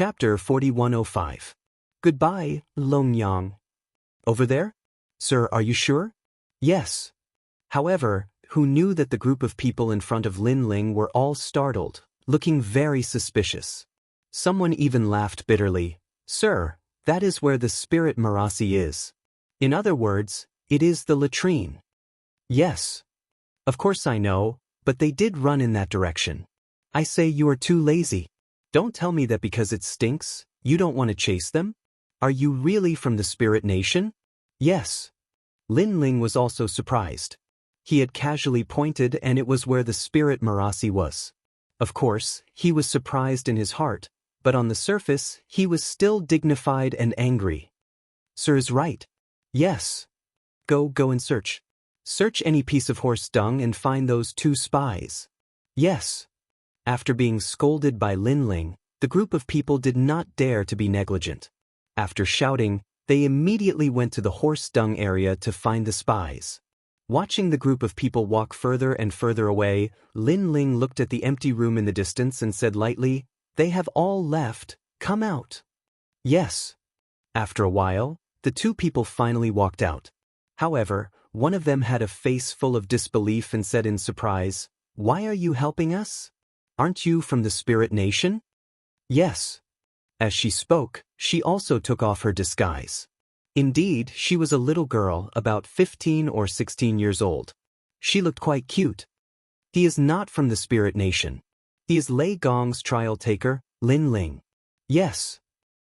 Chapter 4105. Goodbye, Long Yang. Over there? Sir, are you sure? Yes. However, who knew that the group of people in front of Lin Ling were all startled, looking very suspicious. Someone even laughed bitterly. Sir, that is where the spirit Marasi is. In other words, it is the latrine. Yes. Of course I know, but they did run in that direction. I say you are too lazy. Don't tell me that because it stinks, you don't want to chase them? Are you really from the spirit nation? Yes. Lin Ling was also surprised. He had casually pointed and it was where the spirit Marasi was. Of course, he was surprised in his heart, but on the surface, he was still dignified and angry. Sir is right. Yes. Go and search. Search any piece of horse dung and find those 2 spies. Yes. After being scolded by Lin Ling, the group of people did not dare to be negligent. After shouting, they immediately went to the horse dung area to find the spies. Watching the group of people walk further and further away, Lin Ling looked at the empty room in the distance and said lightly, "They have all left, come out." Yes. After a while, the 2 people finally walked out. However, one of them had a face full of disbelief and said in surprise, "Why are you helping us? Aren't you from the spirit nation?" Yes. As she spoke, she also took off her disguise. Indeed, she was a little girl, about 15 or 16 years old. She looked quite cute. He is not from the spirit nation. He is Lei Gong's trial taker, Lin Ling. Yes.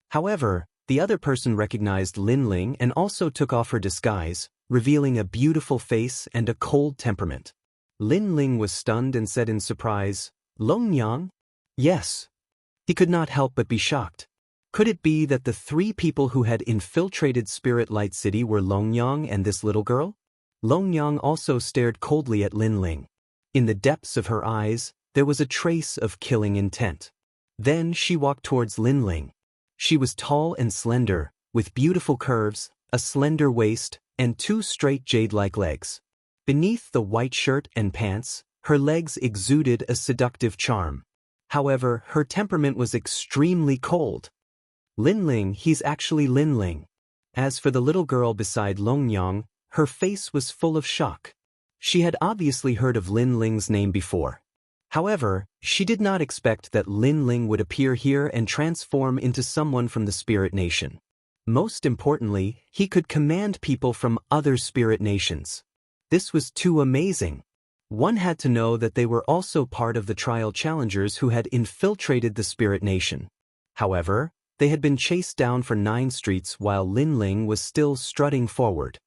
However, the other person recognized Lin Ling and also took off her disguise, revealing a beautiful face and a cold temperament. Lin Ling was stunned and said in surprise, "Long Yang?" Yes. He could not help but be shocked. Could it be that the 3 people who had infiltrated Spirit Light City were Long Yang and this little girl? Long Yang also stared coldly at Lin Ling. In the depths of her eyes, there was a trace of killing intent. Then she walked towards Lin Ling. She was tall and slender, with beautiful curves, a slender waist, and 2 straight jade-like legs. Beneath the white shirt and pants, her legs exuded a seductive charm. However, her temperament was extremely cold. Lin Ling, he's actually Lin Ling. As for the little girl beside Long Yang, her face was full of shock. She had obviously heard of Lin Ling's name before. However, she did not expect that Lin Ling would appear here and transform into someone from the spirit nation. Most importantly, he could command people from other spirit nations. This was too amazing. One had to know that they were also part of the trial challengers who had infiltrated the spirit nation. However, they had been chased down for 9 streets while Lin Ling was still strutting forward.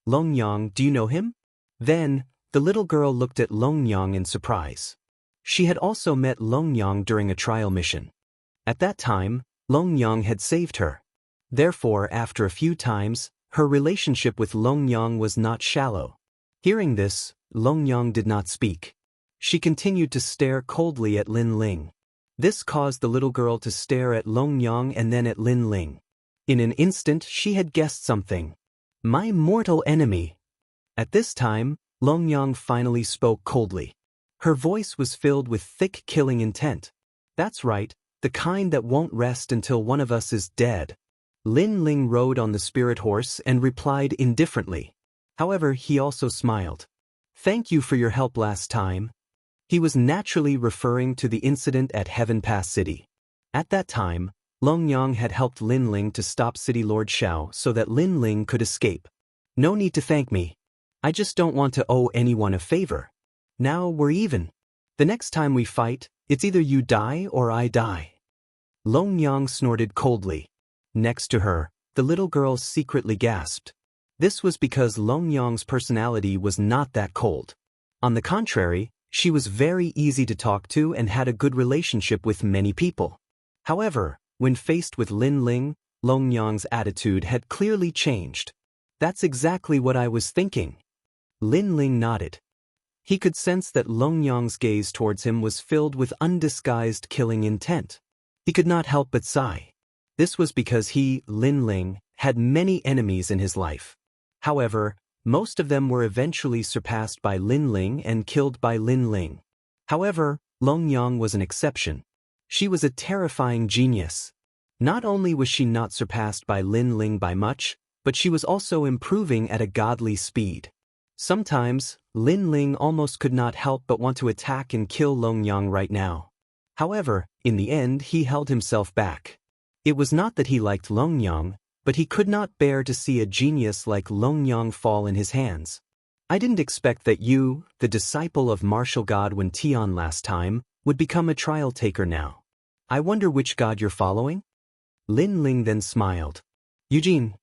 Long Yang, do you know him? Then, the little girl looked at Long Yang in surprise. She had also met Long Yang during a trial mission. At that time, Long Yang had saved her. Therefore, after a few times, her relationship with Long Yang was not shallow. Hearing this, Long Yang did not speak. She continued to stare coldly at Lin Ling. This caused the little girl to stare at Long Yang and then at Lin Ling. In an instant, she had guessed something. My mortal enemy. At this time, Long Yang finally spoke coldly. Her voice was filled with thick killing intent. That's right, the kind that won't rest until one of us is dead. Lin Ling rode on the spirit horse and replied indifferently. However, he also smiled. Thank you for your help last time. He was naturally referring to the incident at Heaven Pass City. At that time, Long Yang had helped Lin Ling to stop City Lord Xiao so that Lin Ling could escape. No need to thank me. I just don't want to owe anyone a favor. Now we're even. The next time we fight, it's either you die or I die. Long Yang snorted coldly. Next to her, the little girl secretly gasped. This was because Long Yang's personality was not that cold. On the contrary, she was very easy to talk to and had a good relationship with many people. However, when faced with Lin Ling, Long Yang's attitude had clearly changed. That's exactly what I was thinking. Lin Ling nodded. He could sense that Long Yang's gaze towards him was filled with undisguised killing intent. He could not help but sigh. This was because he, Lin Ling, had many enemies in his life. However, most of them were eventually surpassed by Lin Ling and killed by Lin Ling. However, Long Yang was an exception. She was a terrifying genius. Not only was she not surpassed by Lin Ling by much, but she was also improving at a godly speed. Sometimes, Lin Ling almost could not help but want to attack and kill Long Yang right now. However, in the end he held himself back. It was not that he liked Long Yang, but he could not bear to see a genius like Long Yang fall in his hands. I didn't expect that you, the disciple of martial god Wen Tian last time, would become a trial taker now. I wonder which god you're following? Lin Ling then smiled. Eugene.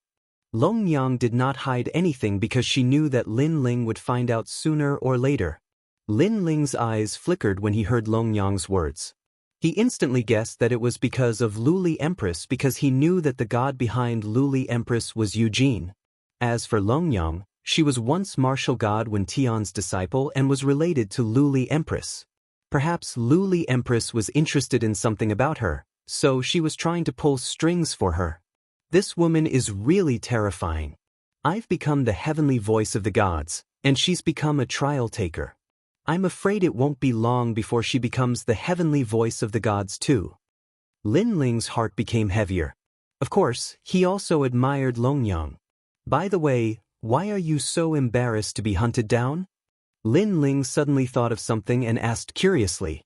Long Yang did not hide anything because she knew that Lin Ling would find out sooner or later. Lin Ling's eyes flickered when he heard Long Yang's words. He instantly guessed that it was because of Luli Empress because he knew that the god behind Luli Empress was Eugene. As for Long Yang, she was once martial god Wen Tian's disciple and was related to Luli Empress. Perhaps Luli Empress was interested in something about her, so she was trying to pull strings for her. This woman is really terrifying. I've become the heavenly voice of the gods, and she's become a trial taker. I'm afraid it won't be long before she becomes the heavenly voice of the gods too. Lin Ling's heart became heavier. Of course, he also admired Long Yang. By the way, why are you so embarrassed to be hunted down? Lin Ling suddenly thought of something and asked curiously.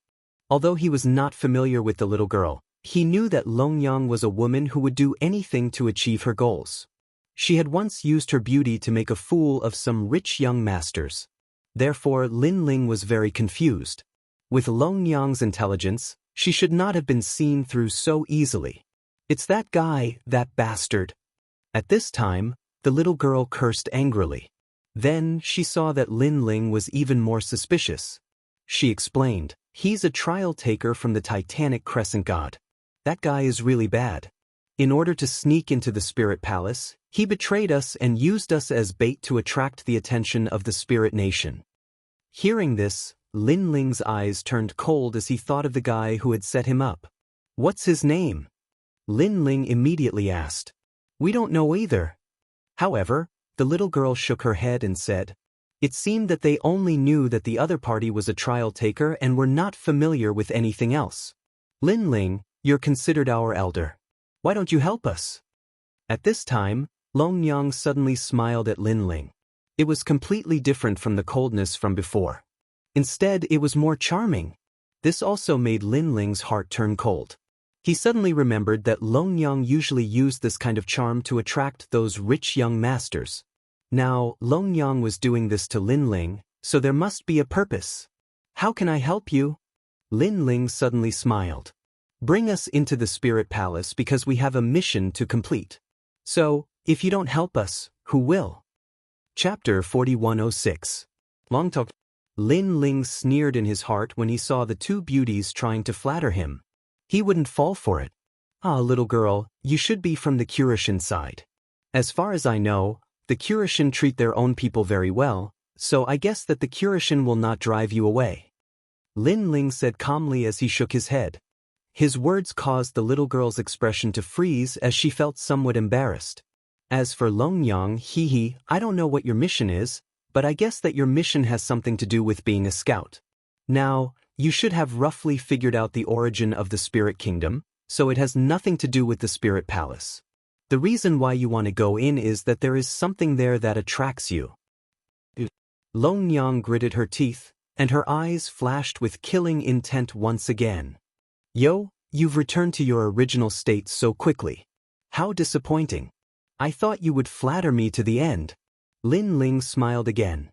Although he was not familiar with the little girl, he knew that Long Yang was a woman who would do anything to achieve her goals. She had once used her beauty to make a fool of some rich young masters. Therefore, Lin Ling was very confused. With Long Yang's intelligence, she should not have been seen through so easily. It's that guy, that bastard. At this time, the little girl cursed angrily. Then she saw that Lin Ling was even more suspicious. She explained, he's a trial taker from the Titanic Crescent God. That guy is really bad. In order to sneak into the Spirit Palace, he betrayed us and used us as bait to attract the attention of the Spirit Nation. Hearing this, Lin Ling's eyes turned cold as he thought of the guy who had set him up. What's his name? Lin Ling immediately asked. We don't know either. However, the little girl shook her head and said, it seemed that they only knew that the other party was a trial taker and were not familiar with anything else. Lin Ling, you're considered our elder. Why don't you help us? At this time, Long Yang suddenly smiled at Lin Ling. It was completely different from the coldness from before. Instead, it was more charming. This also made Lin Ling's heart turn cold. He suddenly remembered that Long Yang usually used this kind of charm to attract those rich young masters. Now, Long Yang was doing this to Lin Ling, so there must be a purpose. How can I help you? Lin Ling suddenly smiled. Bring us into the Spirit Palace because we have a mission to complete. So, if you don't help us, who will? Chapter 4106. Long talk. Lin Ling sneered in his heart when he saw the two beauties trying to flatter him. He wouldn't fall for it. Ah, little girl, you should be from the Kurishin side. As far as I know, the Kurishin treat their own people very well, so I guess that the Kurishin will not drive you away. Lin Ling said calmly as he shook his head. His words caused the little girl's expression to freeze as she felt somewhat embarrassed. As for Long Yang, I don't know what your mission is, but I guess that your mission has something to do with being a scout. Now, you should have roughly figured out the origin of the Spirit Kingdom, so it has nothing to do with the Spirit Palace. The reason why you want to go in is that there is something there that attracts you. Long Yang gritted her teeth, and her eyes flashed with killing intent once again. Yo, you've returned to your original state so quickly. How disappointing. I thought you would flatter me to the end. Lin Ling smiled again.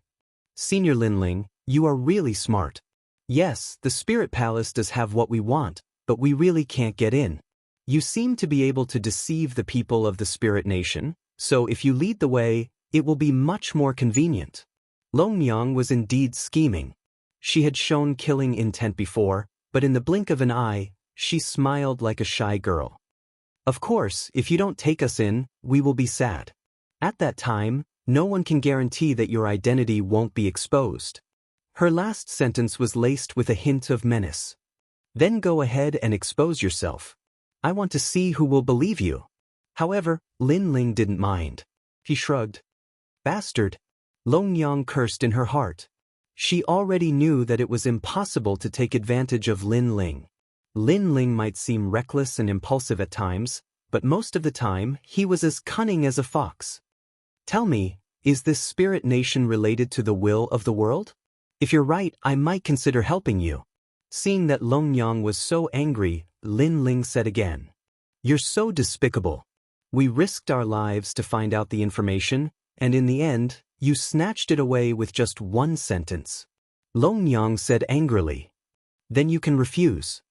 Senior Lin Ling, you are really smart. Yes, the Spirit Palace does have what we want, but we really can't get in. You seem to be able to deceive the people of the Spirit Nation, so if you lead the way, it will be much more convenient. Long Yang was indeed scheming. She had shown killing intent before, but in the blink of an eye, she smiled like a shy girl. Of course, if you don't take us in, we will be sad. At that time, no one can guarantee that your identity won't be exposed. Her last sentence was laced with a hint of menace. Then go ahead and expose yourself. I want to see who will believe you. However, Lin Ling didn't mind. He shrugged. Bastard. Long Yang cursed in her heart. She already knew that it was impossible to take advantage of Lin Ling. Lin Ling might seem reckless and impulsive at times, but most of the time, he was as cunning as a fox. Tell me, is this spirit nation related to the will of the world? If you're right, I might consider helping you. Seeing that Long Yang was so angry, Lin Ling said again. You're so despicable. We risked our lives to find out the information, and in the end, you snatched it away with just one sentence. Long Yang said angrily. Then you can refuse.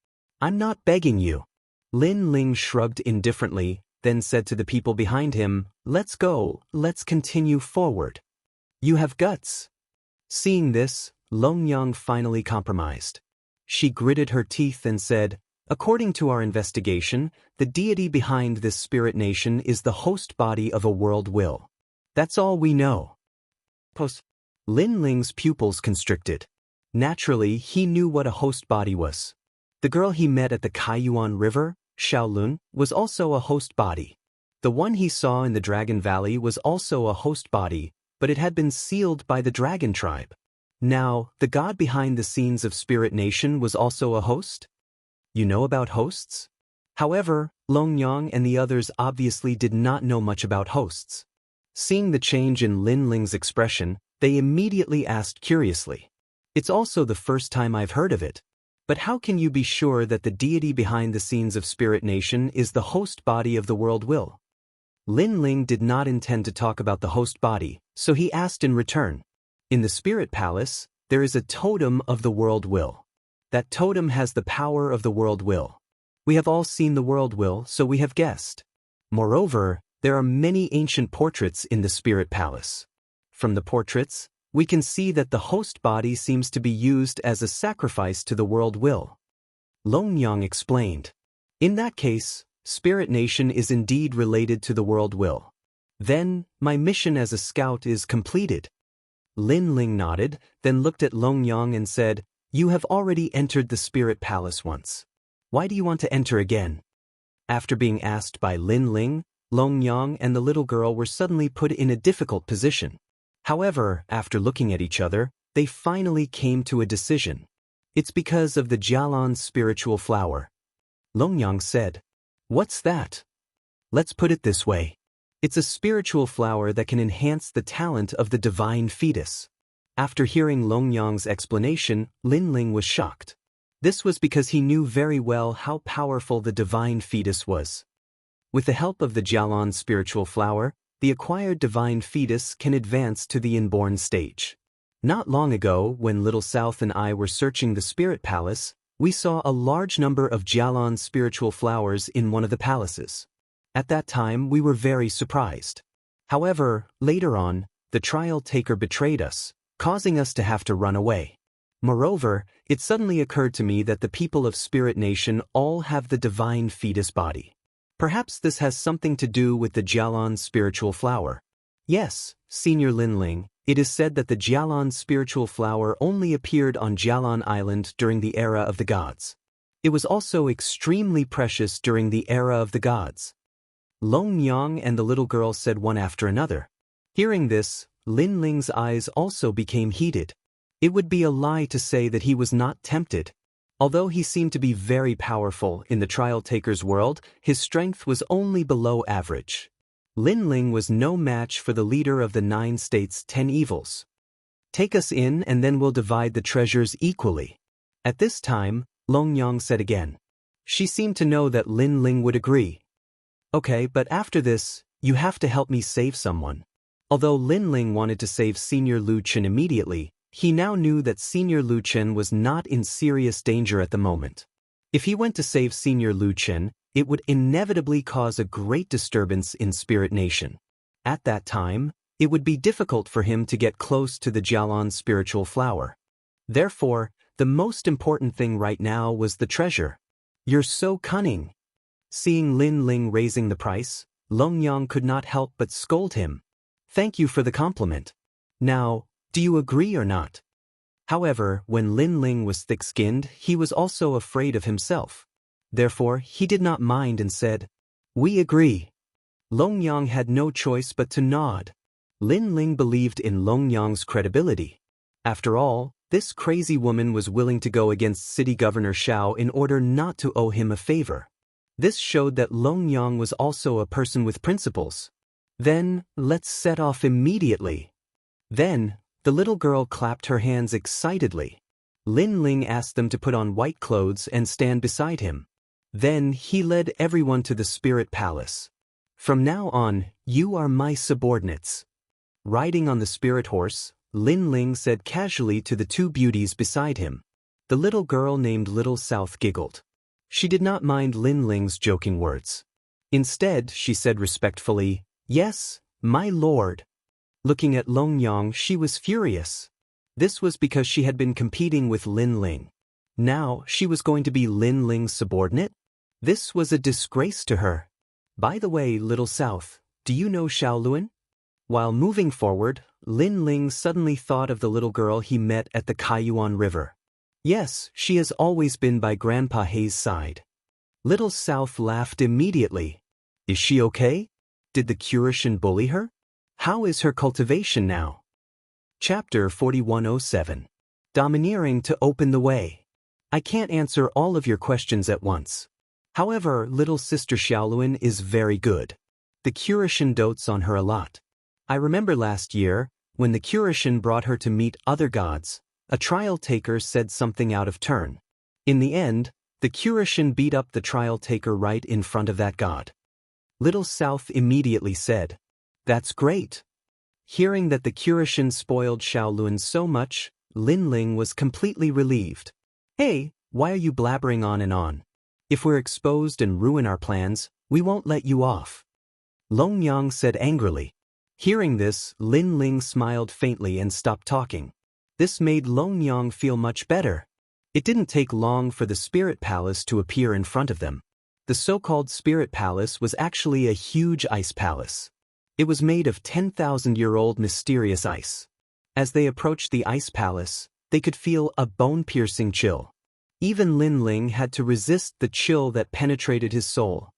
I'm not begging you. Lin Ling shrugged indifferently, then said to the people behind him, let's go, let's continue forward. You have guts. Seeing this, Long Yang finally compromised. She gritted her teeth and said, according to our investigation, the deity behind this spirit nation is the host body of a world will. That's all we know. Lin Ling's pupils constricted. Naturally, he knew what a host body was. The girl he met at the Kaiyuan River, Shaolun, was also a host body. The one he saw in the Dragon Valley was also a host body, but it had been sealed by the Dragon Tribe. Now, the god behind the scenes of Spirit Nation was also a host? You know about hosts? However, Long Yang and the others obviously did not know much about hosts. Seeing the change in Lin Ling's expression, they immediately asked curiously. It's also the first time I've heard of it. But how can you be sure that the deity behind the scenes of Spirit Nation is the host body of the world will? Lin Ling did not intend to talk about the host body, so he asked in return. In the Spirit Palace, there is a totem of the world will. That totem has the power of the world will. We have all seen the world will, so we have guessed. Moreover, there are many ancient portraits in the Spirit Palace. From the portraits, we can see that the host body seems to be used as a sacrifice to the world will. Long Yang explained. In that case, Spirit Nation is indeed related to the world will. Then, my mission as a scout is completed. Lin Ling nodded, then looked at Long Yang and said, you have already entered the Spirit Palace once. Why do you want to enter again? After being asked by Lin Ling, Long Yang and the little girl were suddenly put in a difficult position. However, after looking at each other, they finally came to a decision. It's because of the Jialan spiritual flower. Long Yang said, what's that? Let's put it this way. It's a spiritual flower that can enhance the talent of the divine fetus. After hearing Long Yang's explanation, Lin Ling was shocked. This was because he knew very well how powerful the divine fetus was. With the help of the Jialan spiritual flower, the acquired divine fetus can advance to the inborn stage. Not long ago, when Little South and I were searching the Spirit Palace, we saw a large number of Jialan spiritual flowers in one of the palaces. At that time, we were very surprised. However, later on, the trial taker betrayed us, causing us to have to run away. Moreover, it suddenly occurred to me that the people of Spirit Nation all have the divine fetus body. Perhaps this has something to do with the Jialan spiritual flower. Yes, Senior Lin Ling, it is said that the Jialan spiritual flower only appeared on Jialan Island during the era of the gods. It was also extremely precious during the era of the gods. Long Yang and the little girl said one after another. Hearing this, Lin Ling's eyes also became heated. It would be a lie to say that he was not tempted. Although he seemed to be very powerful in the trial taker's world, his strength was only below average. Lin Ling was no match for the leader of the 9 states' 10 evils. Take us in and then we'll divide the treasures equally. At this time, Long Yang said again. She seemed to know that Lin Ling would agree. Okay, but after this, you have to help me save someone. Although Lin Ling wanted to save Senior Lu Chen immediately, he now knew that Senior Lu Chen was not in serious danger at the moment. If he went to save Senior Lu Chen, it would inevitably cause a great disturbance in Spirit Nation. At that time, it would be difficult for him to get close to the Jialan spiritual flower. Therefore, the most important thing right now was the treasure. You're so cunning. Seeing Lin Ling raising the price, Long Yang could not help but scold him. Thank you for the compliment. Now, do you agree or not? However, when Lin Ling was thick-skinned, he was also afraid of himself. Therefore, he did not mind and said, we agree. Long Yang had no choice but to nod. Lin Ling believed in Long Yang's credibility. After all, This crazy woman was willing to go against City Governor Xiao in order not to owe him a favor. This showed that Long Yang was also a person with principles. Then, let's set off immediately. Then, the little girl clapped her hands excitedly. Lin Ling asked them to put on white clothes and stand beside him. Then he led everyone to the spirit palace. From now on, you are my subordinates. Riding on the spirit horse, Lin Ling said casually to the two beauties beside him. The little girl named Little South giggled. She did not mind Lin Ling's joking words. Instead, she said respectfully, "Yes, my lord." Looking at Long Yang, she was furious. This was because she had been competing with Lin Ling. Now, she was going to be Lin Ling's subordinate? This was a disgrace to her. By the way, Little South, do you know Shaolin? While moving forward, Lin Ling suddenly thought of the little girl he met at the Kaiyuan River. Yes, she has always been by Grandpa Hei's side. Little South laughed immediately. Is she okay? Did the Kurishin bully her? How is her cultivation now? Chapter 4107. Domineering to open the way. I can't answer all of your questions at once. However, little sister Xiaoluan is very good. The Kurishin dotes on her a lot. I remember last year, when the Kurishin brought her to meet other gods, a trial taker said something out of turn. In the end, the Kurishin beat up the trial taker right in front of that god. Little South immediately said, "That's great." Hearing that the Kurishin spoiled Xiaoluan so much, Lin Ling was completely relieved. Hey, why are you blabbering on and on? If we're exposed and ruin our plans, we won't let you off. Long Yang said angrily. Hearing this, Lin Ling smiled faintly and stopped talking. This made Long Yang feel much better. It didn't take long for the Spirit Palace to appear in front of them. The so-called Spirit Palace was actually a huge ice palace. It was made of 10,000-year-old mysterious ice. As they approached the ice palace, they could feel a bone-piercing chill. Even Lin Ling had to resist the chill that penetrated his soul.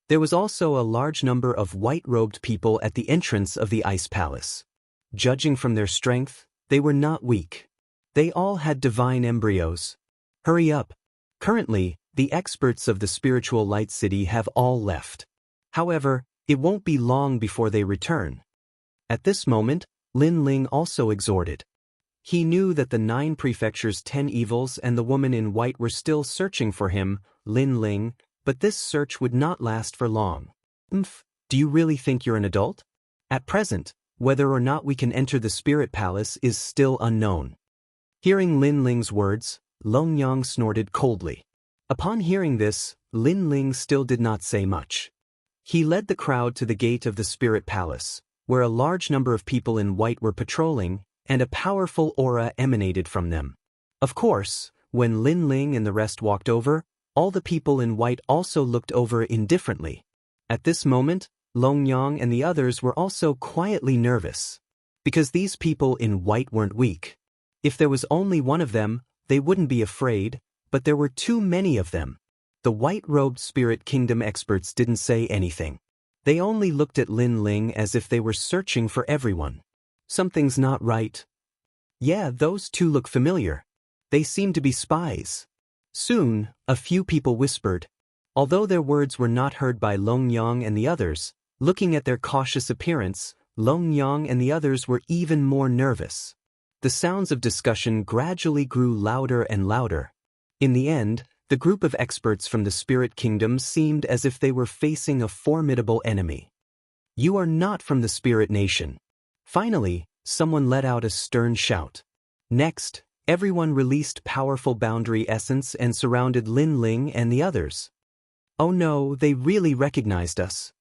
There was also a large number of white-robed people at the entrance of the ice palace. Judging from their strength, they were not weak. They all had divine embryos. Hurry up. Currently, the experts of the spiritual light city have all left. However, it won't be long before they return. At this moment, Lin Ling also exhorted. He knew that the 9 prefectures' 10 evils and the woman in white were still searching for him, Lin Ling, but this search would not last for long. Do you really think you're an adult? At present, whether or not we can enter the Spirit Palace is still unknown. Hearing Lin Ling's words, Long Yang snorted coldly. Upon hearing this, Lin Ling still did not say much. He led the crowd to the gate of the Spirit Palace, where a large number of people in white were patrolling, and a powerful aura emanated from them. Of course, when Lin Ling and the rest walked over, all the people in white also looked over indifferently. At this moment, Long Yang and the others were also quietly nervous. Because these people in white weren't weak. If there was only one of them, they wouldn't be afraid, but there were too many of them. The white-robed Spirit Kingdom experts didn't say anything. They only looked at Lin Ling as if they were searching for everyone. Something's not right. Yeah, those two look familiar. They seem to be spies. Soon, a few people whispered. Although their words were not heard by Long Yang and the others, looking at their cautious appearance, Long Yang and the others were even more nervous. The sounds of discussion gradually grew louder and louder. In the end, the group of experts from the Spirit Kingdom seemed as if they were facing a formidable enemy. You are not from the Spirit Nation. Finally, someone let out a stern shout. Next, everyone released powerful boundary essence and surrounded Lin Ling and the others. Oh no, they really recognized us.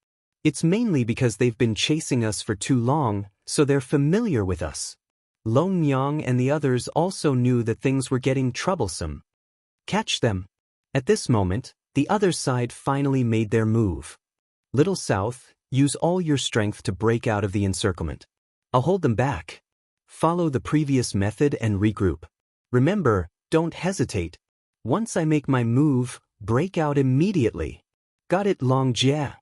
It's mainly because they've been chasing us for too long, so they're familiar with us. Long Yang and the others also knew that things were getting troublesome. Catch them. At this moment, the other side finally made their move. Little South, use all your strength to break out of the encirclement. I'll hold them back. Follow the previous method and regroup. Remember, don't hesitate. Once I make my move, break out immediately. Got it, Long Jia?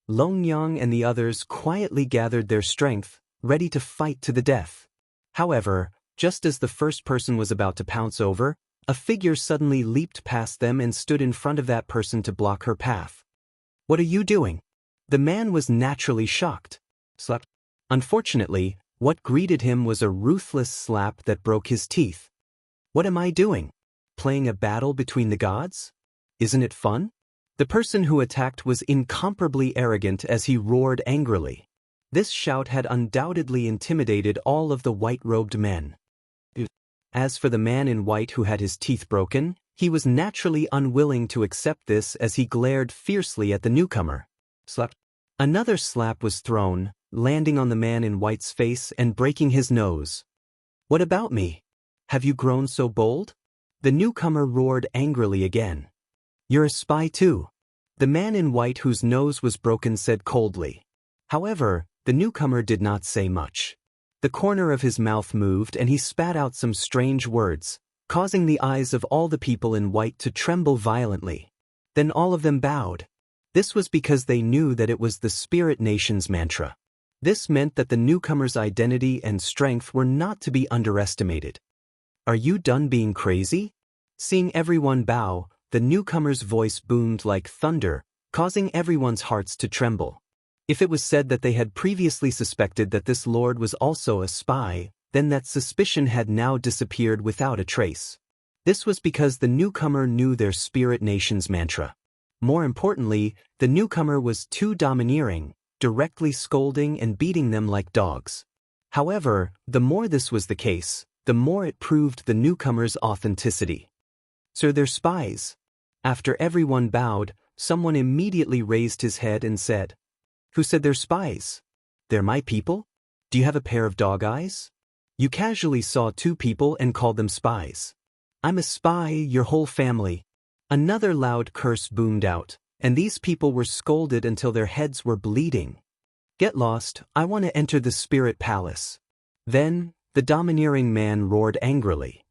Long Yang and the others quietly gathered their strength, ready to fight to the death. However, Just as the first person was about to pounce over, a figure suddenly leaped past them and stood in front of that person to block her path. "What are you doing?" The man was naturally shocked. Slap. Unfortunately, what greeted him was a ruthless slap that broke his teeth. "What am I doing? Playing a battle between the gods? Isn't it fun?" The person who attacked was incomparably arrogant as he roared angrily. This shout had undoubtedly intimidated all of the white-robed men. As for the man in white who had his teeth broken, he was naturally unwilling to accept this as he glared fiercely at the newcomer. Slap. Another slap was thrown, landing on the man in white's face and breaking his nose. "What about me? Have you grown so bold?" The newcomer roared angrily again. "You're a spy too," the man in white whose nose was broken said coldly. However, the newcomer did not say much. The corner of his mouth moved and he spat out some strange words, causing the eyes of all the people in white to tremble violently. Then all of them bowed. This was because they knew that it was the Spirit Nation's mantra. This meant that the newcomer's identity and strength were not to be underestimated. "Are you done being crazy?" Seeing everyone bow, the newcomer's voice boomed like thunder, causing everyone's hearts to tremble. If it was said that they had previously suspected that this lord was also a spy, then that suspicion had now disappeared without a trace. This was because the newcomer knew their Spirit Nation's mantra. More importantly, the newcomer was too domineering, directly scolding and beating them like dogs. However, the more this was the case, the more it proved the newcomer's authenticity. "So they're spies." After everyone bowed, someone immediately raised his head and said, "Who said they're spies? They're my people? Do you have a pair of dog eyes? You casually saw two people and called them spies. I'm a spy, your whole family." Another loud curse boomed out, and these people were scolded until their heads were bleeding. "Get lost, I want to enter the Spirit Palace." Then, the domineering man roared angrily.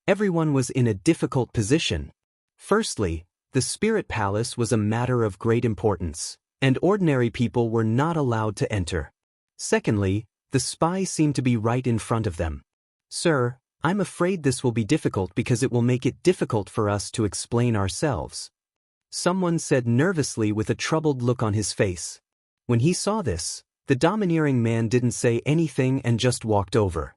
Everyone was in a difficult position. Firstly, the Spirit Palace was a matter of great importance, and ordinary people were not allowed to enter. Secondly, the spy seemed to be right in front of them. "Sir, I'm afraid this will be difficult because it will make it difficult for us to explain ourselves," someone said nervously with a troubled look on his face. When he saw this, the domineering man didn't say anything and just walked over.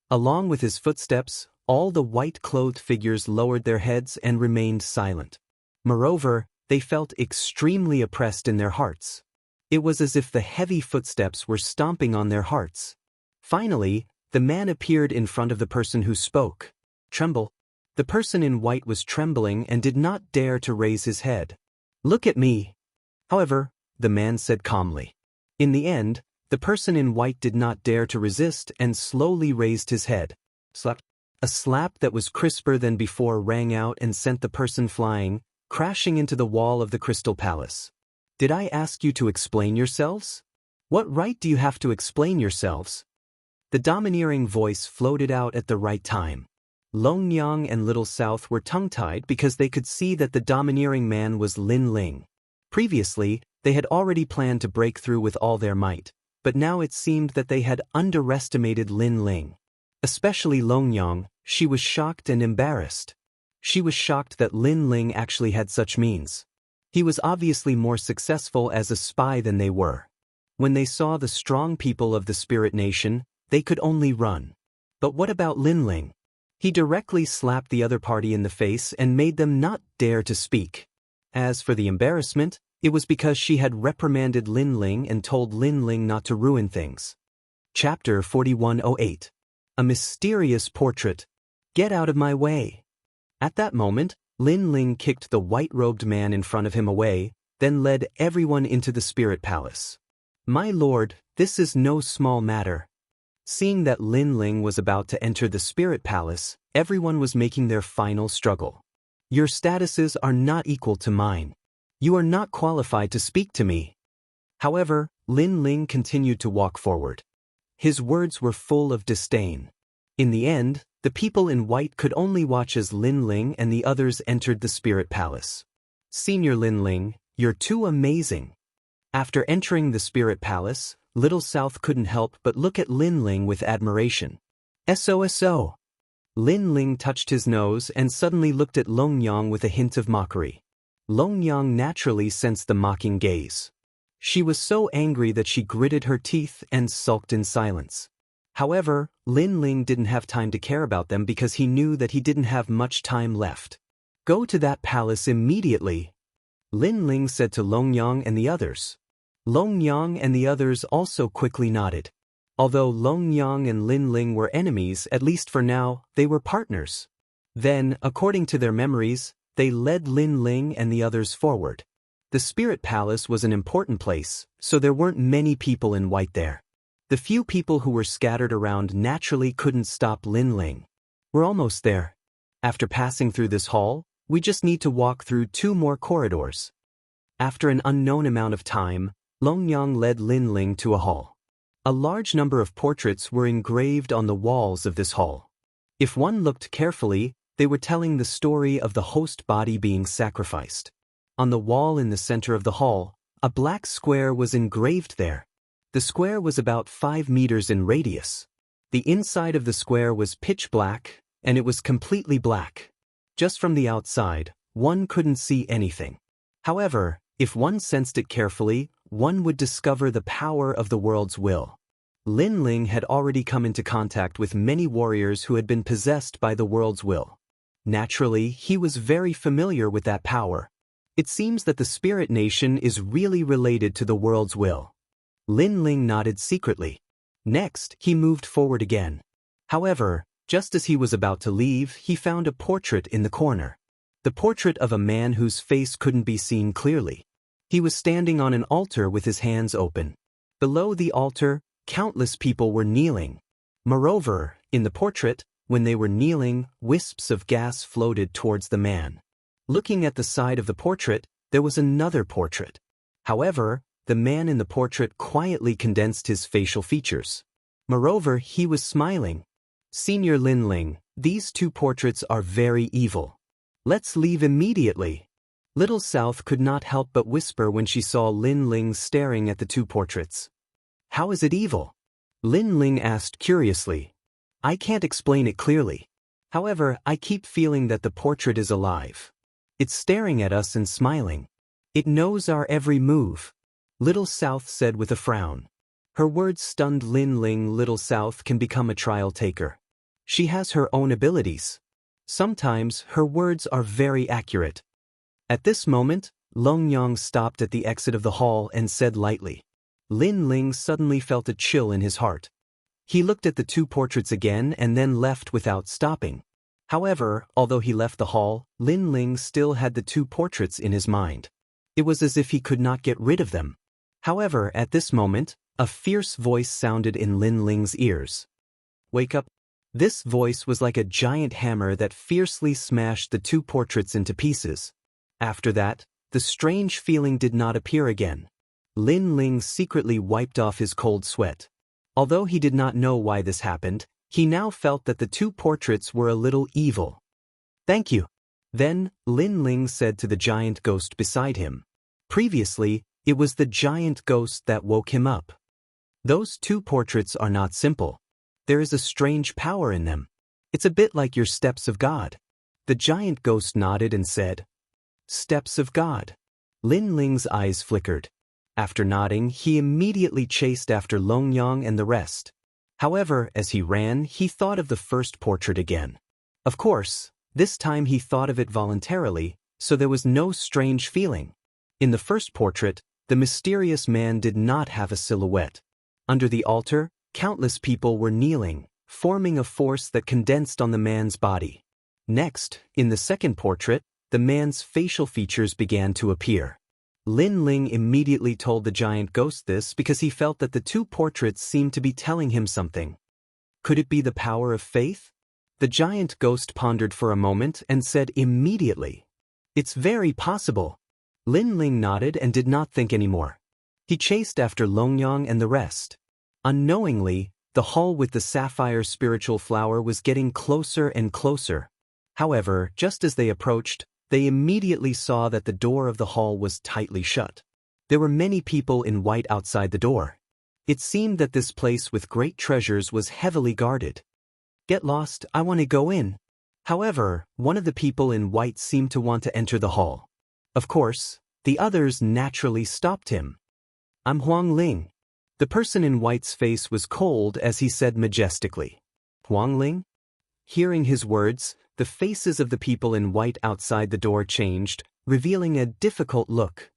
Along with his footsteps, all the white-clothed figures lowered their heads and remained silent. Moreover, they felt extremely oppressed in their hearts. It was as if the heavy footsteps were stomping on their hearts. Finally, the man appeared in front of the person who spoke. "Tremble." The person in white was trembling and did not dare to raise his head. "Look at me." However, the man said calmly. In the end, the person in white did not dare to resist and slowly raised his head. Slap. A slap that was crisper than before rang out and sent the person flying, crashing into the wall of the Crystal Palace. "Did I ask you to explain yourselves? What right do you have to explain yourselves?" The domineering voice floated out at the right time. Long Yang and Little South were tongue-tied because they could see that the domineering man was Lin Ling. Previously, they had already planned to break through with all their might, but now it seemed that they had underestimated Lin Ling. Especially Long Yang, she was shocked and embarrassed. She was shocked that Lin Ling actually had such means. He was obviously more successful as a spy than they were. When they saw the strong people of the Spirit Nation, they could only run. But what about Lin Ling? He directly slapped the other party in the face and made them not dare to speak. As for the embarrassment, it was because she had reprimanded Lin Ling and told Lin Ling not to ruin things. Chapter 4108. A Mysterious Portrait. "Get out of my way." At that moment, Lin Ling kicked the white-robed man in front of him away, then led everyone into the Spirit Palace. "My lord, this is no small matter." Seeing that Lin Ling was about to enter the Spirit Palace, everyone was making their final struggle. "Your statuses are not equal to mine. You are not qualified to speak to me." However, Lin Ling continued to walk forward. His words were full of disdain. In the end, the people in white could only watch as Lin Ling and the others entered the Spirit Palace. "Senior Lin Ling, you're too amazing." After entering the Spirit Palace, Little South couldn't help but look at Lin Ling with admiration. SOSO. Lin Ling touched his nose and suddenly looked at Long Yang with a hint of mockery. Long Yang naturally sensed the mocking gaze. She was so angry that she gritted her teeth and sulked in silence. However, Lin Ling didn't have time to care about them because he knew that he didn't have much time left. Go to that palace immediately, Lin Ling said to Long Yang and the others. Long Yang and the others also quickly nodded. Although Long Yang and Lin Ling were enemies, at least for now, they were partners. Then, according to their memories, they led Lin Ling and the others forward. The Spirit Palace was an important place, so there weren't many people in white there. The few people who were scattered around naturally couldn't stop Lin Ling. We're almost there. After passing through this hall, we just need to walk through 2 more corridors. After an unknown amount of time, Long Yang led Lin Ling to a hall. A large number of portraits were engraved on the walls of this hall. If one looked carefully, they were telling the story of the host body being sacrificed. On the wall in the center of the hall, a black square was engraved there. The square was about 5 meters in radius. The inside of the square was pitch black, and it was completely black. Just from the outside, one couldn't see anything. However, if one sensed it carefully, one would discover the power of the world's will. Lin Ling had already come into contact with many warriors who had been possessed by the world's will. Naturally, he was very familiar with that power. It seems that the Spirit Nation is really related to the world's will. Lin Ling nodded secretly. Next, he moved forward again. However, just as he was about to leave, he found a portrait in the corner. The portrait of a man whose face couldn't be seen clearly. He was standing on an altar with his hands open. Below the altar, countless people were kneeling. Moreover, in the portrait, when they were kneeling, wisps of gas floated towards the man. Looking at the side of the portrait, there was another portrait. However, the man in the portrait quietly condensed his facial features. Moreover, he was smiling. Senior Lin Ling, these 2 portraits are very evil. Let's leave immediately. Little South could not help but whisper when she saw Lin Ling staring at the 2 portraits. How is it evil? Lin Ling asked curiously. I can't explain it clearly. However, I keep feeling that the portrait is alive. It's staring at us and smiling. It knows our every move. Little South said with a frown. Her words stunned Lin Ling. Little South can become a trial taker. She has her own abilities. Sometimes her words are very accurate. At this moment, Long Yang stopped at the exit of the hall and said lightly. Lin Ling suddenly felt a chill in his heart. He looked at the 2 portraits again and then left without stopping. However, although he left the hall, Lin Ling still had the 2 portraits in his mind. It was as if he could not get rid of them. However, at this moment, a fierce voice sounded in Lin Ling's ears. Wake up. This voice was like a giant hammer that fiercely smashed the 2 portraits into pieces. After that, the strange feeling did not appear again. Lin Ling secretly wiped off his cold sweat. Although he did not know why this happened, he now felt that the 2 portraits were a little evil. Thank you. Then, Lin Ling said to the giant ghost beside him. Previously, it was the giant ghost that woke him up. Those 2 portraits are not simple. There is a strange power in them. It's a bit like your steps of God. The giant ghost nodded and said, Steps of God. Lin Ling's eyes flickered. After nodding, he immediately chased after Long Yang and the rest. However, as he ran, he thought of the first portrait again. Of course, this time he thought of it voluntarily, so there was no strange feeling. In the first portrait, the mysterious man did not have a silhouette. Under the altar, countless people were kneeling, forming a force that condensed on the man's body. Next, in the second portrait, the man's facial features began to appear. Lin Ling immediately told the giant ghost this because he felt that the 2 portraits seemed to be telling him something. Could it be the power of faith? The giant ghost pondered for a moment and said immediately, It's very possible. Lin Ling nodded and did not think anymore. He chased after Long Yang and the rest. Unknowingly, the hall with the sapphire spiritual flower was getting closer and closer. However, just as they approached, they immediately saw that the door of the hall was tightly shut. There were many people in white outside the door. It seemed that this place with great treasures was heavily guarded. Get lost, I want to go in. However, one of the people in white seemed to want to enter the hall. Of course, the others naturally stopped him. I'm Huang Ling. The person in white's face was cold as he said majestically. Huang Ling? Hearing his words, the faces of the people in white outside the door changed, revealing a difficult look.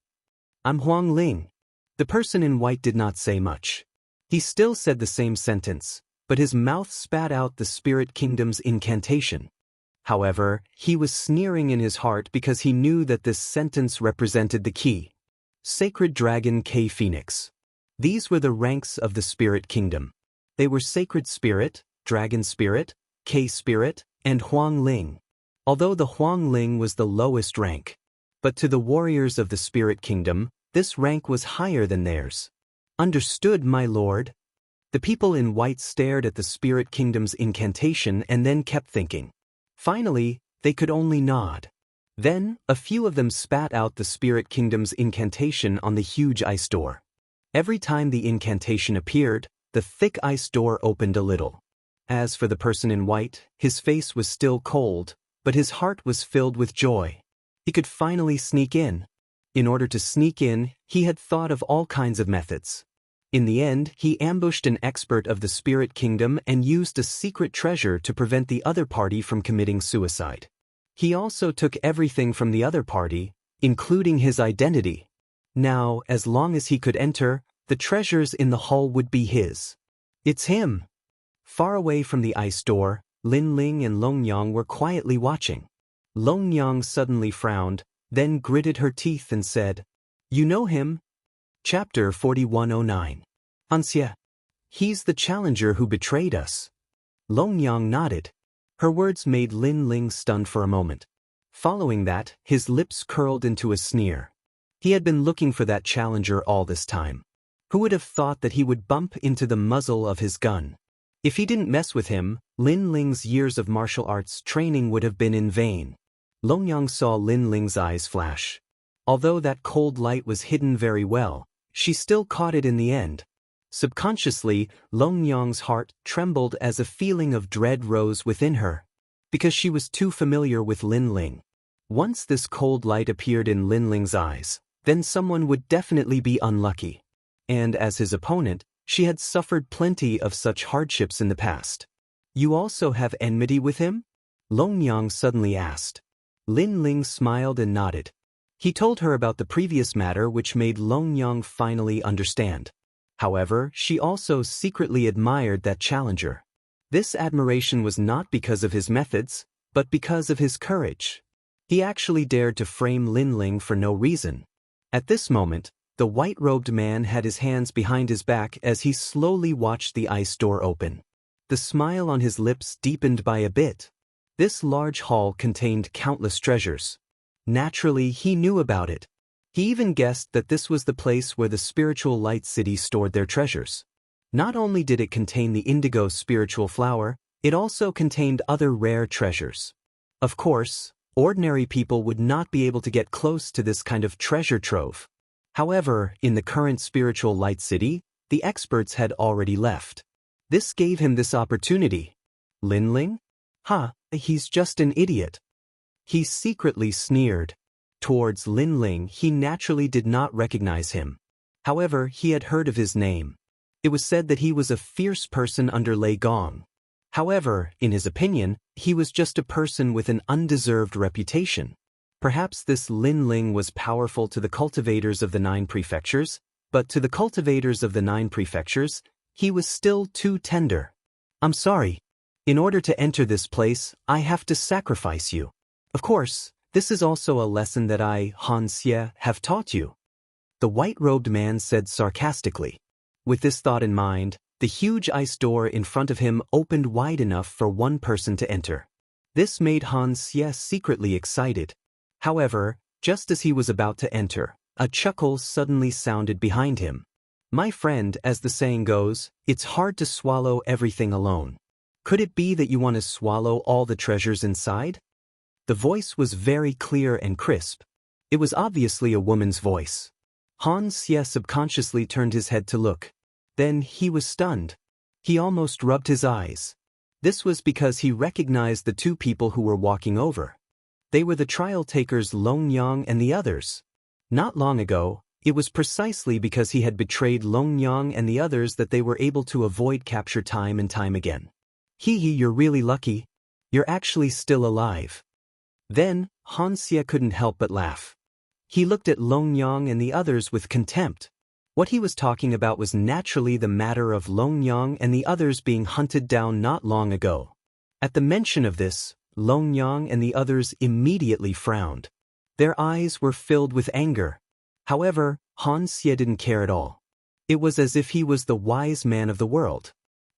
I'm Huang Ling. The person in white did not say much. He still said the same sentence, but his mouth spat out the spirit kingdom's incantation. However, he was sneering in his heart because he knew that this sentence represented the key. Sacred Dragon K Phoenix. These were the ranks of the spirit kingdom. They were Sacred Spirit, Dragon Spirit, K Spirit, and Huang Ling. Although the Huang Ling was the lowest rank, but to the warriors of the spirit kingdom, this rank was higher than theirs. Understood, my lord? The people in white stared at the spirit kingdom's incantation and then kept thinking. Finally, they could only nod. Then, a few of them spat out the spirit kingdom's incantation on the huge ice door. Every time the incantation appeared, the thick ice door opened a little. As for the person in white, his face was still cold, but his heart was filled with joy. He could finally sneak in. In order to sneak in, he had thought of all kinds of methods. In the end, he ambushed an expert of the spirit kingdom and used a secret treasure to prevent the other party from committing suicide. He also took everything from the other party, including his identity. Now, as long as he could enter, the treasures in the hall would be his. It's him. Far away from the ice door, Lin Ling and Long Yang were quietly watching. Long Yang suddenly frowned, then gritted her teeth and said, You know him? Chapter 4109. Anxia. He's the challenger who betrayed us. Long Yang nodded. Her words made Lin Ling stunned for a moment. Following that, his lips curled into a sneer. He had been looking for that challenger all this time. Who would have thought that he would bump into the muzzle of his gun? If he didn't mess with him, Lin Ling's years of martial arts training would have been in vain. Long Yang saw Lin Ling's eyes flash. Although that cold light was hidden very well, she still caught it in the end. Subconsciously, Long Yang's heart trembled as a feeling of dread rose within her, because she was too familiar with Lin Ling. Once this cold light appeared in Lin Ling's eyes, then someone would definitely be unlucky. And as his opponent, she had suffered plenty of such hardships in the past. You also have enmity with him? Long Yang suddenly asked. Lin Ling smiled and nodded. He told her about the previous matter, which made Long Yang finally understand. However, she also secretly admired that challenger. This admiration was not because of his methods, but because of his courage. He actually dared to frame Lin Ling for no reason. At this moment, the white-robed man had his hands behind his back as he slowly watched the ice door open. The smile on his lips deepened by a bit. This large hall contained countless treasures. Naturally, he knew about it. He even guessed that this was the place where the spiritual light city stored their treasures. Not only did it contain the indigo spiritual flower, it also contained other rare treasures. Of course, ordinary people would not be able to get close to this kind of treasure trove. However, in the current spiritual light city, the experts had already left. This gave him this opportunity. Lin Ling? He's just an idiot. He secretly sneered. Towards Lin Ling, he naturally did not recognize him. However, he had heard of his name. It was said that he was a fierce person under Lei Gong. However, in his opinion, he was just a person with an undeserved reputation. Perhaps this Lin Ling was powerful to the cultivators of the 9 prefectures, but to the cultivators of the 9 prefectures, he was still too tender. I'm sorry. In order to enter this place, I have to sacrifice you. Of course, this is also a lesson that I, Han Xie, have taught you. The white-robed man said sarcastically. With this thought in mind, the huge ice door in front of him opened wide enough for one person to enter. This made Han Xie secretly excited. However, just as he was about to enter, a chuckle suddenly sounded behind him. My friend, as the saying goes, it's hard to swallow everything alone. Could it be that you want to swallow all the treasures inside? The voice was very clear and crisp. It was obviously a woman's voice. Han Xie subconsciously turned his head to look. Then he was stunned. He almost rubbed his eyes. This was because he recognized the two people who were walking over. They were the trial takers Long Yang and the others. Not long ago, it was precisely because he had betrayed Long Yang and the others that they were able to avoid capture time and time again. Hee, you're really lucky. You're actually still alive. Then, Han Xie couldn't help but laugh. He looked at Long Yang and the others with contempt. What he was talking about was naturally the matter of Long Yang and the others being hunted down not long ago. At the mention of this, Long Yang and the others immediately frowned. Their eyes were filled with anger. However, Han Xie didn't care at all. It was as if he was the wise man of the world.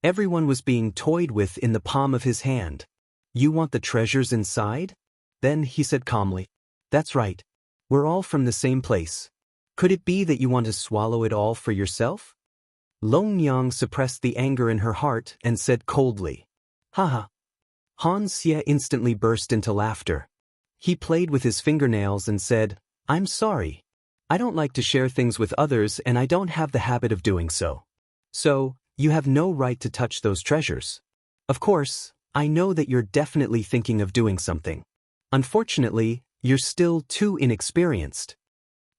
Everyone was being toyed with in the palm of his hand. You want the treasures inside? Then he said calmly. That's right. We're all from the same place. Could it be that you want to swallow it all for yourself? Long Yang suppressed the anger in her heart and said coldly. Haha. Han Xie instantly burst into laughter. He played with his fingernails and said, I'm sorry. I don't like to share things with others and I don't have the habit of doing so. So, you have no right to touch those treasures. Of course, I know that you're definitely thinking of doing something. Unfortunately, you're still too inexperienced.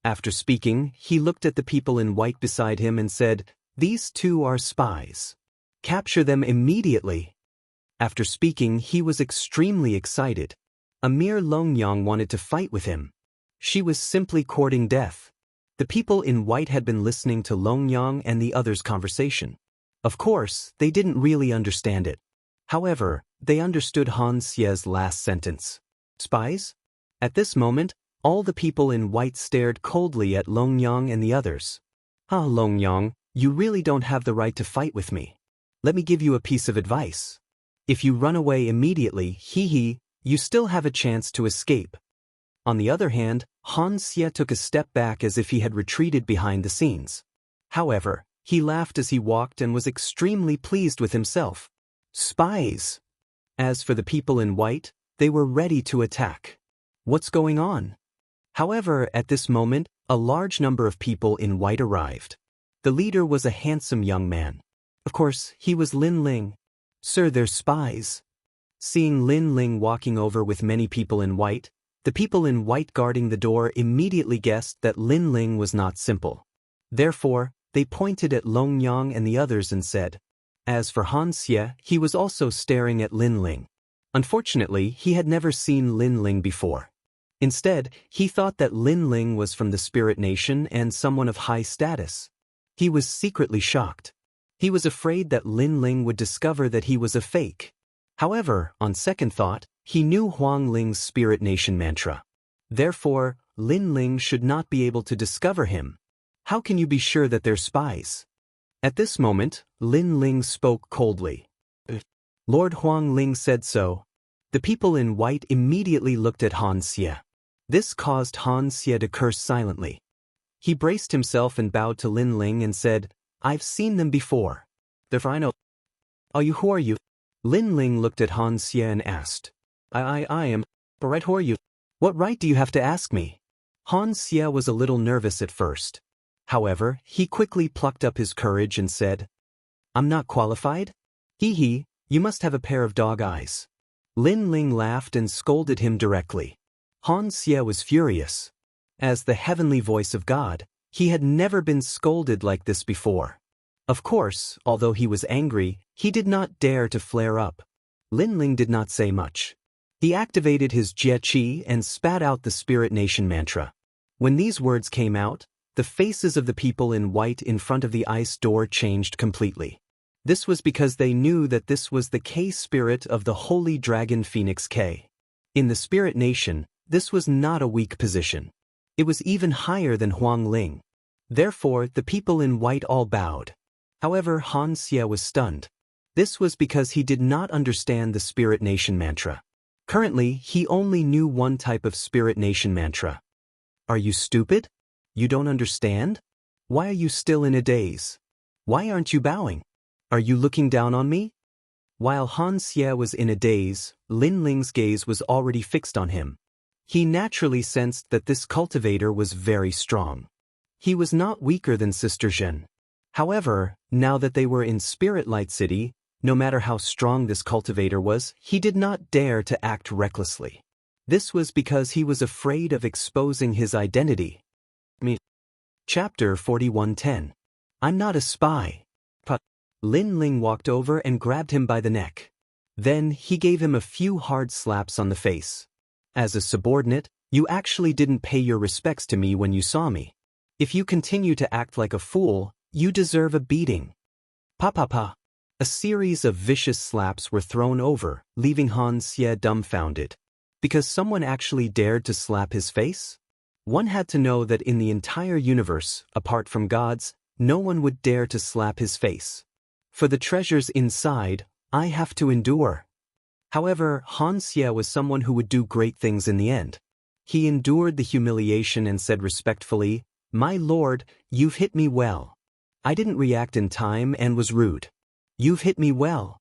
After speaking, he looked at the people in white beside him and said, These two are spies. Capture them immediately. After speaking, he was extremely excited. A mere Long Yang wanted to fight with him. She was simply courting death. The people in white had been listening to Long Yang and the others' conversation. Of course, they didn't really understand it. However, they understood Han Xie's last sentence. Spies? At this moment, all the people in white stared coldly at Long Yang and the others. Long Yang, you really don't have the right to fight with me. Let me give you a piece of advice. If you run away immediately, you still have a chance to escape. On the other hand, Han Xie took a step back as if he had retreated behind the scenes. However, he laughed as he walked and was extremely pleased with himself. Spies! As for the people in white, they were ready to attack. What's going on? However, at this moment, a large number of people in white arrived. The leader was a handsome young man. Of course, he was Lin Ling. Sir, they're spies. Seeing Lin Ling walking over with many people in white, the people in white guarding the door immediately guessed that Lin Ling was not simple. Therefore, they pointed at Long Yang and the others and said. As for Han Xie, he was also staring at Lin Ling. Unfortunately, he had never seen Lin Ling before. Instead, he thought that Lin Ling was from the Spirit Nation and someone of high status. He was secretly shocked. He was afraid that Lin Ling would discover that he was a fake. However, on second thought, he knew Huang Ling's Spirit Nation mantra. Therefore, Lin Ling should not be able to discover him. How can you be sure that they're spies? At this moment, Lin Ling spoke coldly. Lord Huang Ling said so. The people in white immediately looked at Han Xie. This caused Han Xie to curse silently. He braced himself and bowed to Lin Ling and said, I've seen them before. Therefore I know. Who are you? Lin Ling looked at Han Xie and asked. I am. But right, who are you? What right do you have to ask me? Han Xie was a little nervous at first. However, he quickly plucked up his courage and said, I'm not qualified? You must have a pair of dog eyes. Lin Ling laughed and scolded him directly. Han Xie was furious. As the heavenly voice of God, he had never been scolded like this before. Of course, although he was angry, he did not dare to flare up. Lin Ling did not say much. He activated his Jie Qi and spat out the Spirit Nation mantra. When these words came out, the faces of the people in white in front of the ice door changed completely. This was because they knew that this was the K spirit of the Holy Dragon Phoenix K. In the Spirit Nation, this was not a weak position. It was even higher than Huang Ling. Therefore, the people in white all bowed. However, Han Xie was stunned. This was because he did not understand the Spirit Nation mantra. Currently, he only knew one type of Spirit Nation mantra. Are you stupid? You don't understand? Why are you still in a daze? Why aren't you bowing? Are you looking down on me? While Han Xie was in a daze, Lin Ling's gaze was already fixed on him. He naturally sensed that this cultivator was very strong. He was not weaker than Sister Zhen. However, now that they were in Spirit Light City, No matter how strong this cultivator was, he did not dare to act recklessly. This was because he was afraid of exposing his identity. Chapter 41:10. I'm not a spy. Lin Ling walked over and grabbed him by the neck. Then he gave him a few hard slaps on the face. As a subordinate, you actually didn't pay your respects to me when you saw me. If you continue to act like a fool, you deserve a beating. Pa. A series of vicious slaps were thrown over, leaving Han Xie dumbfounded. Because someone actually dared to slap his face? One had to know that in the entire universe, apart from gods, no one would dare to slap his face. For the treasures inside, I have to endure. However, Han Xie was someone who would do great things in the end. He endured the humiliation and said respectfully, "My lord, you've hit me well. I didn't react in time and was rude. You've hit me well."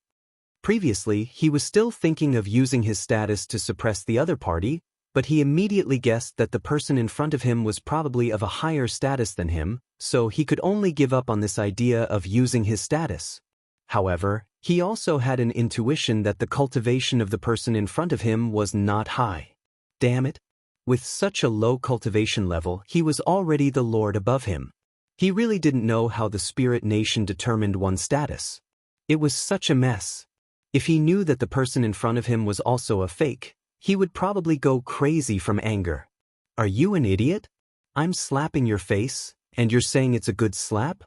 Previously, he was still thinking of using his status to suppress the other party, but he immediately guessed that the person in front of him was probably of a higher status than him, so he could only give up on this idea of using his status. However, he also had an intuition that the cultivation of the person in front of him was not high. Damn it! With such a low cultivation level, he was already the lord above him. He really didn't know how the spirit nation determined one's status. It was such a mess. If he knew that the person in front of him was also a fake, he would probably go crazy from anger. Are you an idiot? I'm slapping your face, and you're saying it's a good slap?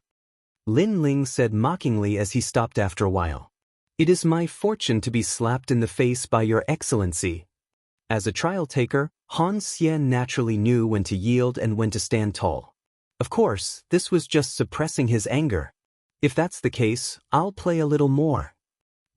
Lin Ling said mockingly as he stopped after a while. It is my fortune to be slapped in the face by your excellency. As a trial taker, Han Xie naturally knew when to yield and when to stand tall. Of course, this was just suppressing his anger. If that's the case, I'll play a little more.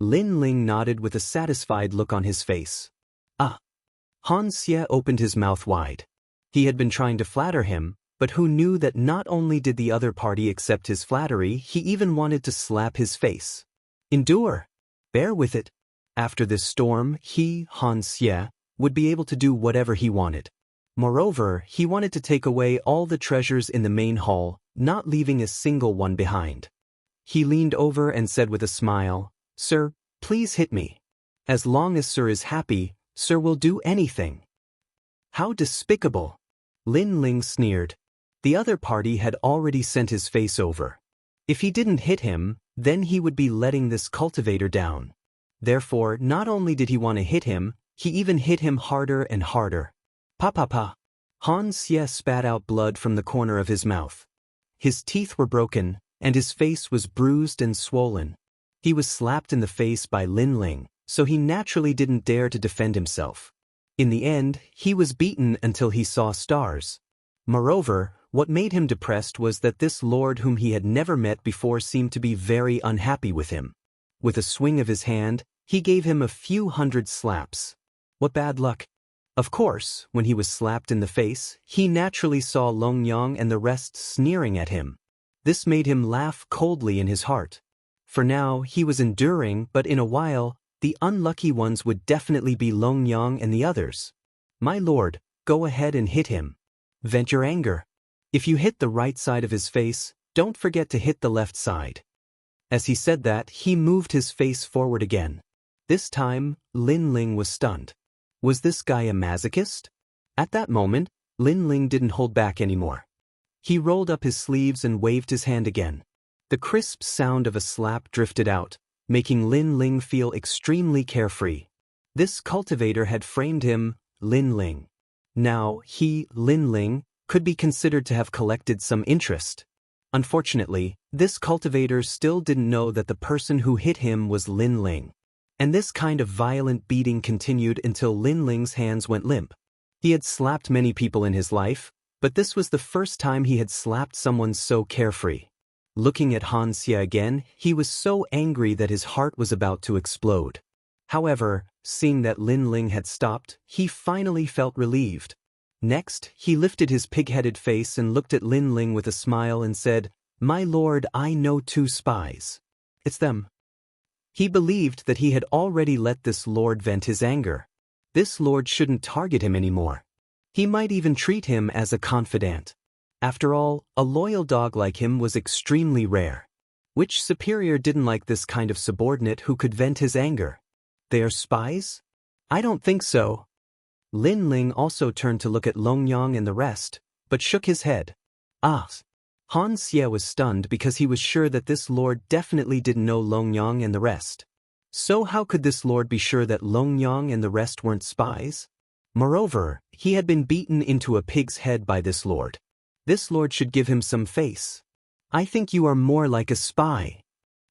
Lin Ling nodded with a satisfied look on his face. Han Xie opened his mouth wide. He had been trying to flatter him, but who knew that not only did the other party accept his flattery, he even wanted to slap his face. Endure. Bear with it. After this storm, he, Han Xie, would be able to do whatever he wanted. Moreover, he wanted to take away all the treasures in the main hall, not leaving a single one behind. He leaned over and said with a smile, "Sir, please hit me. As long as Sir is happy, Sir will do anything." How despicable! Lin Ling sneered. The other party had already sent his face over. If he didn't hit him, then he would be letting this cultivator down. Therefore, not only did he want to hit him, he even hit him harder and harder. Pa. Han Xie spat out blood from the corner of his mouth. His teeth were broken, and his face was bruised and swollen. He was slapped in the face by Lin Ling, so he naturally didn't dare to defend himself. In the end, he was beaten until he saw stars. Moreover, what made him depressed was that this lord whom he had never met before seemed to be very unhappy with him. With a swing of his hand, he gave him a few hundred slaps. What bad luck! Of course, when he was slapped in the face, he naturally saw Long Yang and the rest sneering at him. This made him laugh coldly in his heart. For now, he was enduring, but in a while, the unlucky ones would definitely be Long Yang and the others. My lord, go ahead and hit him. Vent your anger. If you hit the right side of his face, don't forget to hit the left side. As he said that, he moved his face forward again. This time, Lin Ling was stunned. Was this guy a masochist? At that moment, Lin Ling didn't hold back anymore. He rolled up his sleeves and waved his hand again. The crisp sound of a slap drifted out, making Lin Ling feel extremely carefree. This cultivator had framed him, Lin Ling. Now, he, Lin Ling, could be considered to have collected some interest. Unfortunately, this cultivator still didn't know that the person who hit him was Lin Ling. And this kind of violent beating continued until Lin Ling's hands went limp. He had slapped many people in his life, but this was the first time he had slapped someone so carefree. Looking at Han Xie again, he was so angry that his heart was about to explode. However, seeing that Lin Ling had stopped, he finally felt relieved. Next, he lifted his pig-headed face and looked at Lin Ling with a smile and said, "My lord, I know 2 spies. It's them." He believed that he had already let this lord vent his anger. This lord shouldn't target him anymore. He might even treat him as a confidant. After all, a loyal dog like him was extremely rare. Which superior didn't like this kind of subordinate who could vent his anger? They are spies? I don't think so. Lin Ling also turned to look at Long Yang and the rest, but shook his head. Ah. Han Xie was stunned because he was sure that this lord definitely didn't know Long Yang and the rest. So how could this lord be sure that Long Yang and the rest weren't spies? Moreover, he had been beaten into a pig's head by this lord. This lord should give him some face. I think you are more like a spy.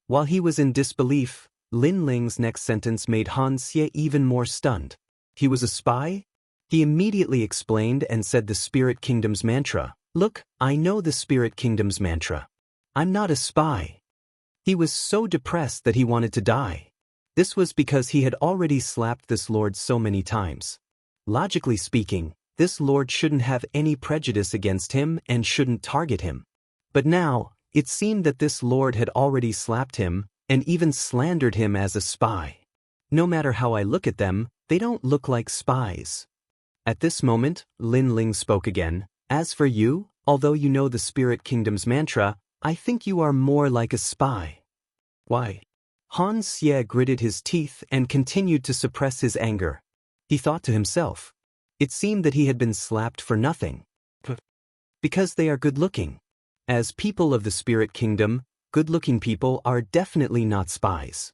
While he was in disbelief, Lin Ling's next sentence made Han Xie even more stunned. He was a spy? He immediately explained and said the Spirit Kingdom's mantra. Look, I know the Spirit Kingdom's mantra. I'm not a spy. He was so depressed that he wanted to die. This was because he had already slapped this lord so many times. Logically speaking, this lord shouldn't have any prejudice against him and shouldn't target him. But now, it seemed that this lord had already slapped him and even slandered him as a spy. No matter how I look at them, they don't look like spies. At this moment, Lin Ling spoke again. As for you, although you know the Spirit Kingdom's mantra, I think you are more like a spy. Why? Han Xie gritted his teeth and continued to suppress his anger. He thought to himself. It seemed that he had been slapped for nothing. Because they are good-looking. As people of the Spirit Kingdom, good-looking people are definitely not spies.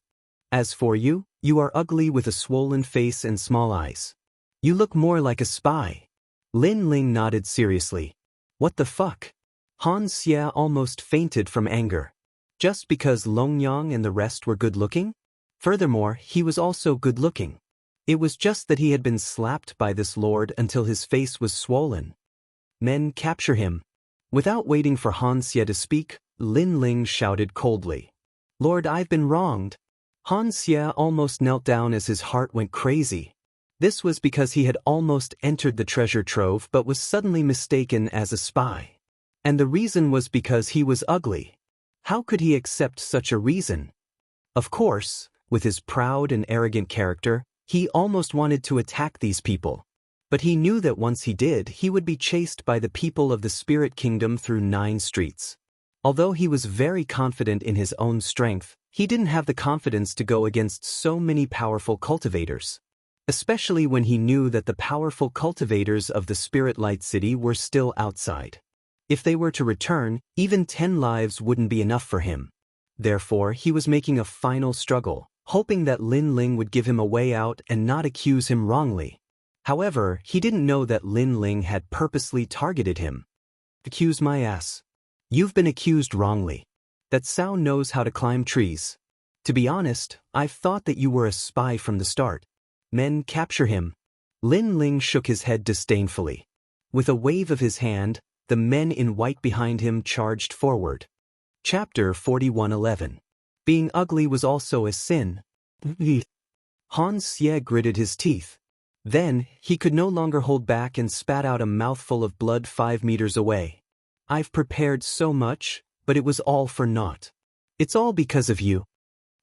As for you, you are ugly with a swollen face and small eyes. You look more like a spy. Lin Ling nodded seriously. What the fuck? Han Xie almost fainted from anger. Just because Long Yang and the rest were good-looking? Furthermore, he was also good-looking. It was just that he had been slapped by this lord until his face was swollen. Men, capture him. Without waiting for Han Xie to speak, Lin Ling shouted coldly. Lord, I've been wronged. Han Xie almost knelt down as his heart went crazy. This was because he had almost entered the treasure trove but was suddenly mistaken as a spy. And the reason was because he was ugly. How could he accept such a reason? Of course, with his proud and arrogant character, he almost wanted to attack these people. But he knew that once he did, he would be chased by the people of the Spirit Kingdom through 9 streets. Although he was very confident in his own strength, he didn't have the confidence to go against so many powerful cultivators. Especially when he knew that the powerful cultivators of the Spirit Light City were still outside. If they were to return, even 10 lives wouldn't be enough for him. Therefore, he was making a final struggle, hoping that Lin Ling would give him a way out and not accuse him wrongly. However, he didn't know that Lin Ling had purposely targeted him. Accuse my ass. You've been accused wrongly. That Sao knows how to climb trees. To be honest, I've thought that you were a spy from the start. Men, capture him. Lin Ling shook his head disdainfully. With a wave of his hand, the men in white behind him charged forward. Chapter 41:11. Being ugly was also a sin. Han Xie gritted his teeth. Then, he could no longer hold back and spat out a mouthful of blood 5 meters away. I've prepared so much, but it was all for naught. It's all because of you.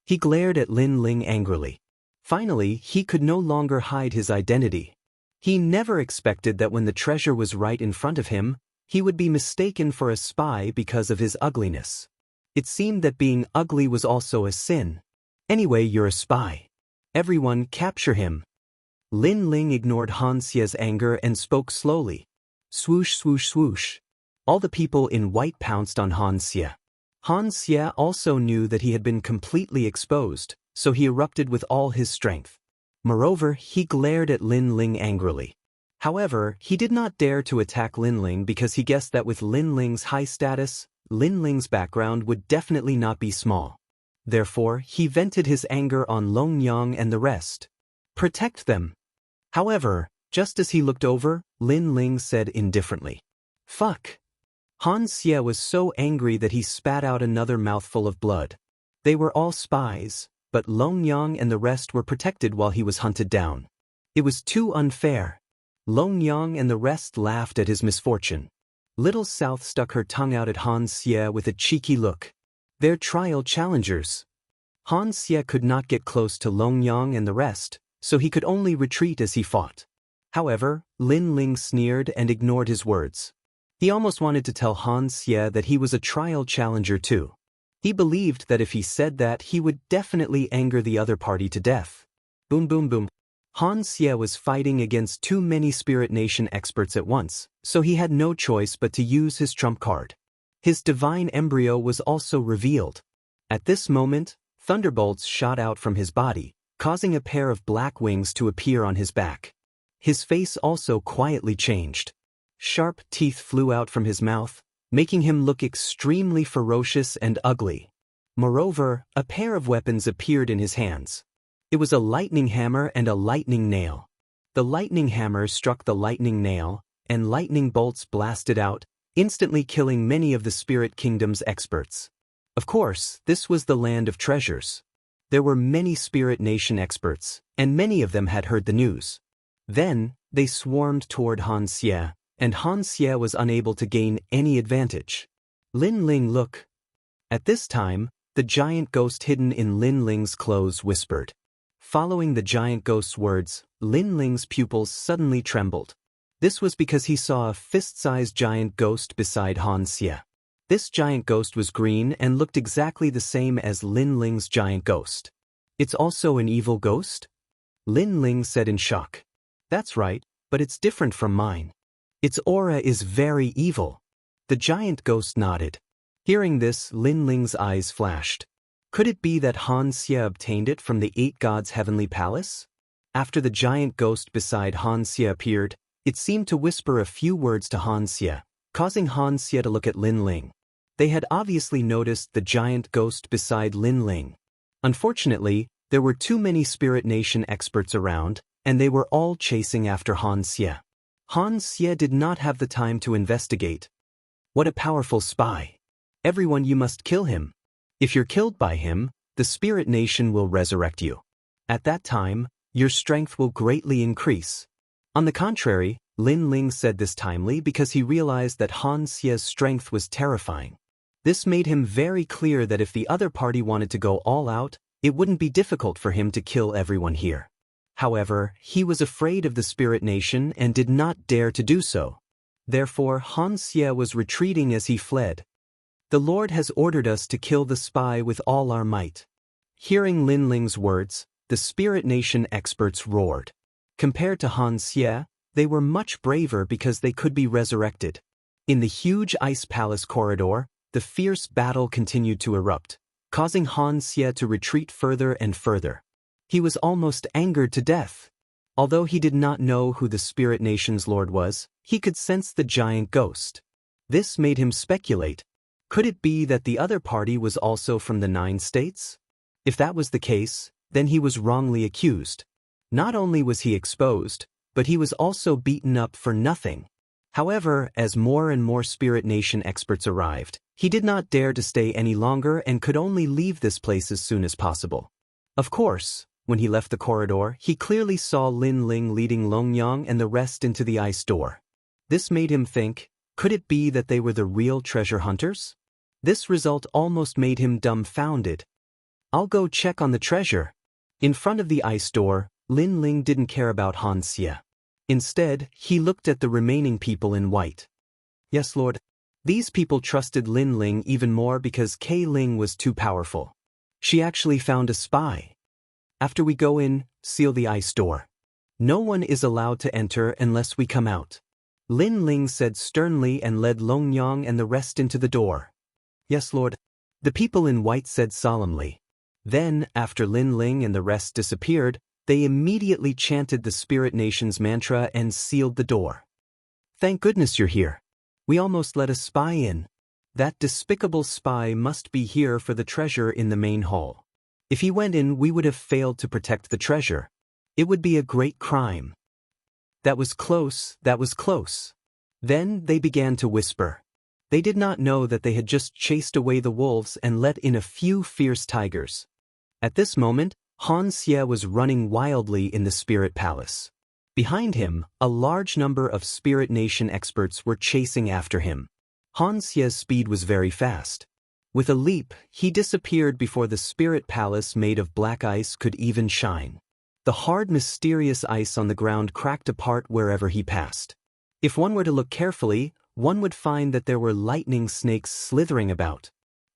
He glared at Lin Ling angrily. Finally, he could no longer hide his identity. He never expected that when the treasure was right in front of him, he would be mistaken for a spy because of his ugliness. It seemed that being ugly was also a sin. Anyway, you're a spy. Everyone, capture him. Lin Ling ignored Han Xie's anger and spoke slowly. Swoosh, swoosh, swoosh. All the people in white pounced on Han Xie. Han Xie also knew that he had been completely exposed, so he erupted with all his strength. Moreover, he glared at Lin Ling angrily. However, he did not dare to attack Lin Ling because he guessed that with Lin Ling's high status, Lin Ling's background would definitely not be small. Therefore, he vented his anger on Long Yang and the rest. Protect them. However, just as he looked over, Lin Ling said indifferently. Fuck. Han Xie was so angry that he spat out another mouthful of blood. They were all spies, but Long Yang and the rest were protected while he was hunted down. It was too unfair. Long Yang and the rest laughed at his misfortune. Little South stuck her tongue out at Han Xie with a cheeky look. They're trial challengers. Han Xie could not get close to Long Yang and the rest, so he could only retreat as he fought. However, Lin Ling sneered and ignored his words. He almost wanted to tell Han Xie that he was a trial challenger too. He believed that if he said that, he would definitely anger the other party to death. Boom boom boom. Han Xie was fighting against too many Spirit Nation experts at once, so he had no choice but to use his trump card. His divine embryo was also revealed. At this moment, thunderbolts shot out from his body, causing a pair of black wings to appear on his back. His face also quietly changed. Sharp teeth flew out from his mouth, making him look extremely ferocious and ugly. Moreover, a pair of weapons appeared in his hands. It was a lightning hammer and a lightning nail. The lightning hammer struck the lightning nail, and lightning bolts blasted out, instantly killing many of the Spirit Kingdom's experts. Of course, this was the land of treasures. There were many Spirit Nation experts, and many of them had heard the news. Then, they swarmed toward Han Xie, and Han Xie was unable to gain any advantage. Lin Ling, look. At this time, the giant ghost hidden in Lin Ling's clothes whispered. Following the giant ghost's words, Lin Ling's pupils suddenly trembled. This was because he saw a fist-sized giant ghost beside Han Xie. This giant ghost was green and looked exactly the same as Lin Ling's giant ghost. It's also an evil ghost? Lin Ling said in shock. That's right, but it's different from mine. Its aura is very evil. The giant ghost nodded. Hearing this, Lin Ling's eyes flashed. Could it be that Han Xie obtained it from the 8 gods' heavenly palace? After the giant ghost beside Han Xie appeared, it seemed to whisper a few words to Han Xie, causing Han Xie to look at Lin Ling. They had obviously noticed the giant ghost beside Lin Ling. Unfortunately, there were too many Spirit Nation experts around, and they were all chasing after Han Xie. Han Xie did not have the time to investigate. What a powerful spy. Everyone, you must kill him. If you're killed by him, the Spirit Nation will resurrect you. At that time, your strength will greatly increase. On the contrary, Lin Ling said this timely because he realized that Han Xie's strength was terrifying. This made him very clear that if the other party wanted to go all out, it wouldn't be difficult for him to kill everyone here. However, he was afraid of the Spirit Nation and did not dare to do so. Therefore, Han Xie was retreating as he fled. The Lord has ordered us to kill the spy with all our might. Hearing Lin Ling's words, the Spirit Nation experts roared. Compared to Han Xie, they were much braver because they could be resurrected. In the huge ice palace corridor, the fierce battle continued to erupt, causing Han Xie to retreat further and further. He was almost angered to death. Although he did not know who the Spirit Nation's Lord was, he could sense the giant ghost. This made him speculate. Could it be that the other party was also from the 9 states? If that was the case, then he was wrongly accused. Not only was he exposed, but he was also beaten up for nothing. However, as more and more Spirit Nation experts arrived, he did not dare to stay any longer and could only leave this place as soon as possible. Of course, when he left the corridor, he clearly saw Lin Ling leading Longyang and the rest into the ice door. This made him think, could it be that they were the real treasure hunters? This result almost made him dumbfounded. I'll go check on the treasure. In front of the ice door, Lin Ling didn't care about Han Xie. Instead, he looked at the remaining people in white. Yes, Lord. These people trusted Lin Ling even more because Kei Ling was too powerful. She actually found a spy. After we go in, seal the ice door. No one is allowed to enter unless we come out. Lin Ling said sternly and led Longyang and the rest into the door. Yes, Lord. The people in white said solemnly. Then, after Lin Ling and the rest disappeared, they immediately chanted the Spirit Nation's mantra and sealed the door. Thank goodness you're here. We almost let a spy in. That despicable spy must be here for the treasure in the main hall. If he went in, we would have failed to protect the treasure. It would be a great crime. That was close, that was close. Then they began to whisper. They did not know that they had just chased away the wolves and let in a few fierce tigers. At this moment, Han Xie was running wildly in the Spirit Palace. Behind him, a large number of Spirit Nation experts were chasing after him. Han Xie's speed was very fast. With a leap, he disappeared before the Spirit Palace made of black ice could even shine. The hard, mysterious ice on the ground cracked apart wherever he passed. If one were to look carefully, one would find that there were lightning snakes slithering about.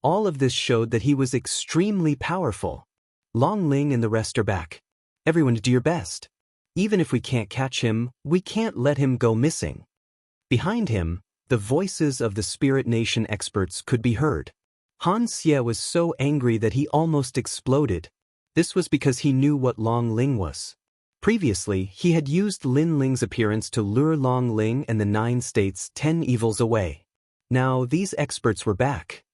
All of this showed that he was extremely powerful. Long Ling and the rest are back. Everyone do your best. Even if we can't catch him, we can't let him go missing. Behind him, the voices of the Spirit Nation experts could be heard. Han Xie was so angry that he almost exploded. This was because he knew what Long Ling was. Previously, he had used Lin Ling's appearance to lure Long Ling and the 9 states' 10 evils away. Now these experts were back.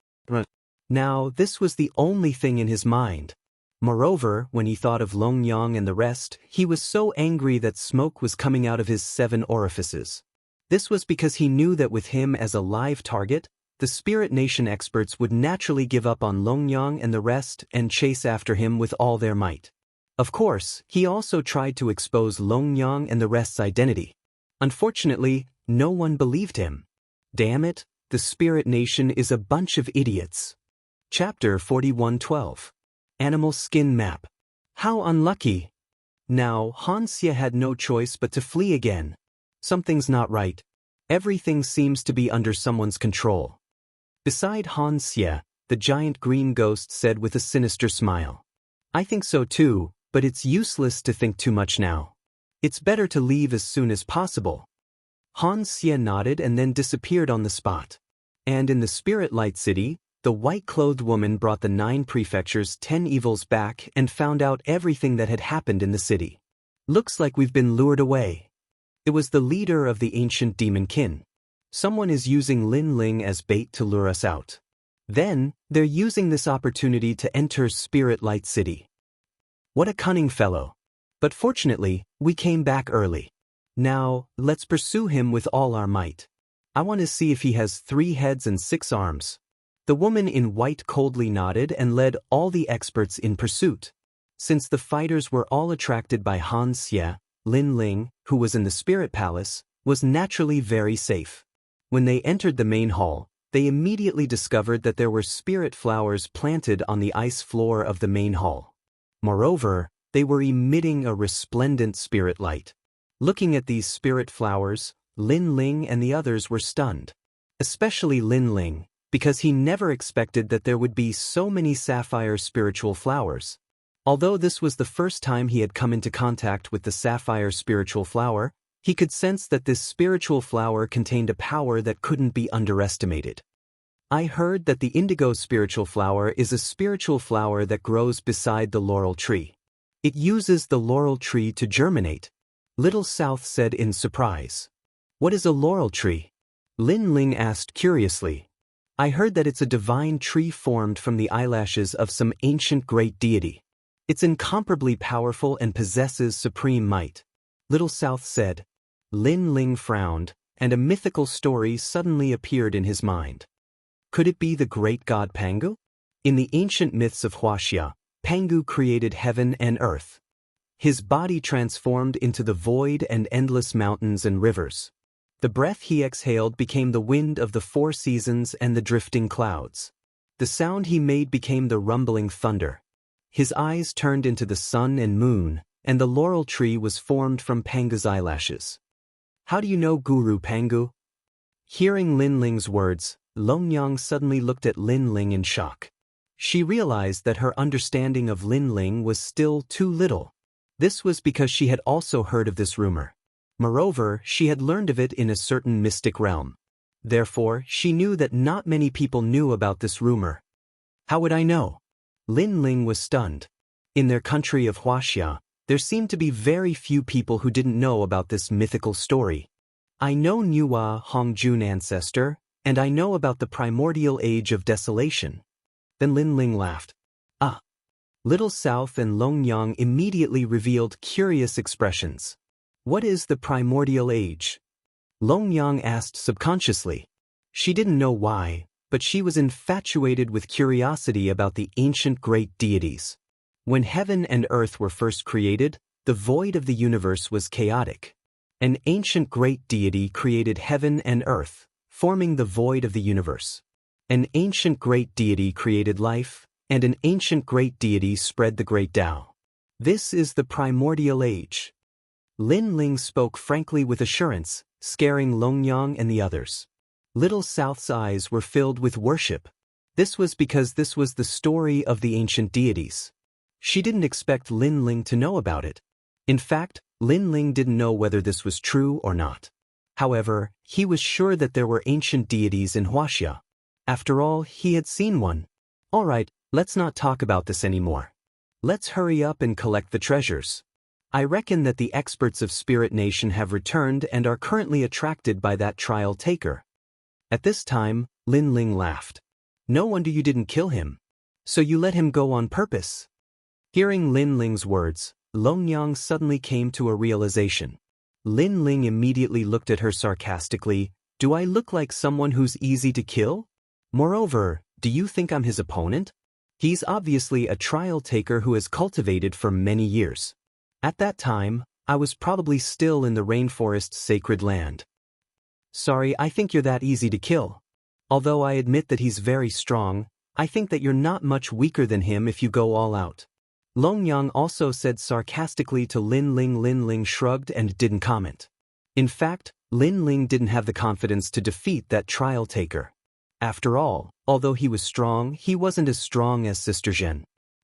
Now this was the only thing in his mind. Moreover, when he thought of Long Yang and the rest, he was so angry that smoke was coming out of his 7 orifices. This was because he knew that with him as a live target, the Spirit Nation experts would naturally give up on Long Yang and the rest and chase after him with all their might. Of course, he also tried to expose Long Yang and the rest's identity. Unfortunately, no one believed him. Damn it, the Spirit Nation is a bunch of idiots. Chapter 41:12. Animal Skin Map. How unlucky. Now, Han Xie had no choice but to flee again. Something's not right. Everything seems to be under someone's control. Beside Han Xie, the giant green ghost said with a sinister smile. I think so too, but it's useless to think too much now. It's better to leave as soon as possible. Han Xie nodded and then disappeared on the spot. And in the Spirit Light City, the white-clothed woman brought the 9 prefectures' 10 evils back and found out everything that had happened in the city. Looks like we've been lured away. It was the leader of the ancient demon kin. Someone is using Lin Ling as bait to lure us out. Then, they're using this opportunity to enter Spirit Light City. What a cunning fellow. But fortunately, we came back early. Now, let's pursue him with all our might. I want to see if he has 3 heads and 6 arms. The woman in white coldly nodded and led all the experts in pursuit. Since the fighters were all attracted by Han Xie, Lin Ling, who was in the Spirit Palace, was naturally very safe. When they entered the main hall, they immediately discovered that there were spirit flowers planted on the ice floor of the main hall. Moreover, they were emitting a resplendent spirit light. Looking at these spirit flowers, Lin Ling and the others were stunned. Especially Lin Ling, because he never expected that there would be so many sapphire spiritual flowers. Although this was the first time he had come into contact with the sapphire spiritual flower, he could sense that this spiritual flower contained a power that couldn't be underestimated. I heard that the indigo spiritual flower is a spiritual flower that grows beside the laurel tree. It uses the laurel tree to germinate. Little South said in surprise. What is a laurel tree? Lin Ling asked curiously. I heard that it's a divine tree formed from the eyelashes of some ancient great deity. It's incomparably powerful and possesses supreme might. Little South said. Lin Ling frowned, and a mythical story suddenly appeared in his mind. Could it be the great god Pangu? In the ancient myths of Huaxia, Pangu created heaven and earth. His body transformed into the void and endless mountains and rivers. The breath he exhaled became the wind of the 4 seasons and the drifting clouds. The sound he made became the rumbling thunder. His eyes turned into the sun and moon, and the laurel tree was formed from Pangu's eyelashes. How do you know Guru Pangu? Hearing Lin Ling's words, Long Yang suddenly looked at Lin Ling in shock. She realized that her understanding of Lin Ling was still too little. This was because she had also heard of this rumor. Moreover, she had learned of it in a certain mystic realm. Therefore, she knew that not many people knew about this rumor. How would I know? Lin Ling was stunned. In their country of Huaxia, there seemed to be very few people who didn't know about this mythical story. I know Nuwa Hongjun ancestor, and I know about the primordial age of desolation. Then Lin Ling laughed. Ah! Little South and Long Yang immediately revealed curious expressions. What is the primordial age? Long Yang asked subconsciously. She didn't know why, but she was infatuated with curiosity about the ancient great deities. When heaven and earth were first created, the void of the universe was chaotic. An ancient great deity created heaven and earth, forming the void of the universe. An ancient great deity created life, and an ancient great deity spread the great Tao. This is the primordial age. Lin Ling spoke frankly with assurance, scaring Long Yang and the others. Little South's eyes were filled with worship. This was because this was the story of the ancient deities. She didn't expect Lin Ling to know about it. In fact, Lin Ling didn't know whether this was true or not. However, he was sure that there were ancient deities in Huaxia. After all, he had seen one. Alright, let's not talk about this anymore. Let's hurry up and collect the treasures. I reckon that the experts of Spirit Nation have returned and are currently attracted by that trial taker. At this time, Lin Ling laughed. No wonder you didn't kill him. So you let him go on purpose. Hearing Lin Ling's words, Longyang suddenly came to a realization. Lin Ling immediately looked at her sarcastically. Do I look like someone who's easy to kill? Moreover, do you think I'm his opponent? He's obviously a trial taker who has cultivated for many years. At that time, I was probably still in the rainforest's sacred land. Sorry, I think you're that easy to kill. Although I admit that he's very strong, I think that you're not much weaker than him if you go all out. Longyang also said sarcastically to Lin Ling. Lin Ling shrugged and didn't comment. In fact, Lin Ling didn't have the confidence to defeat that trial taker. After all, although he was strong, he wasn't as strong as Sister Zhen.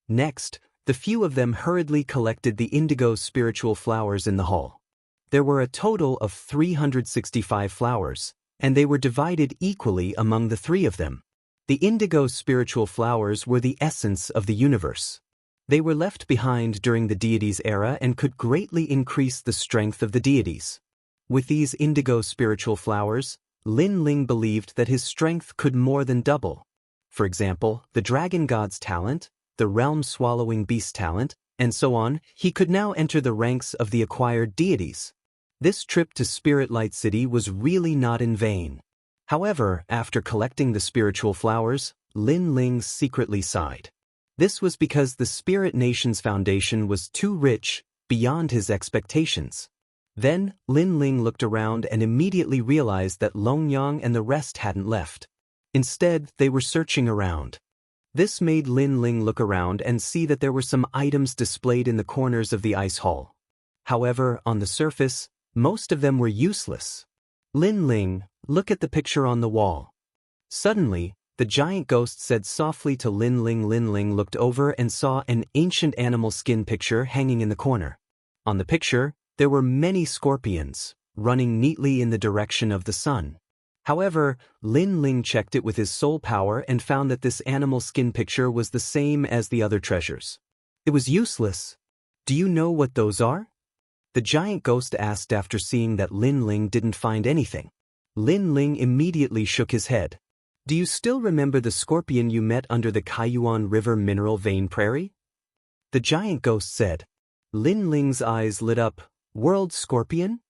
Next, the few of them hurriedly collected the indigo spiritual flowers in the hall. There were a total of 365 flowers, and they were divided equally among the three of them. The indigo spiritual flowers were the essence of the universe. They were left behind during the deities' era and could greatly increase the strength of the deities. With these indigo spiritual flowers, Lin Ling believed that his strength could more than double. For example, the dragon god's talent, the realm-swallowing beast talent, and so on, he could now enter the ranks of the acquired deities. This trip to Spirit Light City was really not in vain. However, after collecting the spiritual flowers, Lin Ling secretly sighed. This was because the Spirit Nation's foundation was too rich, beyond his expectations. Then, Lin Ling looked around and immediately realized that Longyang and the rest hadn't left. Instead, they were searching around. This made Lin Ling look around and see that there were some items displayed in the corners of the ice hall. However, on the surface, most of them were useless. Lin Ling, look at the picture on the wall. Suddenly, the giant ghost said softly to Lin Ling. Lin Ling looked over and saw an ancient animal skin picture hanging in the corner. On the picture, there were many scorpions, running neatly in the direction of the sun. However, Lin Ling checked it with his soul power and found that this animal skin picture was the same as the other treasures. It was useless. Do you know what those are? The giant ghost asked after seeing that Lin Ling didn't find anything. Lin Ling immediately shook his head. Do you still remember the scorpion you met under the Kaiyuan River mineral vein prairie? The giant ghost said. Lin Ling's eyes lit up. World scorpion?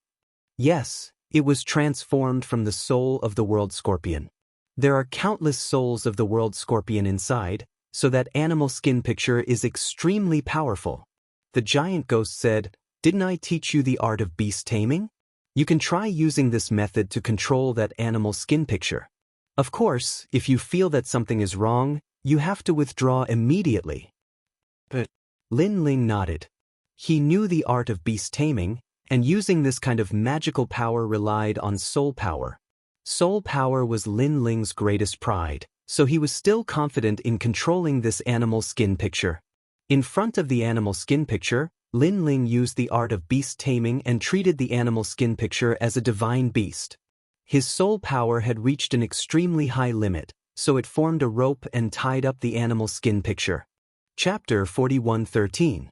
Yes, it was transformed from the soul of the world scorpion. There are countless souls of the world scorpion inside, so that animal skin picture is extremely powerful. The giant ghost said, didn't I teach you the art of beast taming? You can try using this method to control that animal skin picture. Of course, if you feel that something is wrong, you have to withdraw immediately. But Lin Ling nodded. He knew the art of beast taming, and using this kind of magical power relied on soul power. Soul power was Lin Ling's greatest pride, so he was still confident in controlling this animal skin picture. In front of the animal skin picture, Lin Ling used the art of beast taming and treated the animal skin picture as a divine beast. His soul power had reached an extremely high limit, so it formed a rope and tied up the animal skin picture. Chapter 41:13.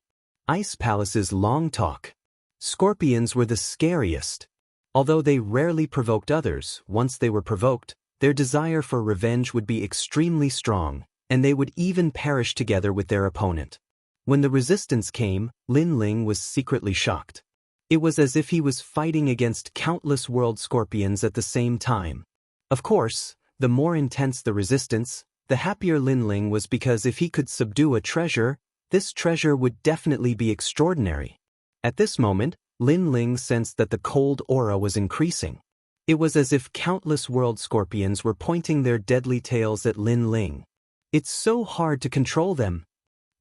Ice Palace's Long Talk. Scorpions were the scariest. Although they rarely provoked others, once they were provoked, their desire for revenge would be extremely strong, and they would even perish together with their opponent. When the resistance came, Lin Ling was secretly shocked. It was as if he was fighting against countless world scorpions at the same time. Of course, the more intense the resistance, the happier Lin Ling was, because if he could subdue a treasure, this treasure would definitely be extraordinary. At this moment, Lin Ling sensed that the cold aura was increasing. It was as if countless world scorpions were pointing their deadly tails at Lin Ling. It's so hard to control them.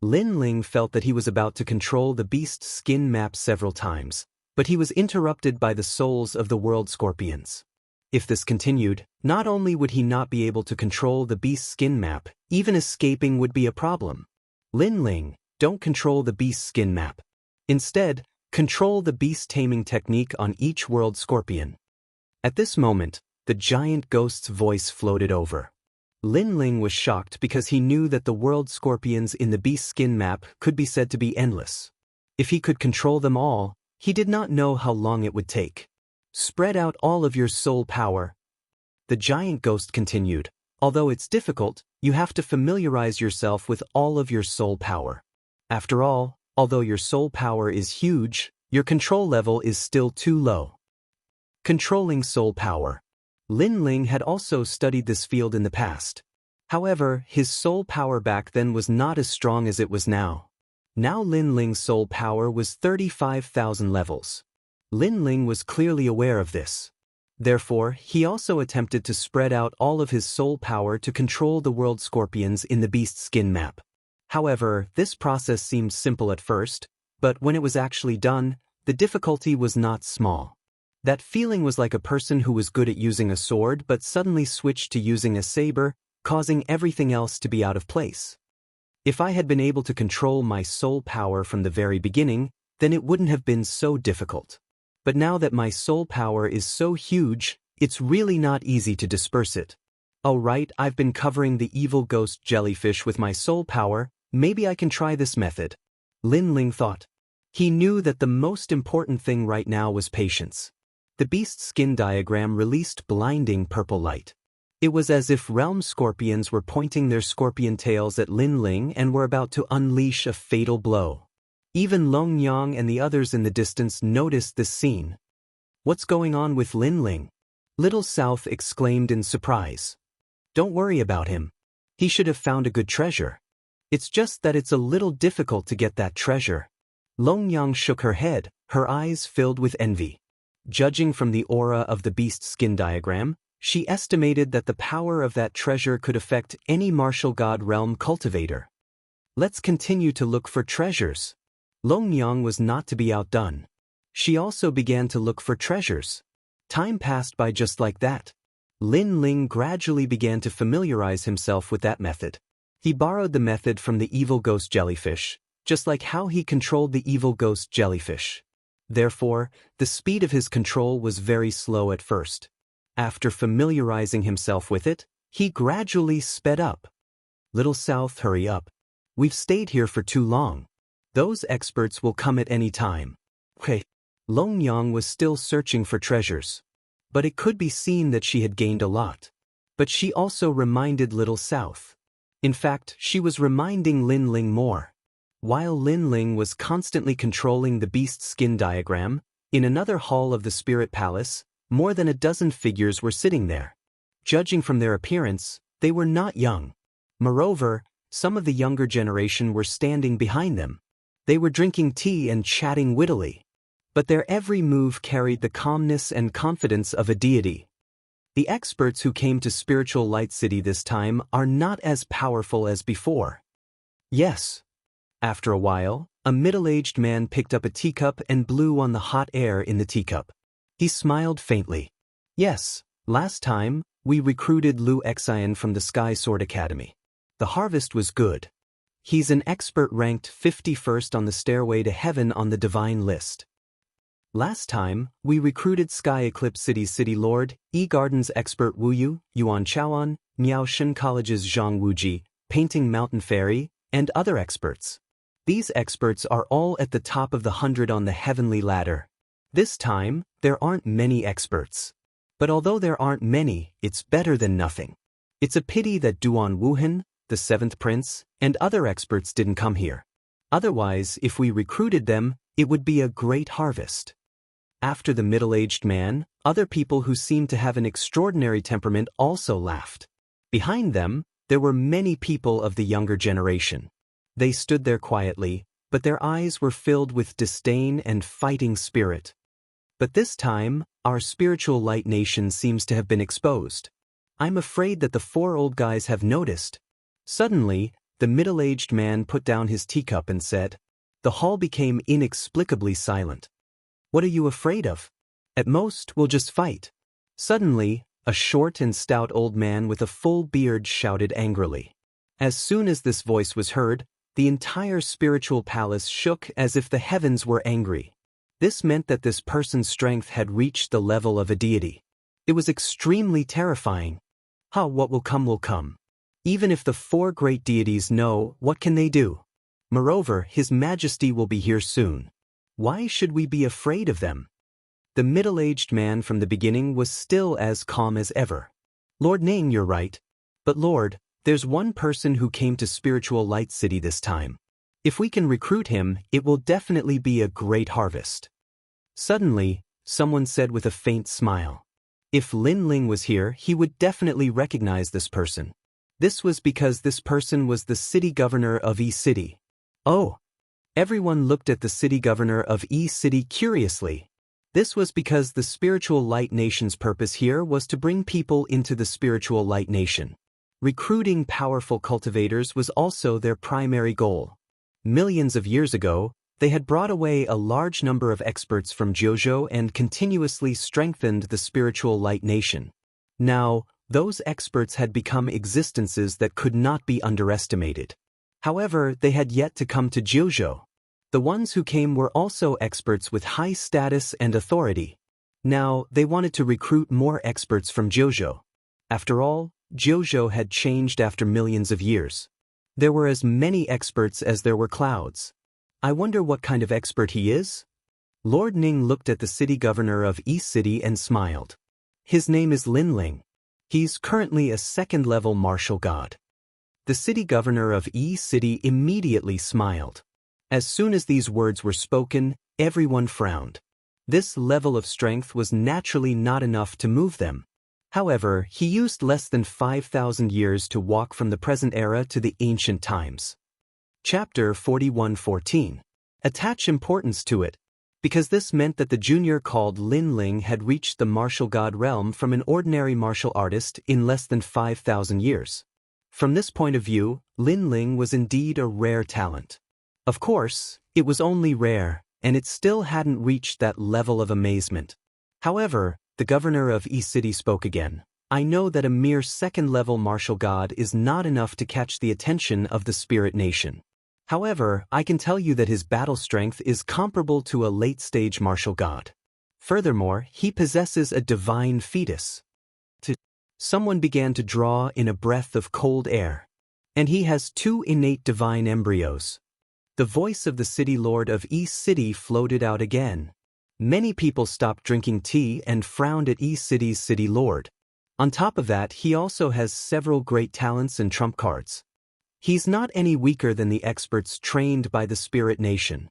Lin Ling felt that he was about to control the beast's skin map several times, but he was interrupted by the souls of the world scorpions. If this continued, not only would he not be able to control the beast's skin map, even escaping would be a problem. Lin Ling, don't control the beast's skin map. Instead, control the beast taming technique on each world scorpion. At this moment, the giant ghost's voice floated over. Lin Ling was shocked because he knew that the world scorpions in the beast skin map could be said to be endless. If he could control them all, he did not know how long it would take. Spread out all of your soul power. The giant ghost continued. Although it's difficult, you have to familiarize yourself with all of your soul power. After all, although your soul power is huge, your control level is still too low. Controlling soul power. Lin Ling had also studied this field in the past. However, his soul power back then was not as strong as it was now. Now Lin Ling's soul power was 35,000 levels. Lin Ling was clearly aware of this. Therefore, he also attempted to spread out all of his soul power to control the world scorpions in the beast skin map. However, this process seemed simple at first, but when it was actually done, the difficulty was not small. That feeling was like a person who was good at using a sword but suddenly switched to using a saber, causing everything else to be out of place. If I had been able to control my soul power from the very beginning, then it wouldn't have been so difficult. But now that my soul power is so huge, it's really not easy to disperse it. Oh right, I've been covering the evil ghost jellyfish with my soul power, maybe I can try this method. Lin Ling thought. He knew that the most important thing right now was patience. The beast skin diagram released blinding purple light. It was as if realm scorpions were pointing their scorpion tails at Lin Ling and were about to unleash a fatal blow. Even Long Yang and the others in the distance noticed this scene. What's going on with Lin Ling? Little South exclaimed in surprise. Don't worry about him. He should have found a good treasure. It's just that it's a little difficult to get that treasure. Long Yang shook her head, her eyes filled with envy. Judging from the aura of the beast skin diagram, she estimated that the power of that treasure could affect any martial god realm cultivator. Let's continue to look for treasures. Long Yang was not to be outdone. She also began to look for treasures. Time passed by just like that. Lin Ling gradually began to familiarize himself with that method. He borrowed the method from the evil ghost jellyfish, just like how he controlled the evil ghost jellyfish. Therefore, the speed of his control was very slow at first. After familiarizing himself with it, he gradually sped up. Little South, hurry up. We've stayed here for too long. Those experts will come at any time. Hey. Long Yang was still searching for treasures. But it could be seen that she had gained a lot. But she also reminded Little South. In fact, she was reminding Lin Ling more. While Lin Ling was constantly controlling the beast skin diagram, in another hall of the Spirit Palace, more than a dozen figures were sitting there. Judging from their appearance, they were not young. Moreover, some of the younger generation were standing behind them. They were drinking tea and chatting wittily. But their every move carried the calmness and confidence of a deity. The experts who came to Spiritual Light City this time are not as powerful as before. Yes. After a while, a middle-aged man picked up a teacup and blew on the hot air in the teacup. He smiled faintly. Yes, last time, we recruited Lu Xian from the Sky Sword Academy. The harvest was good. He's an expert ranked 51st on the Stairway to Heaven on the Divine List. Last time, we recruited Sky Eclipse City's City Lord, E-Garden's expert Wu Yu, Yuan Chaoan, Miaoshen College's Zhang Wuji, Painting Mountain Fairy, and other experts. These experts are all at the top of the 100 on the heavenly ladder. This time, there aren't many experts. But although there aren't many, it's better than nothing. It's a pity that Duan Wuhan, the 7th Prince, and other experts didn't come here. Otherwise, if we recruited them, it would be a great harvest. After the middle-aged man, other people who seemed to have an extraordinary temperament also laughed. Behind them, there were many people of the younger generation. They stood there quietly, but their eyes were filled with disdain and fighting spirit. But this time, our spiritual light nation seems to have been exposed. I'm afraid that the 4 old guys have noticed. Suddenly, the middle-aged man put down his teacup and said. The hall became inexplicably silent. What are you afraid of? At most, we'll just fight. Suddenly, a short and stout old man with a full beard shouted angrily. As soon as this voice was heard, the entire spiritual palace shook as if the heavens were angry. This meant that this person's strength had reached the level of a deity. It was extremely terrifying. What will come will come. Even if the four great deities know, what can they do? Moreover, His Majesty will be here soon. Why should we be afraid of them? The middle-aged man from the beginning was still as calm as ever. Lord Ning, you're right. But Lord, there's one person who came to Spiritual Light City this time. If we can recruit him, it will definitely be a great harvest. Suddenly, someone said with a faint smile. If Lin Ling was here, he would definitely recognize this person. This was because this person was the city governor of E City. Oh! Everyone looked at the city governor of E City curiously. This was because the Spiritual Light Nation's purpose here was to bring people into the Spiritual Light Nation. Recruiting powerful cultivators was also their primary goal. Millions of years ago, they had brought away a large number of experts from Jojo and continuously strengthened the Spiritual Light Nation. Now, those experts had become existences that could not be underestimated. However, they had yet to come to Jojo. The ones who came were also experts with high status and authority. Now, they wanted to recruit more experts from Jojo. After all, Jojo had changed after millions of years. There were as many experts as there were clouds. I wonder what kind of expert he is? Lord Ning looked at the city governor of East City and smiled. His name is Lin Ling. He's currently a second-level martial god. The city governor of E City immediately smiled. As soon as these words were spoken, everyone frowned. This level of strength was naturally not enough to move them. However, he used less than 5,000 years to walk from the present era to the ancient times. Chapter 41:14. Attach importance to it, because this meant that the junior called Lin Ling had reached the martial god realm from an ordinary martial artist in less than 5,000 years. From this point of view, Lin Ling was indeed a rare talent. Of course, it was only rare, and it still hadn't reached that level of amazement. However, the governor of E City spoke again. I know that a mere second-level martial god is not enough to catch the attention of the Spirit Nation. However, I can tell you that his battle strength is comparable to a late-stage martial god. Furthermore, he possesses a divine fetus. Someone began to draw in a breath of cold air. And he has 2 innate divine embryos. The voice of the city lord of East City floated out again. Many people stopped drinking tea and frowned at East City's city lord. On top of that, he also has several great talents and trump cards. He's not any weaker than the experts trained by the Spirit Nation.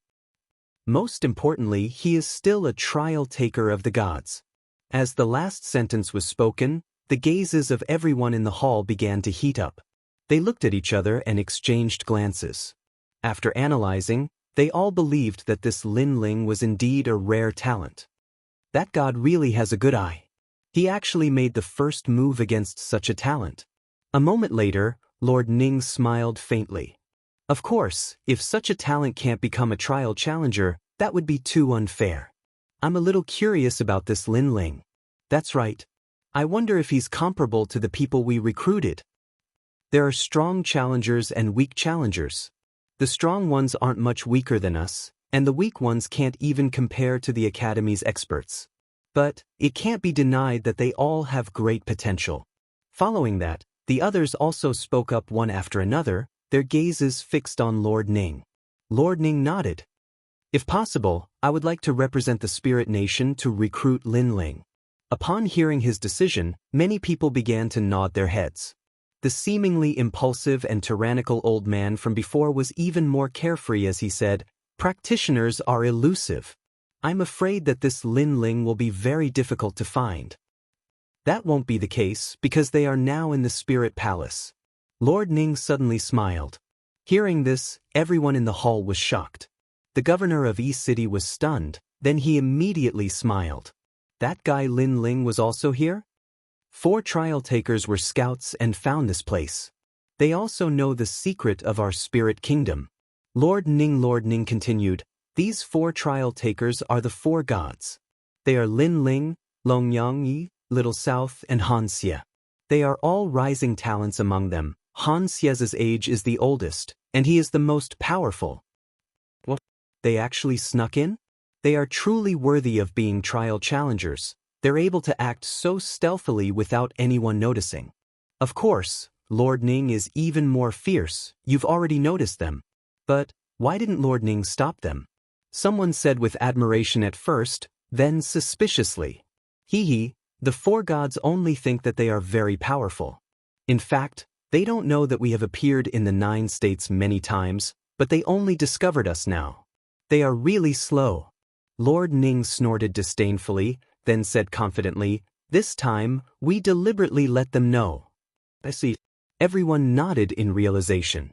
Most importantly, he is still a trial taker of the gods. As the last sentence was spoken, the gazes of everyone in the hall began to heat up. They looked at each other and exchanged glances. After analyzing, they all believed that this Lin Ling was indeed a rare talent. That god really has a good eye. He actually made the first move against such a talent. A moment later, Lord Ning smiled faintly. Of course, if such a talent can't become a trial challenger, that would be too unfair. I'm a little curious about this Lin Ling. That's right. I wonder if he's comparable to the people we recruited. There are strong challengers and weak challengers. The strong ones aren't much weaker than us, and the weak ones can't even compare to the Academy's experts. But it can't be denied that they all have great potential. Following that, the others also spoke up one after another, their gazes fixed on Lord Ning. Lord Ning nodded. If possible, I would like to represent the Spirit Nation to recruit Lin Ling. Upon hearing his decision, many people began to nod their heads. The seemingly impulsive and tyrannical old man from before was even more carefree as he said, "Practitioners are elusive. I'm afraid that this Lin Ling will be very difficult to find." That won't be the case because they are now in the Spirit Palace. Lord Ning suddenly smiled. Hearing this, everyone in the hall was shocked. The governor of East City was stunned, then he immediately smiled. That guy Lin Ling was also here? 4 trial takers were scouts and found this place. They also know the secret of our spirit kingdom. Lord Ning continued, these 4 trial takers are the 4 gods. They are Lin Ling, Long Yang Yi, Little South, and Han Xie. They are all rising talents among them. Han Xie's age is the oldest, and he is the most powerful. What? They actually snuck in? They are truly worthy of being trial challengers. They're able to act so stealthily without anyone noticing. Of course, Lord Ning is even more fierce. You've already noticed them. But why didn't Lord Ning stop them? Someone said with admiration at first, then suspiciously. The four gods only think that they are very powerful. In fact, they don't know that we have appeared in the 9 states many times, but they only discovered us now. They are really slow. Lord Ning snorted disdainfully, then said confidently, "This time, we deliberately let them know." I see. Everyone nodded in realization.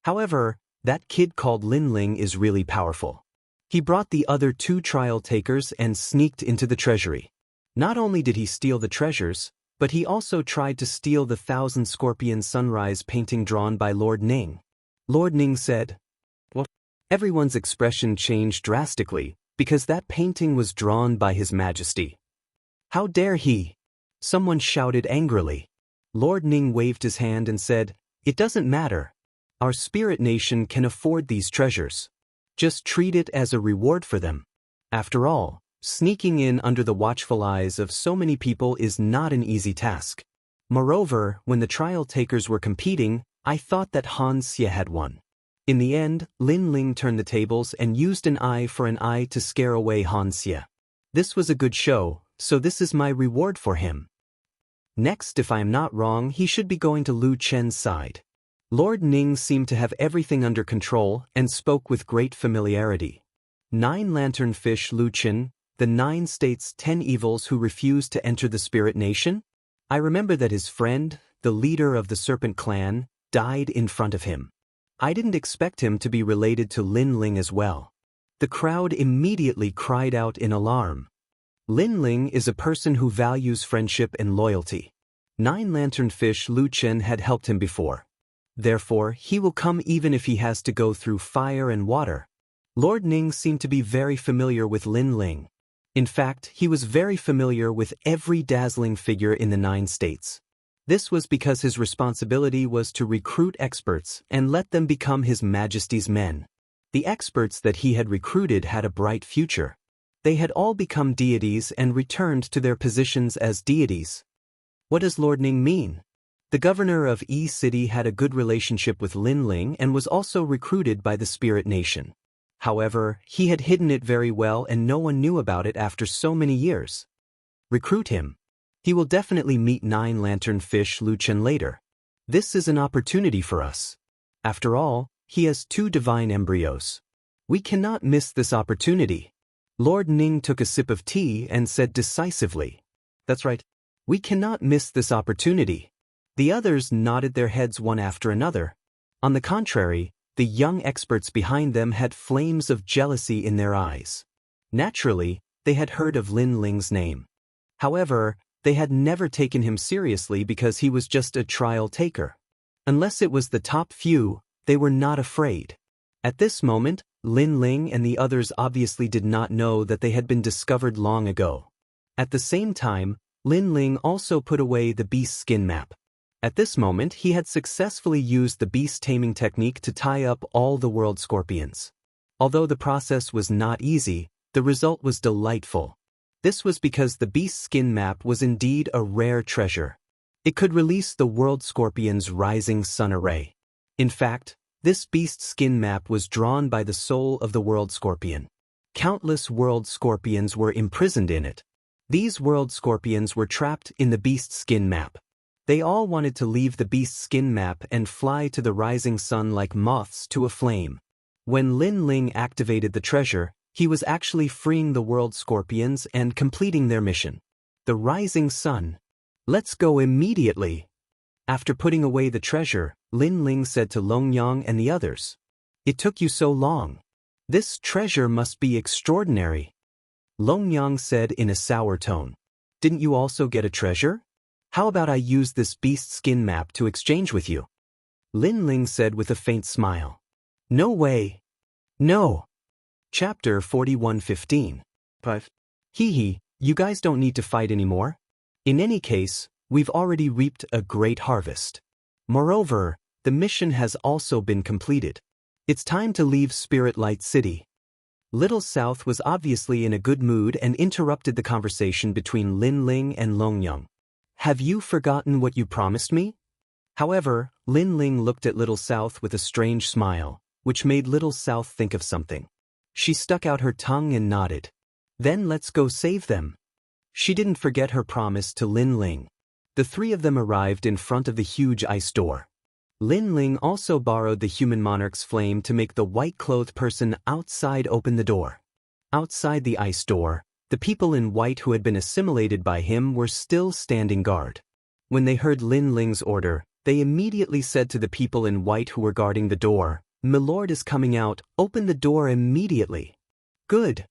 However, that kid called Lin Ling is really powerful. He brought the other 2 trial takers and sneaked into the treasury. Not only did he steal the treasures, but he also tried to steal the 1,000 Scorpion Sunrise painting drawn by Lord Ning. Lord Ning said, "What?" Everyone's expression changed drastically, because that painting was drawn by His Majesty. How dare he? Someone shouted angrily. Lord Ning waved his hand and said, "It doesn't matter. Our spirit nation can afford these treasures. Just treat it as a reward for them. After all, sneaking in under the watchful eyes of so many people is not an easy task. Moreover, when the trial takers were competing, I thought that Han Xie had won." In the end, Lin Ling turned the tables and used an eye for an eye to scare away Han Xie. This was a good show, so this is my reward for him. Next, if I am not wrong, he should be going to Lu Chen's side. Lord Ning seemed to have everything under control and spoke with great familiarity. 9 lantern fish Lu Chen, the 9 states 10 evils who refused to enter the spirit nation? I remember that his friend, the leader of the serpent clan, died in front of him. I didn't expect him to be related to Lin Ling as well. The crowd immediately cried out in alarm. Lin Ling is a person who values friendship and loyalty. 9 lantern fish Lu Chen had helped him before. Therefore, he will come even if he has to go through fire and water. Lord Ning seemed to be very familiar with Lin Ling. In fact, he was very familiar with every dazzling figure in the 9 states. This was because his responsibility was to recruit experts and let them become His Majesty's men. The experts that he had recruited had a bright future. They had all become deities and returned to their positions as deities. What does Lord Ning mean? The governor of E City had a good relationship with Lin Ling and was also recruited by the Spirit Nation. However, he had hidden it very well and no one knew about it after so many years. Recruit him. He will definitely meet 9 lantern fish Lu Chen later. This is an opportunity for us. After all, he has 2 divine embryos. We cannot miss this opportunity. Lord Ning took a sip of tea and said decisively, "That's right. We cannot miss this opportunity." The others nodded their heads one after another. On the contrary, the young experts behind them had flames of jealousy in their eyes. Naturally, they had heard of Lin Ling's name. However, they had never taken him seriously because he was just a trial taker. Unless it was the top few, they were not afraid. At this moment, Lin Ling and the others obviously did not know that they had been discovered long ago. At the same time, Lin Ling also put away the beast skin map. At this moment, he had successfully used the beast taming technique to tie up all the world scorpions. Although the process was not easy, the result was delightful. This was because the beast skin map was indeed a rare treasure. It could release the world scorpion's rising sun array. In fact, this beast skin map was drawn by the soul of the world scorpion. Countless world scorpions were imprisoned in it. These world scorpions were trapped in the beast skin map. They all wanted to leave the beast skin map and fly to the rising sun like moths to a flame. When Lin Ling activated the treasure, he was actually freeing the world scorpions and completing their mission. The rising sun. Let's go immediately. After putting away the treasure, Lin Ling said to Longyang and the others, "It took you so long. This treasure must be extraordinary." Longyang said in a sour tone, "Didn't you also get a treasure? How about I use this beast skin map to exchange with you?" Lin Ling said with a faint smile, "No way. No." Chapter 41:15. You guys don't need to fight anymore. In any case, we've already reaped a great harvest. Moreover, the mission has also been completed. It's time to leave Spirit Light City. Little South was obviously in a good mood and interrupted the conversation between Lin Ling and Longyang. Have you forgotten what you promised me? However, Lin Ling looked at Little South with a strange smile, which made Little South think of something. She stuck out her tongue and nodded. Then let's go save them. She didn't forget her promise to Lin Ling. The three of them arrived in front of the huge ice door. Lin Ling also borrowed the human monarch's flame to make the white-clothed person outside open the door. Outside the ice door, the people in white who had been assimilated by him were still standing guard. When they heard Lin Ling's order, they immediately said to the people in white who were guarding the door, "Milord is coming out, open the door immediately." Good.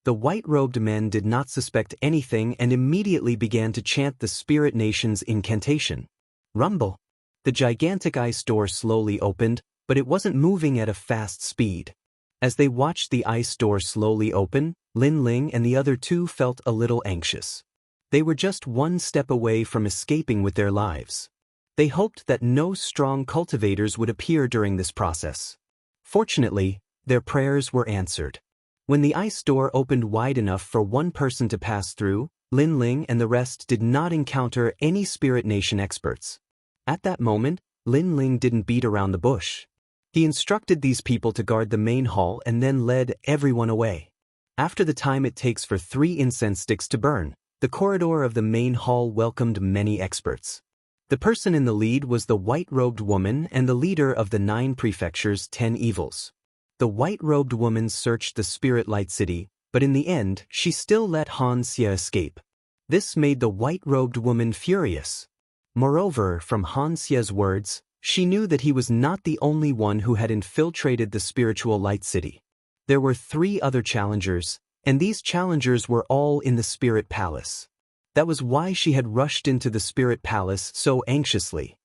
The white-robed men did not suspect anything and immediately began to chant the Spirit Nation's incantation. Rumble. The gigantic ice door slowly opened, but it wasn't moving at a fast speed. As they watched the ice door slowly open, Lin Ling and the other two felt a little anxious. They were just one step away from escaping with their lives. They hoped that no strong cultivators would appear during this process. Fortunately, their prayers were answered. When the ice door opened wide enough for one person to pass through, Lin Ling and the rest did not encounter any Spirit Nation experts. At that moment, Lin Ling didn't beat around the bush. He instructed these people to guard the main hall and then led everyone away. After the time it takes for 3 incense sticks to burn, the corridor of the main hall welcomed many experts. The person in the lead was the white-robed woman and the leader of the 9 prefectures' 10 evils. The white-robed woman searched the Spirit Light City, but in the end, she still let Han Xie escape. This made the white-robed woman furious. Moreover, from Han Xie's words, she knew that he was not the only one who had infiltrated the Spiritual Light City. There were 3 other challengers, and these challengers were all in the Spirit Palace. That was why she had rushed into the Spirit Palace so anxiously.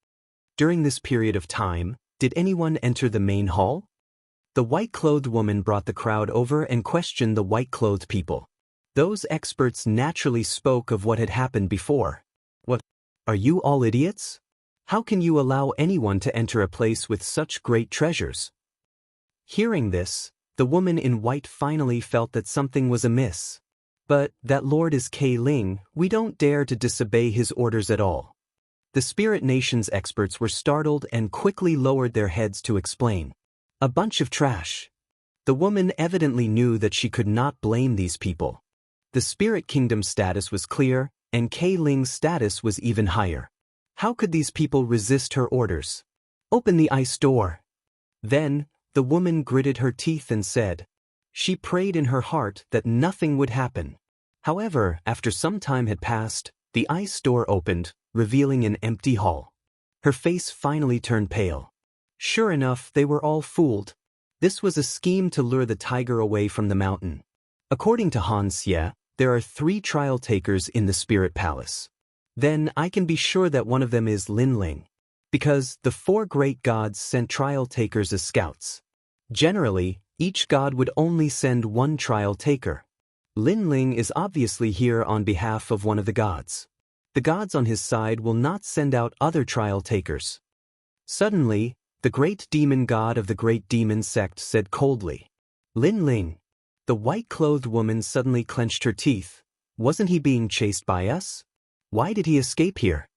During this period of time, did anyone enter the main hall? The white-clothed woman brought the crowd over and questioned the white-clothed people. Those experts naturally spoke of what had happened before. What? Are you all idiots? How can you allow anyone to enter a place with such great treasures? Hearing this, the woman in white finally felt that something was amiss. But that Lord is Kei Ling, we don't dare to disobey his orders at all. The Spirit Nation's experts were startled and quickly lowered their heads to explain. A bunch of trash. The woman evidently knew that she could not blame these people. The Spirit Kingdom's status was clear, and Kei Ling's status was even higher. How could these people resist her orders? Open the ice door. Then, the woman gritted her teeth and said. She prayed in her heart that nothing would happen. However, after some time had passed, the ice door opened, revealing an empty hall. Her face finally turned pale. Sure enough, they were all fooled. This was a scheme to lure the tiger away from the mountain. According to Han Xie, there are 3 trial takers in the Spirit Palace. Then I can be sure that one of them is Lin Ling. Because the 4 great gods sent trial takers as scouts. Generally, each god would only send 1 trial taker. Lin Ling is obviously here on behalf of one of the gods. The gods on his side will not send out other trial takers. Suddenly, the great demon god of the great demon sect said coldly, Lin Ling. The white-clothed woman suddenly clenched her teeth. Wasn't he being chased by us? Why did he escape here?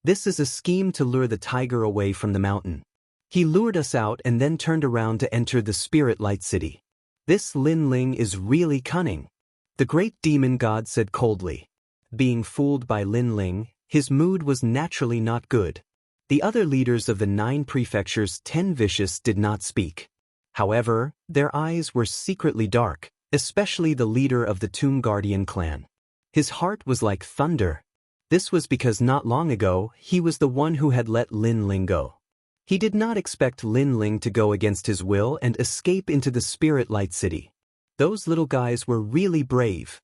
This is a scheme to lure the tiger away from the mountain. He lured us out and then turned around to enter the Spirit Light City. This Lin Ling is really cunning. The great demon god said coldly. Being fooled by Lin Ling, his mood was naturally not good. The other leaders of the 9 prefectures' 10 vicious did not speak. However, their eyes were secretly dark, especially the leader of the Tomb Guardian clan. His heart was like thunder. This was because not long ago, he was the one who had let Lin Ling go. He did not expect Lin Ling to go against his will and escape into the Spirit Light City. Those little guys were really brave.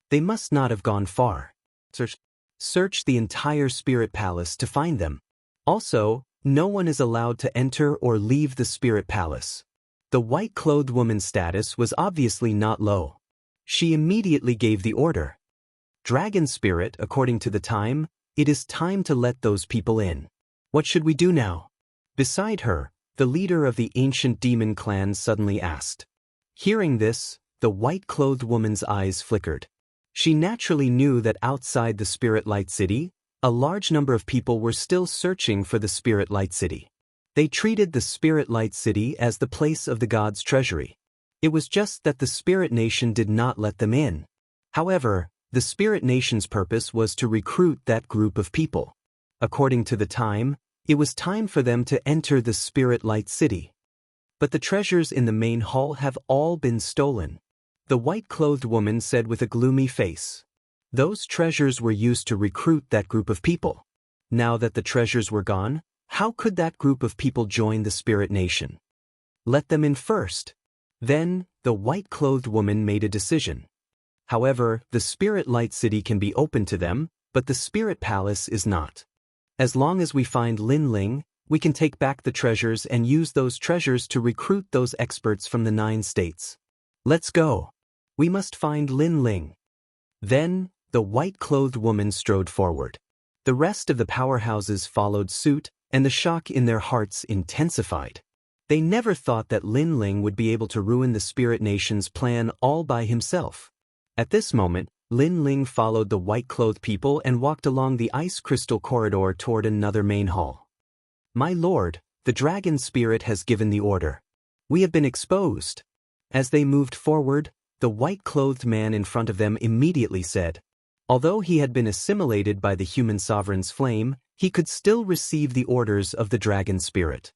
They must not have gone far. Search the entire Spirit Palace to find them. Also, no one is allowed to enter or leave the Spirit Palace. The white-clothed woman's status was obviously not low. She immediately gave the order. Dragon spirit, according to the time, it is time to let those people in. What should we do now? Beside her, the leader of the ancient demon clan suddenly asked. Hearing this, the white-clothed woman's eyes flickered. She naturally knew that outside the Spirit Light City, a large number of people were still searching for the Spirit Light City. They treated the Spirit Light City as the place of the gods' treasury. It was just that the Spirit Nation did not let them in. However, the Spirit Nation's purpose was to recruit that group of people. According to the time, it was time for them to enter the Spirit Light City. But the treasures in the main hall have all been stolen. The white-clothed woman said with a gloomy face. Those treasures were used to recruit that group of people. Now that the treasures were gone, how could that group of people join the Spirit Nation? Let them in first. Then, the white-clothed woman made a decision. However, the Spirit Light City can be open to them, but the Spirit Palace is not. As long as we find Lin Ling, we can take back the treasures and use those treasures to recruit those experts from the 9 states. Let's go. We must find Lin Ling. Then, the white-clothed woman strode forward. The rest of the powerhouses followed suit, and the shock in their hearts intensified. They never thought that Lin Ling would be able to ruin the Spirit Nation's plan all by himself. At this moment, Lin Ling followed the white-clothed people and walked along the ice crystal corridor toward another main hall. My lord, the dragon spirit has given the order. We have been exposed. As they moved forward, the white-clothed man in front of them immediately said. Although he had been assimilated by the human sovereign's flame, he could still receive the orders of the dragon spirit.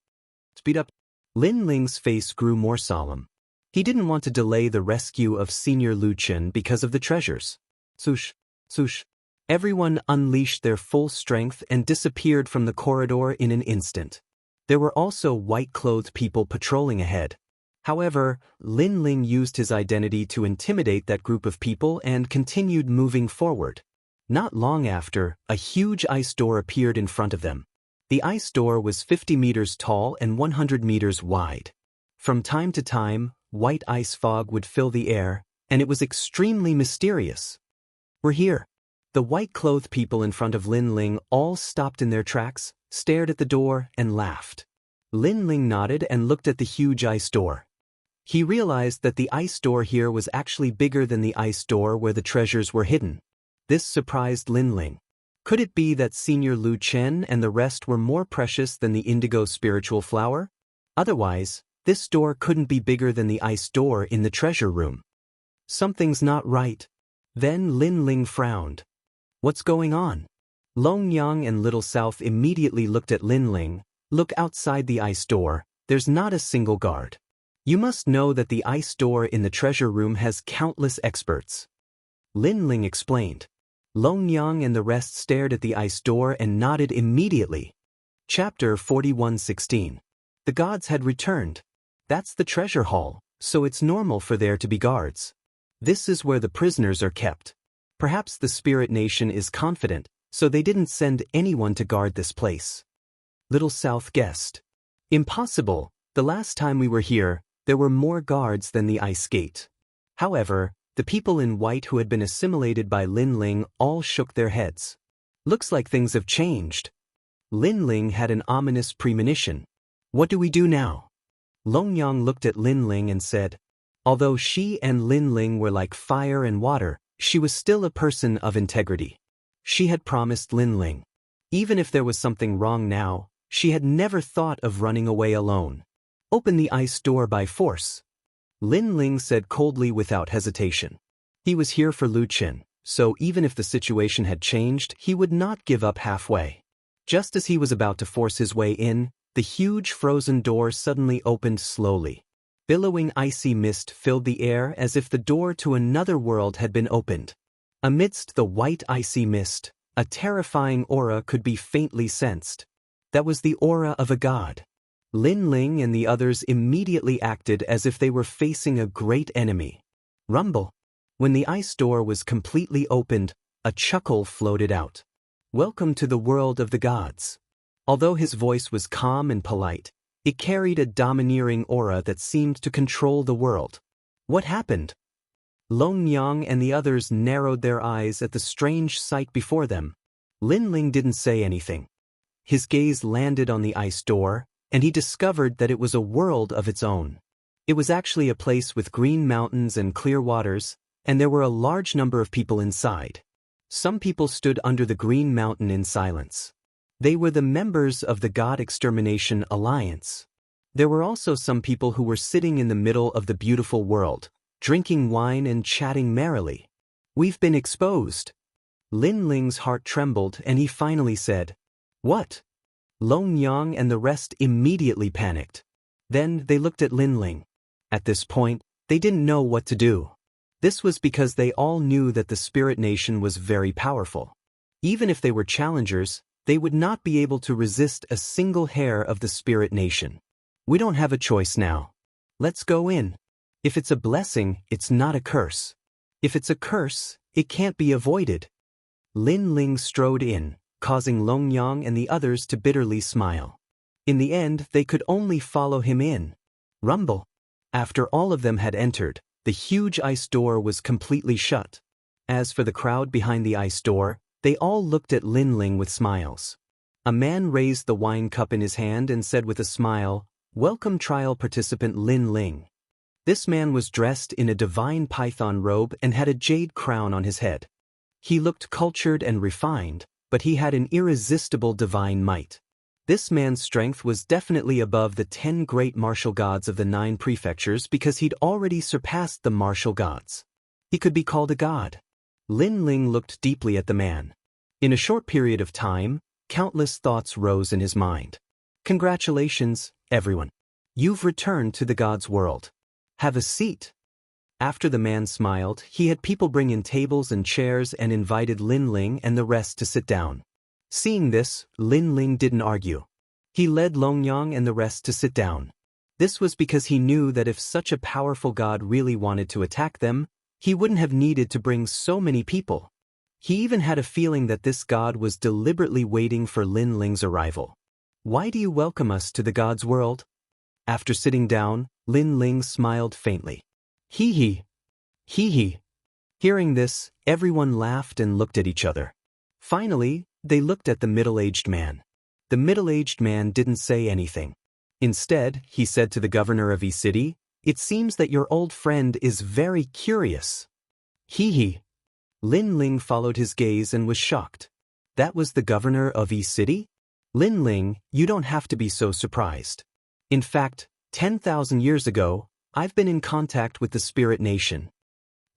Speed up. Lin Ling's face grew more solemn. He didn't want to delay the rescue of Senior Lu Chen because of the treasures. Swoosh, swoosh. Everyone unleashed their full strength and disappeared from the corridor in an instant. There were also white-clothed people patrolling ahead. However, Lin Ling used his identity to intimidate that group of people and continued moving forward. Not long after, a huge ice door appeared in front of them. The ice door was 50 meters tall and 100 meters wide. From time to time, white ice fog would fill the air, and it was extremely mysterious. We're here. The white-clothed people in front of Lin Ling all stopped in their tracks, stared at the door, and laughed. Lin Ling nodded and looked at the huge ice door. He realized that the ice door here was actually bigger than the ice door where the treasures were hidden. This surprised Lin Ling. Could it be that Senior Lu Chen and the rest were more precious than the indigo spiritual flower? Otherwise, this door couldn't be bigger than the ice door in the treasure room. Something's not right. Then Lin Ling frowned. What's going on? Long Yang and Little South immediately looked at Lin Ling. Look outside the ice door, there's not a single guard. You must know that the ice door in the treasure room has countless experts. Lin Ling explained. Long Yang and the rest stared at the ice door and nodded immediately. Chapter 41:16. The gods had returned. That's the treasure hall, so it's normal for there to be guards. This is where the prisoners are kept. Perhaps the Spirit Nation is confident, so they didn't send anyone to guard this place. Little South guessed. Impossible. The last time we were here, there were more guards than the ice gate. However, the people in white who had been assimilated by Lin Ling all shook their heads. Looks like things have changed. Lin Ling had an ominous premonition. What do we do now? Long Yang looked at Lin Ling and said, although she and Lin Ling were like fire and water, she was still a person of integrity. She had promised Lin Ling. Even if there was something wrong now, she had never thought of running away alone. Open the ice door by force. Lin Ling said coldly without hesitation. He was here for Lu Chen, so even if the situation had changed, he would not give up halfway. Just as he was about to force his way in, the huge frozen door suddenly opened slowly. Billowing icy mist filled the air as if the door to another world had been opened. Amidst the white icy mist, a terrifying aura could be faintly sensed. That was the aura of a god. Lin Ling and the others immediately acted as if they were facing a great enemy. Rumble. When the ice door was completely opened, a chuckle floated out. Welcome to the world of the gods. Although his voice was calm and polite, it carried a domineering aura that seemed to control the world. What happened? Long Yang and the others narrowed their eyes at the strange sight before them. Lin Ling didn't say anything. His gaze landed on the ice door, and he discovered that it was a world of its own. It was actually a place with green mountains and clear waters, and there were a large number of people inside. Some people stood under the green mountain in silence. They were the members of the God Extermination Alliance. There were also some people who were sitting in the middle of the beautiful world, drinking wine and chatting merrily. "We've been exposed." Lin Ling's heart trembled and he finally said, "What?" Long Yang and the rest immediately panicked. Then they looked at Lin Ling. At this point, they didn't know what to do. This was because they all knew that the Spirit Nation was very powerful. Even if they were challengers, they would not be able to resist a single hair of the Spirit Nation. "We don't have a choice now. Let's go in. If it's a blessing, it's not a curse. If it's a curse, it can't be avoided." Lin Ling strode in, causing Long Yang and the others to bitterly smile. In the end, they could only follow him in. Rumble. After all of them had entered, the huge ice door was completely shut. As for the crowd behind the ice door, they all looked at Lin Ling with smiles. A man raised the wine cup in his hand and said with a smile, "Welcome trial participant Lin Ling." This man was dressed in a divine python robe and had a jade crown on his head. He looked cultured and refined, but he had an irresistible divine might. This man's strength was definitely above the 10 great martial gods of the 9 prefectures because he'd already surpassed the martial gods. He could be called a god. Lin Ling looked deeply at the man. In a short period of time, countless thoughts rose in his mind. "Congratulations, everyone. You've returned to the god's world. Have a seat." After the man smiled, he had people bring in tables and chairs and invited Lin Ling and the rest to sit down. Seeing this, Lin Ling didn't argue. He led Long Yang and the rest to sit down. This was because he knew that if such a powerful god really wanted to attack them, he wouldn't have needed to bring so many people. He even had a feeling that this god was deliberately waiting for Lin Ling's arrival. "Why do you welcome us to the god's world?" After sitting down, Lin Ling smiled faintly. "Hee hee. Hee hee." Hearing this, everyone laughed and looked at each other. Finally, they looked at the middle-aged man. The middle-aged man didn't say anything. Instead, he said to the governor of E-City, "It seems that your old friend is very curious." "Hee hee." Lin Ling followed his gaze and was shocked. That was the governor of E-City? "Lin Ling, you don't have to be so surprised. In fact, 10,000 years ago, I've been in contact with the Spirit Nation."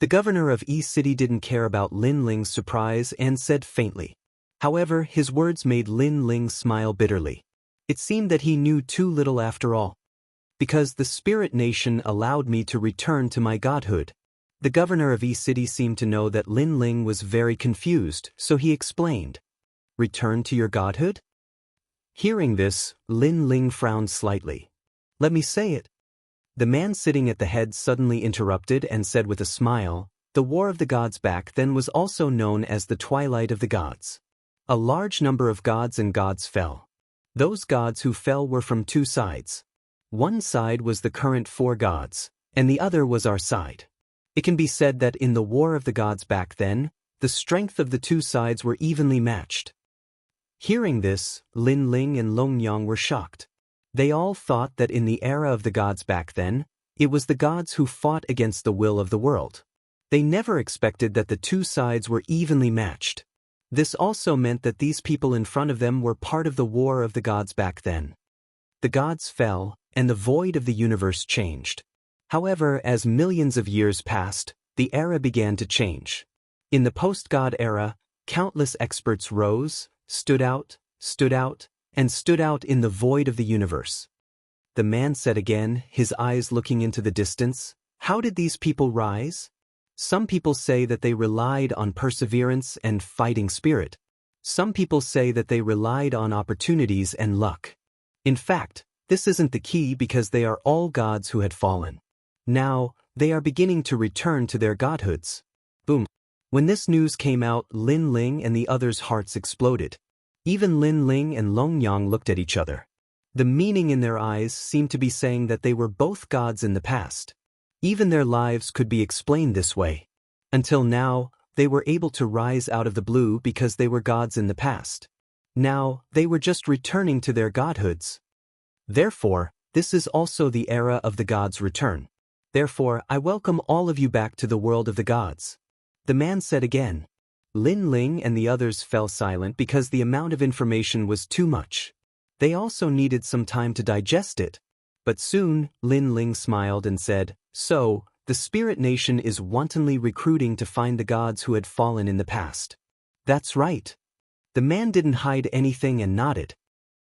The governor of E-City didn't care about Lin Ling's surprise and said faintly. However, his words made Lin Ling smile bitterly. It seemed that he knew too little after all. "Because the Spirit Nation allowed me to return to my godhood." The governor of E-City seemed to know that Lin Ling was very confused, so he explained. "Return to your godhood?" Hearing this, Lin Ling frowned slightly. "Let me say it." The man sitting at the head suddenly interrupted and said with a smile, "The War of the Gods back then was also known as the Twilight of the Gods. A large number of gods and gods fell. Those gods who fell were from 2 sides. One side was the current 4 gods, and the other was our side. It can be said that in the War of the Gods back then, the strength of the 2 sides were evenly matched." Hearing this, Lin Ling and Long Yang were shocked. They all thought that in the era of the gods back then, it was the gods who fought against the will of the world. They never expected that the 2 sides were evenly matched. This also meant that these people in front of them were part of the War of the Gods back then. The gods fell, and the void of the universe changed. However, as millions of years passed, the era began to change. In the post-God era, countless experts rose, stood out, and stood out in the void of the universe. The man said again, his eyes looking into the distance, "How did these people rise? Some people say that they relied on perseverance and fighting spirit. Some people say that they relied on opportunities and luck. In fact, this isn't the key because they are all gods who had fallen. Now, they are beginning to return to their godhoods." Boom. When this news came out, Lin Ling and the others' hearts exploded. Even Lin Ling and Long Yang looked at each other. The meaning in their eyes seemed to be saying that they were both gods in the past. Even their lives could be explained this way. Until now, they were able to rise out of the blue because they were gods in the past. Now, they were just returning to their godhoods. Therefore, this is also the era of the gods' return. Therefore, I welcome all of you back to the world of the gods. The man said again. Lin Ling and the others fell silent because the amount of information was too much. They also needed some time to digest it. But soon, Lin Ling smiled and said, "So, the Spirit Nation is wantonly recruiting to find the gods who had fallen in the past." That's right. The man didn't hide anything and nodded.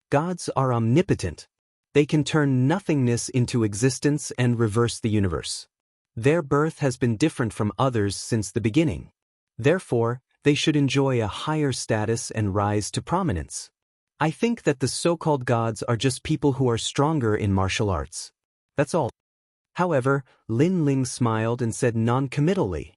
Gods are omnipotent. They can turn nothingness into existence and reverse the universe. Their birth has been different from others since the beginning. Therefore, they should enjoy a higher status and rise to prominence. I think that the so-called gods are just people who are stronger in martial arts. That's all. However, Lin Ling smiled and said non-committally.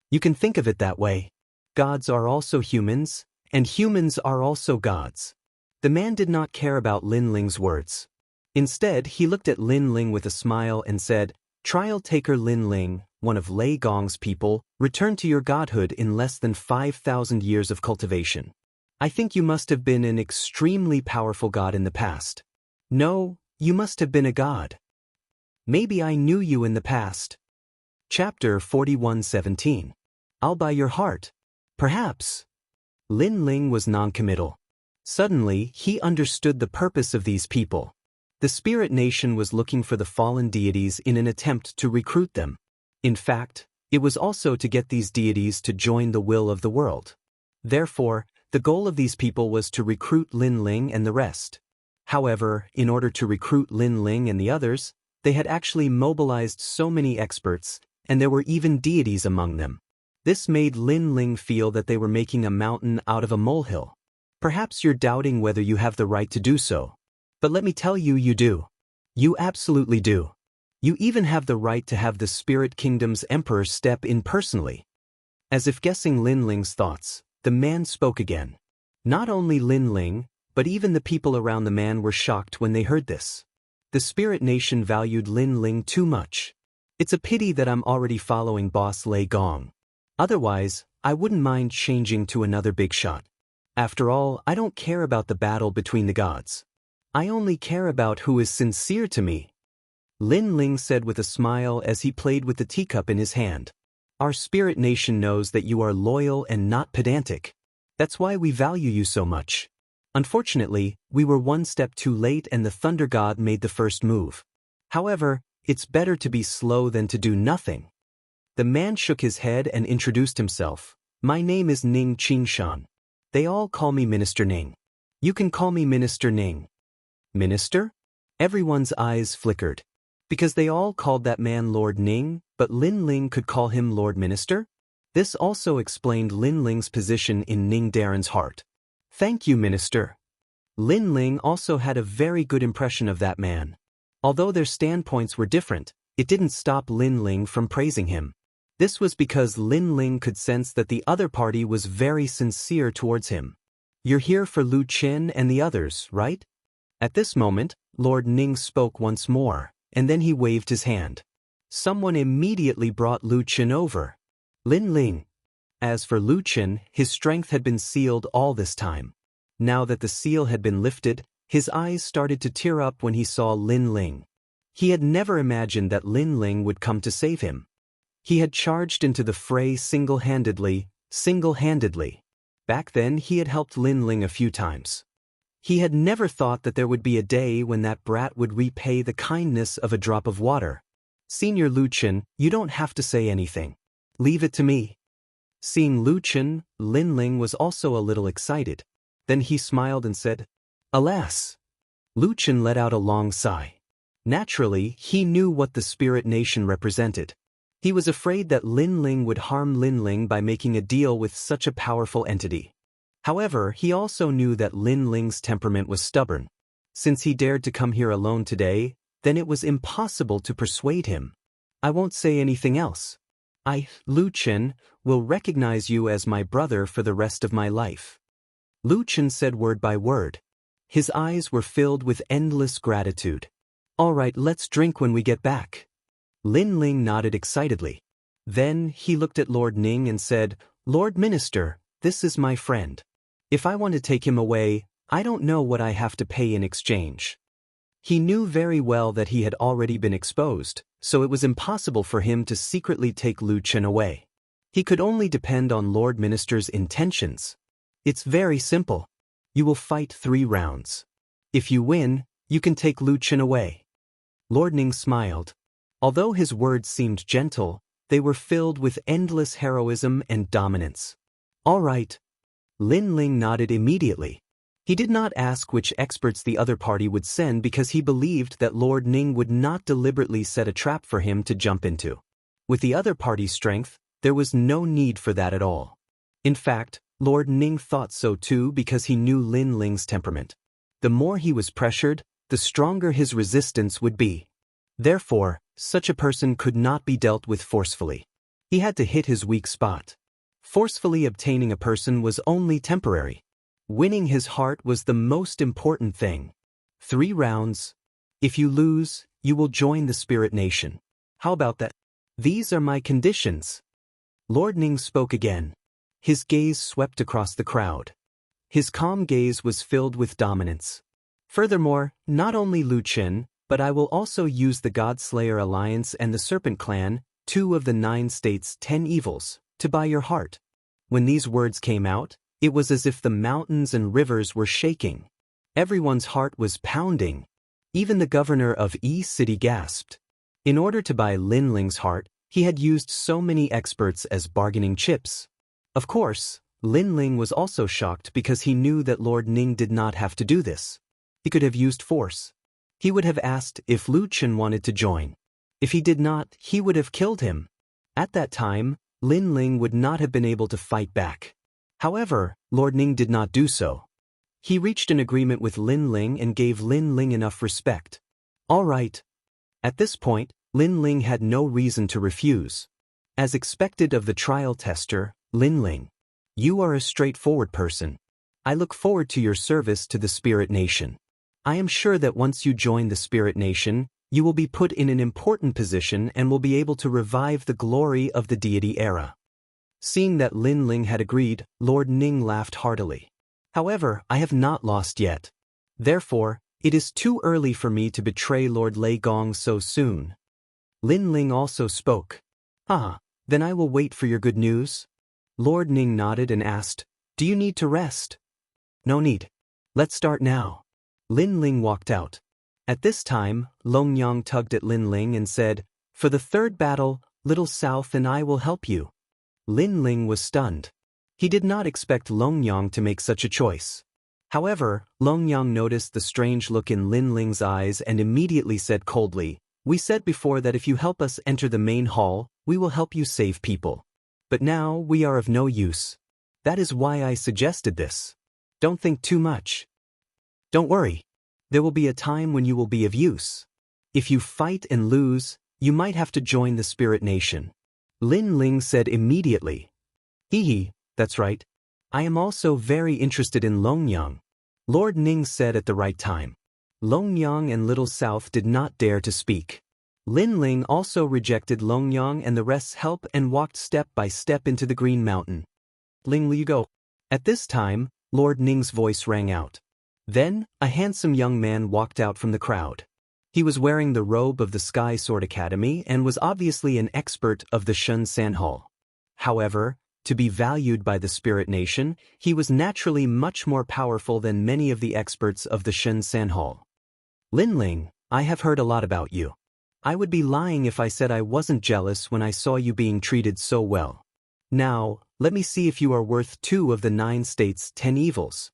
You can think of it that way. Gods are also humans, and humans are also gods. The man did not care about Lin Ling's words. Instead, he looked at Lin Ling with a smile and said, "Trial taker Lin Ling, one of Lei Gong's people, return to your godhood in less than 5,000 years of cultivation. I think you must have been an extremely powerful god in the past. No, you must have been a god. Maybe I knew you in the past." Chapter 41:17. I'll buy your heart. Perhaps. Lin Ling was non-committal. Suddenly, he understood the purpose of these people. The Spirit Nation was looking for the fallen deities in an attempt to recruit them. In fact, it was also to get these deities to join the will of the world. Therefore, the goal of these people was to recruit Lin Ling and the rest. However, in order to recruit Lin Ling and the others, they had actually mobilized so many experts, and there were even deities among them. This made Lin Ling feel that they were making a mountain out of a molehill. Perhaps you're doubting whether you have the right to do so. But let me tell you, you do. You absolutely do. You even have the right to have the Spirit Kingdom's Emperor step in personally. As if guessing Lin Ling's thoughts, the man spoke again. Not only Lin Ling, but even the people around the man were shocked when they heard this. The Spirit Nation valued Lin Ling too much. It's a pity that I'm already following Boss Lei Gong. Otherwise, I wouldn't mind changing to another big shot. After all, I don't care about the battle between the gods. I only care about who is sincere to me. Lin Ling said with a smile as he played with the teacup in his hand. Our Spirit Nation knows that you are loyal and not pedantic. That's why we value you so much. Unfortunately, we were one step too late and the Thunder God made the first move. However, it's better to be slow than to do nothing. The man shook his head and introduced himself. My name is Ning Qingshan. They all call me Minister Ning. You can call me Minister Ning. Minister? Everyone's eyes flickered. Because they all called that man Lord Ning, but Lin Ling could call him Lord Minister? This also explained Lin Ling's position in Ning Darren's heart. Thank you, Minister. Lin Ling also had a very good impression of that man. Although their standpoints were different, it didn't stop Lin Ling from praising him. This was because Lin Ling could sense that the other party was very sincere towards him. You're here for Lu Qin and the others, right? At this moment, Lord Ning spoke once more, and then he waved his hand. Someone immediately brought Lu Qin over. Lin Ling. As for Lu Qin, his strength had been sealed all this time. Now that the seal had been lifted, his eyes started to tear up when he saw Lin Ling. He had never imagined that Lin Ling would come to save him. He had charged into the fray single-handedly. Back then he had helped Lin Ling a few times. He had never thought that there would be a day when that brat would repay the kindness of a drop of water. Senior Lu Qin, you don't have to say anything. Leave it to me. Seeing Lu Qin, Lin Ling was also a little excited. Then he smiled and said, Alas! Lu Qin let out a long sigh. Naturally, he knew what the Spirit Nation represented. He was afraid that Lin Ling would harm Lin Ling by making a deal with such a powerful entity. However, he also knew that Lin Ling's temperament was stubborn. Since he dared to come here alone today, then it was impossible to persuade him. I won't say anything else. I, Lu Qin, will recognize you as my brother for the rest of my life. Lu Qin said word by word. His eyes were filled with endless gratitude. All right, let's drink when we get back. Lin Ling nodded excitedly. Then he looked at Lord Ning and said, "Lord Minister, this is my friend. If I want to take him away, I don't know what I have to pay in exchange." He knew very well that he had already been exposed, so it was impossible for him to secretly take Lu Chen away. He could only depend on Lord Minister's intentions. It's very simple. You will fight 3 rounds. If you win, you can take Lu Chen away. Lord Ning smiled. Although his words seemed gentle, they were filled with endless heroism and dominance. All right. Lin Ling nodded immediately. He did not ask which experts the other party would send because he believed that Lord Ning would not deliberately set a trap for him to jump into. With the other party's strength, there was no need for that at all. In fact, Lord Ning thought so too because he knew Lin Ling's temperament. The more he was pressured, the stronger his resistance would be. Therefore, such a person could not be dealt with forcefully. He had to hit his weak spot. Forcefully obtaining a person was only temporary. Winning his heart was the most important thing. 3 rounds. If you lose, you will join the Spirit Nation. How about that? These are my conditions. Lord Ning spoke again. His gaze swept across the crowd. His calm gaze was filled with dominance. Furthermore, not only Lu Chen, but I will also use the God-Slayer Alliance and the Serpent Clan, 2 of the 9 states' 10 evils, to buy your heart. When these words came out, it was as if the mountains and rivers were shaking. Everyone's heart was pounding. Even the governor of E City gasped. In order to buy Lin Ling's heart, he had used so many experts as bargaining chips. Of course, Lin Ling was also shocked because he knew that Lord Ning did not have to do this. He could have used force. He would have asked if Lu Chen wanted to join. If he did not, he would have killed him. At that time, Lin Ling would not have been able to fight back. However, Lord Ning did not do so. He reached an agreement with Lin Ling and gave Lin Ling enough respect. All right. At this point, Lin Ling had no reason to refuse. As expected of the trial tester, Lin Ling, you are a straightforward person. I look forward to your service to the Spirit Nation. I am sure that once you join the Spirit Nation, you will be put in an important position and will be able to revive the glory of the deity era. Seeing that Lin Ling had agreed, Lord Ning laughed heartily. However, I have not lost yet. Therefore, it is too early for me to betray Lord Lei Gong so soon. Lin Ling also spoke. Then I will wait for your good news. Lord Ning nodded and asked, do you need to rest? No need. Let's start now. Lin Ling walked out. At this time, Long Yang tugged at Lin Ling and said, for the 3rd battle, Little South and I will help you. Lin Ling was stunned. He did not expect Long Yang to make such a choice. However, Long Yang noticed the strange look in Lin Ling's eyes and immediately said coldly, we said before that if you help us enter the main hall, we will help you save people. But now we are of no use. That is why I suggested this. Don't think too much. Don't worry. There will be a time when you will be of use. If you fight and lose, you might have to join the Spirit Nation. Lin Ling said immediately. That's right. I am also very interested in Long Yang. Lord Ning said at the right time. Long Yang and Little South did not dare to speak. Lin Ling also rejected Long Yang and the rest's help and walked step by step into the Green Mountain. Ling, you go. At this time, Lord Ning's voice rang out. Then, a handsome young man walked out from the crowd. He was wearing the robe of the Sky Sword Academy and was obviously an expert of the Shun San Hall. However, to be valued by the Spirit Nation, he was naturally much more powerful than many of the experts of the Shun San Hall. Lin Ling, I have heard a lot about you. I would be lying if I said I wasn't jealous when I saw you being treated so well. Now, let me see if you are worth 2 of the 9 states' 10 evils.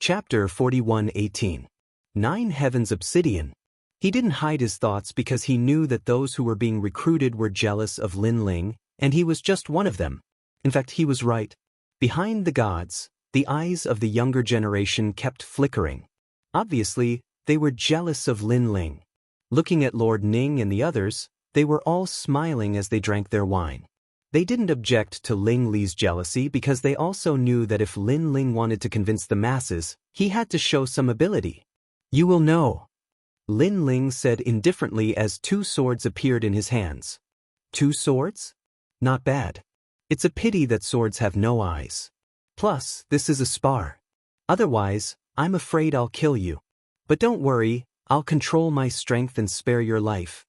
Chapter 41:18. 9 Heavens Obsidian. He didn't hide his thoughts because he knew that those who were being recruited were jealous of Lin Ling, and he was just one of them. In fact, he was right. Behind the gods, the eyes of the younger generation kept flickering. Obviously, they were jealous of Lin Ling. Looking at Lord Ning and the others, they were all smiling as they drank their wine. They didn't object to Ling Li's jealousy because they also knew that if Lin Ling wanted to convince the masses, he had to show some ability. You will know. Lin Ling said indifferently as 2 swords appeared in his hands. 2 swords? Not bad. It's a pity that swords have no eyes. Plus, this is a spar. Otherwise, I'm afraid I'll kill you. But don't worry, I'll control my strength and spare your life.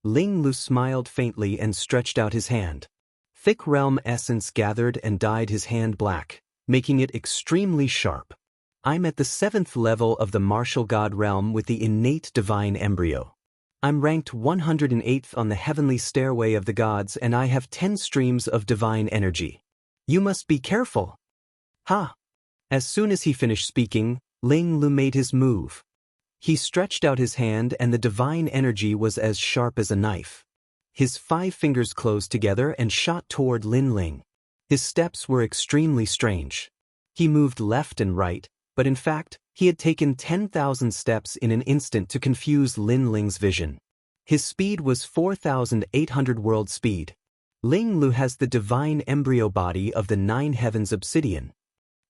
Ling Lu smiled faintly and stretched out his hand. Thick realm essence gathered and dyed his hand black, making it extremely sharp. I'm at the 7th level of the martial god realm with the innate divine embryo. I'm ranked 108th on the heavenly stairway of the gods and I have 10 streams of divine energy. You must be careful. Ha! As soon as he finished speaking, Ling Lu made his move. He stretched out his hand and the divine energy was as sharp as a knife. His 5 fingers closed together and shot toward Lin Ling. His steps were extremely strange. He moved left and right, but in fact, he had taken 10,000 steps in an instant to confuse Lin Ling's vision. His speed was 4,800 world speed. Ling Lu has the divine embryo body of the 9 heavens obsidian.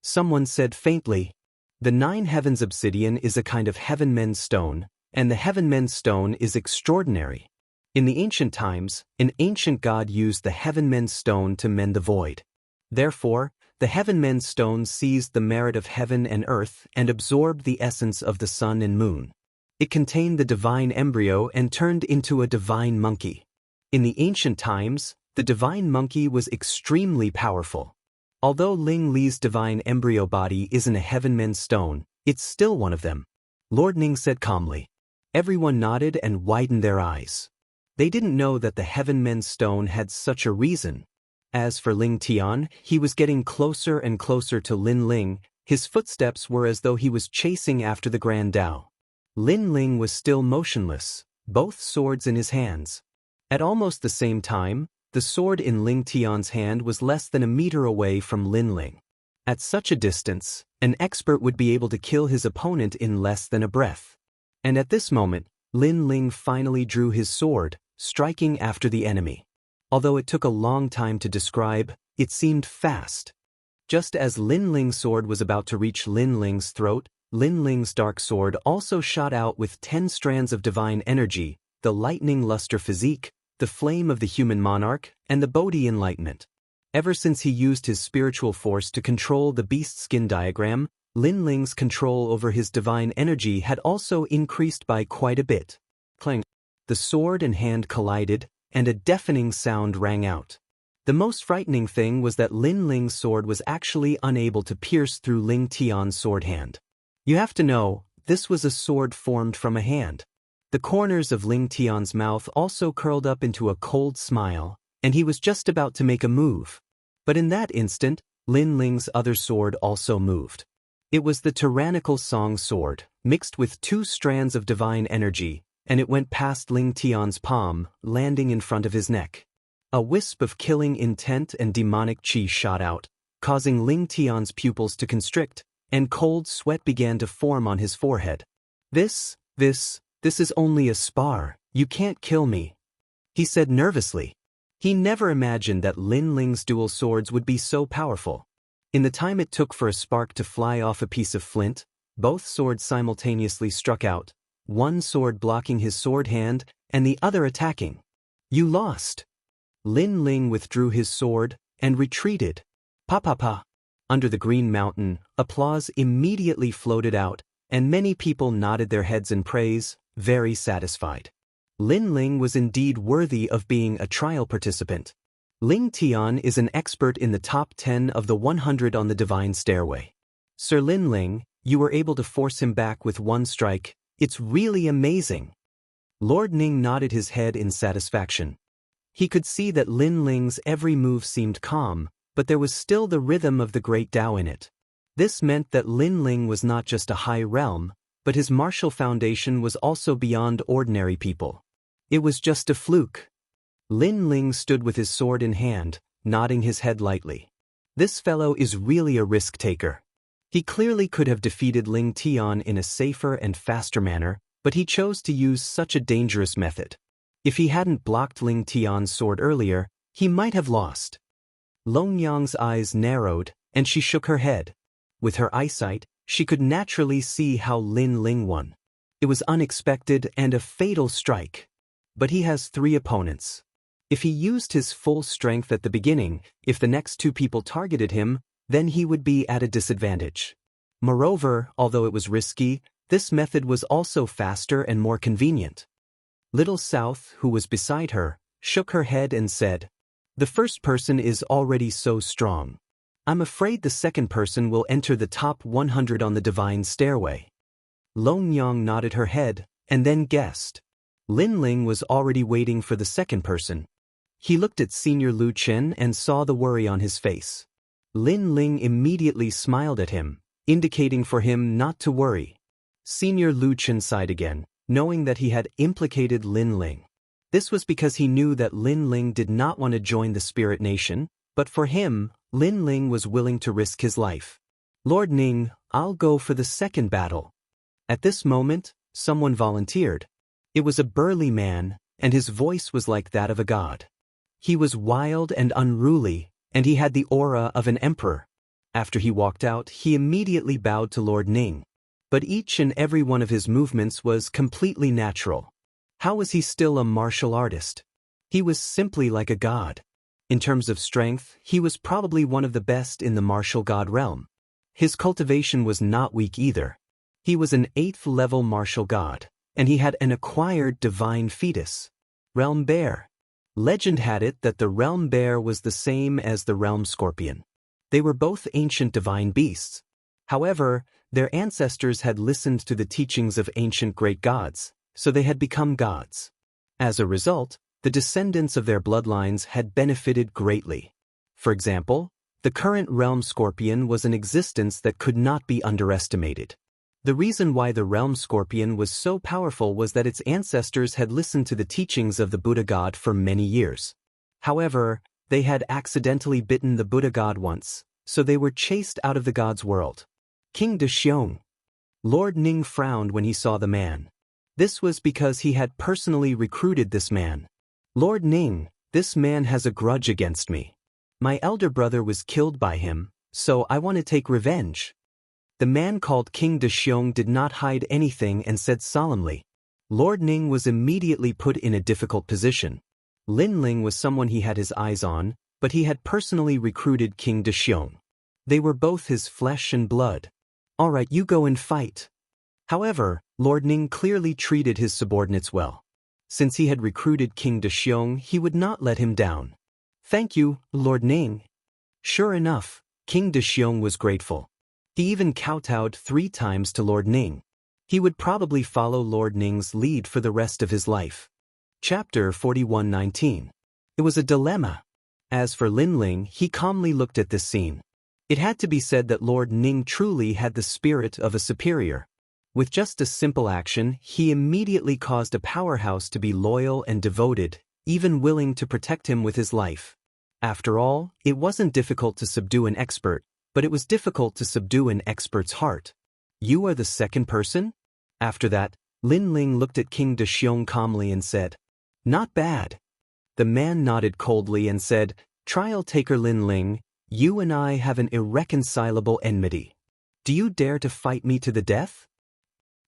Someone said faintly, the 9 heavens obsidian is a kind of heaven men's stone, and the heaven men's stone is extraordinary. In the ancient times, an ancient god used the heaven men's stone to mend the void. Therefore, the heaven men's stone seized the merit of heaven and earth and absorbed the essence of the sun and moon. It contained the divine embryo and turned into a divine monkey. In the ancient times, the divine monkey was extremely powerful. Although Ling Li's divine embryo body isn't a heaven men's stone, it's still one of them. Lord Ning said calmly. Everyone nodded and widened their eyes. They didn't know that the heaven men's stone had such a reason. As for Ling Tian, he was getting closer and closer to Lin Ling. His footsteps were as though he was chasing after the Grand Tao. Lin Ling was still motionless, both swords in his hands. At almost the same time, the sword in Ling Tian's hand was less than a meter away from Lin Ling. At such a distance, an expert would be able to kill his opponent in less than a breath. And at this moment, Lin Ling finally drew his sword, striking after the enemy. Although it took a long time to describe, it seemed fast. Just as Lin Ling's sword was about to reach Lin Ling's throat, Lin Ling's dark sword also shot out with 10 strands of divine energy, the lightning luster physique, the flame of the human monarch, and the Bodhi enlightenment. Ever since he used his spiritual force to control the beast skin diagram, Lin Ling's control over his divine energy had also increased by quite a bit. Clang! The sword and hand collided, and a deafening sound rang out. The most frightening thing was that Lin Ling's sword was actually unable to pierce through Ling Tian's sword hand. You have to know, this was a sword formed from a hand. The corners of Ling Tian's mouth also curled up into a cold smile, and he was just about to make a move. But in that instant, Lin Ling's other sword also moved. It was the tyrannical Song sword, mixed with 2 strands of divine energy, and it went past Ling Tian's palm, landing in front of his neck. A wisp of killing intent and demonic qi shot out, causing Ling Tian's pupils to constrict, and cold sweat began to form on his forehead. This is only a spar, you can't kill me, he said nervously. He never imagined that Lin Ling's dual swords would be so powerful. In the time it took for a spark to fly off a piece of flint, both swords simultaneously struck out, one sword blocking his sword hand, and the other attacking. You lost. Lin Ling withdrew his sword, and retreated. Pa. Under the green mountain, applause immediately floated out, and many people nodded their heads in praise, very satisfied. Lin Ling was indeed worthy of being a trial participant. Ling Tian is an expert in the top 10 of the 100 on the divine stairway. Sir Lin Ling, you were able to force him back with one strike. It's really amazing. Lord Ning nodded his head in satisfaction. He could see that Lin Ling's every move seemed calm, but there was still the rhythm of the great Tao in it. This meant that Lin Ling was not just a high realm, but his martial foundation was also beyond ordinary people. It was just a fluke. Lin Ling stood with his sword in hand, nodding his head lightly. This fellow is really a risk-taker. He clearly could have defeated Ling Tian in a safer and faster manner, but he chose to use such a dangerous method. If he hadn't blocked Ling Tian's sword earlier, he might have lost. Long Yang's eyes narrowed, and she shook her head. With her eyesight, she could naturally see how Lin Ling won. It was unexpected and a fatal strike. But he has 3 opponents. If he used his full strength at the beginning, if the next 2 people targeted him, then he would be at a disadvantage. Moreover, although it was risky, this method was also faster and more convenient. Little South, who was beside her, shook her head and said, "The first person is already so strong. I'm afraid the second person will enter the top 100 on the divine stairway." Long Yang nodded her head, and then guessed. Lin Ling was already waiting for the second person. He looked at Senior Lu Chen and saw the worry on his face. Lin Ling immediately smiled at him, indicating for him not to worry. Senior Lu Chen sighed again, knowing that he had implicated Lin Ling. This was because he knew that Lin Ling did not want to join the Spirit Nation, but for him, Lin Ling was willing to risk his life. "Lord Ning, I'll go for the second battle." At this moment, someone volunteered. It was a burly man, and his voice was like that of a god. He was wild and unruly, and he had the aura of an emperor. After he walked out, he immediately bowed to Lord Ning. But each and every one of his movements was completely natural. How was he still a martial artist? He was simply like a god. In terms of strength, he was probably one of the best in the martial god realm. His cultivation was not weak either. He was an 8th-level martial god, and he had an acquired divine fetus. Realm Bear. Legend had it that the Realm Bear was the same as the Realm Scorpion. They were both ancient divine beasts. However, their ancestors had listened to the teachings of ancient great gods, so they had become gods. As a result, the descendants of their bloodlines had benefited greatly. For example, the current Realm Scorpion was an existence that could not be underestimated. The reason why the Realm Scorpion was so powerful was that its ancestors had listened to the teachings of the Buddha God for many years. However, they had accidentally bitten the Buddha God once, so they were chased out of the God's world. King De Xiong. Lord Ning frowned when he saw the man. This was because he had personally recruited this man. "Lord Ning, this man has a grudge against me. My elder brother was killed by him, so I want to take revenge." The man called King De Xiong did not hide anything and said solemnly. Lord Ning was immediately put in a difficult position. Lin Ling was someone he had his eyes on, but he had personally recruited King De Xiong. They were both his flesh and blood. "All right, you go and fight." However, Lord Ning clearly treated his subordinates well. Since he had recruited King De Xiong, he would not let him down. "Thank you, Lord Ning." Sure enough, King De Xiong was grateful. He even kowtowed 3 times to Lord Ning. He would probably follow Lord Ning's lead for the rest of his life. Chapter 41:19. It was a dilemma. As for Lin Ling, he calmly looked at this scene. It had to be said that Lord Ning truly had the spirit of a superior. With just a simple action, he immediately caused a powerhouse to be loyal and devoted, even willing to protect him with his life. After all, it wasn't difficult to subdue an expert, but it was difficult to subdue an expert's heart. "You are the second person?" After that, Lin Ling looked at King De Xiong calmly and said, "Not bad." The man nodded coldly and said, "Trial taker Lin Ling, you and I have an irreconcilable enmity. Do you dare to fight me to the death?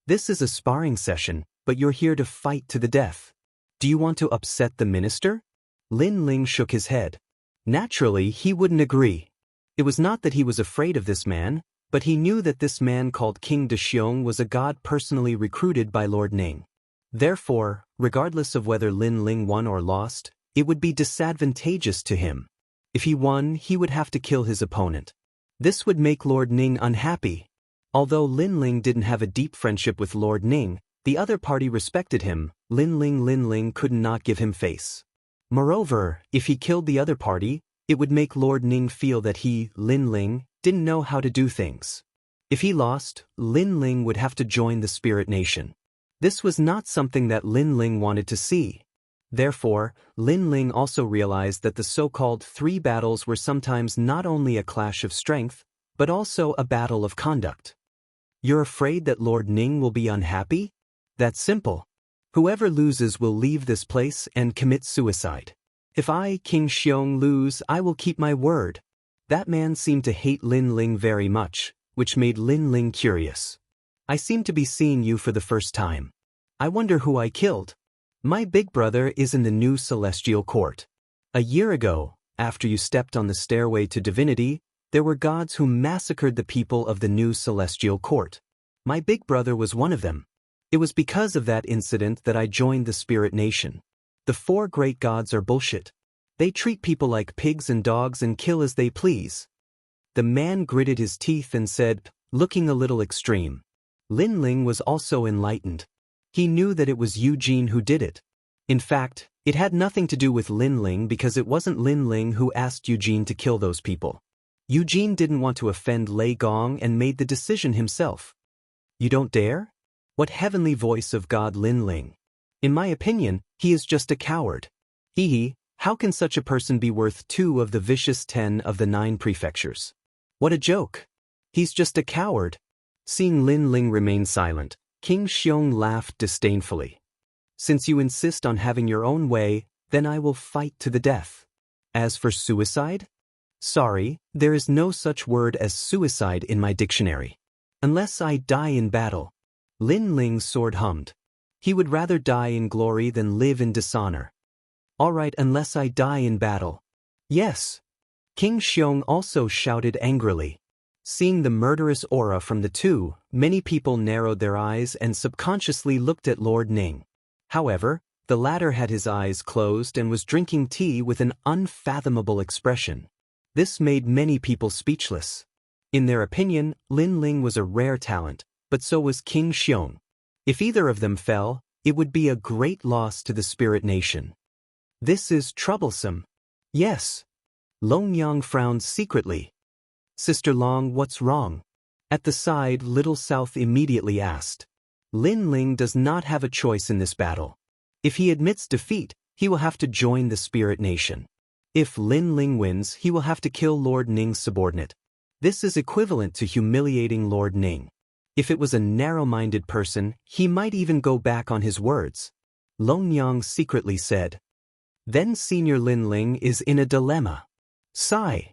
This is a sparring session, but you're here to fight to the death. Do you want to upset the minister?" Lin Ling shook his head. Naturally, he wouldn't agree. It was not that he was afraid of this man, but he knew that this man called King De Xiong was a god personally recruited by Lord Ning. Therefore, regardless of whether Lin Ling won or lost, it would be disadvantageous to him. If he won, he would have to kill his opponent. This would make Lord Ning unhappy. Although Lin Ling didn't have a deep friendship with Lord Ning, the other party respected him. Lin Ling could not give him face. Moreover, if he killed the other party, it would make Lord Ning feel that he, Lin Ling, didn't know how to do things. If he lost, Lin Ling would have to join the Spirit Nation. This was not something that Lin Ling wanted to see. Therefore, Lin Ling also realized that the so-called 3 battles were sometimes not only a clash of strength, but also a battle of conduct. You're afraid that Lord Ning will be unhappy? That's simple. Whoever loses will leave this place and commit suicide. If I, King Xiong, lose, I will keep my word. That man seemed to hate Lin Ling very much, which made Lin Ling curious. I seem to be seeing you for the first time. I wonder who I killed. My big brother is in the new celestial court. A year ago, after you stepped on the stairway to divinity, there were gods who massacred the people of the new celestial court. My big brother was one of them. It was because of that incident that I joined the spirit nation. The 4 great gods are bullshit. They treat people like pigs and dogs and kill as they please. The man gritted his teeth and said, looking a little extreme. Lin Ling was also enlightened. He knew that it was Eugene who did it. In fact, it had nothing to do with Lin Ling because it wasn't Lin Ling who asked Eugene to kill those people. Eugene didn't want to offend Lei Gong and made the decision himself. You don't dare? What heavenly voice of God Lin Ling? In my opinion, he is just a coward. Hee, how can such a person be worth 2 of the vicious 10 of the 9 prefectures? What a joke. He's just a coward. Seeing Lin Ling remain silent, King Xiong laughed disdainfully. Since you insist on having your own way, then I will fight to the death. As for suicide? Sorry, there is no such word as suicide in my dictionary. Unless I die in battle. Lin Ling's sword hummed. He would rather die in glory than live in dishonor. All right, unless I die in battle. Yes. King Xiong also shouted angrily. Seeing the murderous aura from the two, many people narrowed their eyes and subconsciously looked at Lord Ning. However, the latter had his eyes closed and was drinking tea with an unfathomable expression. This made many people speechless. In their opinion, Lin Ling was a rare talent, but so was King Xiong. If either of them fell, it would be a great loss to the spirit nation. This is troublesome. Yes. Long Yang frowned secretly. Sister Long, what's wrong? At the side, Little South immediately asked. Lin Ling does not have a choice in this battle. If he admits defeat, he will have to join the spirit nation. If Lin Ling wins, he will have to kill Lord Ning's subordinate. This is equivalent to humiliating Lord Ning. If it was a narrow-minded person, he might even go back on his words. Long Yang secretly said. Then Senior Lin Ling is in a dilemma. Sigh.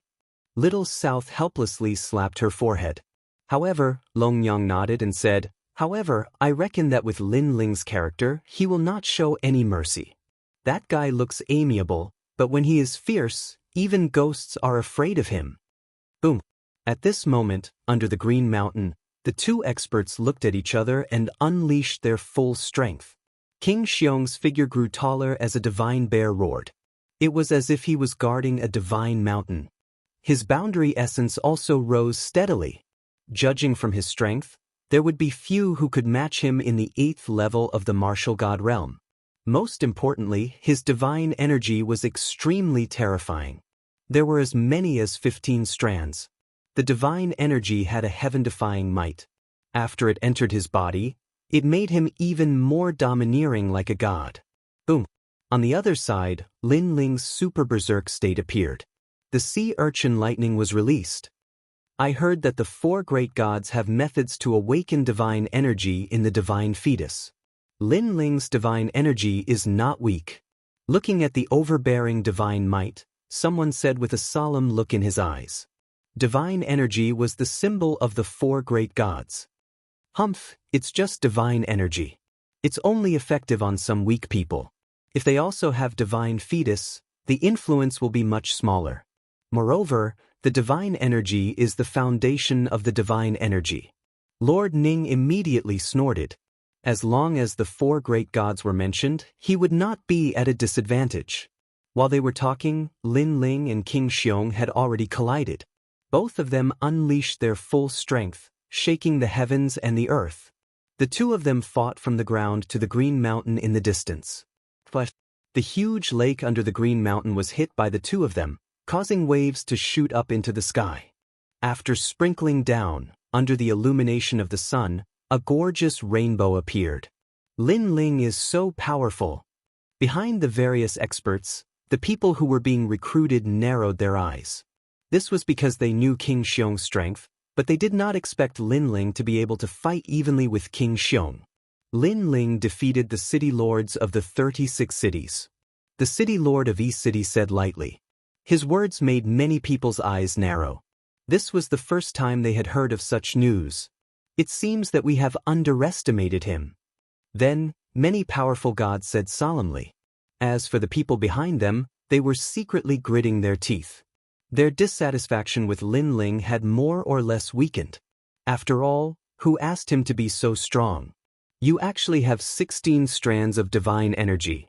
Little South helplessly slapped her forehead. However, Long Yang nodded and said, however, I reckon that with Lin Ling's character, he will not show any mercy. That guy looks amiable, but when he is fierce, even ghosts are afraid of him. Boom. At this moment, under the Green Mountain, the two experts looked at each other and unleashed their full strength. King Xiong's figure grew taller as a divine bear roared. It was as if he was guarding a divine mountain. His boundary essence also rose steadily. Judging from his strength, there would be few who could match him in the 8th level of the martial god realm. Most importantly, his divine energy was extremely terrifying. There were as many as 15 strands. The divine energy had a heaven-defying might. After it entered his body, it made him even more domineering like a god. Boom. On the other side, Lin Ling's super berserk state appeared. The sea urchin lightning was released. I heard that the 4 great gods have methods to awaken divine energy in the divine fetus. Lin Ling's divine energy is not weak. Looking at the overbearing divine might, someone said with a solemn look in his eyes. Divine energy was the symbol of the 4 great gods. Humph, it's just divine energy. It's only effective on some weak people. If they also have divine fetus, the influence will be much smaller. Moreover, the divine energy is the foundation of the divine energy. Lord Ning immediately snorted. As long as the 4 great gods were mentioned, he would not be at a disadvantage. While they were talking, Lin Ling and King Xiong had already collided. Both of them unleashed their full strength, shaking the heavens and the earth. The two of them fought from the ground to the Green Mountain in the distance. But the huge lake under the Green Mountain was hit by the two of them, causing waves to shoot up into the sky. After sprinkling down, under the illumination of the sun, a gorgeous rainbow appeared. Lin Ling is so powerful. Behind the various experts, the people who were being recruited narrowed their eyes. This was because they knew King Xiong's strength, but they did not expect Lin Ling to be able to fight evenly with King Xiong. Lin Ling defeated the city lords of the 36 cities. The city lord of each city said lightly. His words made many people's eyes narrow. This was the first time they had heard of such news. It seems that we have underestimated him." Then, many powerful gods said solemnly. As for the people behind them, they were secretly gritting their teeth. Their dissatisfaction with Lin Ling had more or less weakened. After all, who asked him to be so strong? You actually have 16 strands of divine energy.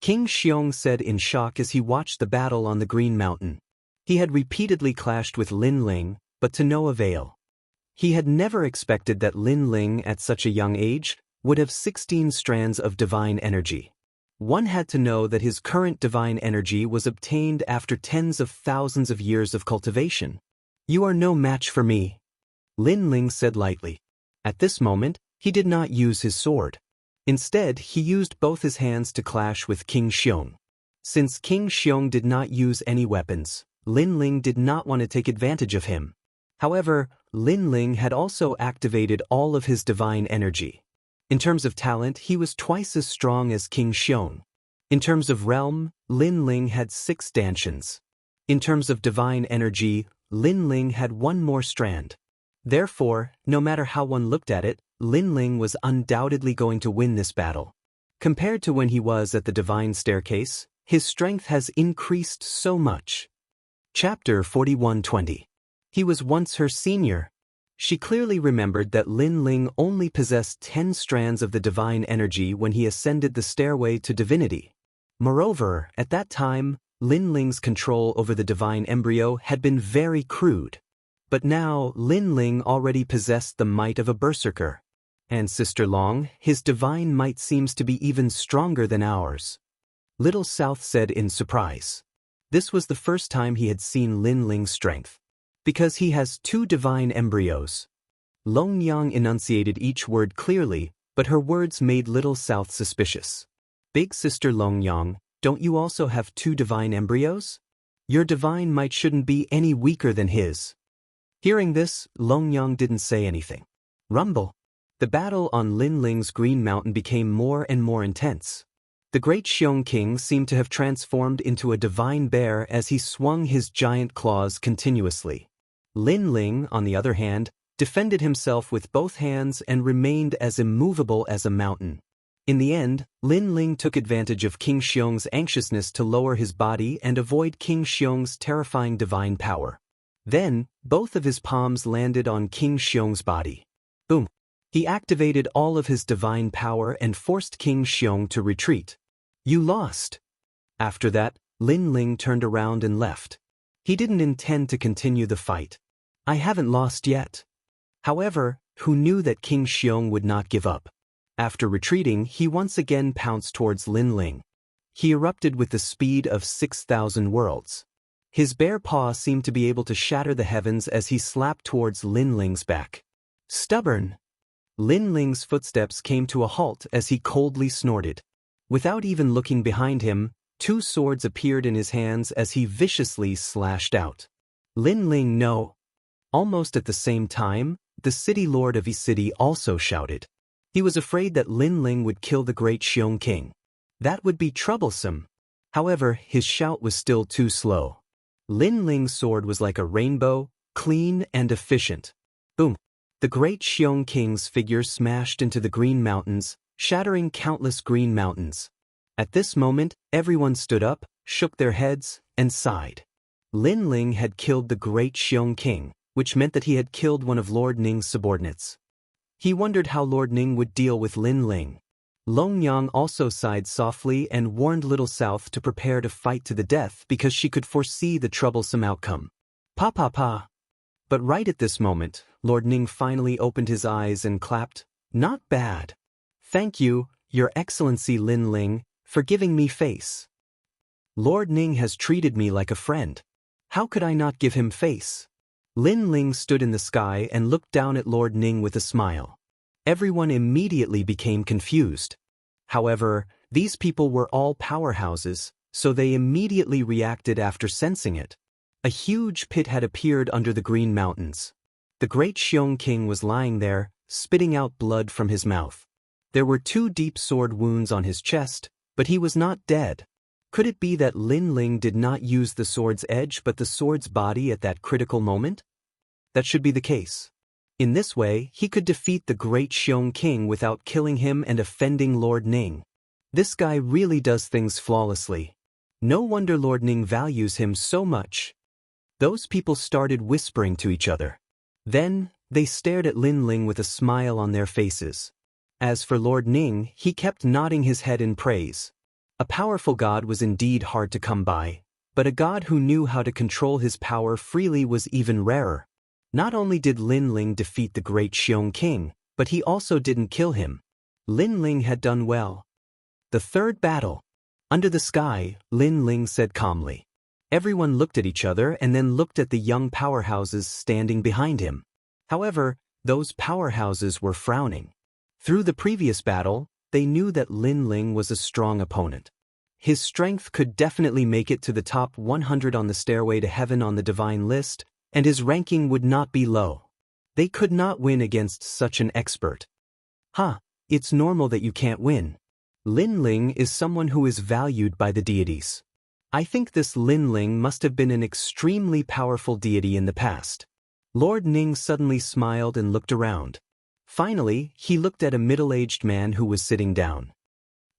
King Xiong said in shock as he watched the battle on the Green Mountain. He had repeatedly clashed with Lin Ling, but to no avail. He had never expected that Lin Ling at such a young age would have 16 strands of divine energy. One had to know that his current divine energy was obtained after tens of thousands of years of cultivation. "You are no match for me," Lin Ling said lightly. At this moment, he did not use his sword. Instead, he used both his hands to clash with King Xiong. Since King Xiong did not use any weapons, Lin Ling did not want to take advantage of him. However, Lin Ling had also activated all of his divine energy. In terms of talent, he was twice as strong as King Xiong. In terms of realm, Lin Ling had 6 stanchions. In terms of divine energy, Lin Ling had 1 more strand. Therefore, no matter how one looked at it, Lin Ling was undoubtedly going to win this battle. Compared to when he was at the divine staircase, his strength has increased so much. Chapter 41:20. He was once her senior. She clearly remembered that Lin Ling only possessed 10 strands of the divine energy when he ascended the stairway to divinity. Moreover, at that time, Lin Ling's control over the divine embryo had been very crude. But now, Lin Ling already possessed the might of a berserker. And Sister Long, his divine might seems to be even stronger than ours. Little South said in surprise. This was the first time he had seen Lin Ling's strength. Because he has 2 divine embryos. Long Yang enunciated each word clearly, but her words made Little South suspicious. "Big Sister Long Yang, don't you also have 2 divine embryos? Your divine might shouldn't be any weaker than his." Hearing this, Long Yang didn't say anything. Rumble. The battle on Lin Ling's Green Mountain became more and more intense. The great Xiong King seemed to have transformed into a divine bear as he swung his giant claws continuously. Lin Ling, on the other hand, defended himself with both hands and remained as immovable as a mountain. In the end, Lin Ling took advantage of King Xiong's anxiousness to lower his body and avoid King Xiong's terrifying divine power. Then, both of his palms landed on King Xiong's body. Boom! He activated all of his divine power and forced King Xiong to retreat. "You lost." After that, Lin Ling turned around and left. He didn't intend to continue the fight. "I haven't lost yet." However, who knew that King Xiong would not give up? After retreating, he once again pounced towards Lin Ling. He erupted with the speed of 6,000 worlds. His bare paw seemed to be able to shatter the heavens as he slapped towards Lin Ling's back. "Stubborn!" Lin Ling's footsteps came to a halt as he coldly snorted. Without even looking behind him, 2 swords appeared in his hands as he viciously slashed out. "Lin Ling, no!" Almost at the same time, the city lord of Yi City also shouted. He was afraid that Lin Ling would kill the great Xiong King. That would be troublesome. However, his shout was still too slow. Lin Ling's sword was like a rainbow, clean and efficient. Boom! The great Xiong King's figure smashed into the Green Mountains, shattering countless green mountains. At this moment, everyone stood up, shook their heads, and sighed. Lin Ling had killed the great Xiong King, which meant that he had killed one of Lord Ning's subordinates. He wondered how Lord Ning would deal with Lin Ling. Long Yang also sighed softly and warned Little South to prepare to fight to the death because she could foresee the troublesome outcome. Pa pa pa. But right at this moment, Lord Ning finally opened his eyes and clapped. "Not bad. Thank you, Your Excellency Lin Ling, for giving me face. Lord Ning has treated me like a friend. How could I not give him face?" Lin Ling stood in the sky and looked down at Lord Ning with a smile. Everyone immediately became confused. However, these people were all powerhouses, so they immediately reacted after sensing it. A huge pit had appeared under the Green Mountains. The great Xiong King was lying there, spitting out blood from his mouth. There were 2 deep sword wounds on his chest, but he was not dead. Could it be that Lin Ling did not use the sword's edge but the sword's body at that critical moment? That should be the case. In this way, he could defeat the great Xiong King without killing him and offending Lord Ning. This guy really does things flawlessly. No wonder Lord Ning values him so much. Those people started whispering to each other. Then, they stared at Lin Ling with a smile on their faces. As for Lord Ning, he kept nodding his head in praise. A powerful god was indeed hard to come by, but a god who knew how to control his power freely was even rarer. Not only did Lin Ling defeat the great Xiong King, but he also didn't kill him. Lin Ling had done well. The third battle. Under the sky, Lin Ling said calmly. Everyone looked at each other and then looked at the young powerhouses standing behind him. However, those powerhouses were frowning. Through the previous battle, they knew that Lin Ling was a strong opponent. His strength could definitely make it to the top 100 on the stairway to heaven on the divine list, and his ranking would not be low. They could not win against such an expert. It's normal that you can't win. Lin Ling is someone who is valued by the deities. I think this Lin Ling must have been an extremely powerful deity in the past. Lord Ning suddenly smiled and looked around. Finally, he looked at a middle-aged man who was sitting down.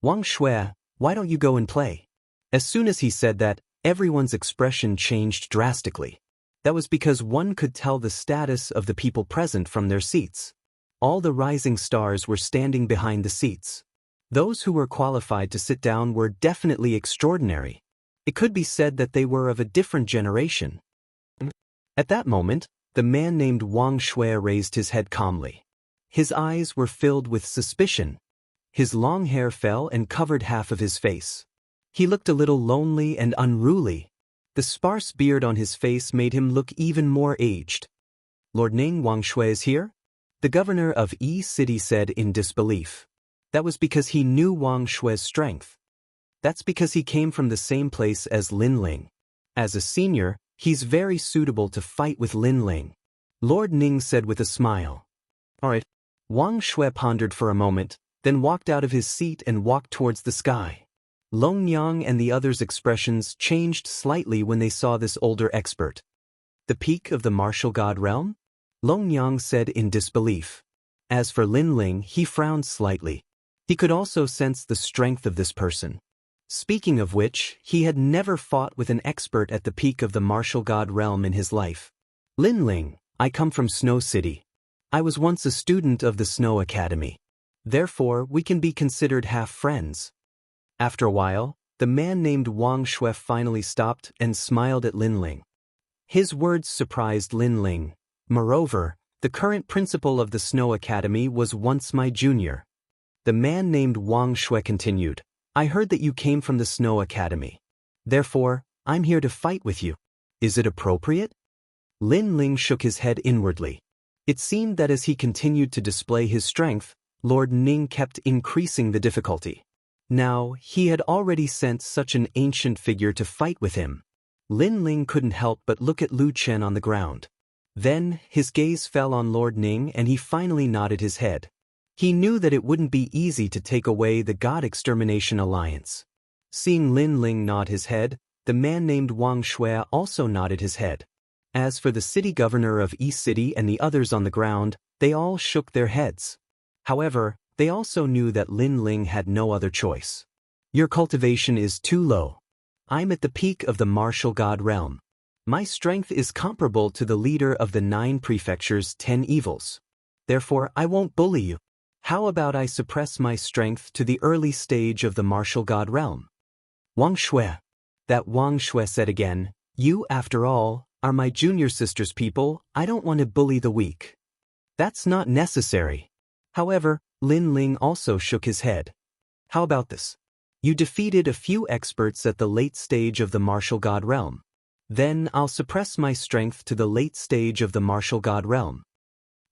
Wang Shui, why don't you go and play? As soon as he said that, everyone's expression changed drastically. That was because one could tell the status of the people present from their seats. All the rising stars were standing behind the seats. Those who were qualified to sit down were definitely extraordinary. It could be said that they were of a different generation. At that moment, the man named Wang Shui raised his head calmly. His eyes were filled with suspicion. His long hair fell and covered half of his face. He looked a little lonely and unruly. The sparse beard on his face made him look even more aged. Lord Ning, Wang Shui is here? The governor of Yi City said in disbelief. That was because he knew Wang Shui's strength. That's because he came from the same place as Lin Ling. As a senior, he's very suitable to fight with Lin Ling. Lord Ning said with a smile. All right. Wang Shui pondered for a moment, then walked out of his seat and walked towards the sky. Long Yang and the others' expressions changed slightly when they saw this older expert. The peak of the martial god realm? Long Yang said in disbelief. As for Lin Ling, he frowned slightly. He could also sense the strength of this person. Speaking of which, he had never fought with an expert at the peak of the martial god realm in his life. Lin Ling, I come from Snow City. I was once a student of the Snow Academy. Therefore, we can be considered half friends. After a while, the man named Wang Shui finally stopped and smiled at Lin Ling. His words surprised Lin Ling. Moreover, the current principal of the Snow Academy was once my junior. The man named Wang Shui continued. I heard that you came from the Snow Academy. Therefore, I'm here to fight with you. Is it appropriate? Lin Ling shook his head inwardly. It seemed that as he continued to display his strength, Lord Ning kept increasing the difficulty. Now, he had already sent such an ancient figure to fight with him. Lin Ling couldn't help but look at Lu Chen on the ground. Then, his gaze fell on Lord Ning and he finally nodded his head. He knew that it wouldn't be easy to take away the God Extermination Alliance. Seeing Lin Ling nod his head, the man named Wang Shui also nodded his head. As for the city governor of Yi City and the others on the ground, they all shook their heads. However, they also knew that Lin Ling had no other choice. Your cultivation is too low. I'm at the peak of the martial god realm. My strength is comparable to the leader of the 9 prefectures' 10 evils. Therefore, I won't bully you. How about I suppress my strength to the early stage of the martial god realm? Wang Shui. That Wang Shui said again, you, after all, are my junior sister's people. I don't want to bully the weak. That's not necessary. However, Lin Ling also shook his head. How about this? You defeated a few experts at the late stage of the martial god realm. Then I'll suppress my strength to the late stage of the martial god realm.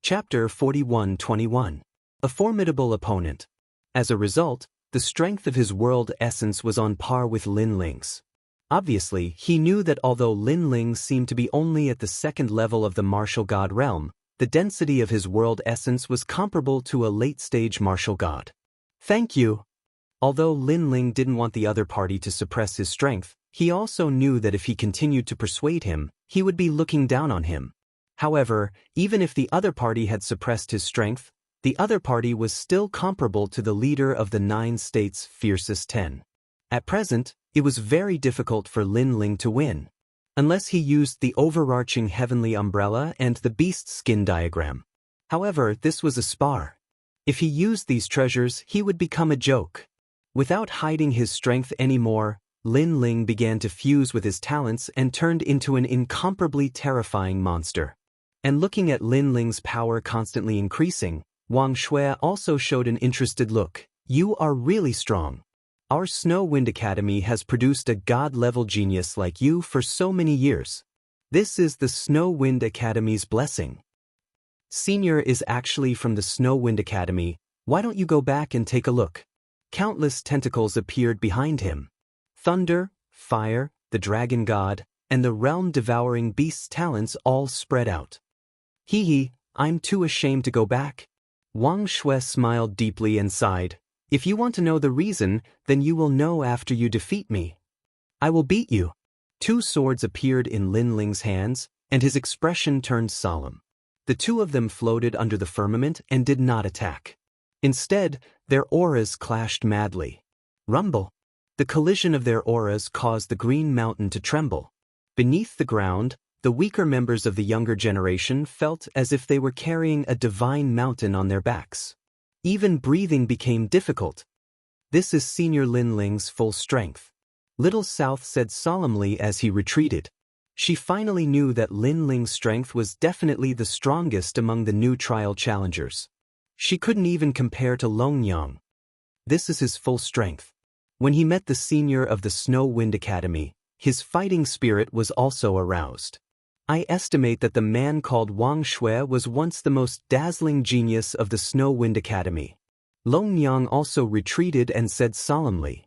Chapter 41:21. A formidable opponent. As a result, the strength of his world essence was on par with Lin Ling's. Obviously, he knew that although Lin Ling seemed to be only at the second level of the martial god realm, the density of his world essence was comparable to a late-stage martial god. Thank you. Although Lin Ling didn't want the other party to suppress his strength, he also knew that if he continued to persuade him, he would be looking down on him. However, even if the other party had suppressed his strength, the other party was still comparable to the leader of the 9 states' fiercest 10. At present, it was very difficult for Lin Ling to win, unless he used the overarching heavenly umbrella and the beast skin diagram. However, this was a spar. If he used these treasures, he would become a joke. Without hiding his strength anymore, Lin Ling began to fuse with his talents and turned into an incomparably terrifying monster. And looking at Lin Ling's power constantly increasing, Wang Shui also showed an interested look. You are really strong. Our Snow Wind Academy has produced a god-level genius like you for so many years. This is the Snow Wind Academy's blessing. Senior is actually from the Snow Wind Academy. Why don't you go back and take a look? Countless tentacles appeared behind him. Thunder, fire, the dragon god, and the realm-devouring beast's talons all spread out. Hee hee, I'm too ashamed to go back. Wang Shui smiled deeply and sighed. If you want to know the reason, then you will know after you defeat me. I will beat you. 2 swords appeared in Lin Ling's hands, and his expression turned solemn. The 2 of them floated under the firmament and did not attack. Instead, their auras clashed madly. Rumble. The collision of their auras caused the green mountain to tremble. Beneath the ground, the weaker members of the younger generation felt as if they were carrying a divine mountain on their backs. Even breathing became difficult. This is Senior Lin Ling's full strength. Little South said solemnly as he retreated. She finally knew that Lin Ling's strength was definitely the strongest among the new trial challengers. She couldn't even compare to Long Yang. This is his full strength. When he met the senior of the Snow Wind Academy, his fighting spirit was also aroused. I estimate that the man called Wang Shui was once the most dazzling genius of the Snow Wind Academy. Long Yang also retreated and said solemnly,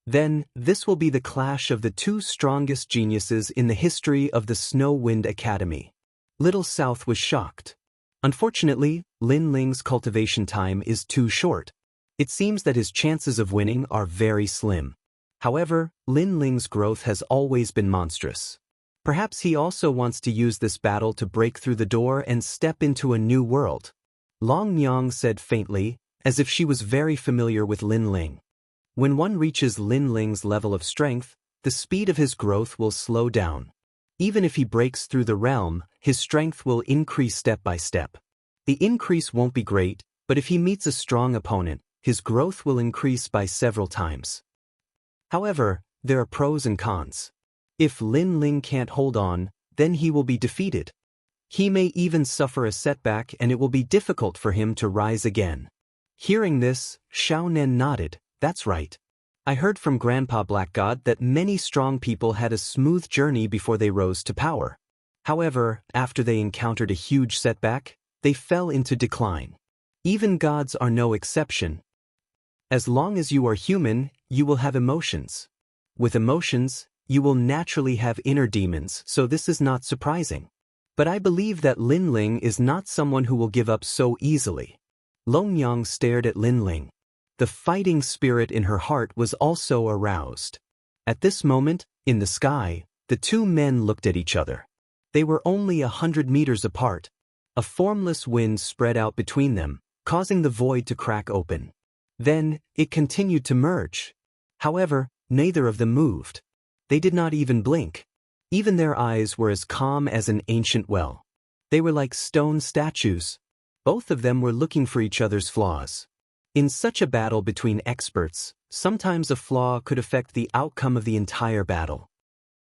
"Then, this will be the clash of the 2 strongest geniuses in the history of the Snow Wind Academy." Little South was shocked. Unfortunately, Lin Ling's cultivation time is too short. It seems that his chances of winning are very slim. However, Lin Ling's growth has always been monstrous. Perhaps he also wants to use this battle to break through the door and step into a new world. Long Yang said faintly, as if she was very familiar with Lin Ling. When one reaches Lin Ling's level of strength, the speed of his growth will slow down. Even if he breaks through the realm, his strength will increase step by step. The increase won't be great, but if he meets a strong opponent, his growth will increase by several times. However, there are pros and cons. If Lin Ling can't hold on, then he will be defeated. He may even suffer a setback and it will be difficult for him to rise again. Hearing this, Xiao Nen nodded. That's right. I heard from Grandpa Black God that many strong people had a smooth journey before they rose to power. However, after they encountered a huge setback, they fell into decline. Even gods are no exception. As long as you are human, you will have emotions. With emotions, you will naturally have inner demons, so this is not surprising. But I believe that Lin Ling is not someone who will give up so easily. Long Yang stared at Lin Ling. The fighting spirit in her heart was also aroused. At this moment, in the sky, the 2 men looked at each other. They were only 100 meters apart. A formless wind spread out between them, causing the void to crack open. Then, it continued to merge. However, neither of them moved. They did not even blink. Even their eyes were as calm as an ancient well. They were like stone statues. Both of them were looking for each other's flaws. In such a battle between experts, sometimes a flaw could affect the outcome of the entire battle.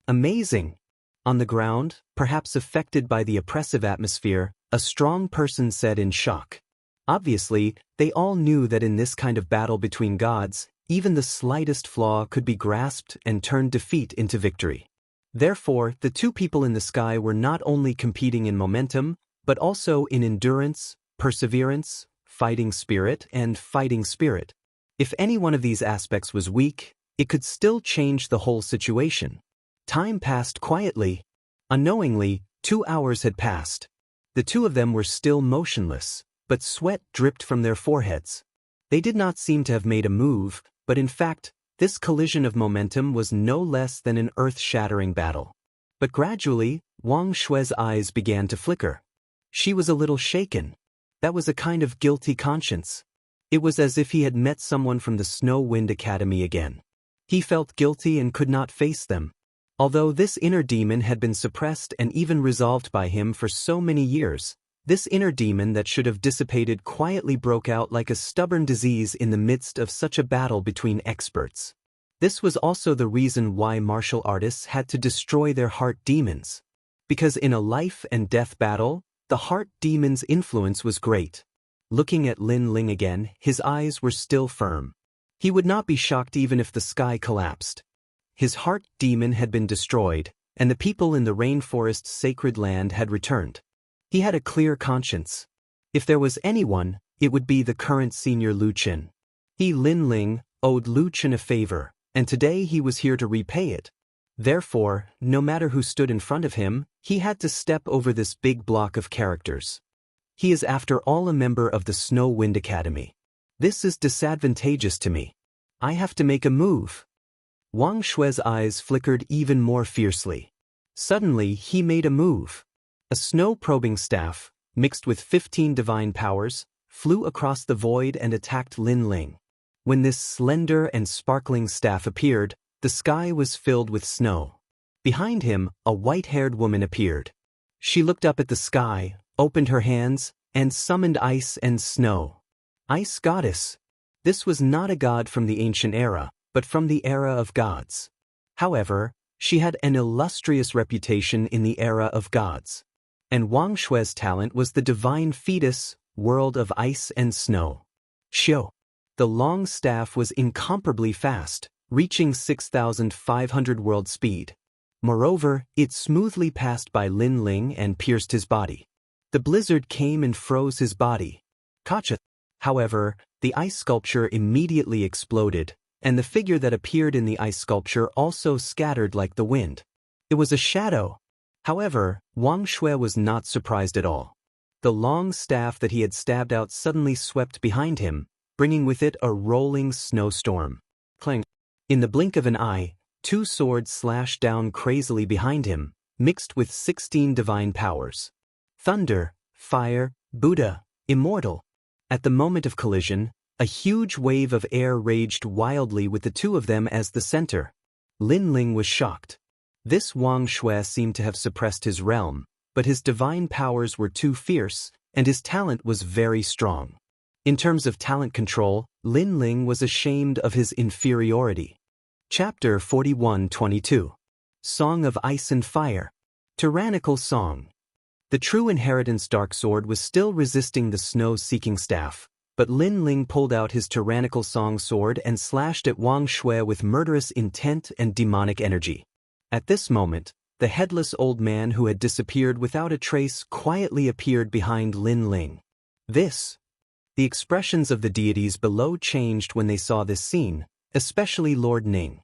Amazing! On the ground, perhaps affected by the oppressive atmosphere, a strong person said in shock. Obviously, they all knew that in this kind of battle between gods, even the slightest flaw could be grasped and turn defeat into victory. Therefore, the 2 people in the sky were not only competing in momentum, but also in endurance, perseverance, fighting spirit, and fighting spirit. If any one of these aspects was weak, it could still change the whole situation. Time passed quietly. Unknowingly, 2 hours had passed. The 2 of them were still motionless, but sweat dripped from their foreheads. They did not seem to have made a move, but in fact, this collision of momentum was no less than an earth-shattering battle. But gradually, Wang Shui's eyes began to flicker. She was a little shaken. That was a kind of guilty conscience. It was as if he had met someone from the Snow Wind Academy again. He felt guilty and could not face them. Although this inner demon had been suppressed and even resolved by him for so many years, this inner demon that should have dissipated quietly broke out like a stubborn disease in the midst of such a battle between experts. This was also the reason why martial artists had to destroy their heart demons. Because in a life and death battle, the heart demon's influence was great. Looking at Lin Ling again, his eyes were still firm. He would not be shocked even if the sky collapsed. His heart demon had been destroyed, and the people in the rainforest's sacred land had returned. He had a clear conscience. If there was anyone, it would be the current senior Lu Qin. He, Lin Ling, owed Lu Qin a favor, and today he was here to repay it. Therefore, no matter who stood in front of him, he had to step over this big block of characters. He is after all a member of the Snow Wind Academy. This is disadvantageous to me. I have to make a move. Wang Shui's eyes flickered even more fiercely. Suddenly, he made a move. A snow-probing staff, mixed with 15 divine powers, flew across the void and attacked Lin Ling. When this slender and sparkling staff appeared, the sky was filled with snow. Behind him, a white-haired woman appeared. She looked up at the sky, opened her hands, and summoned ice and snow. Ice goddess. This was not a god from the ancient era, but from the era of gods. However, she had an illustrious reputation in the era of gods. And Wang Shui's talent was the divine fetus, world of ice and snow. Xiu. The long staff was incomparably fast, reaching 6,500 world speed. Moreover, it smoothly passed by Lin Ling and pierced his body. The blizzard came and froze his body. Gotcha. However, the ice sculpture immediately exploded, and the figure that appeared in the ice sculpture also scattered like the wind. It was a shadow. However, Wang Shui was not surprised at all. The long staff that he had stabbed out suddenly swept behind him, bringing with it a rolling snowstorm. Clang. In the blink of an eye, 2 swords slashed down crazily behind him, mixed with 16 divine powers. Thunder, fire, Buddha, immortal. At the moment of collision, a huge wave of air raged wildly with the two of them as the center. Lin Ling was shocked. This Wang Shui seemed to have suppressed his realm, but his divine powers were too fierce, and his talent was very strong. In terms of talent control, Lin Ling was ashamed of his inferiority. Chapter 41-22. Song of Ice and Fire. Tyrannical Song. The true inheritance dark sword was still resisting the snow-seeking staff, but Lin Ling pulled out his tyrannical song sword and slashed at Wang Shui with murderous intent and demonic energy. At this moment, the headless old man who had disappeared without a trace quietly appeared behind Lin Ling. The expressions of the deities below changed when they saw this scene, especially Lord Ning.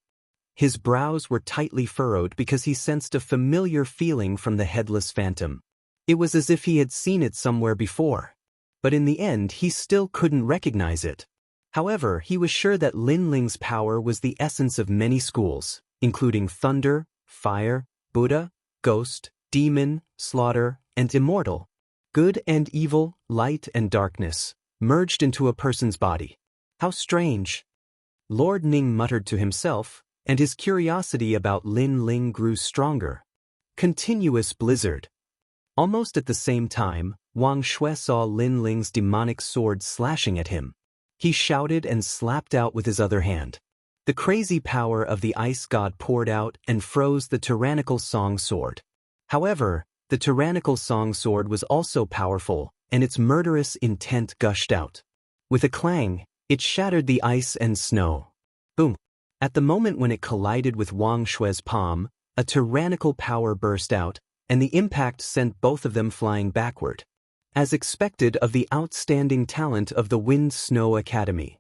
His brows were tightly furrowed because he sensed a familiar feeling from the headless phantom. It was as if he had seen it somewhere before. But in the end he still couldn't recognize it. However, he was sure that Lin Ling's power was the essence of many schools, including thunder, fire, Buddha, ghost, demon, slaughter, and immortal. Good and evil, light and darkness, merged into a person's body. How strange. Lord Ning muttered to himself, and his curiosity about Lin Ling grew stronger. Continuous blizzard. Almost at the same time, Wang Shui saw Lin Ling's demonic sword slashing at him. He shouted and slapped out with his other hand. The crazy power of the ice god poured out and froze the tyrannical song sword. However, the tyrannical song sword was also powerful, and its murderous intent gushed out. With a clang, it shattered the ice and snow. Boom! At the moment when it collided with Wang Shui's palm, a tyrannical power burst out, and the impact sent both of them flying backward. As expected of the outstanding talent of the Wind Snow Academy.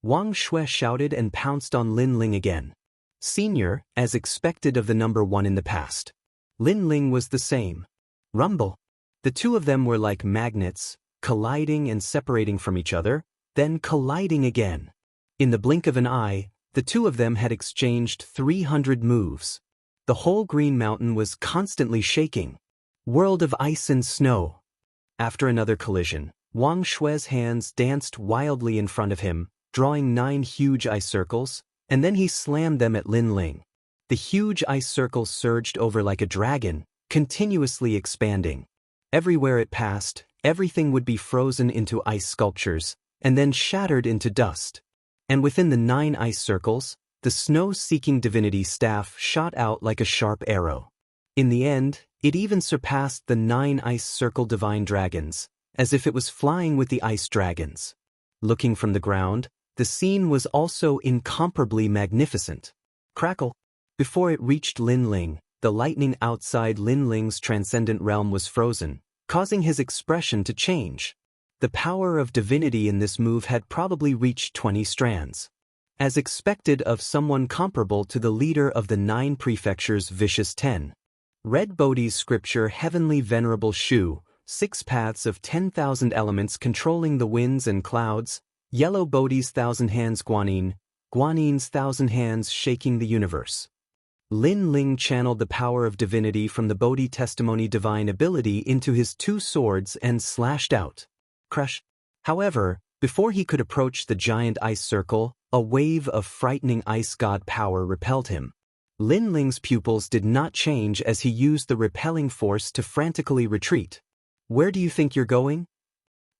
Wang Shui shouted and pounced on Lin Ling again. Senior, as expected of the number 1 in the past. Lin Ling was the same. Rumble. The two of them were like magnets, colliding and separating from each other, then colliding again. In the blink of an eye, the two of them had exchanged 300 moves. The whole Green Mountain was constantly shaking. World of ice and snow. After another collision, Wang Shui's hands danced wildly in front of him, drawing 9 huge ice circles, and then he slammed them at Lin Ling. The huge ice circles surged over like a dragon, continuously expanding. Everywhere it passed, everything would be frozen into ice sculptures, and then shattered into dust. And within the 9 ice circles, the snow-seeking divinity staff shot out like a sharp arrow. In the end, it even surpassed the 9 ice circle divine dragons, as if it was flying with the ice dragons. Looking from the ground, the scene was also incomparably magnificent. Crackle! Before it reached Lin Ling, the lightning outside Lin Ling's transcendent realm was frozen, causing his expression to change. The power of divinity in this move had probably reached 20 strands. As expected of someone comparable to the leader of the 9 prefectures' vicious 10. Red Bodhi's scripture Heavenly Venerable Shu, 6 paths of 10,000 elements controlling the winds and clouds, Yellow Bodhi's 1,000 hands Guanyin, Guanyin's 1,000 hands shaking the universe. Lin Ling channeled the power of divinity from the Bodhi testimony divine ability into his 2 swords and slashed out. Crush. However, before he could approach the giant ice circle, a wave of frightening ice god power repelled him. Lin Ling's pupils did not change as he used the repelling force to frantically retreat. Where do you think you're going?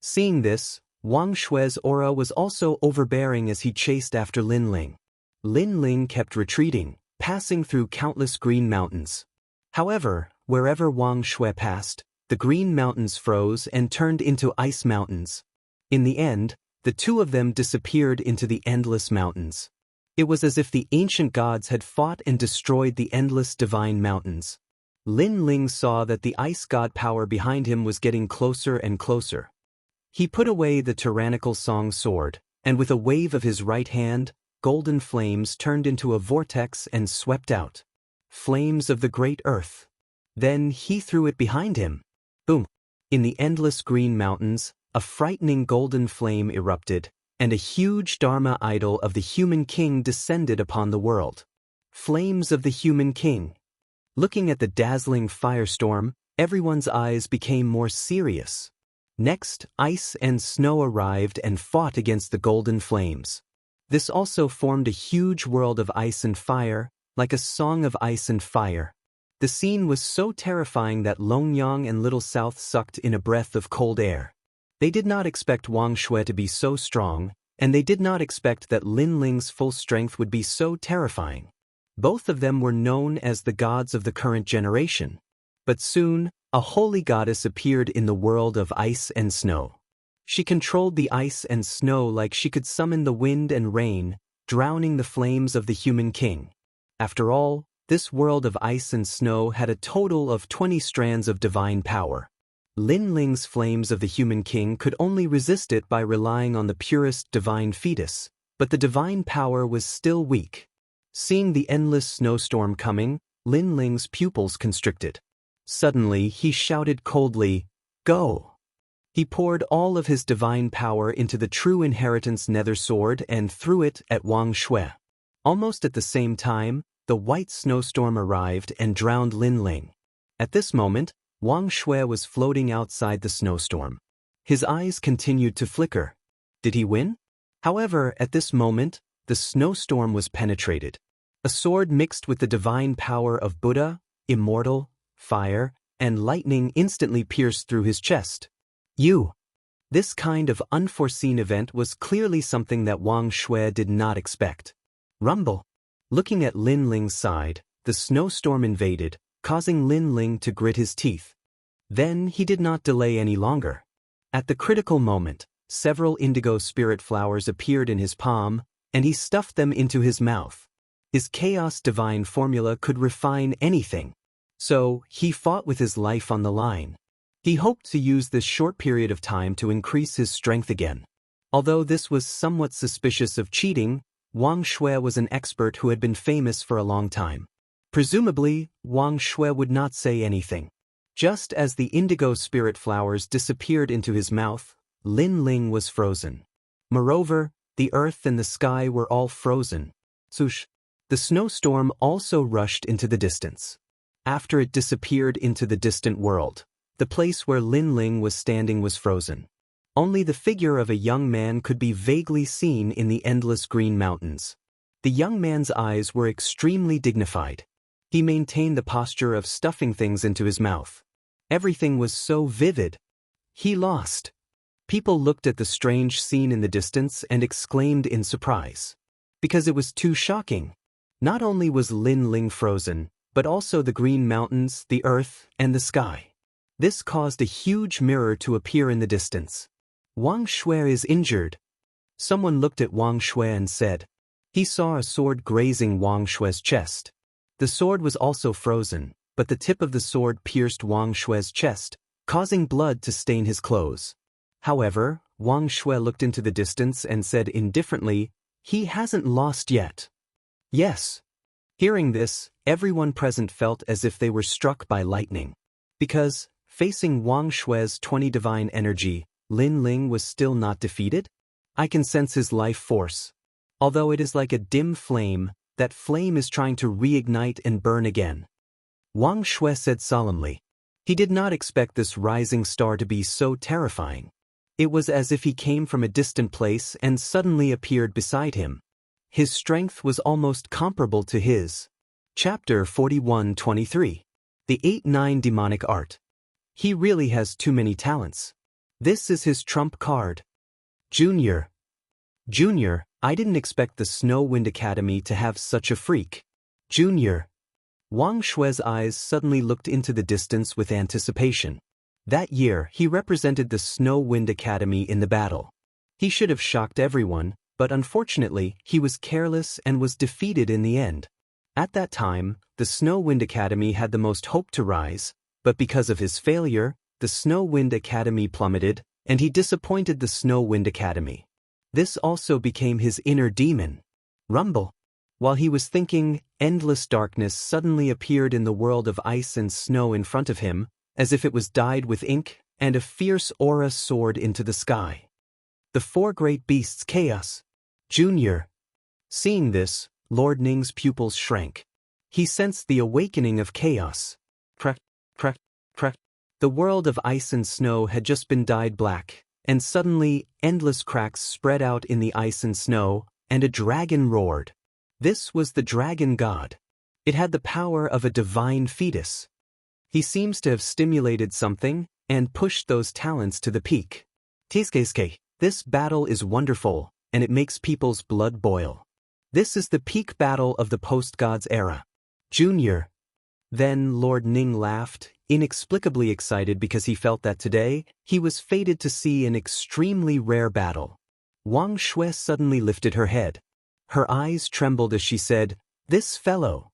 Seeing this, Wang Shui's aura was also overbearing as he chased after Lin Ling. Lin Ling kept retreating, passing through countless green mountains. However, wherever Wang Shui passed, the green mountains froze and turned into ice mountains. In the end, the 2 of them disappeared into the endless mountains. It was as if the ancient gods had fought and destroyed the endless divine mountains. Lin Ling saw that the ice god power behind him was getting closer and closer. He put away the tyrannical song sword, and with a wave of his right hand, golden flames turned into a vortex and swept out. Flames of the great earth. Then he threw it behind him. Boom! In the endless green mountains, a frightening golden flame erupted, and a huge Dharma idol of the human king descended upon the world. Flames of the human king. Looking at the dazzling firestorm, everyone's eyes became more serious. Next, ice and snow arrived and fought against the golden flames. This also formed a huge world of ice and fire, like a song of ice and fire. The scene was so terrifying that Longyang and Little South sucked in a breath of cold air. They did not expect Wang Shui to be so strong, and they did not expect that Lin Ling's full strength would be so terrifying. Both of them were known as the gods of the current generation. But soon, a holy goddess appeared in the world of ice and snow. She controlled the ice and snow like she could summon the wind and rain, drowning the flames of the human king. After all, this world of ice and snow had a total of 20 strands of divine power. Lin Ling's flames of the human king could only resist it by relying on the purest divine fetus, but the divine power was still weak. Seeing the endless snowstorm coming, Lin Ling's pupils constricted. Suddenly he shouted coldly, "Go!" He poured all of his divine power into the true inheritance nether sword and threw it at Wang Shui. Almost at the same time, the white snowstorm arrived and drowned Lin Ling. At this moment, Wang Shui was floating outside the snowstorm. His eyes continued to flicker. Did he win? However, at this moment, the snowstorm was penetrated. A sword mixed with the divine power of Buddha, immortal, fire, and lightning instantly pierced through his chest. This kind of unforeseen event was clearly something that Wang Shui did not expect. Rumble. Looking at Lin Ling's side, the snowstorm invaded, causing Lin Ling to grit his teeth. Then he did not delay any longer. At the critical moment, several indigo spirit flowers appeared in his palm, and he stuffed them into his mouth. His chaos divine formula could refine anything. So, he fought with his life on the line. He hoped to use this short period of time to increase his strength again. Although this was somewhat suspicious of cheating, Wang Shui was an expert who had been famous for a long time. Presumably, Wang Shui would not say anything. Just as the indigo spirit flowers disappeared into his mouth, Lin Ling was frozen. Moreover, the earth and the sky were all frozen. Swoosh! The snowstorm also rushed into the distance. After it disappeared into the distant world, The place where Lin Ling was standing was frozen. Only the figure of a young man could be vaguely seen in the endless green mountains. The young man's eyes were extremely dignified. He maintained the posture of stuffing things into his mouth. Everything was so vivid. He lost. People looked at the strange scene in the distance and exclaimed in surprise. Because it was too shocking. Not only was Lin Ling frozen, but also the green mountains, the earth, and the sky. This caused a huge mirror to appear in the distance. Wang Shui is injured. Someone looked at Wang Shui and said. He saw a sword grazing Wang Shui's chest. The sword was also frozen, but the tip of the sword pierced Wang Shui's chest, causing blood to stain his clothes. However, Wang Shui looked into the distance and said indifferently, he hasn't lost yet. Yes. Hearing this, everyone present felt as if they were struck by lightning. Because, facing Wang Shui's 20 divine energy, Lin Ling was still not defeated? I can sense his life force. Although it is like a dim flame, that flame is trying to reignite and burn again. Wang Shui said solemnly. He did not expect this rising star to be so terrifying. It was as if he came from a distant place and suddenly appeared beside him. His strength was almost comparable to his. Chapter 41-23. The 8-9 Demonic Art. He really has too many talents. This is his trump card. Junior, I didn't expect the Snow Wind Academy to have such a freak. Junior. Wang Shui's eyes suddenly looked into the distance with anticipation. That year, he represented the Snow Wind Academy in the battle. He should have shocked everyone, but unfortunately, he was careless and was defeated in the end. At that time, the Snow Wind Academy had the most hope to rise, but because of his failure, the Snow Wind Academy plummeted, and he disappointed the Snow Wind Academy. This also became his inner demon. Rumble. While he was thinking, endless darkness suddenly appeared in the world of ice and snow in front of him, as if it was dyed with ink, and a fierce aura soared into the sky. The four great beasts chaos. Junior. Seeing this, Lord Ning's pupils shrank. He sensed the awakening of chaos. Crack, crack, crack. The world of ice and snow had just been dyed black, and suddenly, endless cracks spread out in the ice and snow, and a dragon roared. This was the dragon god. It had the power of a divine fetus. He seems to have stimulated something, and pushed those talents to the peak. Tizkeske, this battle is wonderful, and it makes people's blood boil. This is the peak battle of the post-gods era. Junior. Then Lord Ning laughed, inexplicably excited because he felt that today, he was fated to see an extremely rare battle. Wang Shui suddenly lifted her head. Her eyes trembled as she said, "This fellow."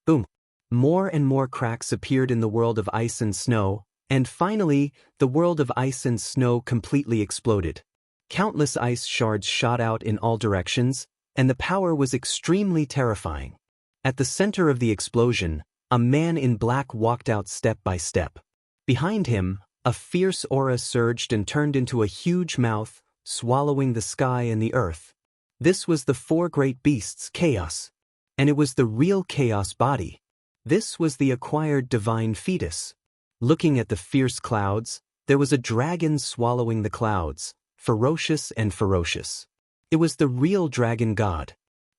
Boom. More and more cracks appeared in the world of ice and snow, and finally, the world of ice and snow completely exploded. Countless ice shards shot out in all directions, and the power was extremely terrifying. At the center of the explosion, a man in black walked out step by step. Behind him, a fierce aura surged and turned into a huge mouth, swallowing the sky and the earth. This was the four great beasts chaos. And it was the real chaos body. This was the acquired divine fetus. Looking at the fierce clouds, there was a dragon swallowing the clouds, ferocious and ferocious. It was the real dragon god.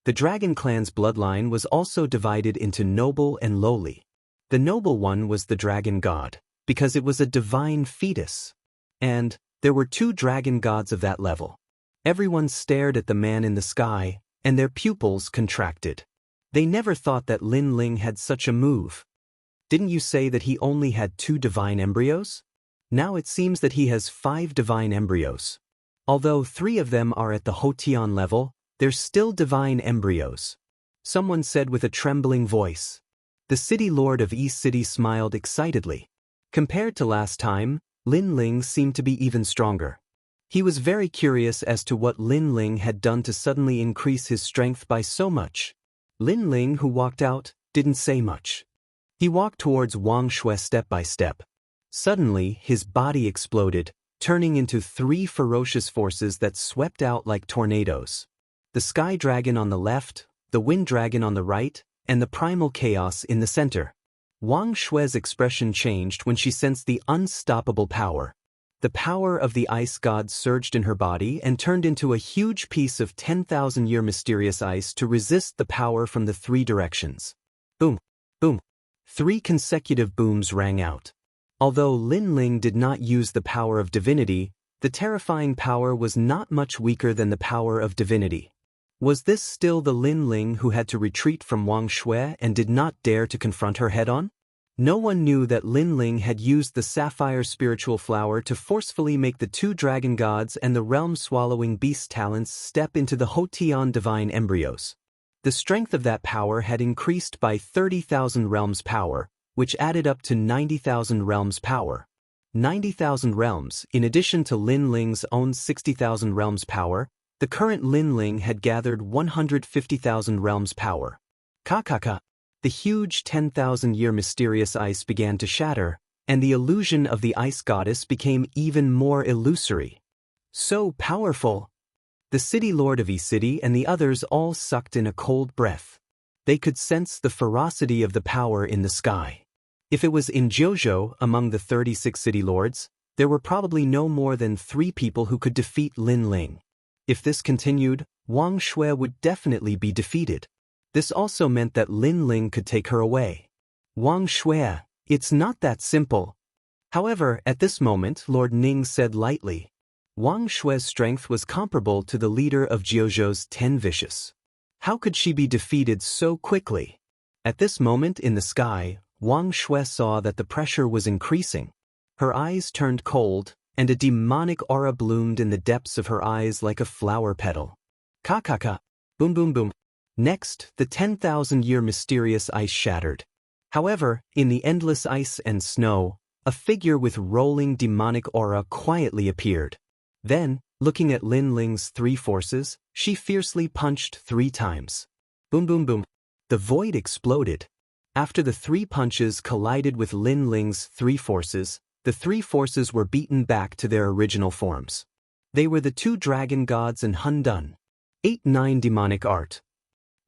The dragon clan's bloodline was also divided into noble and lowly. The noble one was the dragon god, because it was a divine fetus. And there were two dragon gods of that level. Everyone stared at the man in the sky, and their pupils contracted. They never thought that Lin Ling had such a move. Didn't you say that he only had 2 divine embryos? Now it seems that he has 5 divine embryos. Although 3 of them are at the Hotian level, they're still divine embryos. Someone said with a trembling voice. The city lord of East City smiled excitedly. Compared to last time, Lin Ling seemed to be even stronger. He was very curious as to what Lin Ling had done to suddenly increase his strength by so much. Lin Ling, who walked out, didn't say much. He walked towards Wang Shui step by step. Suddenly, his body exploded, turning into 3 ferocious forces that swept out like tornadoes. The sky dragon on the left, the wind dragon on the right, and the primal chaos in the center. Wang Shui's expression changed when she sensed the unstoppable power. The power of the ice god surged in her body and turned into a huge piece of 10,000-year mysterious ice to resist the power from the three directions. Boom, boom. 3 consecutive booms rang out. Although Lin Ling did not use the power of divinity, the terrifying power was not much weaker than the power of divinity. Was this still the Lin Ling who had to retreat from Wang Shui and did not dare to confront her head-on? No one knew that Lin Ling had used the sapphire spiritual flower to forcefully make the 2 dragon gods and the realm-swallowing beast talents step into the Hotian divine embryos. The strength of that power had increased by 30,000 realms power, which added up to 90,000 realms power. 90,000 realms, in addition to Lin Ling's own 60,000 realms power, the current Lin Ling had gathered 150,000 realms power. Kakaka. The huge 10,000-year mysterious ice began to shatter, and the illusion of the ice goddess became even more illusory. So powerful! The city lord of E-City and the others all sucked in a cold breath. They could sense the ferocity of the power in the sky. If it was in Jiuzhou among the 36 city lords, there were probably no more than 3 people who could defeat Lin Ling. If this continued, Wang Shui would definitely be defeated. This also meant that Lin Ling could take her away. Wang Shui, it's not that simple. However, at this moment, Lord Ning said lightly. Wang Shui's strength was comparable to the leader of Jiuzhou's 10 vicious. How could she be defeated so quickly? At this moment in the sky, Wang Shui saw that the pressure was increasing. Her eyes turned cold, and a demonic aura bloomed in the depths of her eyes like a flower petal. Kakaka. Boom boom boom. Next, the 10,000-year mysterious ice shattered. However, in the endless ice and snow, a figure with rolling demonic aura quietly appeared. Then, looking at Lin Ling's 3 forces, she fiercely punched 3 times. Boom boom boom. The void exploded. After the 3 punches collided with Lin Ling's 3 forces, the 3 forces were beaten back to their original forms. They were the 2 dragon gods and Hun Dun. 8-9 demonic art.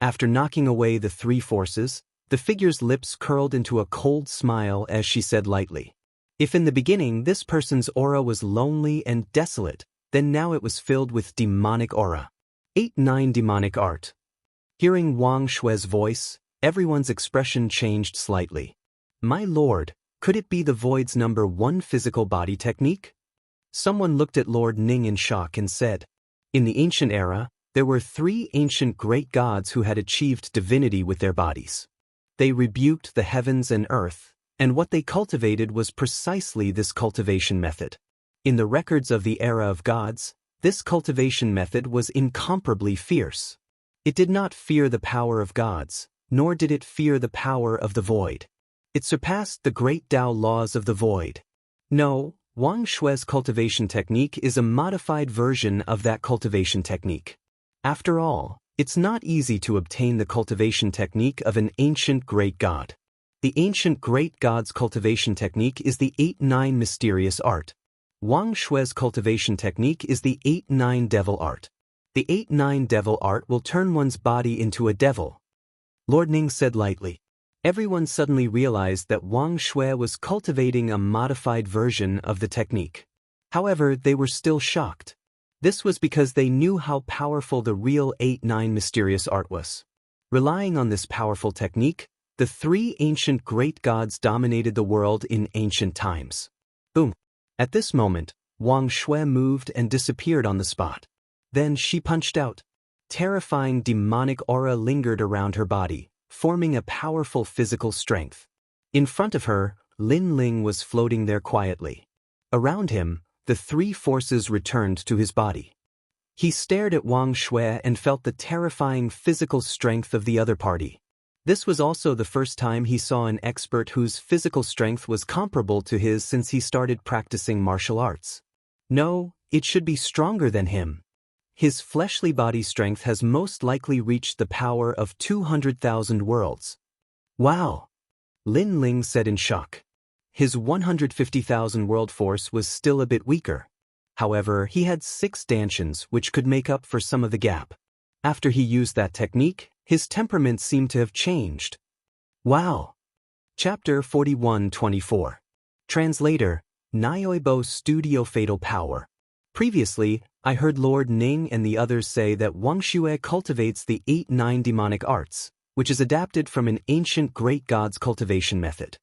After knocking away the 3 forces, the figure's lips curled into a cold smile as she said lightly. If in the beginning this person's aura was lonely and desolate, then now it was filled with demonic aura. 8-9 demonic art. Hearing Wang Shui's voice, everyone's expression changed slightly. My lord, could it be the void's number 1 physical body technique? Someone looked at Lord Ning in shock and said, in the ancient era, there were 3 ancient great gods who had achieved divinity with their bodies. They rebuked the heavens and earth, and what they cultivated was precisely this cultivation method. In the records of the era of gods, this cultivation method was incomparably fierce. It did not fear the power of gods, nor did it fear the power of the void. It surpassed the great Tao laws of the void. No, Wang Shui's cultivation technique is a modified version of that cultivation technique. After all, it's not easy to obtain the cultivation technique of an ancient great god. The ancient great god's cultivation technique is the 8-9 mysterious art. Wang Shui's cultivation technique is the 8-9 devil art. The 8-9 devil art will turn one's body into a devil. Lord Ning said lightly. Everyone suddenly realized that Wang Shui was cultivating a modified version of the technique. However, they were still shocked. This was because they knew how powerful the real 8-9 mysterious art was. Relying on this powerful technique, the 3 ancient great gods dominated the world in ancient times. Boom. At this moment, Wang Shui moved and disappeared on the spot. Then she punched out. Terrifying demonic aura lingered around her body, forming a powerful physical strength. In front of her, Lin Ling was floating there quietly. Around him, the 3 forces returned to his body. He stared at Wang Shui and felt the terrifying physical strength of the other party. This was also the first time he saw an expert whose physical strength was comparable to his since he started practicing martial arts. No, it should be stronger than him. His fleshly body strength has most likely reached the power of 200,000 worlds. Wow! Lin Ling said in shock. His 150,000 world force was still a bit weaker. However, he had 6 dantians which could make up for some of the gap. After he used that technique, his temperament seemed to have changed. Wow! Chapter 41-24. Translator, Nyoibo Studio Fatal Power. Previously, I heard Lord Ning and the others say that Wang Xue cultivates the 8-9 demonic arts, which is adapted from an ancient great god's cultivation method.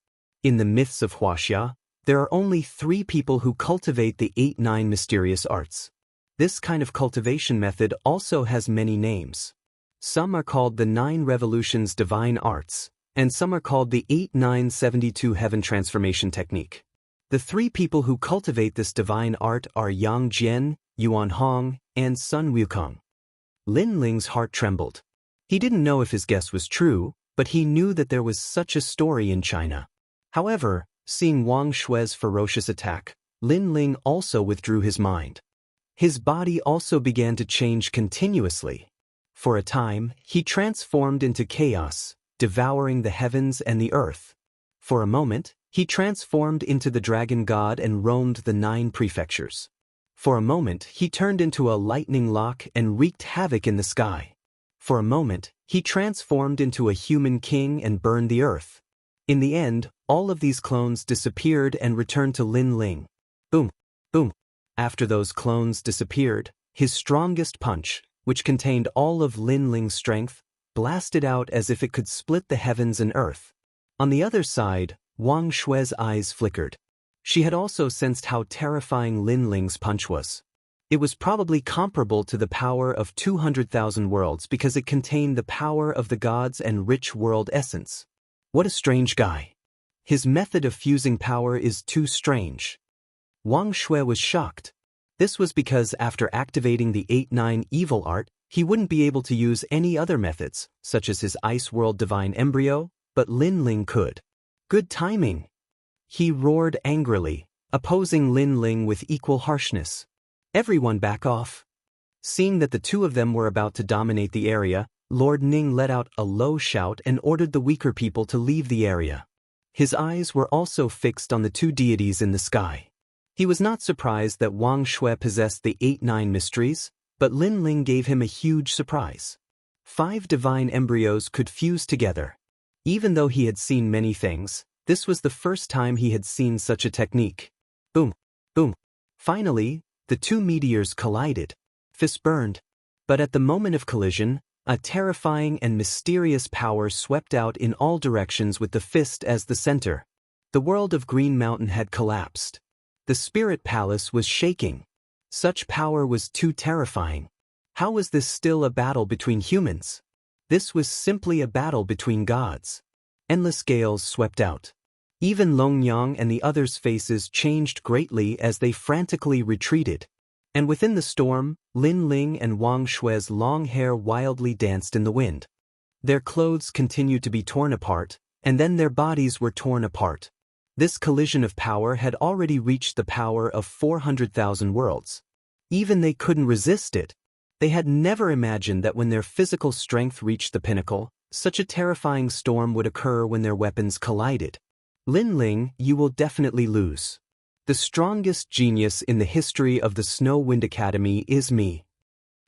In the myths of Huaxia, there are only 3 people who cultivate the 8-9 mysterious arts. This kind of cultivation method also has many names. Some are called the 9 Revolutions Divine Arts, and some are called the 8-9-72 Heaven Transformation Technique. The 3 people who cultivate this divine art are Yang Jian, Yuan Hong, and Sun Wukong. Lin Ling's heart trembled. He didn't know if his guess was true, but he knew that there was such a story in China. However, seeing Wang Xue's ferocious attack, Lin Ling also withdrew his mind. His body also began to change continuously. For a time, he transformed into chaos, devouring the heavens and the earth. For a moment, he transformed into the dragon god and roamed the 9 prefectures. For a moment, he turned into a lightning lock and wreaked havoc in the sky. For a moment, he transformed into a human king and burned the earth. In the end, all of these clones disappeared and returned to Lin Ling. Boom, boom. After those clones disappeared, his strongest punch, which contained all of Lin Ling's strength, blasted out as if it could split the heavens and earth. On the other side, Wang Xue's eyes flickered. She had also sensed how terrifying Lin Ling's punch was. It was probably comparable to the power of 200,000 worlds because it contained the power of the gods and rich world essence. What a strange guy. His method of fusing power is too strange. Wang Xue was shocked. This was because after activating the 8-9 evil art, he wouldn't be able to use any other methods, such as his Ice World Divine Embryo, but Lin Ling could. Good timing. He roared angrily, opposing Lin Ling with equal harshness. Everyone back off. Seeing that the 2 of them were about to dominate the area, Lord Ning let out a low shout and ordered the weaker people to leave the area. His eyes were also fixed on the 2 deities in the sky. He was not surprised that Wang Xue possessed the 8-9 mysteries, but Lin Ling gave him a huge surprise. 5 divine embryos could fuse together. Even though he had seen many things, this was the first time he had seen such a technique. Boom, boom. Finally, the 2 meteors collided. Fists burned. But at the moment of collision, a terrifying and mysterious power swept out in all directions with the fist as the center. The world of Green Mountain had collapsed. The spirit palace was shaking. Such power was too terrifying. How was this still a battle between humans? This was simply a battle between gods. Endless gales swept out. Even Long Yang and the others' faces changed greatly as they frantically retreated. And within the storm, Lin Ling and Wang Xue's long hair wildly danced in the wind. Their clothes continued to be torn apart, and then their bodies were torn apart. This collision of power had already reached the power of 400,000 worlds. Even they couldn't resist it. They had never imagined that when their physical strength reached the pinnacle, such a terrifying storm would occur when their weapons collided. Lin Ling, you will definitely lose. The strongest genius in the history of the Snow Wind Academy is me.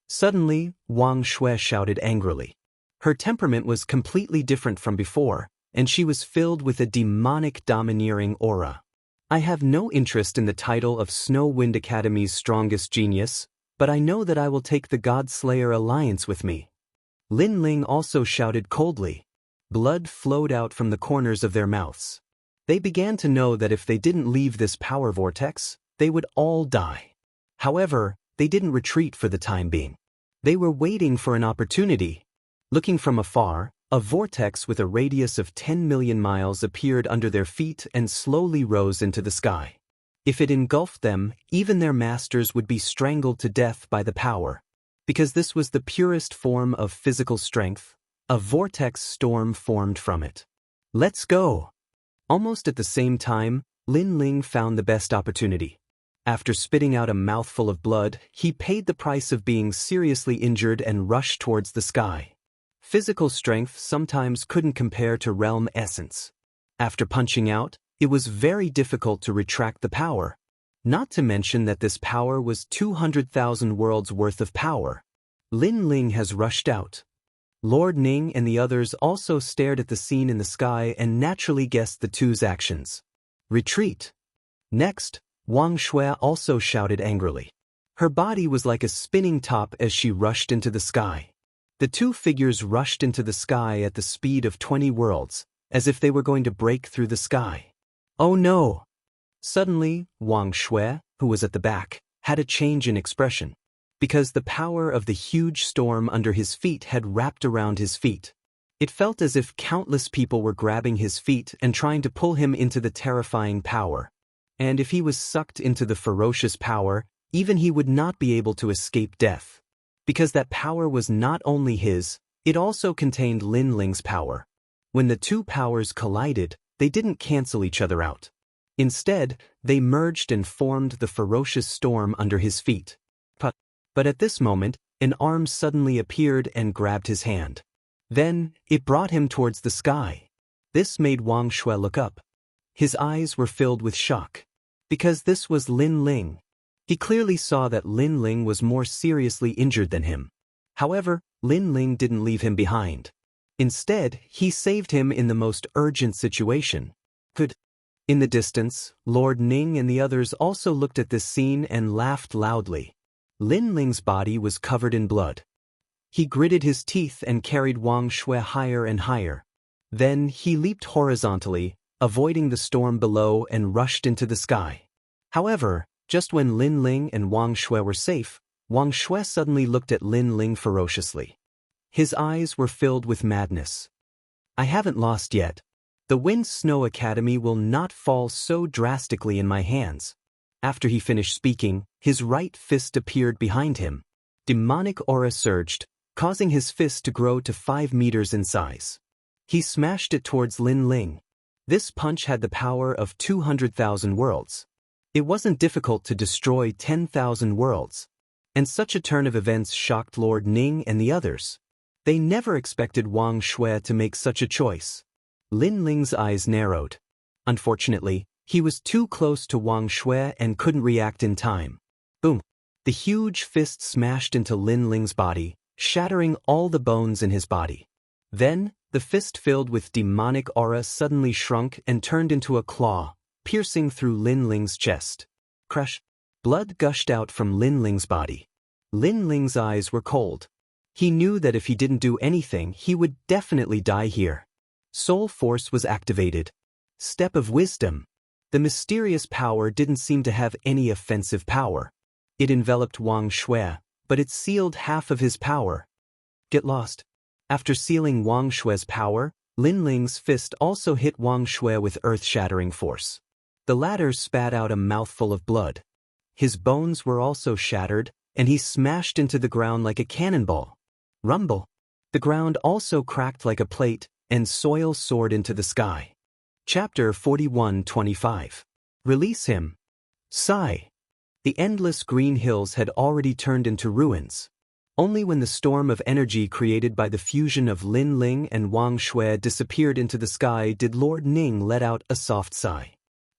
Suddenly, Wang Xue shouted angrily. Her temperament was completely different from before, and she was filled with a demonic domineering aura. I have no interest in the title of Snow Wind Academy's strongest genius, but I know that I will take the God-Slayer alliance with me. Lin Ling also shouted coldly. Blood flowed out from the corners of their mouths. They began to know that if they didn't leave this power vortex, they would all die. However, they didn't retreat for the time being. They were waiting for an opportunity. Looking from afar, a vortex with a radius of 10 million miles appeared under their feet and slowly rose into the sky. If it engulfed them, even their masters would be strangled to death by the power. Because this was the purest form of physical strength, a vortex storm formed from it. Let's go! Almost at the same time, Lin Ling found the best opportunity. After spitting out a mouthful of blood, he paid the price of being seriously injured and rushed towards the sky. Physical strength sometimes couldn't compare to realm essence. After punching out, it was very difficult to retract the power. Not to mention that this power was 200,000 worlds worth of power. Lin Ling has rushed out. Lord Ning and the others also stared at the scene in the sky and naturally guessed the two's actions. Retreat. Next, Wang Shui also shouted angrily. Her body was like a spinning top as she rushed into the sky. The two figures rushed into the sky at the speed of 20 worlds, as if they were going to break through the sky. Oh no! Suddenly, Wang Shui, who was at the back, had a change in expression, because the power of the huge storm under his feet had wrapped around his feet. It felt as if countless people were grabbing his feet and trying to pull him into the terrifying power. And if he was sucked into the ferocious power, even he would not be able to escape death. Because that power was not only his, it also contained Lin Ling's power. When the two powers collided, they didn't cancel each other out. Instead, they merged and formed the ferocious storm under his feet. But at this moment, an arm suddenly appeared and grabbed his hand. Then, it brought him towards the sky. This made Wang Shui look up. His eyes were filled with shock. Because this was Lin Ling. He clearly saw that Lin Ling was more seriously injured than him. However, Lin Ling didn't leave him behind. Instead, he saved him in the most urgent situation. In the distance, Lord Ning and the others also looked at this scene and laughed loudly. Lin Ling's body was covered in blood. He gritted his teeth and carried Wang Shui higher and higher. Then he leaped horizontally, avoiding the storm below, and rushed into the sky. However, just when Lin Ling and Wang Shui were safe, Wang Shui suddenly looked at Lin Ling ferociously. His eyes were filled with madness. I haven't lost yet. The Wind Snow Academy will not fall so drastically in my hands. After he finished speaking, his right fist appeared behind him. Demonic aura surged, causing his fist to grow to 5 meters in size. He smashed it towards Lin Ling. This punch had the power of 200,000 worlds. It wasn't difficult to destroy 10,000 worlds. And such a turn of events shocked Lord Ning and the others. They never expected Wang Shui to make such a choice. Lin Ling's eyes narrowed. Unfortunately, he was too close to Wang Shui and couldn't react in time. Boom! The huge fist smashed into Lin Ling's body, shattering all the bones in his body. Then, the fist filled with demonic aura suddenly shrunk and turned into a claw, piercing through Lin Ling's chest. Crash! Blood gushed out from Lin Ling's body. Lin Ling's eyes were cold. He knew that if he didn't do anything, he would definitely die here. Soul Force was activated. Step of Wisdom. The mysterious power didn't seem to have any offensive power. It enveloped Wang Shui, but it sealed half of his power. Get lost. After sealing Wang Shui's power, Lin Ling's fist also hit Wang Shui with earth-shattering force. The latter spat out a mouthful of blood. His bones were also shattered, and he smashed into the ground like a cannonball. Rumble. The ground also cracked like a plate, and soil soared into the sky. Chapter 41-25. Release him. Sigh. The endless green hills had already turned into ruins. Only when the storm of energy created by the fusion of Lin Ling and Wang Shui disappeared into the sky did Lord Ning let out a soft sigh.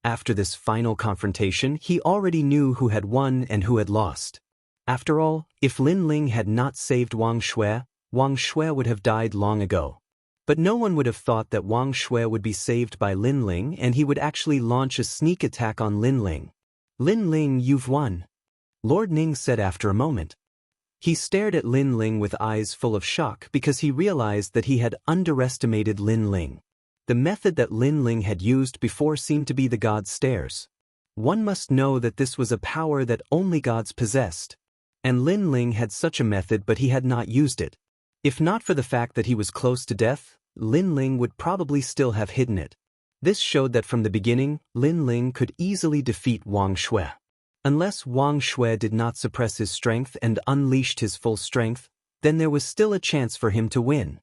After this final confrontation, he already knew who had won and who had lost. After all, if Lin Ling had not saved Wang Shui would have died long ago. But no one would have thought that Wang Shui would be saved by Lin Ling and he would actually launch a sneak attack on Lin Ling. Lin Ling, you've won, Lord Ning said after a moment. He stared at Lin Ling with eyes full of shock because he realized that he had underestimated Lin Ling. The method that Lin Ling had used before seemed to be the God's Stairs. One must know that this was a power that only gods possessed. And Lin Ling had such a method, but he had not used it. If not for the fact that he was close to death, Lin Ling would probably still have hidden it. This showed that from the beginning, Lin Ling could easily defeat Wang Shui. Unless Wang Shui did not suppress his strength and unleashed his full strength, then there was still a chance for him to win.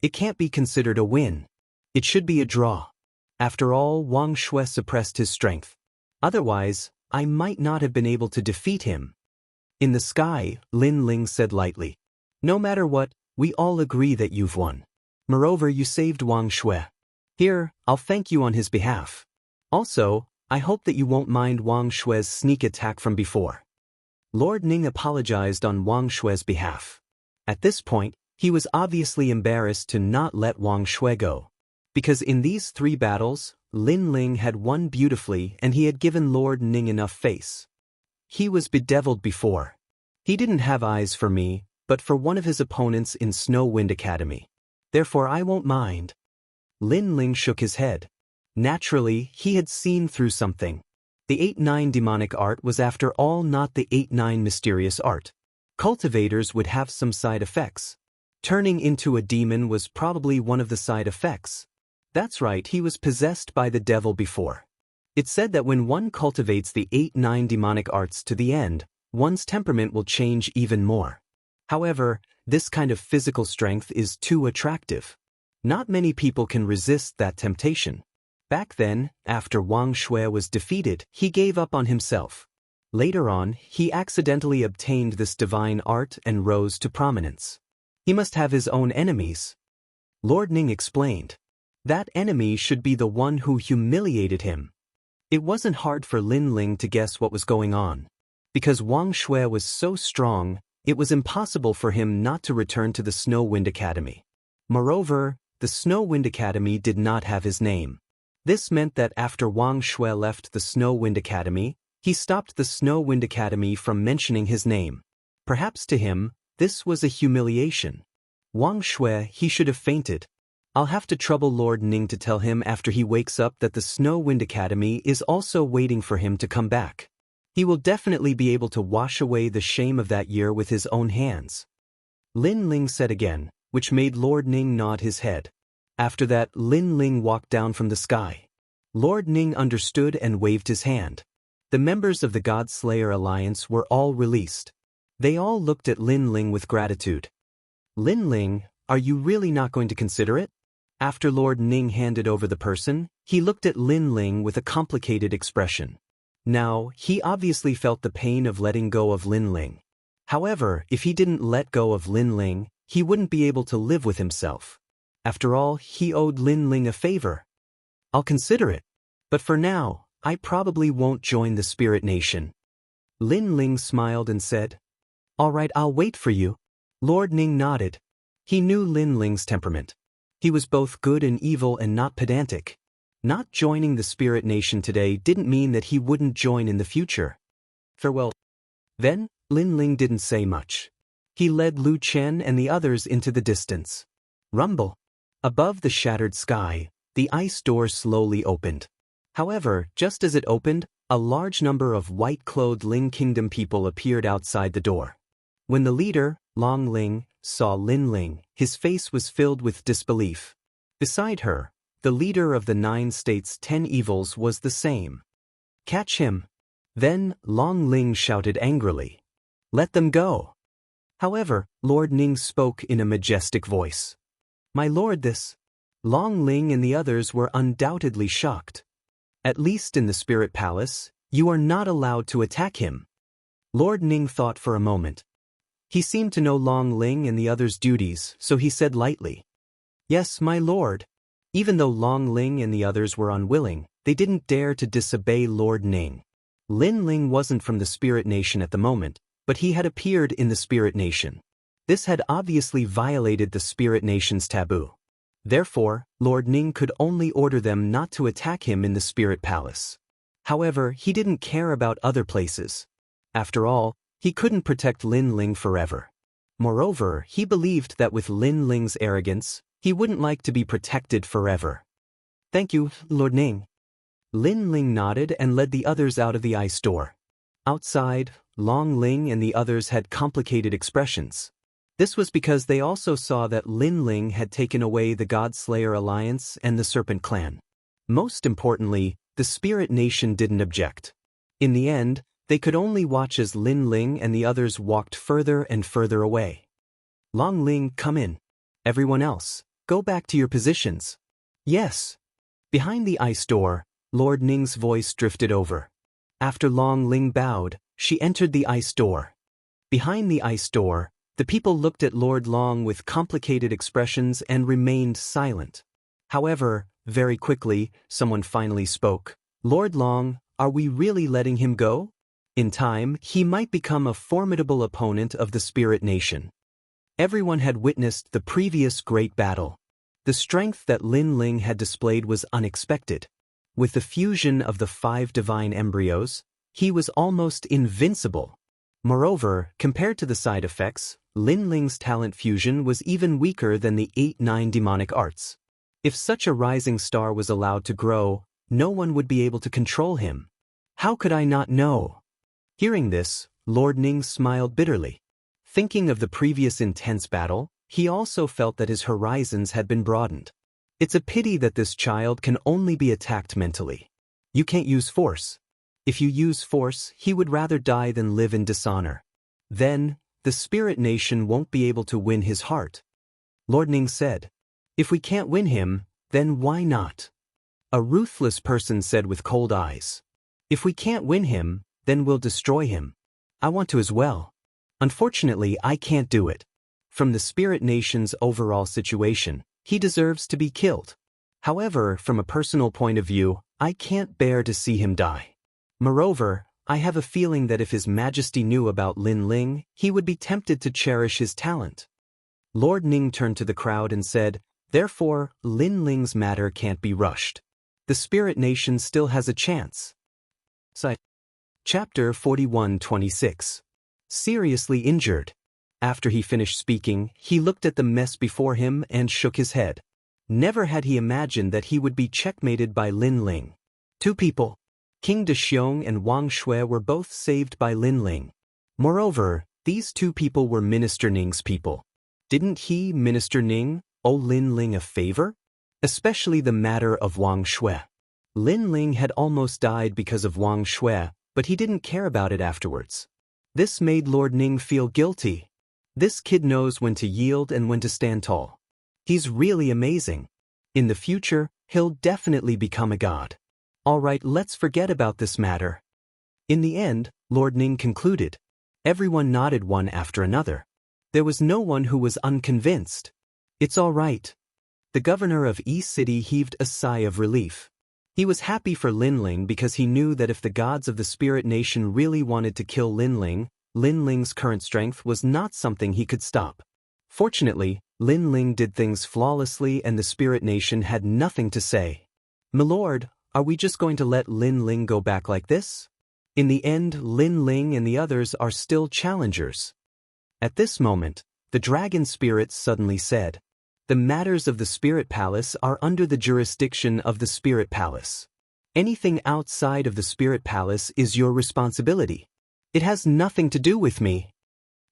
It can't be considered a win. It should be a draw. After all, Wang Shui suppressed his strength. Otherwise, I might not have been able to defeat him. In the sky, Lin Ling said lightly. No matter what, we all agree that you've won. Moreover, you saved Wang Shui. Here, I'll thank you on his behalf. Also, I hope that you won't mind Wang Shui's sneak attack from before. Lord Ning apologized on Wang Shui's behalf. At this point, He was obviously embarrassed to not let Wang Shui go. Because in these 3 battles, Lin Ling had won beautifully and he had given Lord Ning enough face. He was bedeviled before. He didn't have eyes for me, but for one of his opponents in Snow Wind Academy. Therefore I won't mind. Lin Ling shook his head. Naturally, he had seen through something. The 8-9 demonic art was after all not the 8-9 mysterious art. Cultivators would have some side effects. Turning into a demon was probably one of the side effects. That's right, he was possessed by the devil before. It's said that when one cultivates the 8-9 demonic arts to the end, one's temperament will change even more. However, this kind of physical strength is too attractive. Not many people can resist that temptation. Back then, after Wang Shui was defeated, he gave up on himself. Later on, he accidentally obtained this divine art and rose to prominence. He must have his own enemies. Lord Ning explained. That enemy should be the one who humiliated him. It wasn't hard for Lin Ling to guess what was going on. Because Wang Shui was so strong, it was impossible for him not to return to the Snow Wind Academy. Moreover, the Snow Wind Academy did not have his name. This meant that after Wang Shui left the Snow Wind Academy, he stopped the Snow Wind Academy from mentioning his name. Perhaps to him, this was a humiliation. Wang Shui, he should have fainted. I'll have to trouble Lord Ning to tell him after he wakes up that the Snow Wind Academy is also waiting for him to come back. He will definitely be able to wash away the shame of that year with his own hands. Lin Ling said again, which made Lord Ning nod his head. After that, Lin Ling walked down from the sky. Lord Ning understood and waved his hand. The members of the God Slayer Alliance were all released. They all looked at Lin Ling with gratitude. Lin Ling, are you really not going to consider it? After Lord Ning handed over the person, he looked at Lin Ling with a complicated expression. Now, he obviously felt the pain of letting go of Lin Ling. However, if he didn't let go of Lin Ling, he wouldn't be able to live with himself. After all, he owed Lin Ling a favor. I'll consider it. But for now, I probably won't join the Spirit Nation. Lin Ling smiled and said, All right, I'll wait for you. Lord Ning nodded. He knew Lin Ling's temperament. He was both good and evil and not pedantic. Not joining the Spirit Nation today didn't mean that he wouldn't join in the future. Farewell. Then, Lin Ling didn't say much. He led Lu Chen and the others into the distance. Rumble. Above the shattered sky, the ice door slowly opened. However, just as it opened, a large number of white-clothed Ling Kingdom people appeared outside the door. When the leader, Long Ling, saw Lin Ling, his face was filled with disbelief. Beside her, the leader of the 9 states' 10 evils was the same. Catch him. Then, Long Ling shouted angrily. Let them go. However, Lord Ning spoke in a majestic voice. My lord, this. Long Ling and the others were undoubtedly shocked. At least in the Spirit Palace, you are not allowed to attack him. Lord Ning thought for a moment. He seemed to know Long Ling and the others' duties, so he said lightly. Yes, my lord. Even though Long Ling and the others were unwilling, they didn't dare to disobey Lord Ning. Lin Ling wasn't from the Spirit Nation at the moment, but he had appeared in the Spirit Nation. This had obviously violated the Spirit Nation's taboo. Therefore, Lord Ning could only order them not to attack him in the Spirit Palace. However, he didn't care about other places. After all, he couldn't protect Lin Ling forever. Moreover, he believed that with Lin Ling's arrogance, he wouldn't like to be protected forever. Thank you, Lord Ning. Lin Ling nodded and led the others out of the ice door. Outside, Long Ling and the others had complicated expressions. This was because they also saw that Lin Ling had taken away the God Slayer Alliance and the Serpent Clan. Most importantly, the Spirit Nation didn't object. In the end, they could only watch as Lin Ling and the others walked further and further away. Long Ling, come in. Everyone else, go back to your positions. Yes. Behind the ice door, Lord Ning's voice drifted over. After Long Ling bowed, she entered the ice door. Behind the ice door, the people looked at Lord Long with complicated expressions and remained silent. However, very quickly, someone finally spoke. Lord Long, are we really letting him go? In time, he might become a formidable opponent of the Spirit Nation. Everyone had witnessed the previous great battle. The strength that Lin Ling had displayed was unexpected. With the fusion of the 5 divine embryos, he was almost invincible. Moreover, compared to the side effects, Lin Ling's talent fusion was even weaker than the 8-9 demonic arts. If such a rising star was allowed to grow, no one would be able to control him. How could I not know? Hearing this, Lord Ning smiled bitterly. Thinking of the previous intense battle, he also felt that his horizons had been broadened. It's a pity that this child can only be attacked mentally. You can't use force. If you use force, he would rather die than live in dishonor. Then, the spirit nation won't be able to win his heart. Lord Ning said, "If we can't win him, then why not?" A ruthless person said with cold eyes, "If we can't win him, then we'll destroy him. I want to as well. Unfortunately, I can't do it. From the spirit nation's overall situation, he deserves to be killed. However, from a personal point of view, I can't bear to see him die. Moreover, I have a feeling that if His Majesty knew about Lin Ling, he would be tempted to cherish his talent." Lord Ning turned to the crowd and said, "Therefore, Lin Ling's matter can't be rushed. The spirit nation still has a chance." Chapter 41-26. Seriously injured. After he finished speaking, he looked at the mess before him and shook his head. Never had he imagined that he would be checkmated by Lin Ling. 2 people, King De Xiong and Wang Shui, were both saved by Lin Ling. Moreover, these 2 people were Minister Ning's people. Didn't he, Minister Ning, owe Lin Ling a favor? Especially the matter of Wang Shui. Lin Ling had almost died because of Wang Shui, but he didn't care about it afterwards. This made Lord Ning feel guilty. This kid knows when to yield and when to stand tall. He's really amazing. In the future, he'll definitely become a god. Alright, let's forget about this matter. In the end, Lord Ning concluded. Everyone nodded one after another. There was no one who was unconvinced. It's all right. The governor of East City heaved a sigh of relief. He was happy for Lin Ling because he knew that if the gods of the spirit nation really wanted to kill Lin Ling's current strength was not something he could stop. Fortunately, Lin Ling did things flawlessly and the spirit nation had nothing to say. "Milord, are we just going to let Lin Ling go back like this?" In the end, Lin Ling and the others are still challengers. At this moment, the dragon spirit suddenly said, "The matters of the spirit palace are under the jurisdiction of the spirit palace. Anything outside of the spirit palace is your responsibility. It has nothing to do with me."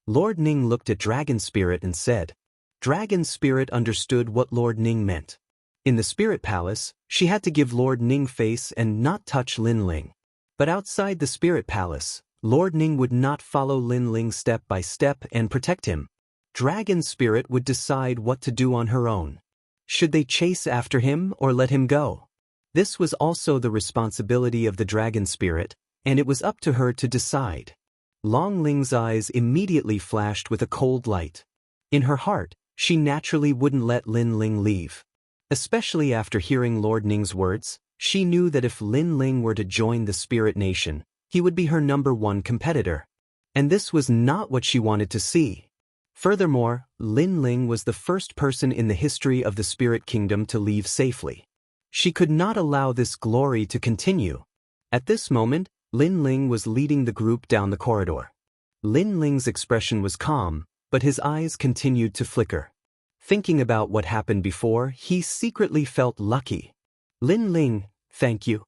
Lord Ning looked at Dragon Spirit and said. Dragon Spirit understood what Lord Ning meant. In the spirit palace, she had to give Lord Ning face and not touch Lin Ling. But outside the spirit palace, Lord Ning would not follow Lin Ling step by step and protect him. Dragon Spirit would decide what to do on her own. Should they chase after him or let him go? This was also the responsibility of the Dragon Spirit, and it was up to her to decide. Long Ling's eyes immediately flashed with a cold light. In her heart, she naturally wouldn't let Lin Ling leave. Especially after hearing Lord Ning's words, she knew that if Lin Ling were to join the Spirit Nation, he would be her #1 competitor. And this was not what she wanted to see. Furthermore, Lin Ling was the first person in the history of the Spirit Kingdom to leave safely. She could not allow this glory to continue. At this moment, Lin Ling was leading the group down the corridor. Lin Ling's expression was calm, but his eyes continued to flicker. Thinking about what happened before, he secretly felt lucky. "Lin Ling, thank you."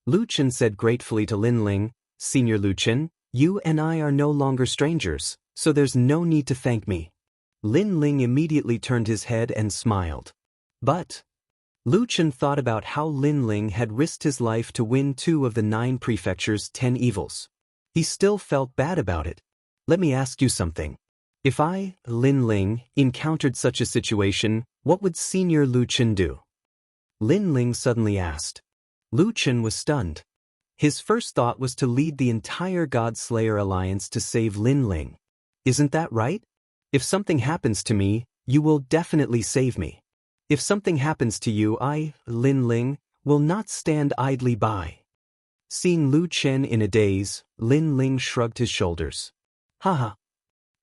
Lu Chen said gratefully to Lin Ling, "Senior Lu Chen, you and I are no longer strangers, so there's no need to thank me." Lin Ling immediately turned his head and smiled. But Lu Chen thought about how Lin Ling had risked his life to win 2 of the 9 prefectures' 10 evils. He still felt bad about it. "Let me ask you something. If I, Lin Ling, encountered such a situation, what would Senior Lu Chen do?" Lin Ling suddenly asked. Lu Chen was stunned. His first thought was to lead the entire God Slayer alliance to save Lin Ling. "Isn't that right? If something happens to me, you will definitely save me. If something happens to you, I, Lin Ling, will not stand idly by." Seeing Lu Chen in a daze, Lin Ling shrugged his shoulders. "Haha."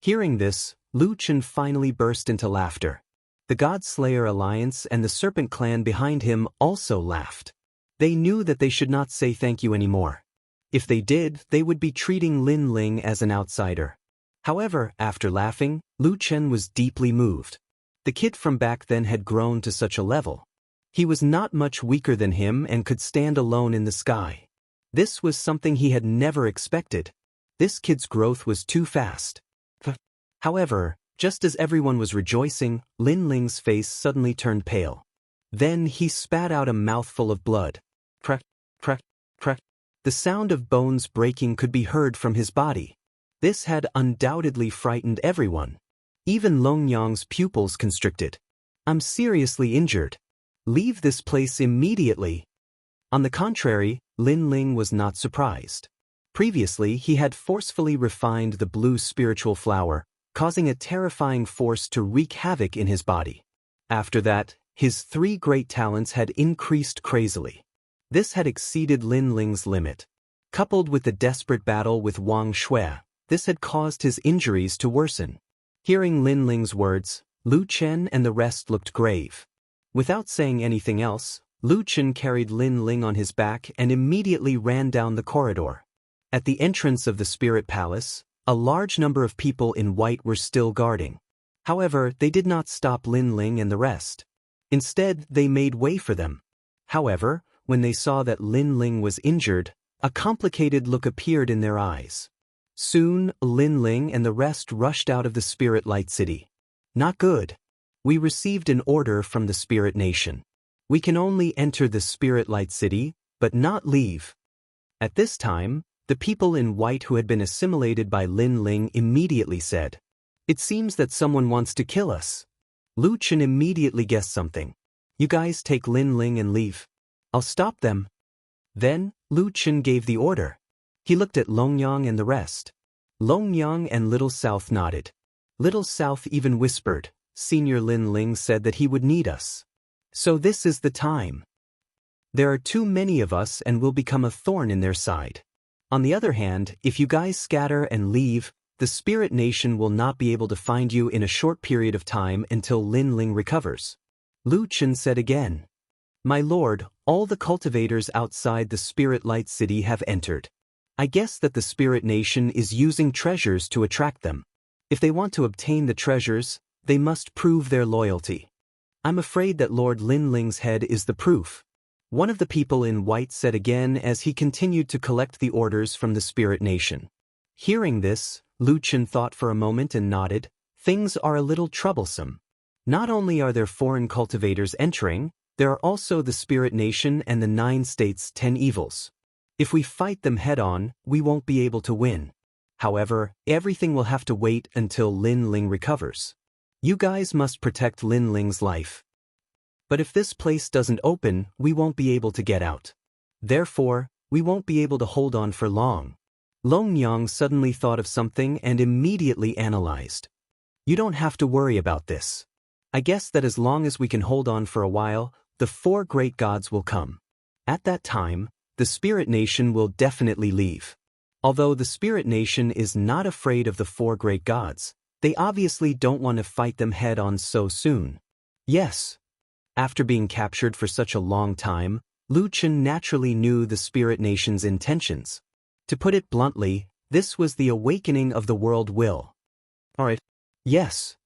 Hearing this, Lu Chen finally burst into laughter. The God-Slayer Alliance and the Serpent Clan behind him also laughed. They knew that they should not say thank you anymore. If they did, they would be treating Lin Ling as an outsider. However, after laughing, Lu Chen was deeply moved. The kid from back then had grown to such a level. He was not much weaker than him and could stand alone in the sky. This was something he had never expected. This kid's growth was too fast. However, just as everyone was rejoicing, Lin Ling's face suddenly turned pale. Then he spat out a mouthful of blood. Crack, crack, crack. The sound of bones breaking could be heard from his body. This had undoubtedly frightened everyone. Even Long Yang's pupils constricted. I'm seriously injured. Leave this place immediately. On the contrary, Lin Ling was not surprised. Previously, he had forcefully refined the blue spiritual flower, causing a terrifying force to wreak havoc in his body. After that, his 3 great talents had increased crazily. This had exceeded Lin Ling's limit. Coupled with the desperate battle with Wang Shui, this had caused his injuries to worsen. Hearing Lin Ling's words, Lu Chen and the rest looked grave. Without saying anything else, Lu Chen carried Lin Ling on his back and immediately ran down the corridor. At the entrance of the Spirit Palace, a large number of people in white were still guarding. However, they did not stop Lin Ling and the rest. Instead, they made way for them. However, when they saw that Lin Ling was injured, a complicated look appeared in their eyes. Soon, Lin Ling and the rest rushed out of the Spirit Light City. Not good. We received an order from the Spirit Nation. We can only enter the Spirit Light City, but not leave. At this time, the people in white who had been assimilated by Lin Ling immediately said, "It seems that someone wants to kill us." Lu Chen immediately guessed something. "You guys take Lin Ling and leave. I'll stop them." Then, Lu Chen gave the order. He looked at Long Yang and the rest. Long Yang and Little South nodded. Little South even whispered, "Senior Lin Ling said that he would need us. So this is the time. There are too many of us and we'll become a thorn in their side. On the other hand, if you guys scatter and leave, the Spirit Nation will not be able to find you in a short period of time until Lin Ling recovers." Lu Chen said again, "My lord, all the cultivators outside the Spirit Light City have entered. I guess that the Spirit Nation is using treasures to attract them. If they want to obtain the treasures, they must prove their loyalty. I'm afraid that Lord Lin Ling's head is the proof." One of the people in white said again as he continued to collect the orders from the Spirit Nation. Hearing this, Lu Chen thought for a moment and nodded. Things are a little troublesome. Not only are there foreign cultivators entering, there are also the Spirit Nation and the 9 states' 10 evils. If we fight them head-on, we won't be able to win. However, everything will have to wait until Lin Ling recovers. You guys must protect Lin Ling's life. But if this place doesn't open, we won't be able to get out. Therefore, we won't be able to hold on for long. Long Yang suddenly thought of something and immediately analyzed. You don't have to worry about this. I guess that as long as we can hold on for a while, the 4 great gods will come. At that time, the Spirit Nation will definitely leave. Although the Spirit Nation is not afraid of the 4 great gods, they obviously don't want to fight them head-on so soon. Yes. After being captured for such a long time, Lu Chen naturally knew the Spirit Nation's intentions. To put it bluntly, this was the awakening of the world will. Alright. Yes.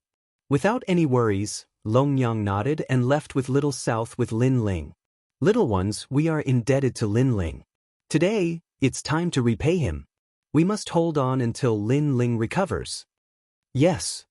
Without any worries, Long Yang nodded and left with Little South with Lin Ling. Little ones, we are indebted to Lin Ling. Today, it's time to repay him. We must hold on until Lin Ling recovers. Yes.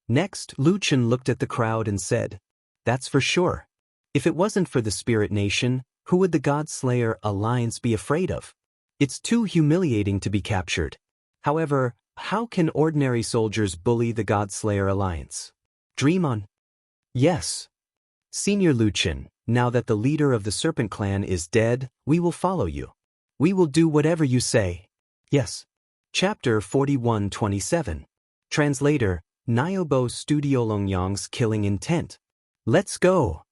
Next, Lu Chen looked at the crowd and said, "That's for sure. If it wasn't for the Spirit Nation, who would the God-Slayer Alliance be afraid of? It's too humiliating to be captured. However, how can ordinary soldiers bully the God-Slayer Alliance? Dream on." Yes. Senior Lu Chen, now that the leader of the Serpent Clan is dead, we will follow you. We will do whatever you say. Yes. Chapter 41-27. Translator, Nyobo Studio Long Yang's killing intent. Let's go.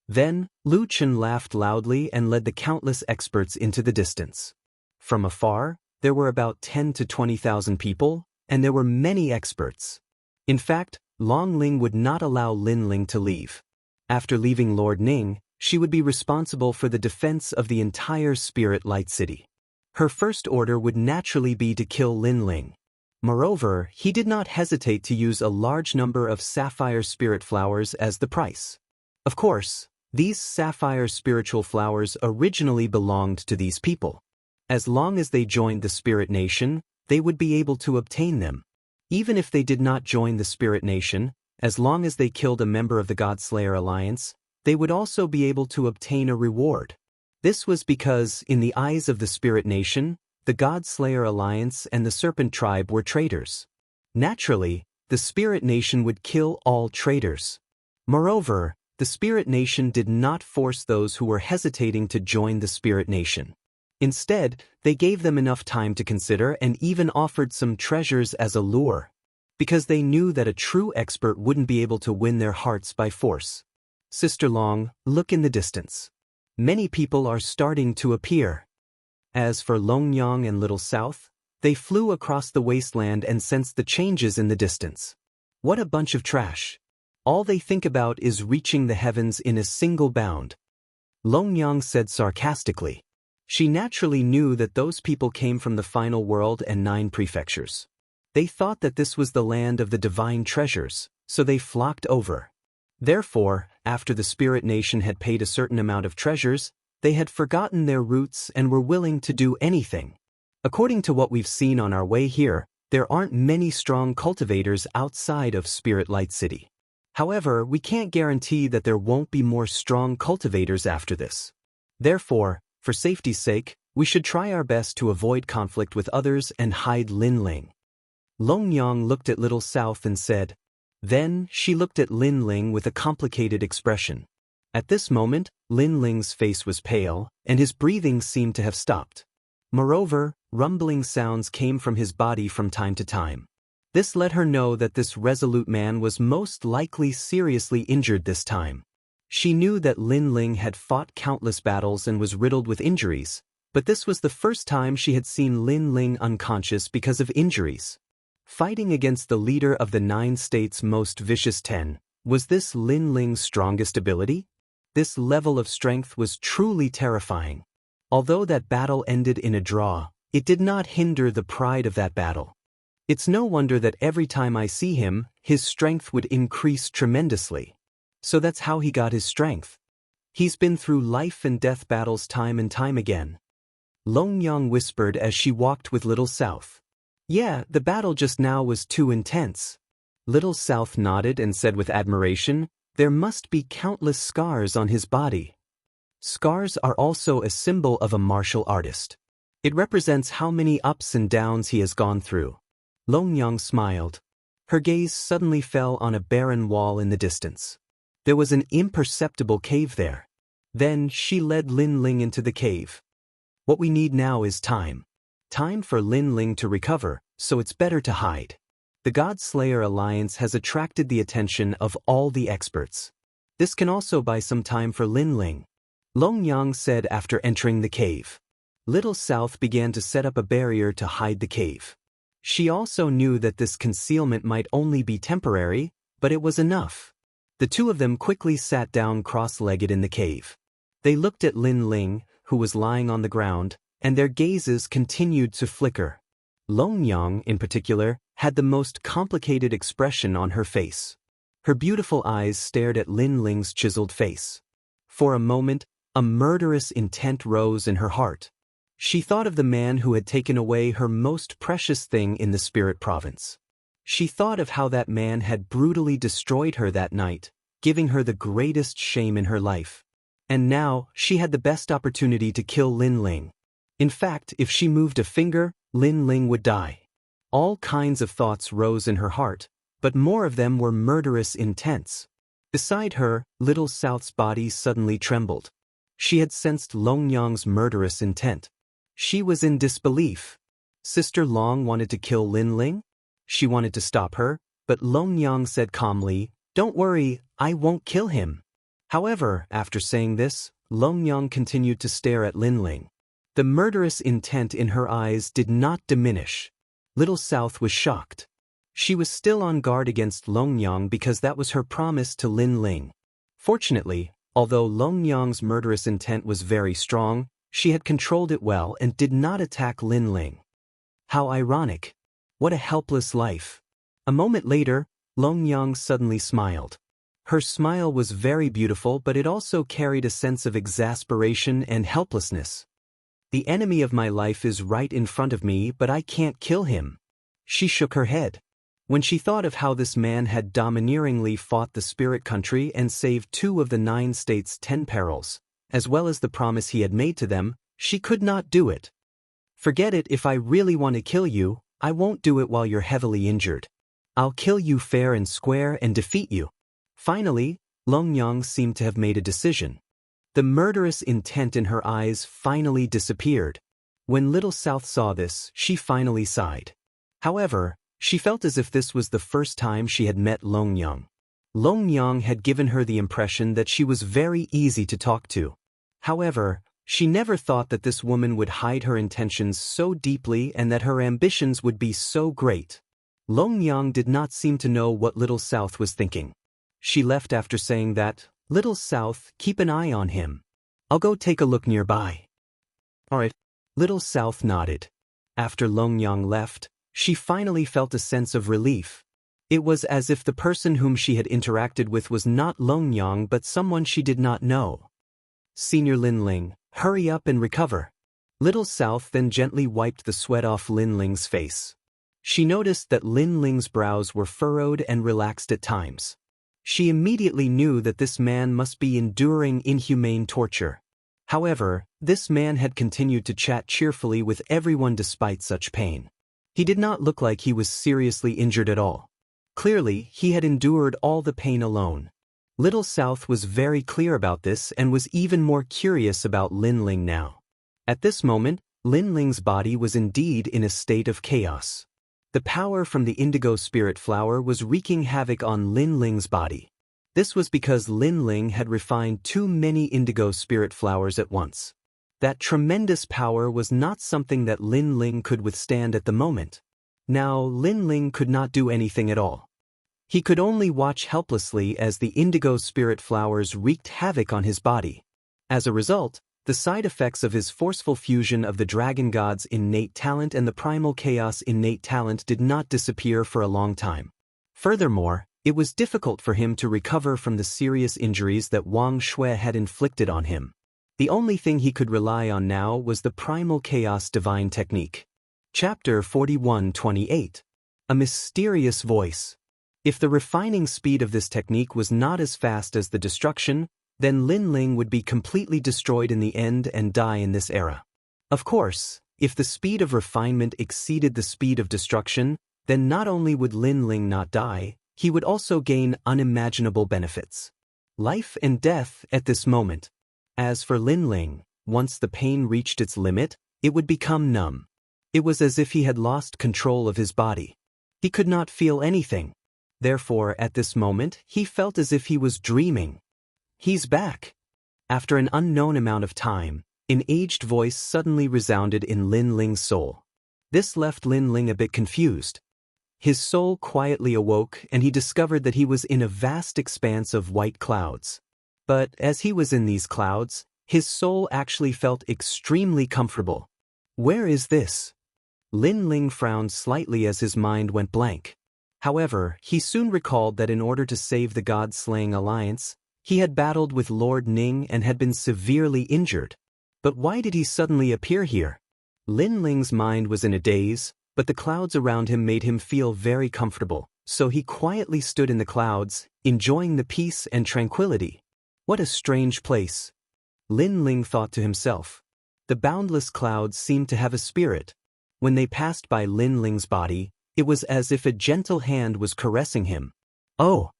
Then, Lu Chen laughed loudly and led the countless experts into the distance. From afar, there were about 10 to 20,000 people, and there were many experts. In fact, Long Ling would not allow Lin Ling to leave. After leaving Lord Ning, she would be responsible for the defense of the entire Spirit Light City. Her first order would naturally be to kill Lin Ling. Moreover, he did not hesitate to use a large number of sapphire spirit flowers as the price. Of course, these sapphire spiritual flowers originally belonged to these people. As long as they joined the Spirit Nation, they would be able to obtain them. Even if they did not join the Spirit Nation, as long as they killed a member of the Godslayer Alliance, they would also be able to obtain a reward. This was because, in the eyes of the Spirit Nation, the Godslayer Alliance and the Serpent Tribe were traitors. Naturally, the Spirit Nation would kill all traitors. Moreover, the Spirit Nation did not force those who were hesitating to join the Spirit Nation. Instead, they gave them enough time to consider and even offered some treasures as a lure, because they knew that a true expert wouldn't be able to win their hearts by force. Sister Long, look in the distance. Many people are starting to appear. As for Longyang and Little South, they flew across the wasteland and sensed the changes in the distance. What a bunch of trash. All they think about is reaching the heavens in a single bound. Longyang said sarcastically. She naturally knew that those people came from the final world and 9 prefectures. They thought that this was the land of the divine treasures, so they flocked over. Therefore, after the Spirit Nation had paid a certain amount of treasures, they had forgotten their roots and were willing to do anything. According to what we've seen on our way here, there aren't many strong cultivators outside of Spirit Light City. However, we can't guarantee that there won't be more strong cultivators after this. Therefore, for safety's sake, we should try our best to avoid conflict with others and hide Lin Ling. Longyang looked at Little South and said. Then, she looked at Lin Ling with a complicated expression. At this moment, Lin Ling's face was pale, and his breathing seemed to have stopped. Moreover, rumbling sounds came from his body from time to time. This let her know that this resolute man was most likely seriously injured this time. She knew that Lin Ling had fought countless battles and was riddled with injuries, but this was the first time she had seen Lin Ling unconscious because of injuries. Fighting against the leader of the 9 states' most vicious 10, was this Lin Ling's strongest ability? This level of strength was truly terrifying. Although that battle ended in a draw, it did not hinder the pride of that battle. It's no wonder that every time I see him, his strength would increase tremendously. So that's how he got his strength. He's been through life and death battles time and time again. Longyang whispered as she walked with Little South. Yeah, the battle just now was too intense. Little South nodded and said with admiration, there must be countless scars on his body. Scars are also a symbol of a martial artist. It represents how many ups and downs he has gone through. Longyang smiled. Her gaze suddenly fell on a barren wall in the distance. There was an imperceptible cave there. Then she led Lin Ling into the cave. What we need now is time. Time for Lin Ling to recover, so it's better to hide. The Godslayer Alliance has attracted the attention of all the experts. This can also buy some time for Lin Ling. Longyang said after entering the cave. Little South began to set up a barrier to hide the cave. She also knew that this concealment might only be temporary, but it was enough. The two of them quickly sat down cross-legged in the cave. They looked at Lin Ling, who was lying on the ground, and their gazes continued to flicker. Longyang, in particular, had the most complicated expression on her face. Her beautiful eyes stared at Lin Ling's chiseled face. For a moment, a murderous intent rose in her heart. She thought of the man who had taken away her most precious thing in the Spirit Province. She thought of how that man had brutally destroyed her that night, giving her the greatest shame in her life. And now, she had the best opportunity to kill Lin Ling. In fact, if she moved a finger, Lin Ling would die. All kinds of thoughts rose in her heart, but more of them were murderous intents. Beside her, Little South's body suddenly trembled. She had sensed Longyang's murderous intent. She was in disbelief. Sister Long wanted to kill Lin Ling? She wanted to stop her, but Longyang said calmly, "Don't worry, I won't kill him." However, after saying this, Longyang continued to stare at Lin Ling. The murderous intent in her eyes did not diminish. Little South was shocked. She was still on guard against Longyang because that was her promise to Lin Ling. Fortunately, although Longyang's murderous intent was very strong, she had controlled it well and did not attack Lin Ling. How ironic. What a helpless life. A moment later, Longyang suddenly smiled. Her smile was very beautiful, but it also carried a sense of exasperation and helplessness. The enemy of my life is right in front of me, but I can't kill him. She shook her head. When she thought of how this man had domineeringly fought the spirit country and saved 2 of the 9 states' 10 perils, as well as the promise he had made to them, she could not do it. Forget it. If I really want to kill you, I won't do it while you're heavily injured. I'll kill you fair and square and defeat you. Finally, Longyang seemed to have made a decision. The murderous intent in her eyes finally disappeared. When Little South saw this, she finally sighed. However, she felt as if this was the first time she had met Longyang. Longyang had given her the impression that she was very easy to talk to. However, she never thought that this woman would hide her intentions so deeply and that her ambitions would be so great. Longyang did not seem to know what Little South was thinking. She left after saying that, "Little South, keep an eye on him. I'll go take a look nearby." "Alright." Little South nodded. After Longyang left, she finally felt a sense of relief. It was as if the person whom she had interacted with was not Longyang but someone she did not know. "Senior Lin Ling, hurry up and recover." Little South then gently wiped the sweat off Lin Ling's face. She noticed that Lin Ling's brows were furrowed and relaxed at times. She immediately knew that this man must be enduring inhumane torture. However, this man had continued to chat cheerfully with everyone despite such pain. He did not look like he was seriously injured at all. Clearly, he had endured all the pain alone. Little South was very clear about this and was even more curious about Lin Ling now. At this moment, Lin Ling's body was indeed in a state of chaos. The power from the indigo spirit flower was wreaking havoc on Lin Ling's body. This was because Lin Ling had refined too many indigo spirit flowers at once. That tremendous power was not something that Lin Ling could withstand at the moment. Now Lin Ling could not do anything at all. He could only watch helplessly as the indigo spirit flowers wreaked havoc on his body. As a result, the side effects of his forceful fusion of the dragon god's innate talent and the primal chaos innate talent did not disappear for a long time. Furthermore, it was difficult for him to recover from the serious injuries that Wang Shui had inflicted on him. The only thing he could rely on now was the primal chaos divine technique. Chapter 41-28. A mysterious voice. If the refining speed of this technique was not as fast as the destruction, then Lin Ling would be completely destroyed in the end and die in this era. Of course, if the speed of refinement exceeded the speed of destruction, then not only would Lin Ling not die, he would also gain unimaginable benefits. Life and death at this moment. As for Lin Ling, once the pain reached its limit, it would become numb. It was as if he had lost control of his body. He could not feel anything. Therefore, at this moment, he felt as if he was dreaming. "He's back." After an unknown amount of time, an aged voice suddenly resounded in Lin Ling's soul. This left Lin Ling a bit confused. His soul quietly awoke and he discovered that he was in a vast expanse of white clouds. But as he was in these clouds, his soul actually felt extremely comfortable. Where is this? Lin Ling frowned slightly as his mind went blank. However, he soon recalled that in order to save the God-slaying alliance, he had battled with Lord Ning and had been severely injured. But why did he suddenly appear here? Lin Ling's mind was in a daze, but the clouds around him made him feel very comfortable, so he quietly stood in the clouds, enjoying the peace and tranquility. What a strange place. Lin Ling thought to himself. The boundless clouds seemed to have a spirit. When they passed by Lin Ling's body, it was as if a gentle hand was caressing him. "Oh!"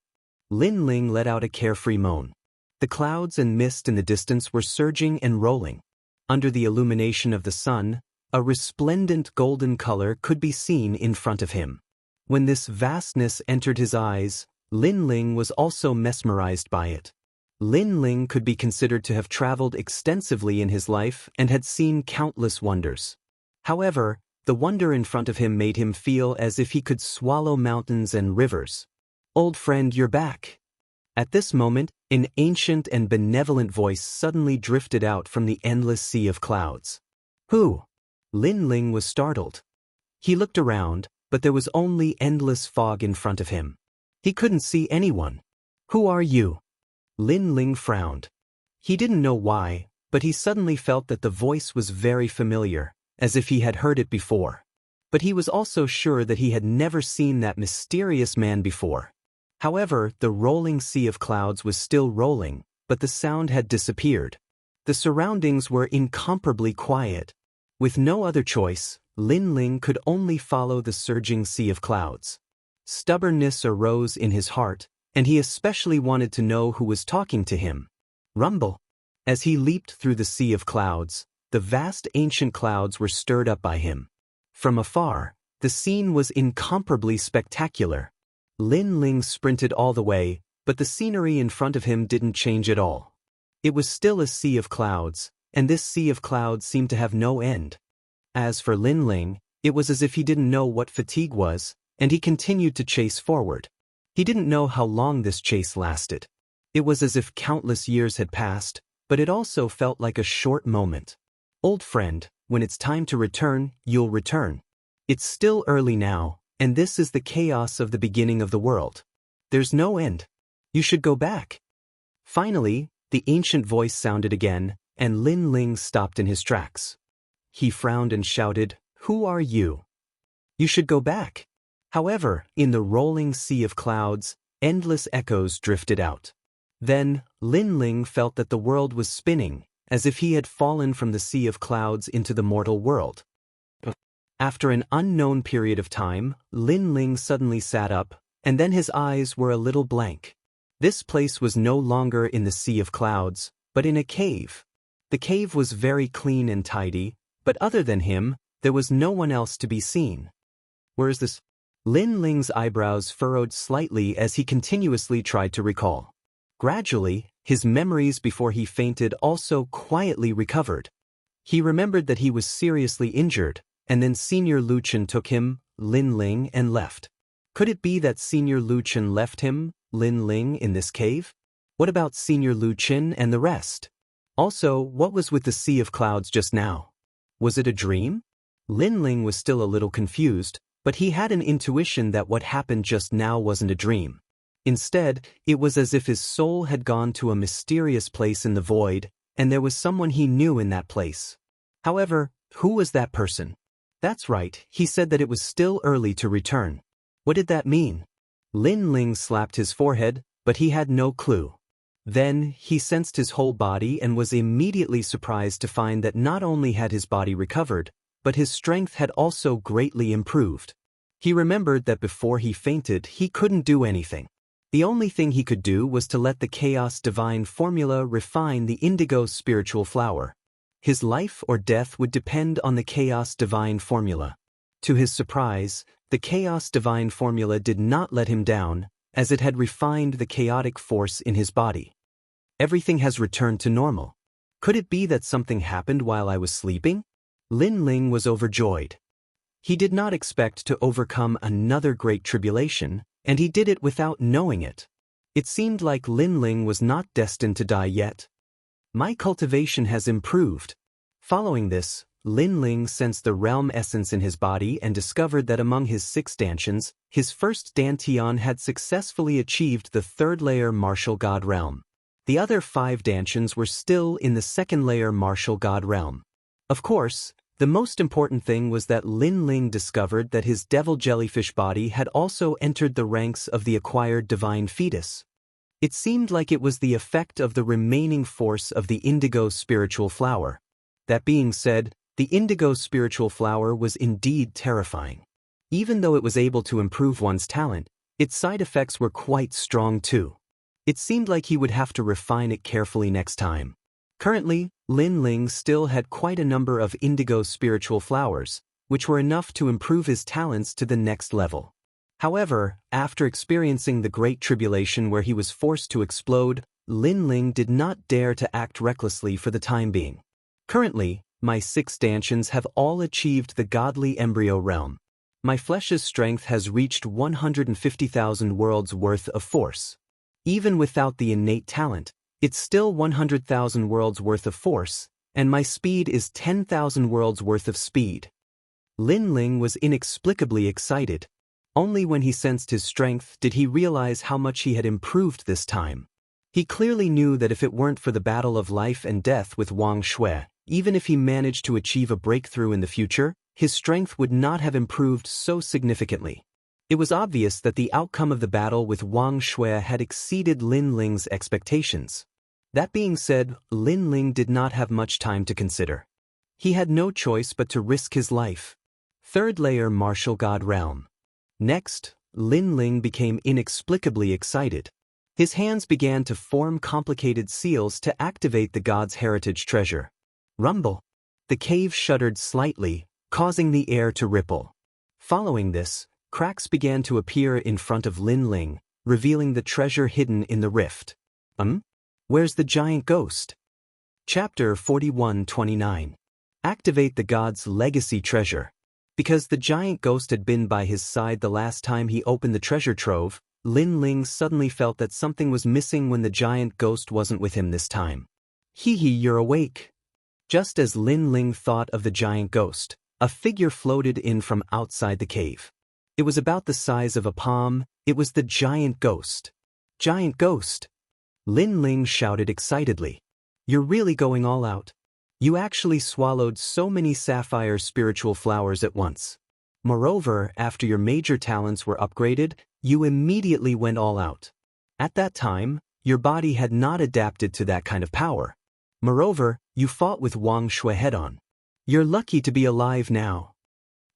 Lin Ling let out a carefree moan. The clouds and mist in the distance were surging and rolling. Under the illumination of the sun, a resplendent golden color could be seen in front of him. When this vastness entered his eyes, Lin Ling was also mesmerized by it. Lin Ling could be considered to have traveled extensively in his life and had seen countless wonders. However, The wonder in front of him made him feel as if he could swallow mountains and rivers. "Old friend, you're back." At this moment, an ancient and benevolent voice suddenly drifted out from the endless sea of clouds. "Who?" Lin Ling was startled. He looked around, but there was only endless fog in front of him. He couldn't see anyone. "Who are you?" Lin Ling frowned. He didn't know why, but he suddenly felt that the voice was very familiar, as if he had heard it before. But he was also sure that he had never seen that mysterious man before. However, the rolling sea of clouds was still rolling, but the sound had disappeared. The surroundings were incomparably quiet. With no other choice, Lin Ling could only follow the surging sea of clouds. Stubbornness arose in his heart, and he especially wanted to know who was talking to him. Rumble. As he leaped through the sea of clouds, the vast ancient clouds were stirred up by him. From afar, the scene was incomparably spectacular. Lin Ling sprinted all the way, but the scenery in front of him didn't change at all. It was still a sea of clouds, and this sea of clouds seemed to have no end. As for Lin Ling, it was as if he didn't know what fatigue was, and he continued to chase forward. He didn't know how long this chase lasted. It was as if countless years had passed, but it also felt like a short moment. "Old friend, when it's time to return, you'll return. It's still early now, and this is the chaos of the beginning of the world. There's no end. You should go back." Finally, the ancient voice sounded again, and Lin Ling stopped in his tracks. He frowned and shouted, "Who are you?" "You should go back." However, in the rolling sea of clouds, endless echoes drifted out. Then, Lin Ling felt that the world was spinning, as if he had fallen from the sea of clouds into the mortal world. After an unknown period of time, Lin Ling suddenly sat up, and then his eyes were a little blank. This place was no longer in the sea of clouds, but in a cave. The cave was very clean and tidy, but other than him, there was no one else to be seen. "Where is this?" Lin Ling's eyebrows furrowed slightly as he continuously tried to recall. Gradually, his memories before he fainted also quietly recovered. He remembered that he was seriously injured, and then Senior Lu Chen took him, Lin Ling, and left. Could it be that Senior Lu Chen left him, Lin Ling, in this cave? What about Senior Lu Chen and the rest? Also, what was with the sea of clouds just now? Was it a dream? Lin Ling was still a little confused, but he had an intuition that what happened just now wasn't a dream. Instead, it was as if his soul had gone to a mysterious place in the void, and there was someone he knew in that place. However, who was that person? That's right, he said that it was still early to return. What did that mean? Lin Ling slapped his forehead, but he had no clue. Then, he sensed his whole body and was immediately surprised to find that not only had his body recovered, but his strength had also greatly improved. He remembered that before he fainted, he couldn't do anything. The only thing he could do was to let the Chaos Divine Formula refine the indigo spiritual flower. His life or death would depend on the Chaos Divine Formula. To his surprise, the Chaos Divine Formula did not let him down, as it had refined the chaotic force in his body. Everything has returned to normal. Could it be that something happened while I was sleeping? Lin Ling was overjoyed. He did not expect to overcome another great tribulation, and he did it without knowing it. It seemed like Lin Ling was not destined to die yet. My cultivation has improved. Following this, Lin Ling sensed the realm essence in his body and discovered that among his 6 dantians, his first dantian had successfully achieved the 3rd layer martial god realm. The other 5 dantians were still in the 2nd layer martial god realm. Of course, the most important thing was that Lin Ling discovered that his devil jellyfish body had also entered the ranks of the acquired divine fetus. It seemed like it was the effect of the remaining force of the indigo spiritual flower. That being said, the indigo spiritual flower was indeed terrifying. Even though it was able to improve one's talent, its side effects were quite strong too. It seemed like he would have to refine it carefully next time. Currently, Lin Ling still had quite a number of indigo spiritual flowers, which were enough to improve his talents to the next level. However, after experiencing the Great Tribulation where he was forced to explode, Lin Ling did not dare to act recklessly for the time being. Currently, My 6 stanchions have all achieved the godly embryo realm. My flesh's strength has reached 150,000 worlds worth of force. Even without the innate talent, it's still 100,000 worlds worth of force, and my speed is 10,000 worlds worth of speed. Lin Ling was inexplicably excited. Only when he sensed his strength did he realize how much he had improved this time. He clearly knew that if it weren't for the battle of life and death with Wang Shui, even if he managed to achieve a breakthrough in the future, his strength would not have improved so significantly. It was obvious that the outcome of the battle with Wang Shui had exceeded Lin Ling's expectations. That being said, Lin Ling did not have much time to consider. He had no choice but to risk his life. 3rd layer Martial God Realm. Next, Lin Ling became inexplicably excited. His hands began to form complicated seals to activate the god's heritage treasure. Rumble. The cave shuddered slightly, causing the air to ripple. Following this, cracks began to appear in front of Lin Ling, revealing the treasure hidden in the rift. Where's the giant ghost? Chapter 41-29. Activate the god's legacy treasure. Because the giant ghost had been by his side the last time he opened the treasure trove, Lin Ling suddenly felt that something was missing when the giant ghost wasn't with him this time. Hee, you're awake. Just as Lin Ling thought of the giant ghost, a figure floated in from outside the cave. It was about the size of a palm. It was the giant ghost. Giant ghost! Lin Ling shouted excitedly. You're really going all out. You actually swallowed so many sapphire spiritual flowers at once. Moreover, after your major talents were upgraded, you immediately went all out. At that time, your body had not adapted to that kind of power. Moreover, you fought with Wang Shui head-on. You're lucky to be alive now.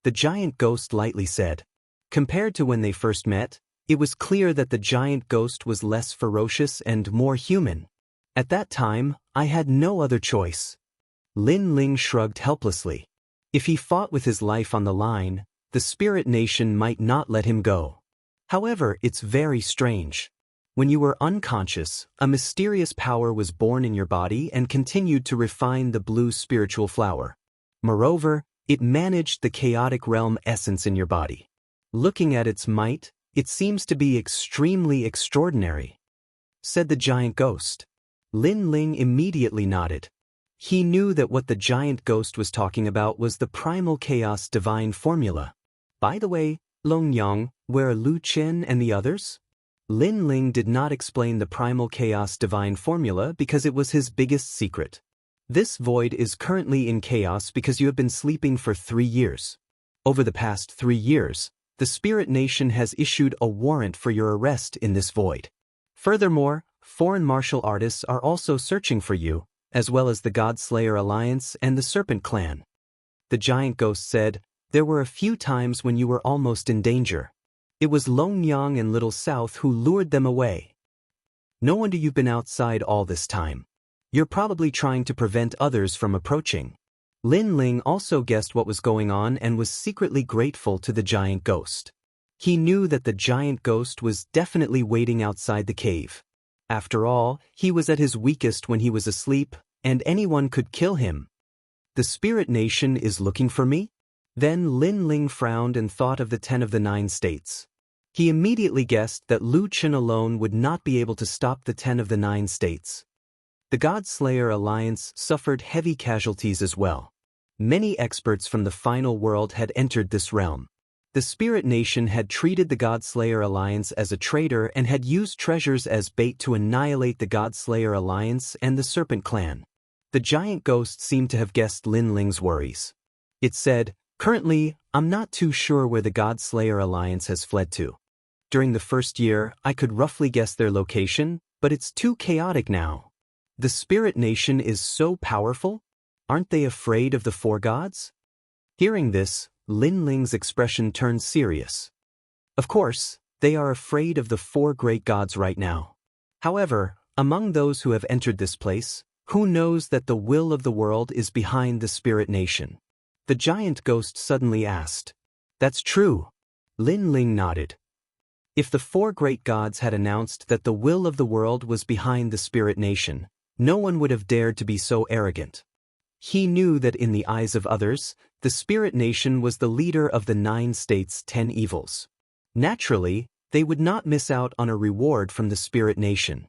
The giant ghost lightly said. Compared to when they first met, it was clear that the giant ghost was less ferocious and more human. At that time, I had no other choice. Lin Ling shrugged helplessly. If he fought with his life on the line, the spirit nation might not let him go. However, it's very strange. When you were unconscious, a mysterious power was born in your body and continued to refine the blue spiritual flower. Moreover, it managed the chaotic realm essence in your body. Looking at its might, it seems to be extremely extraordinary, said the giant ghost. Lin Ling immediately nodded. He knew that what the giant ghost was talking about was the primal chaos divine formula. By the way, Long Yang, where are Lu Chen and the others? Lin Ling did not explain the primal chaos divine formula because it was his biggest secret. This void is currently in chaos because you have been sleeping for 3 years. Over the past 3 years, the Spirit Nation has issued a warrant for your arrest in this void. Furthermore, foreign martial artists are also searching for you, as well as the God-Slayer Alliance and the Serpent Clan. The giant ghost said, there were a few times when you were almost in danger. It was Long Yang and Little South who lured them away. No wonder you've been outside all this time. You're probably trying to prevent others from approaching. Lin Ling also guessed what was going on and was secretly grateful to the giant ghost. He knew that the giant ghost was definitely waiting outside the cave. After all, he was at his weakest when he was asleep, and anyone could kill him. The Spirit Nation is looking for me? Then Lin Ling frowned and thought of the 10 of the 9 states. He immediately guessed that Lu Chen alone would not be able to stop the 10 of the 9 states. The God-Slayer Alliance suffered heavy casualties as well. Many experts from the final world had entered this realm. The Spirit Nation had treated the God-Slayer Alliance as a traitor and had used treasures as bait to annihilate the God-Slayer Alliance and the Serpent Clan. The giant ghost seemed to have guessed Lin Ling's worries. It said, currently, I'm not too sure where the God-Slayer Alliance has fled to. During the first year, I could roughly guess their location, but it's too chaotic now. The Spirit Nation is so powerful? Aren't they afraid of the 4 gods? Hearing this, Lin Ling's expression turned serious. Of course, they are afraid of the 4 great gods right now. However, among those who have entered this place, who knows that the will of the world is behind the Spirit Nation? The giant ghost suddenly asked. That's true. Lin Ling nodded. If the 4 great gods had announced that the will of the world was behind the Spirit Nation, no one would have dared to be so arrogant. He knew that in the eyes of others, the Spirit Nation was the leader of the 9 states' 10 evils. Naturally, they would not miss out on a reward from the Spirit Nation.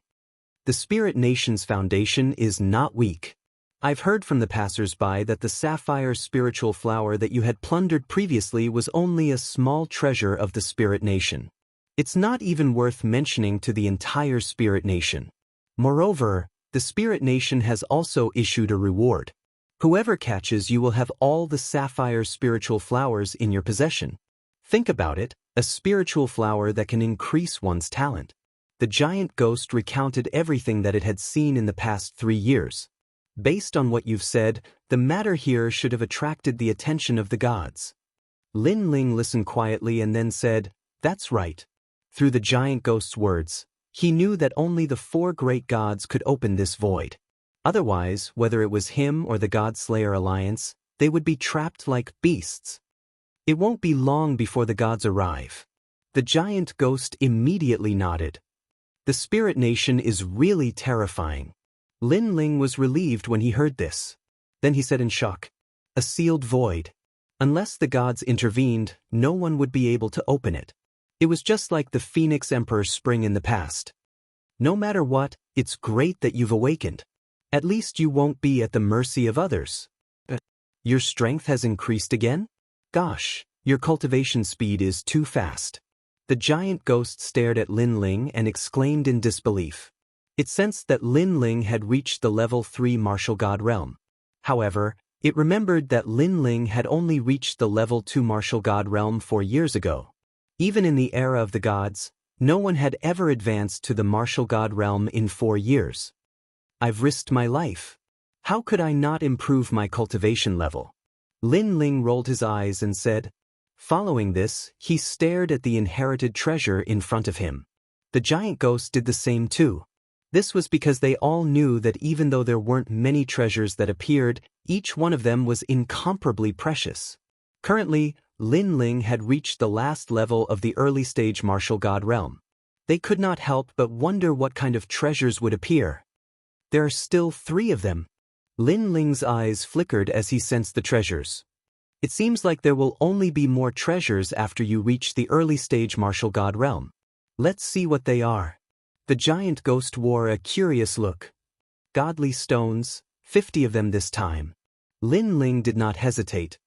The Spirit Nation's foundation is not weak. I've heard from the passers-by that the sapphire spiritual flower that you had plundered previously was only a small treasure of the Spirit Nation. It's not even worth mentioning to the entire Spirit Nation. Moreover, the Spirit Nation has also issued a reward. Whoever catches you will have all the sapphire spiritual flowers in your possession. Think about it, a spiritual flower that can increase one's talent. The giant ghost recounted everything that it had seen in the past 3 years. Based on what you've said, the matter here should have attracted the attention of the gods. Lin Ling listened quietly and then said, "That's right." Through the giant ghost's words, he knew that only the 4 great gods could open this void. Otherwise, whether it was him or the God-Slayer Alliance, they would be trapped like beasts. It won't be long before the gods arrive. The giant ghost immediately nodded. The Spirit Nation is really terrifying. Lin Ling was relieved when he heard this. Then he said in shock, "A sealed void. Unless the gods intervened, no one would be able to open it. It was just like the Phoenix Emperor's spring in the past. No matter what, it's great that you've awakened. At least you won't be at the mercy of others. Your strength has increased again? Gosh, your cultivation speed is too fast." The giant ghost stared at Lin Ling and exclaimed in disbelief. It sensed that Lin Ling had reached the level 3 martial god realm. However, it remembered that Lin Ling had only reached the level 2 martial god realm 4 years ago. Even in the era of the gods, no one had ever advanced to the martial god realm in 4 years. I've risked my life. How could I not improve my cultivation level? Lin Ling rolled his eyes and said. Following this, he stared at the inherited treasure in front of him. The giant ghost did the same too. This was because they all knew that even though there weren't many treasures that appeared, each one of them was incomparably precious. Currently, Lin Ling had reached the last level of the early stage martial god realm. They could not help but wonder what kind of treasures would appear. There are still 3 of them. Lin Ling's eyes flickered as he sensed the treasures. It seems like there will only be more treasures after you reach the early stage martial god realm. Let's see what they are. The giant ghost wore a curious look. Godly stones, 50 of them this time. Lin Ling did not hesitate.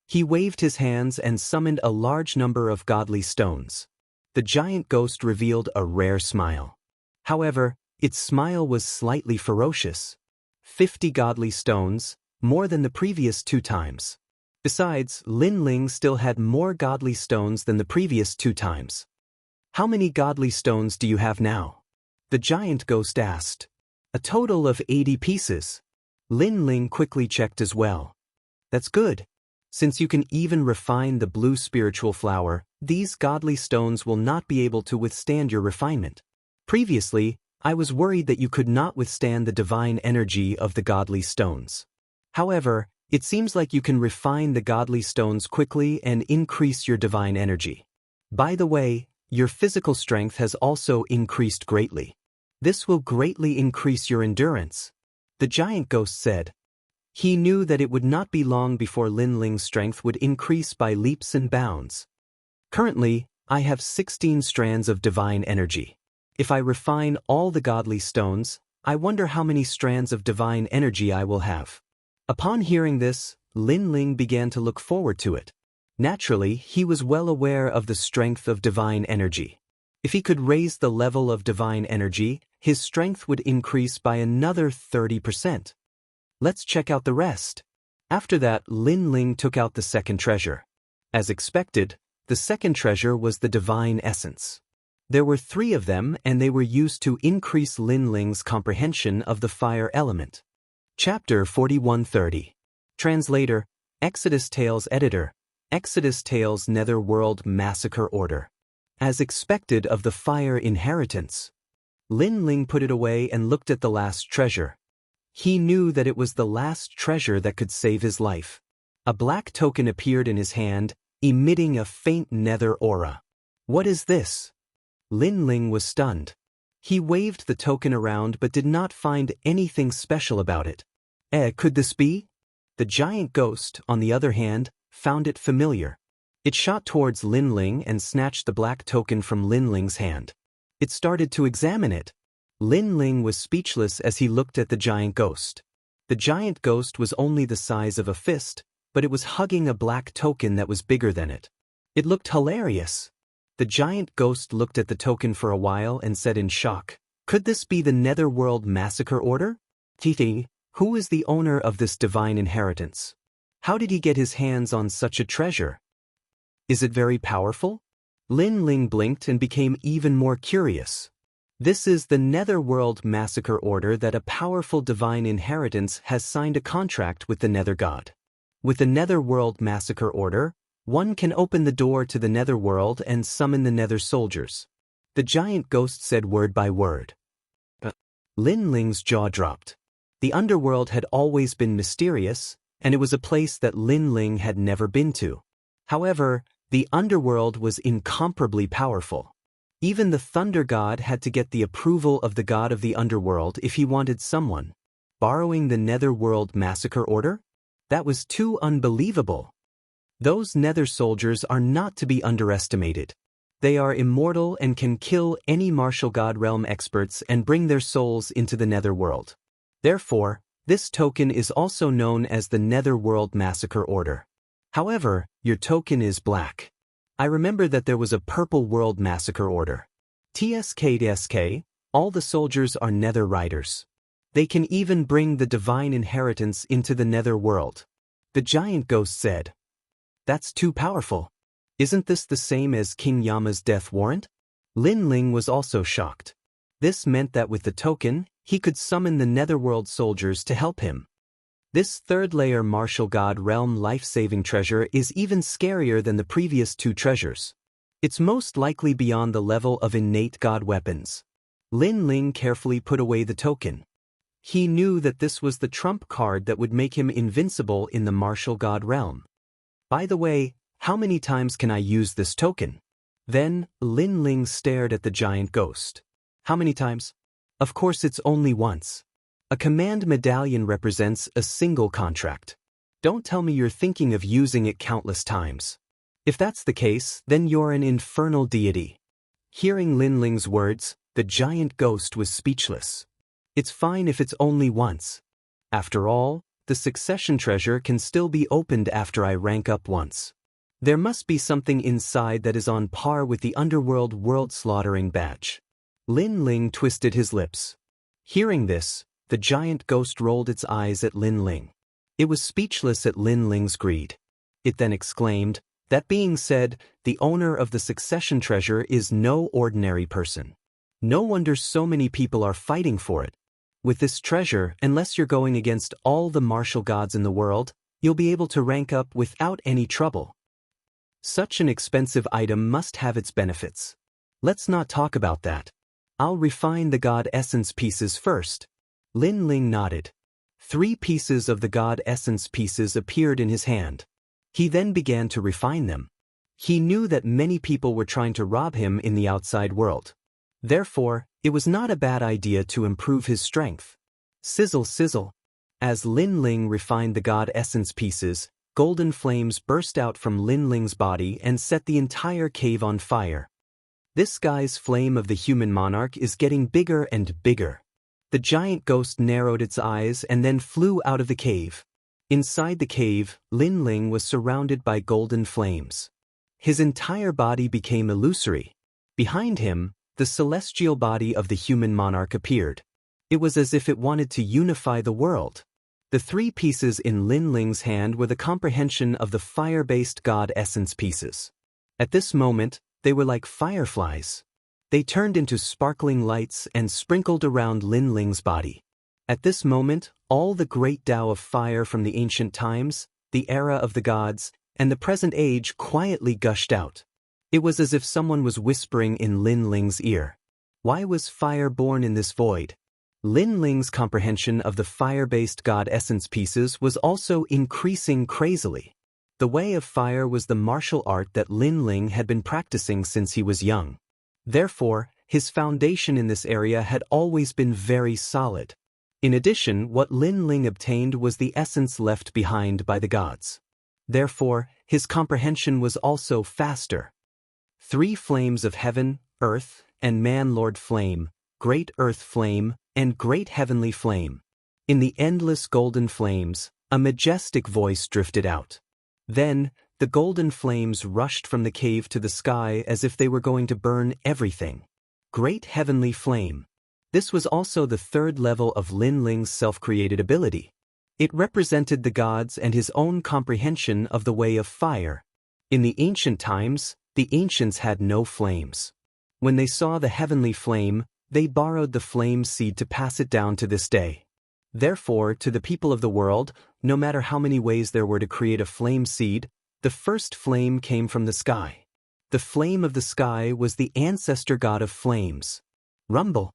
He waved his hands and summoned a large number of godly stones. The giant ghost revealed a rare smile. However, its smile was slightly ferocious. 50 godly stones, more than the previous 2 times. Besides, Lin Ling still had more godly stones than the previous 2 times. How many godly stones do you have now? The giant ghost asked. A total of 80 pieces. Lin Ling quickly checked as well. That's good. Since you can even refine the blue spiritual flower, these godly stones will not be able to withstand your refinement. Previously, I was worried that you could not withstand the divine energy of the godly stones. However, it seems like you can refine the godly stones quickly and increase your divine energy. By the way, your physical strength has also increased greatly. This will greatly increase your endurance, the giant ghost said. He knew that it would not be long before Lin Ling's strength would increase by leaps and bounds. Currently, I have 16 strands of divine energy. If I refine all the godly stones, I wonder how many strands of divine energy I will have. Upon hearing this, Lin Ling began to look forward to it. Naturally, he was well aware of the strength of divine energy. If he could raise the level of divine energy, his strength would increase by another 30%. Let's check out the rest. After that, Lin Ling took out the second treasure. As expected, the second treasure was the divine essence. There were 3 of them and they were used to increase Lin Ling's comprehension of the fire element. Chapter 4130. Translator, Exodus Tales Editor, Exodus Tales Netherworld Massacre Order. As expected of the fire inheritance. Lin Ling put it away and looked at the last treasure. He knew that it was the last treasure that could save his life. A black token appeared in his hand, emitting a faint nether aura. What is this? Lin Ling was stunned. He waved the token around but did not find anything special about it. Could this be? The giant ghost, on the other hand, found it familiar. It shot towards Lin Ling and snatched the black token from Lin Ling's hand. It started to examine it. Lin Ling was speechless as he looked at the giant ghost. The giant ghost was only the size of a fist, but it was hugging a black token that was bigger than it. It looked hilarious. The giant ghost looked at the token for a while and said in shock, "Could this be the Netherworld Massacre Order? Titi, who is the owner of this divine inheritance? How did he get his hands on such a treasure? Is it very powerful?" Lin Ling blinked and became even more curious. This is the Netherworld Massacre Order, that a powerful divine inheritance has signed a contract with the Nether God. With the Netherworld Massacre Order, one can open the door to the Netherworld and summon the Nether soldiers. The giant ghost said word by word. Lin Ling's jaw dropped. The underworld had always been mysterious, and it was a place that Lin Ling had never been to. However, the underworld was incomparably powerful. Even the Thunder God had to get the approval of the god of the underworld if he wanted someone. Borrowing the Netherworld Massacre Order? That was too unbelievable. Those Nether soldiers are not to be underestimated. They are immortal and can kill any martial god realm experts and bring their souls into the Netherworld. Therefore, this token is also known as the Netherworld Massacre Order. However, your token is black. I remember that there was a Purple World Massacre Order. TSK, all the soldiers are Nether Riders. They can even bring the divine inheritance into the Nether world. The giant ghost said, "That's too powerful. Isn't this the same as King Yama's death warrant?" Lin Ling was also shocked. This meant that with the token, he could summon the Netherworld soldiers to help him. This third-layer martial god realm life-saving treasure is even scarier than the previous two treasures. It's most likely beyond the level of innate god weapons. Lin Ling carefully put away the token. He knew that this was the trump card that would make him invincible in the martial god realm. By the way, how many times can I use this token? Then, Lin Ling stared at the giant ghost. How many times? Of course it's only once. A command medallion represents a single contract. Don't tell me you're thinking of using it countless times. If that's the case, then you're an infernal deity. Hearing Lin Ling's words, the giant ghost was speechless. It's fine if it's only once. After all, the succession treasure can still be opened after I rank up once. There must be something inside that is on par with the underworld world slaughtering badge. Lin Ling twisted his lips. Hearing this, the giant ghost rolled its eyes at Lin Ling. It was speechless at Lin Ling's greed. It then exclaimed, "That being said, the owner of the succession treasure is no ordinary person. No wonder so many people are fighting for it. With this treasure, unless you're going against all the martial gods in the world, you'll be able to rank up without any trouble. Such an expensive item must have its benefits. Let's not talk about that. I'll refine the god essence pieces first." Lin Ling nodded. 3 pieces of the god essence pieces appeared in his hand. He then began to refine them. He knew that many people were trying to rob him in the outside world. Therefore, it was not a bad idea to improve his strength. Sizzle sizzle. As Lin Ling refined the god essence pieces, golden flames burst out from Lin Ling's body and set the entire cave on fire. This guy's flame of the human monarch is getting bigger and bigger. The giant ghost narrowed its eyes and then flew out of the cave. Inside the cave, Lin Ling was surrounded by golden flames. His entire body became illusory. Behind him, the celestial body of the human monarch appeared. It was as if it wanted to unify the world. The 3 pieces in Lin Ling's hand were the comprehension of the fire-based god essence pieces. At this moment, they were like fireflies. They turned into sparkling lights and sprinkled around Lin Ling's body. At this moment, all the great Tao of fire from the ancient times, the era of the gods, and the present age quietly gushed out. It was as if someone was whispering in Lin Ling's ear. Why was fire born in this void? Lin Ling's comprehension of the fire-based god essence pieces was also increasing crazily. The way of fire was the martial art that Lin Ling had been practicing since he was young. Therefore, his foundation in this area had always been very solid. In addition, what Lin Ling obtained was the essence left behind by the gods. Therefore, his comprehension was also faster. 3 flames of heaven, earth, and man, Lord Flame, Great Earth Flame, and Great Heavenly Flame. In the endless golden flames, a majestic voice drifted out. Then, the golden flames rushed from the cave to the sky as if they were going to burn everything. Great Heavenly Flame. This was also the 3rd level of Lin Ling's self-created ability. It represented the gods and his own comprehension of the way of fire. In the ancient times, the ancients had no flames. When they saw the heavenly flame, they borrowed the flame seed to pass it down to this day. Therefore, to the people of the world, no matter how many ways there were to create a flame seed, the first flame came from the sky. The flame of the sky was the ancestor god of flames. Rumble.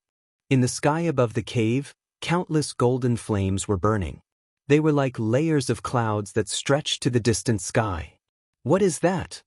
In the sky above the cave, countless golden flames were burning. They were like layers of clouds that stretched to the distant sky. What is that?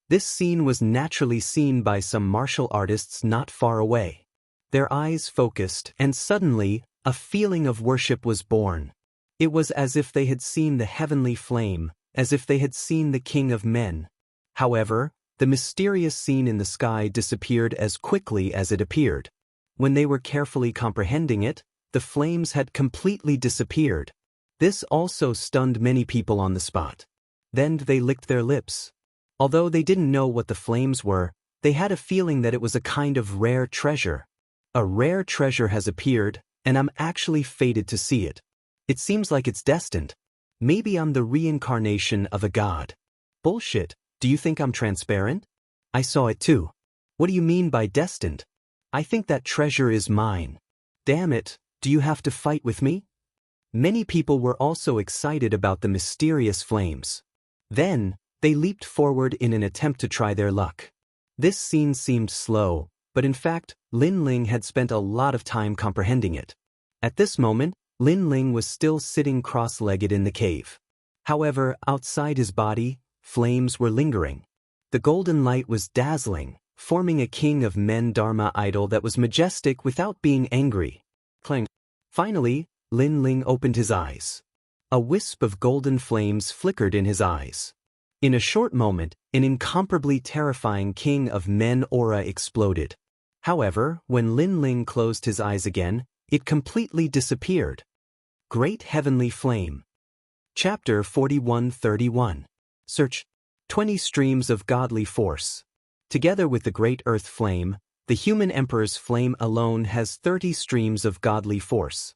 This scene was naturally seen by some martial artists not far away. Their eyes focused, and suddenly, a feeling of worship was born. It was as if they had seen the heavenly flame, as if they had seen the King of Men. However, the mysterious scene in the sky disappeared as quickly as it appeared. When they were carefully comprehending it, the flames had completely disappeared. This also stunned many people on the spot. Then they licked their lips. Although they didn't know what the flames were, they had a feeling that it was a kind of rare treasure. A rare treasure has appeared, and I'm actually fated to see it. It seems like it's destined. Maybe I'm the reincarnation of a god. Bullshit, do you think I'm transparent? I saw it too. What do you mean by destined? I think that treasure is mine. Damn it, do you have to fight with me? Many people were also excited about the mysterious flames. Then, they leaped forward in an attempt to try their luck. This scene seemed slow, but in fact, Lin Ling had spent a lot of time comprehending it. At this moment, Lin Ling was still sitting cross-legged in the cave. However, outside his body, flames were lingering. The golden light was dazzling, forming a King of Men Dharma idol that was majestic without being angry. Clang. Finally, Lin Ling opened his eyes. A wisp of golden flames flickered in his eyes. In a short moment, an incomparably terrifying King of Men aura exploded. However, when Lin Ling closed his eyes again, it completely disappeared. Great Heavenly Flame. Chapter 41-31. Search. 20 streams of godly force. Together with the Great Earth Flame, the human Emperor's flame alone has 30 streams of godly force.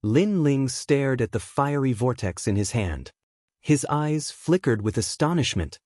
Lin Ling stared at the fiery vortex in his hand. His eyes flickered with astonishment,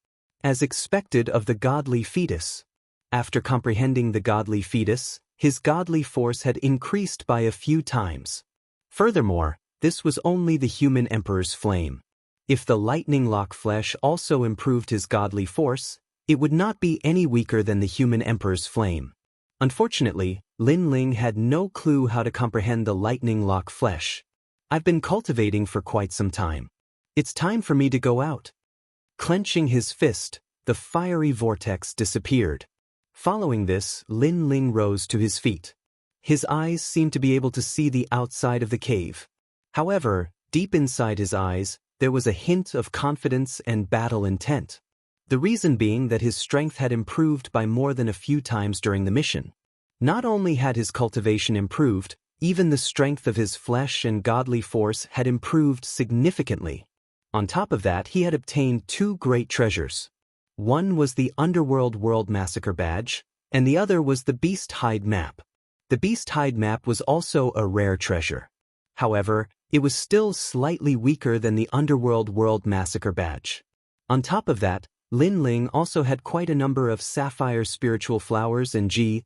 as expected of the godly fetus. After comprehending the godly fetus, his godly force had increased by a few times. Furthermore, this was only the human Emperor's flame. If the lightning lock flesh also improved his godly force, it would not be any weaker than the human Emperor's flame. Unfortunately, Lin Ling had no clue how to comprehend the lightning lock flesh. I've been cultivating for quite some time. It's time for me to go out. Clenching his fist, the fiery vortex disappeared. Following this, Lin Ling rose to his feet. His eyes seemed to be able to see the outside of the cave. However, deep inside his eyes, there was a hint of confidence and battle intent. The reason being that his strength had improved by more than a few times during the mission. Not only had his cultivation improved, even the strength of his flesh and godly force had improved significantly. On top of that, he had obtained 2 great treasures. One was the Underworld World Massacre Badge, and the other was the Beast Hide Map. The Beast Hide Map was also a rare treasure. However, it was still slightly weaker than the Underworld World Massacre Badge. On top of that, Lin Ling also had quite a number of sapphire spiritual flowers and D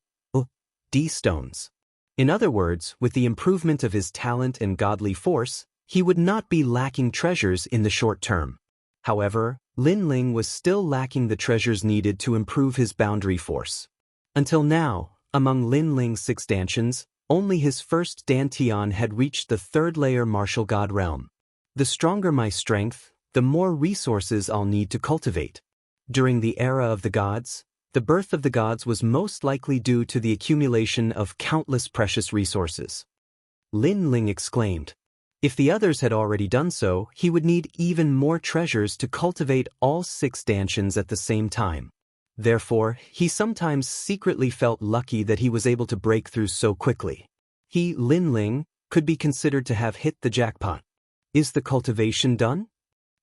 stones. In other words, with the improvement of his talent and godly force, he would not be lacking treasures in the short term. However, Lin Ling was still lacking the treasures needed to improve his boundary force. Until now, among Lin Ling's 6 dantians, only his first dantian had reached the 3rd layer martial god realm. The stronger my strength, the more resources I'll need to cultivate. During the era of the gods, the birth of the gods was most likely due to the accumulation of countless precious resources. Lin Ling exclaimed. If the others had already done so, he would need even more treasures to cultivate all 6 dantians at the same time. Therefore, he sometimes secretly felt lucky that he was able to break through so quickly. He, Lin Ling, could be considered to have hit the jackpot. Is the cultivation done?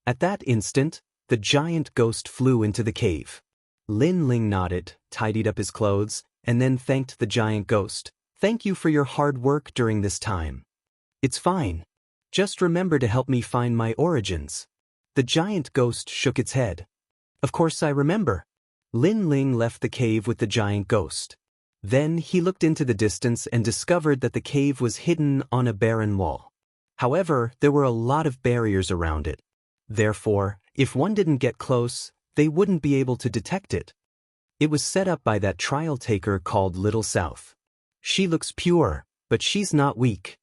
At that instant, the giant ghost flew into the cave. Lin Ling nodded, tidied up his clothes, and then thanked the giant ghost. Thank you for your hard work during this time. It's fine. Just remember to help me find my origins. The giant ghost shook its head. Of course I remember. Lin Ling left the cave with the giant ghost. Then he looked into the distance and discovered that the cave was hidden on a barren wall. However, there were a lot of barriers around it. Therefore, if one didn't get close, they wouldn't be able to detect it. It was set up by that trial taker called Little South. She looks pure, but she's not weak.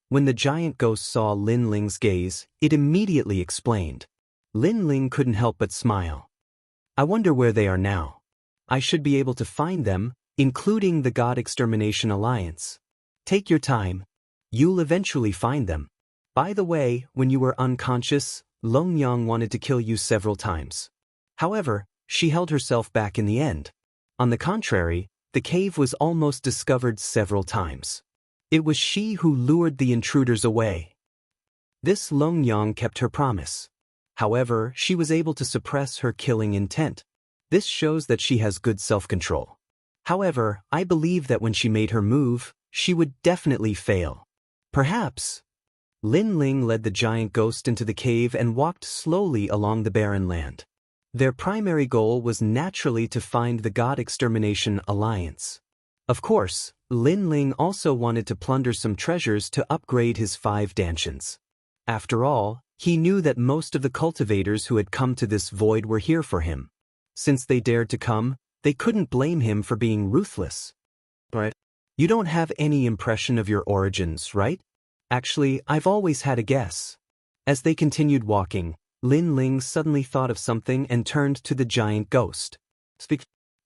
When the giant ghost saw Lin Ling's gaze, it immediately explained. Lin Ling couldn't help but smile. I wonder where they are now. I should be able to find them, including the God Extermination Alliance. Take your time. You'll eventually find them. By the way, when you were unconscious, Long Yang wanted to kill you several times. However, she held herself back in the end. On the contrary, the cave was almost discovered several times. It was she who lured the intruders away. This Long Yang kept her promise. However, she was able to suppress her killing intent. This shows that she has good self-control. However, I believe that when she made her move, she would definitely fail. Perhaps. Lin Ling led the giant ghost into the cave and walked slowly along the barren land. Their primary goal was naturally to find the God Extermination Alliance. Of course, Lin Ling also wanted to plunder some treasures to upgrade his 5 dantians. After all, he knew that most of the cultivators who had come to this void were here for him. Since they dared to come, they couldn't blame him for being ruthless. Right? You don't have any impression of your origins, right? Actually, I've always had a guess. As they continued walking, Lin Ling suddenly thought of something and turned to the giant ghost.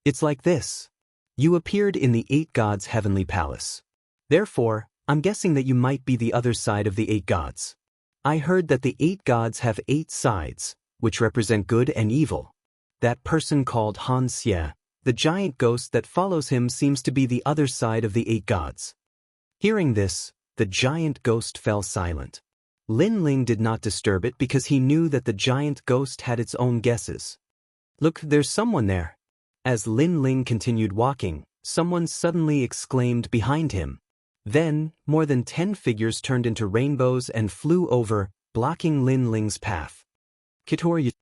It's like this. You appeared in the 8 gods' heavenly palace. Therefore, I'm guessing that you might be the other side of the 8 gods. I heard that the 8 gods have 8 sides, which represent good and evil. That person called Han Xie, the giant ghost that follows him, seems to be the other side of the 8 gods. Hearing this, the giant ghost fell silent. Lin Ling did not disturb it because he knew that the giant ghost had its own guesses. Look, there's someone there. As Lin Ling continued walking, someone suddenly exclaimed behind him. Then, more than 10 figures turned into rainbows and flew over, blocking Lin Ling's path. The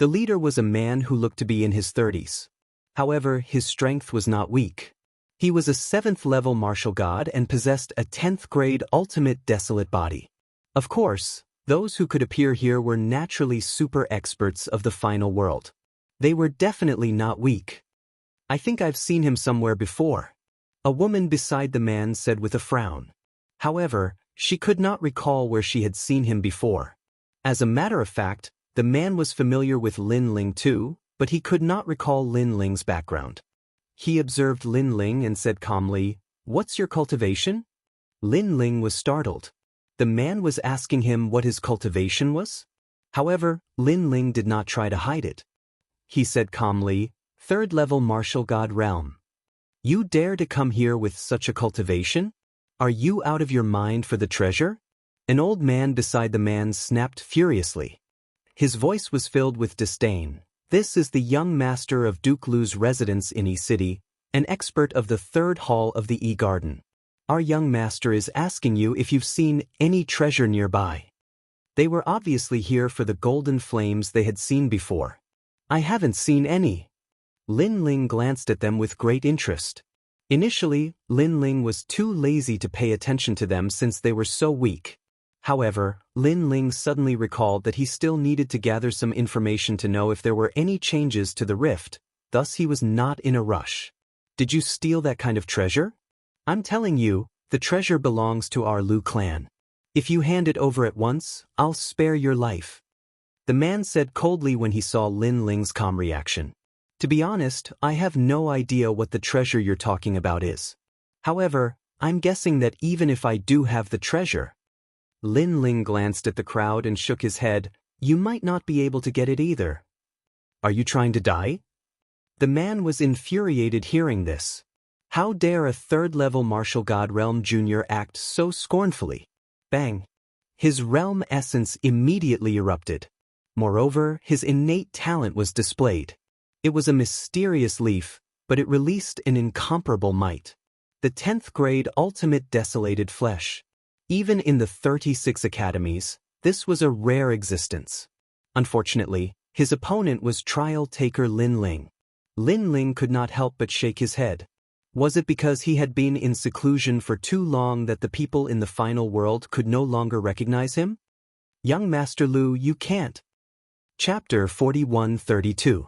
leader was a man who looked to be in his 30s. However, his strength was not weak. He was a 7th-level martial god and possessed a 10th-grade ultimate desolate body. Of course, those who could appear here were naturally super experts of the final world. They were definitely not weak. I think I've seen him somewhere before. A woman beside the man said with a frown. However, she could not recall where she had seen him before. As a matter of fact, the man was familiar with Lin Ling too, but he could not recall Lin Ling's background. He observed Lin Ling and said calmly, "What's your cultivation?" Lin Ling was startled. The man was asking him what his cultivation was? However, Lin Ling did not try to hide it. He said calmly, 3rd-level martial god realm. You dare to come here with such a cultivation? Are you out of your mind for the treasure? An old man beside the man snapped furiously. His voice was filled with disdain. This is the young master of Duke Lu's residence in E-City, an expert of the 3rd hall of the E-Garden. Our young master is asking you if you've seen any treasure nearby. They were obviously here for the golden flames they had seen before. I haven't seen any. Lin Ling glanced at them with great interest. Initially, Lin Ling was too lazy to pay attention to them since they were so weak. However, Lin Ling suddenly recalled that he still needed to gather some information to know if there were any changes to the rift, thus he was not in a rush. Did you steal that kind of treasure? I'm telling you, the treasure belongs to our Lu clan. If you hand it over at once, I'll spare your life. The man said coldly when he saw Lin Ling's calm reaction. To be honest, I have no idea what the treasure you're talking about is. However, I'm guessing that even if I do have the treasure. Lin Ling glanced at the crowd and shook his head. You might not be able to get it either. Are you trying to die? The man was infuriated hearing this. How dare a third-level martial god realm junior act so scornfully? Bang! His realm essence immediately erupted. Moreover, his innate talent was displayed. It was a mysterious leaf, but it released an incomparable might. The 10th grade ultimate desolated flesh. Even in the 36 academies, this was a rare existence. Unfortunately, his opponent was trial taker Lin Ling. Lin Ling could not help but shake his head. Was it because he had been in seclusion for too long that the people in the final world could no longer recognize him? Young Master Lu, you can't. Chapter 41-32.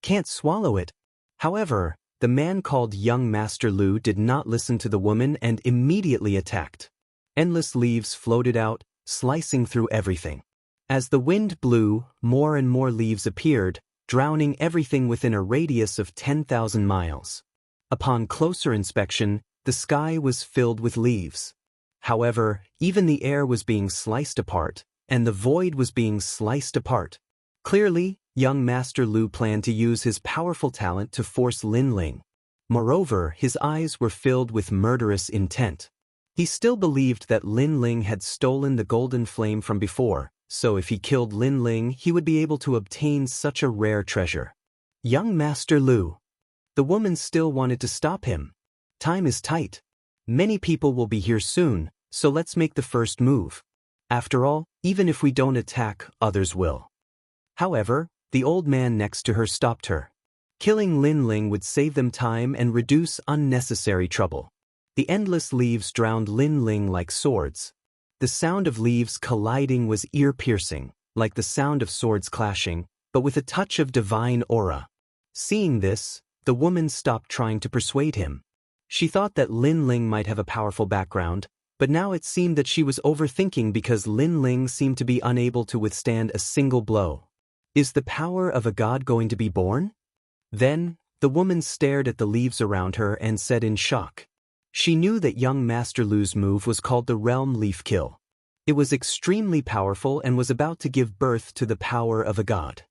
Can't swallow it. However, the man called Young Master Lu did not listen to the woman and immediately attacked. Endless leaves floated out, slicing through everything. As the wind blew, more and more leaves appeared, drowning everything within a radius of 10,000 miles. Upon closer inspection, the sky was filled with leaves. However, even the air was being sliced apart, and the void was being sliced apart. Clearly, young Master Lu planned to use his powerful talent to force Lin Ling. Moreover, his eyes were filled with murderous intent. He still believed that Lin Ling had stolen the golden flame from before, so if he killed Lin Ling, he would be able to obtain such a rare treasure. Young Master Lu. The woman still wanted to stop him. Time is tight. Many people will be here soon, so let's make the first move. After all, even if we don't attack, others will. However, the old man next to her stopped her. Killing Lin Ling would save them time and reduce unnecessary trouble. The endless leaves drowned Lin Ling like swords. The sound of leaves colliding was ear-piercing, like the sound of swords clashing, but with a touch of divine aura. Seeing this, the woman stopped trying to persuade him. She thought that Lin Ling might have a powerful background, but now it seemed that she was overthinking because Lin Ling seemed to be unable to withstand a single blow. Is the power of a god going to be born? Then, the woman stared at the leaves around her and said in shock. She knew that young Master Lu's move was called the Realm Leaf Kill. It was extremely powerful and was about to give birth to the power of a god.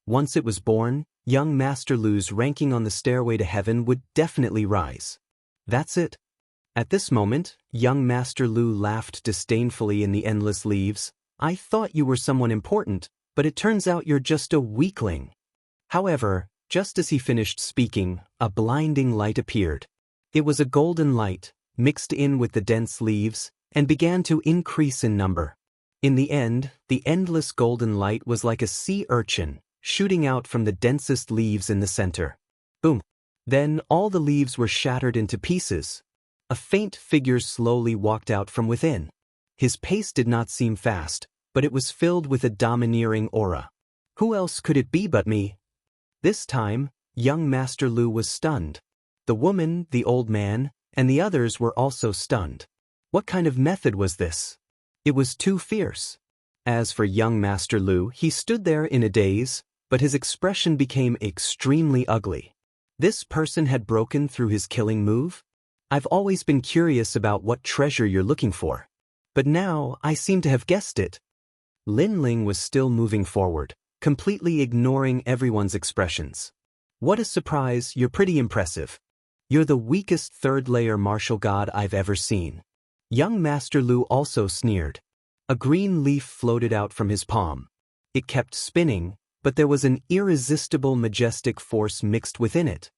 Once it was born, young Master Lu's ranking on the stairway to heaven would definitely rise. That's it. At this moment, young Master Lu laughed disdainfully in the endless leaves. I thought you were someone important, but it turns out you're just a weakling. However, just as he finished speaking, a blinding light appeared. It was a golden light, mixed in with the dense leaves, and began to increase in number. In the end, the endless golden light was like a sea urchin, shooting out from the densest leaves in the center. Boom! Then all the leaves were shattered into pieces. A faint figure slowly walked out from within. His pace did not seem fast, but it was filled with a domineering aura. Who else could it be but me? This time, young Master Lu was stunned. The woman, the old man, and the others were also stunned. What kind of method was this? It was too fierce. As for young Master Lu, he stood there in a daze, but his expression became extremely ugly. This person had broken through his killing move? I've always been curious about what treasure you're looking for. But now, I seem to have guessed it. Lin Ling was still moving forward, completely ignoring everyone's expressions. What a surprise, you're pretty impressive. You're the weakest third-layer martial god I've ever seen. Young Master Lu also sneered. A green leaf floated out from his palm. It kept spinning, but there was an irresistible majestic force mixed within it.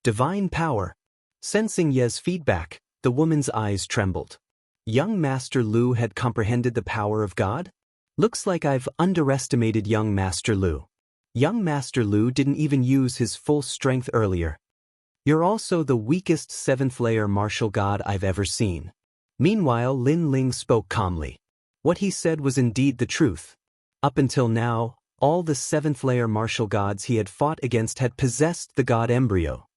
Divine power. Sensing Ye's feedback, the woman's eyes trembled. Young Master Lu had comprehended the power of God? Looks like I've underestimated young Master Lu. Young Master Lu didn't even use his full strength earlier. You're also the weakest 7th-layer martial god I've ever seen. Meanwhile, Lin Ling spoke calmly. What he said was indeed the truth. Up until now, all the 7th-layer martial gods he had fought against had possessed the god embryo.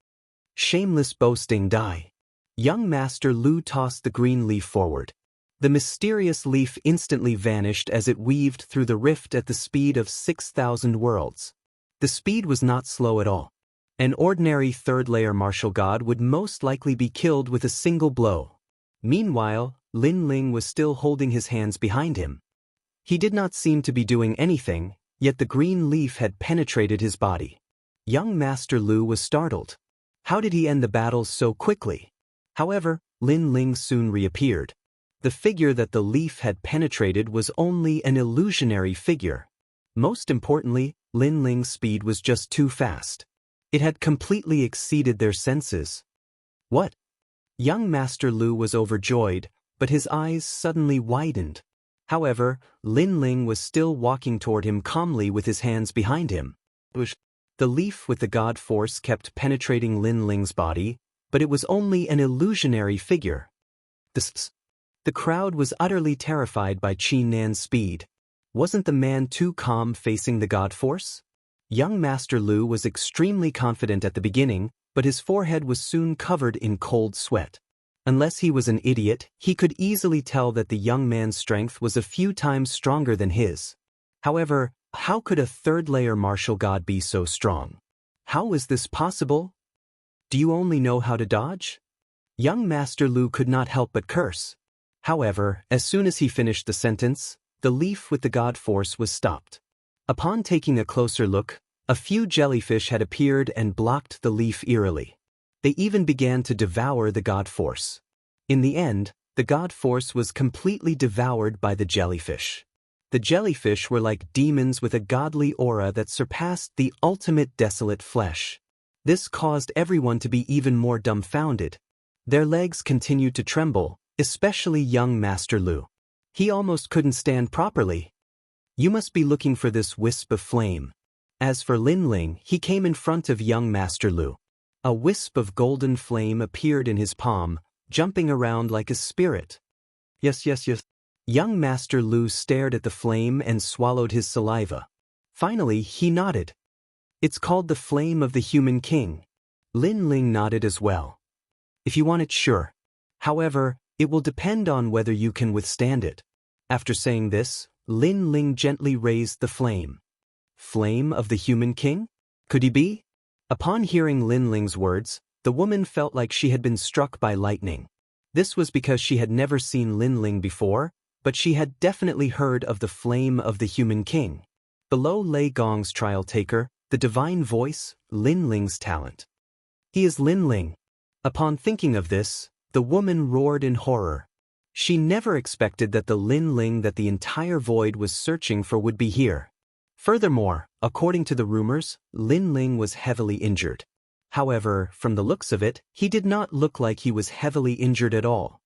Shameless boasting die. Young Master Lu tossed the green leaf forward. The mysterious leaf instantly vanished as it weaved through the rift at the speed of 6,000 worlds. The speed was not slow at all. An ordinary 3rd-layer martial god would most likely be killed with a single blow. Meanwhile, Lin Ling was still holding his hands behind him. He did not seem to be doing anything, yet the green leaf had penetrated his body. Young Master Lu was startled. How did he end the battles so quickly? However, Lin Ling soon reappeared. The figure that the leaf had penetrated was only an illusionary figure. Most importantly, Lin Ling's speed was just too fast. It had completely exceeded their senses. What? Young Master Lu was overjoyed, but his eyes suddenly widened. However, Lin Ling was still walking toward him calmly with his hands behind him. The leaf with the god force kept penetrating Lin Ling's body, but it was only an illusionary figure. The crowd was utterly terrified by Qi Nan's speed. Wasn't the man too calm facing the god force? Young Master Lu was extremely confident at the beginning, but his forehead was soon covered in cold sweat. Unless he was an idiot, he could easily tell that the young man's strength was a few times stronger than his. However, how could a third-layer martial god be so strong? How is this possible? Do you only know how to dodge? Young Master Lu could not help but curse. However, as soon as he finished the sentence, the leaf with the god force was stopped. Upon taking a closer look, a few jellyfish had appeared and blocked the leaf eerily. They even began to devour the god force. In the end, the god force was completely devoured by the jellyfish. The jellyfish were like demons with a godly aura that surpassed the ultimate desolate flesh. This caused everyone to be even more dumbfounded. Their legs continued to tremble, especially young Master Lu. He almost couldn't stand properly. You must be looking for this wisp of flame. As for Lin Ling, he came in front of young Master Lu. A wisp of golden flame appeared in his palm, jumping around like a spirit. Yes. Young Master Lu stared at the flame and swallowed his saliva. Finally, he nodded. It's called the Flame of the Human King. Lin Ling nodded as well. If you want it, sure. However, it will depend on whether you can withstand it. After saying this, Lin Ling gently raised the flame. Flame of the Human King? Could he be? Upon hearing Lin Ling's words, the woman felt like she had been struck by lightning. This was because she had never seen Lin Ling before, but she had definitely heard of the Flame of the Human King. Below lay Gong's trial taker, the divine voice, Lin Ling's talent. He is Lin Ling. Upon thinking of this, the woman roared in horror. She never expected that the Lin Ling that the entire void was searching for would be here. Furthermore, according to the rumors, Lin Ling was heavily injured. However, from the looks of it, he did not look like he was heavily injured at all.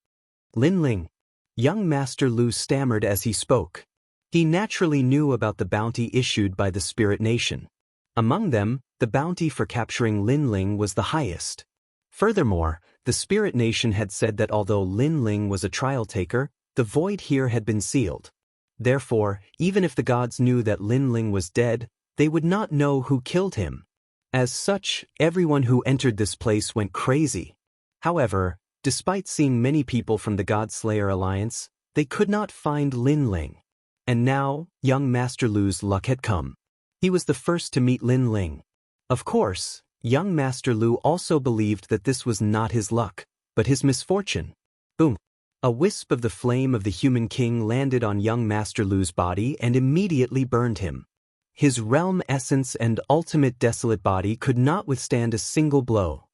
Lin Ling. Young Master Lu stammered as he spoke. He naturally knew about the bounty issued by the Spirit Nation. Among them, the bounty for capturing Lin Ling was the highest. Furthermore, the Spirit Nation had said that although Lin Ling was a trial taker, the void here had been sealed. Therefore, even if the gods knew that Lin Ling was dead, they would not know who killed him. As such, everyone who entered this place went crazy. However, despite seeing many people from the God-Slayer Alliance, they could not find Lin Ling. And now, young Master Lu's luck had come. He was the first to meet Lin Ling. Of course, young Master Lu also believed that this was not his luck, but his misfortune. Boom! A wisp of the Flame of the Human King landed on young Master Lu's body and immediately burned him. His realm essence and ultimate desolate body could not withstand a single blow.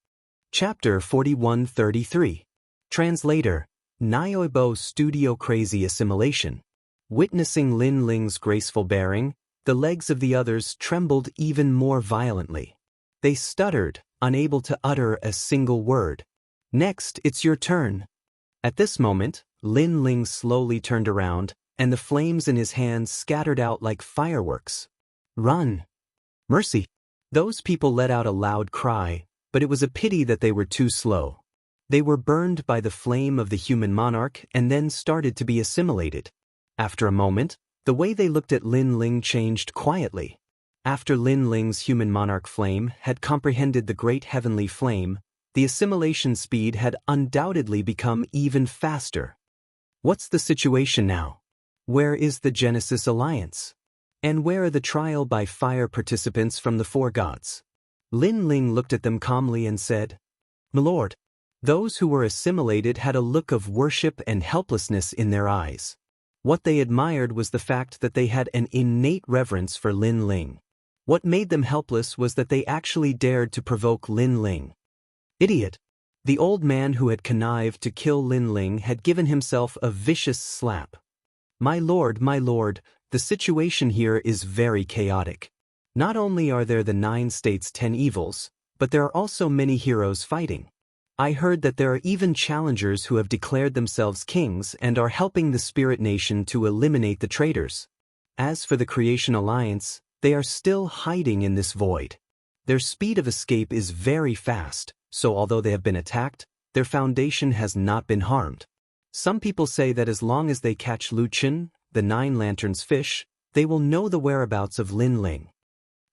Chapter 4133. Translator, Nyoibo Studio Crazy Assimilation. Witnessing Lin Ling's graceful bearing, the legs of the others trembled even more violently. They stuttered, unable to utter a single word. Next, it's your turn. At this moment, Lin Ling slowly turned around, and the flames in his hands scattered out like fireworks. Run! Mercy! Those people let out a loud cry, but it was a pity that they were too slow. They were burned by the flame of the human monarch and then started to be assimilated. After a moment, the way they looked at Lin Ling changed quietly. After Lin Ling's human monarch flame had comprehended the great heavenly flame, the assimilation speed had undoubtedly become even faster. What's the situation now? Where is the Genesis Alliance? And where are the trial by fire participants from the four gods? Lin Ling looked at them calmly and said, "My lord, Those who were assimilated had a look of worship and helplessness in their eyes. What they admired was the fact that they had an innate reverence for Lin Ling. What made them helpless was that they actually dared to provoke Lin Ling. Idiot! The old man who had connived to kill Lin Ling had given himself a vicious slap. My lord, the situation here is very chaotic. Not only are there the 9 states 10 evils, but there are also many heroes fighting. I heard that there are even challengers who have declared themselves kings and are helping the Spirit Nation to eliminate the traitors. As for the Creation Alliance, they are still hiding in this void. Their speed of escape is very fast, so although they have been attacked, their foundation has not been harmed. Some people say that as long as they catch Lu Chen, the 9 lanterns fish, they will know the whereabouts of Lin Ling.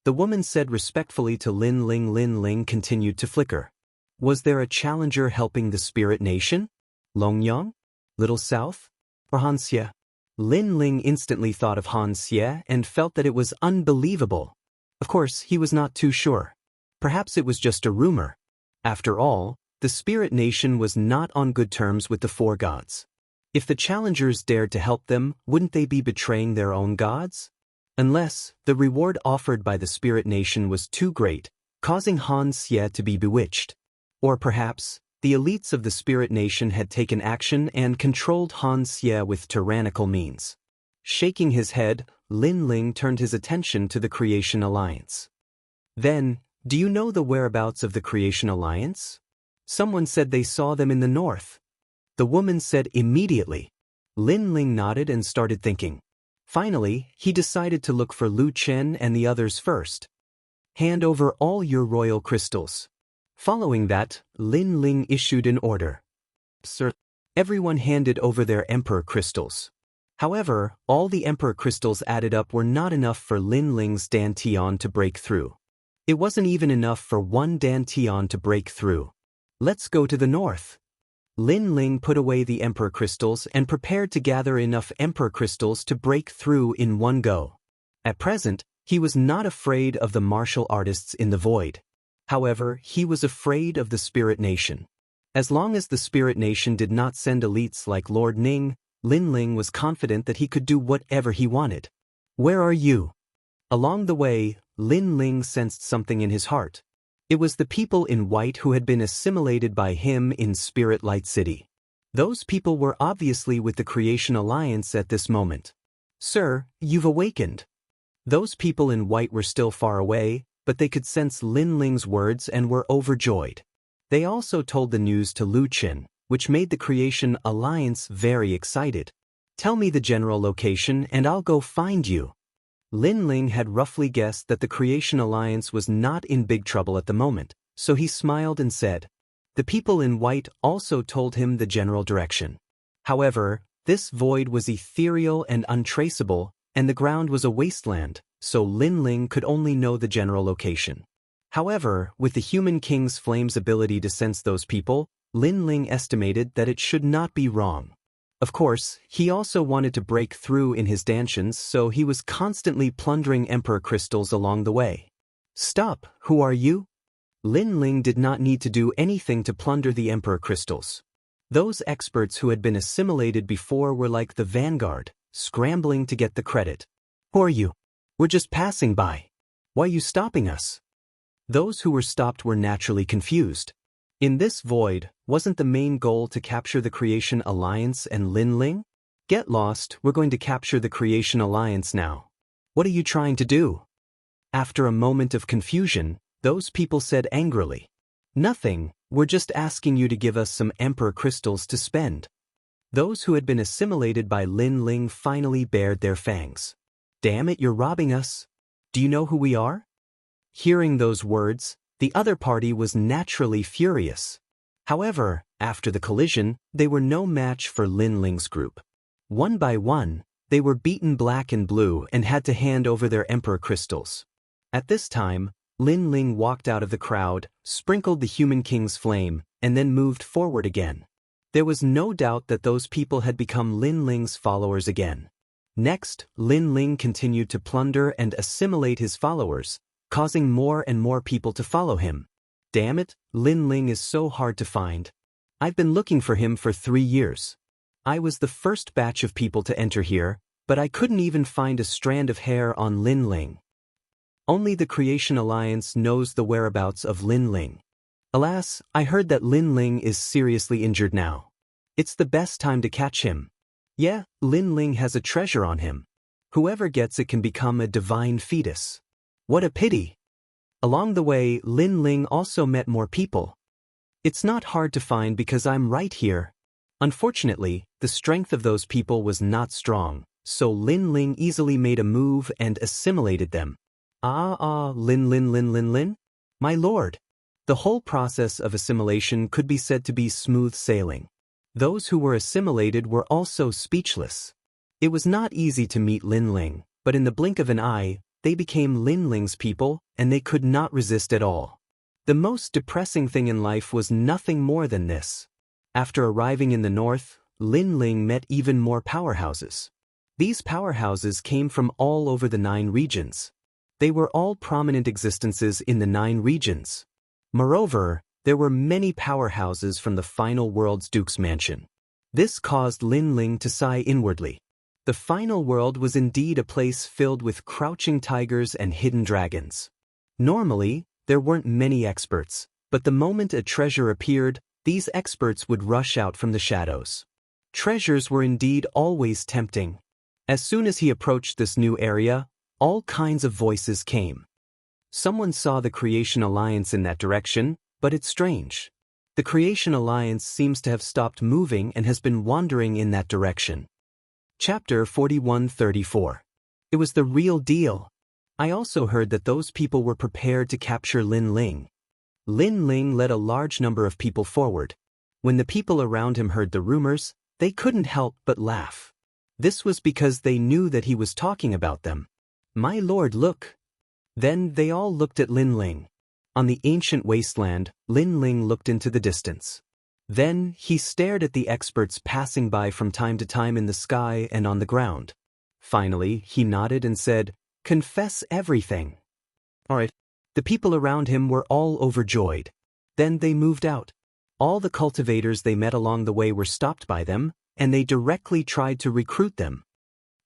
The woman said respectfully to Lin Ling. Lin Ling continued to flicker. Was there a challenger helping the Spirit Nation? Longyang? Little South? Or Han Xie? Lin Ling instantly thought of Han Xie and felt that it was unbelievable. Of course, he was not too sure. Perhaps it was just a rumor. After all, the Spirit Nation was not on good terms with the 4 gods. If the challengers dared to help them, wouldn't they be betraying their own gods? Unless the reward offered by the Spirit Nation was too great, causing Han Xie to be bewitched. Or perhaps, the elites of the Spirit Nation had taken action and controlled Han Xie with tyrannical means. Shaking his head, Lin Ling turned his attention to the Creation Alliance. Then, do you know the whereabouts of the Creation Alliance? Someone said they saw them in the north. The woman said immediately. Lin Ling nodded and started thinking. Finally, he decided to look for Lu Chen and the others first. Hand over all your royal crystals. Following that, Lin Ling issued an order. Sir, everyone handed over their Emperor crystals. However, all the Emperor crystals added up were not enough for Lin Ling's Dantian to break through. It wasn't even enough for 1 Dantian to break through. Let's go to the north. Lin Ling put away the Emperor crystals and prepared to gather enough Emperor crystals to break through in one go. At present, he was not afraid of the martial artists in the void. However, he was afraid of the Spirit Nation. As long as the Spirit Nation did not send elites like Lord Ning, Lin Ling was confident that he could do whatever he wanted. Where are you? Along the way, Lin Ling sensed something in his heart. It was the people in white who had been assimilated by him in Spirit Light City. Those people were obviously with the Creation Alliance at this moment. Sir, you've awakened. Those people in white were still far away, but they could sense Lin Ling's words and were overjoyed. They also told the news to Lu Chen, which made the Creation Alliance very excited. Tell me the general location and I'll go find you. Lin Ling had roughly guessed that the Creation Alliance was not in big trouble at the moment, so he smiled and said. The people in white also told him the general direction. However, this void was ethereal and untraceable, and the ground was a wasteland, so Lin Ling could only know the general location. However, with the Human King's Flame's ability to sense those people, Lin Ling estimated that it should not be wrong. Of course, he also wanted to break through in his dantians, so he was constantly plundering Emperor crystals along the way. Stop, who are you? Lin Ling did not need to do anything to plunder the Emperor crystals. Those experts who had been assimilated before were like the vanguard, scrambling to get the credit. Who are you? We're just passing by. Why are you stopping us? Those who were stopped were naturally confused. In this void, wasn't the main goal to capture the Creation Alliance and Lin Ling? Get lost, we're going to capture the Creation Alliance now. What are you trying to do? After a moment of confusion, those people said angrily. Nothing, we're just asking you to give us some Emperor crystals to spend. Those who had been assimilated by Lin Ling finally bared their fangs. Damn it, you're robbing us. Do you know who we are? Hearing those words, the other party was naturally furious. However, after the collision, they were no match for Lin Ling's group. One by one, they were beaten black and blue and had to hand over their Emperor crystals. At this time, Lin Ling walked out of the crowd, sprinkled the Human King's flame, and then moved forward again. There was no doubt that those people had become Lin Ling's followers again. Next, Lin Ling continued to plunder and assimilate his followers, causing more and more people to follow him. Damn it, Lin Ling is so hard to find. I've been looking for him for 3 years. I was the first batch of people to enter here, but I couldn't even find a strand of hair on Lin Ling. Only the Creation Alliance knows the whereabouts of Lin Ling. Alas, I heard that Lin Ling is seriously injured now. It's the best time to catch him. Yeah, Lin Ling has a treasure on him. Whoever gets it can become a divine fetus. What a pity! Along the way, Lin Ling also met more people. It's not hard to find because I'm right here. Unfortunately, the strength of those people was not strong, so Lin Ling easily made a move and assimilated them. Lin. My lord. The whole process of assimilation could be said to be smooth sailing. Those who were assimilated were also speechless. It was not easy to meet Lin Ling, but in the blink of an eye, they became Lin Ling's people, and they could not resist at all. The most depressing thing in life was nothing more than this. After arriving in the north, Lin Ling met even more powerhouses. These powerhouses came from all over the 9 regions. They were all prominent existences in the 9 regions. Moreover, there were many powerhouses from the final world's Duke's mansion. This caused Lin Ling to sigh inwardly. The final world was indeed a place filled with crouching tigers and hidden dragons. Normally, there weren't many experts, but the moment a treasure appeared, these experts would rush out from the shadows. Treasures were indeed always tempting. As soon as he approached this new area, all kinds of voices came. Someone saw the Creation Alliance in that direction, but it's strange. The Creation Alliance seems to have stopped moving and has been wandering in that direction. Chapter 4134. It was the real deal. I also heard that those people were prepared to capture Lin Ling. Lin Ling led a large number of people forward. When the people around him heard the rumors, they couldn't help but laugh. This was because they knew that he was talking about them. My lord, look. Then they all looked at Lin Ling. On the ancient wasteland, Lin Ling looked into the distance. Then he stared at the experts passing by from time to time in the sky and on the ground. Finally, he nodded and said, "Confess everything." All right. The people around him were all overjoyed. Then they moved out. All the cultivators they met along the way were stopped by them, and they directly tried to recruit them.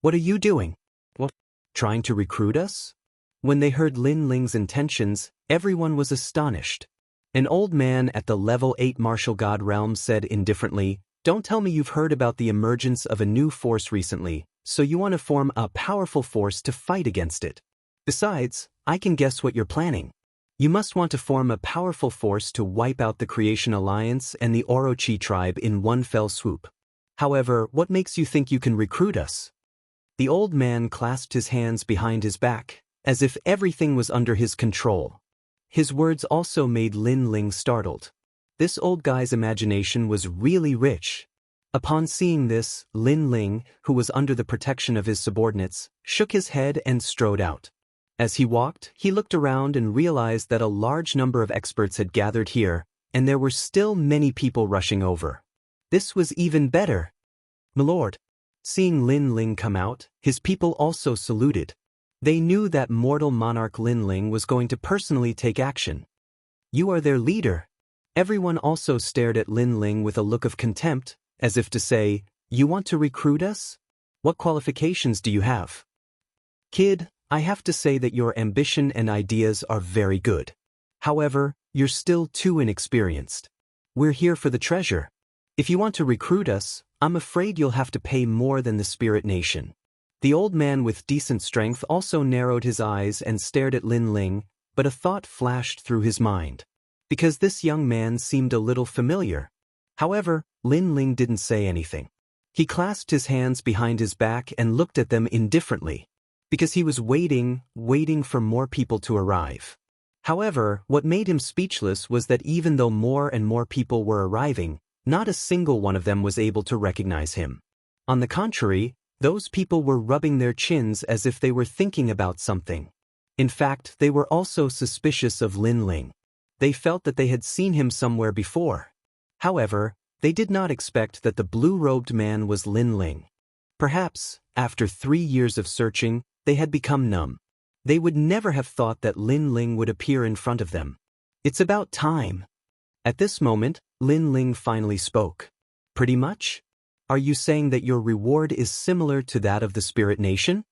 "What are you doing?" "What? Trying to recruit us?" When they heard Lin Ling's intentions, everyone was astonished. An old man at the level 8 martial god realm said indifferently, "Don't tell me you've heard about the emergence of a new force recently, so you want to form a powerful force to fight against it. Besides, I can guess what you're planning. You must want to form a powerful force to wipe out the Creation Alliance and the Orochi tribe in one fell swoop. However, what makes you think you can recruit us?" The old man clasped his hands behind his back, as if everything was under his control. His words also made Lin Ling startled. This old guy's imagination was really rich. Upon seeing this, Lin Ling, who was under the protection of his subordinates, shook his head and strode out. As he walked, he looked around and realized that a large number of experts had gathered here, and there were still many people rushing over. This was even better. "My lord." Seeing Lin Ling come out, his people also saluted. They knew that mortal monarch Lin Ling was going to personally take action. "You are their leader." Everyone also stared at Lin Ling with a look of contempt, as if to say, "You want to recruit us? What qualifications do you have?" "Kid, I have to say that your ambition and ideas are very good. However, you're still too inexperienced. We're here for the treasure. If you want to recruit us, I'm afraid you'll have to pay more than the Spirit Nation." The old man with decent strength also narrowed his eyes and stared at Lin Ling, but a thought flashed through his mind. Because this young man seemed a little familiar. However, Lin Ling didn't say anything. He clasped his hands behind his back and looked at them indifferently. Because he was waiting for more people to arrive. However, what made him speechless was that even though more and more people were arriving, not a single one of them was able to recognize him. On the contrary, those people were rubbing their chins as if they were thinking about something. In fact, they were also suspicious of Lin Ling. They felt that they had seen him somewhere before. However, they did not expect that the blue-robed man was Lin Ling. Perhaps, after 3 years of searching, they had become numb. They would never have thought that Lin Ling would appear in front of them. "It's about time." At this moment, Lin Ling finally spoke. Pretty much? Are you saying that your reward is similar to that of the Spirit Nation?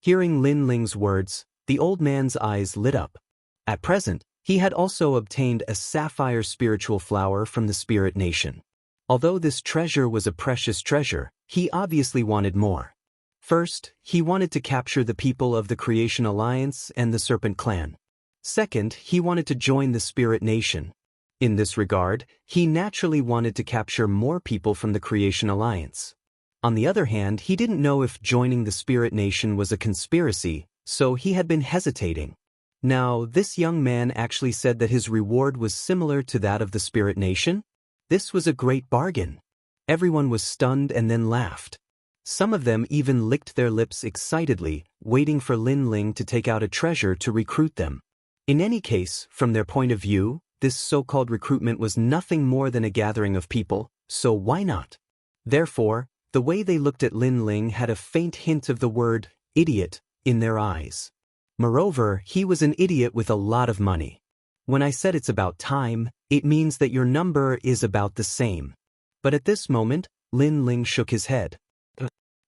Hearing Lin Ling's words, the old man's eyes lit up. At present, he had also obtained a sapphire spiritual flower from the Spirit Nation. Although this treasure was a precious treasure, he obviously wanted more. First, he wanted to capture the people of the Creation Alliance and the Serpent Clan. Second, he wanted to join the Spirit Nation. In this regard, he naturally wanted to capture more people from the Creation Alliance. On the other hand, he didn't know if joining the Spirit Nation was a conspiracy, so he had been hesitating. Now, this young man actually said that his reward was similar to that of the Spirit Nation? This was a great bargain. Everyone was stunned and then laughed. Some of them even licked their lips excitedly, waiting for Lin Ling to take out a treasure to recruit them. In any case, from their point of view, this so-called recruitment was nothing more than a gathering of people, so why not? Therefore, the way they looked at Lin Ling had a faint hint of the word, idiot, in their eyes. Moreover, he was an idiot with a lot of money. When I said it's about time, it means that your number is about the same. But at this moment, Lin Ling shook his head.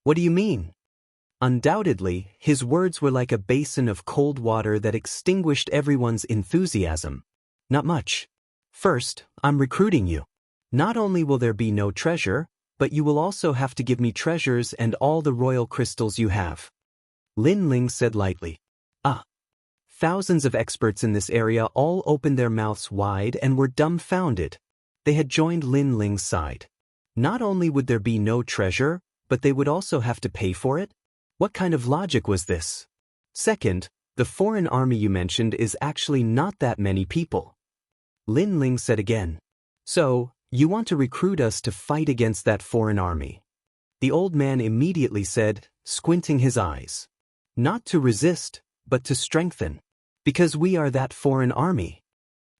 What do you mean? Undoubtedly, his words were like a basin of cold water that extinguished everyone's enthusiasm. Not much. First, I'm recruiting you. Not only will there be no treasure, but you will also have to give me treasures and all the royal crystals you have. Lin Ling said lightly. Thousands of experts in this area all opened their mouths wide and were dumbfounded. They had joined Lin Ling's side. Not only would there be no treasure, but they would also have to pay for it? What kind of logic was this? Second, the foreign army you mentioned is actually not that many people. Lin Ling said again. So, you want to recruit us to fight against that foreign army? The old man immediately said, squinting his eyes. Not to resist, but to strengthen. Because we are that foreign army.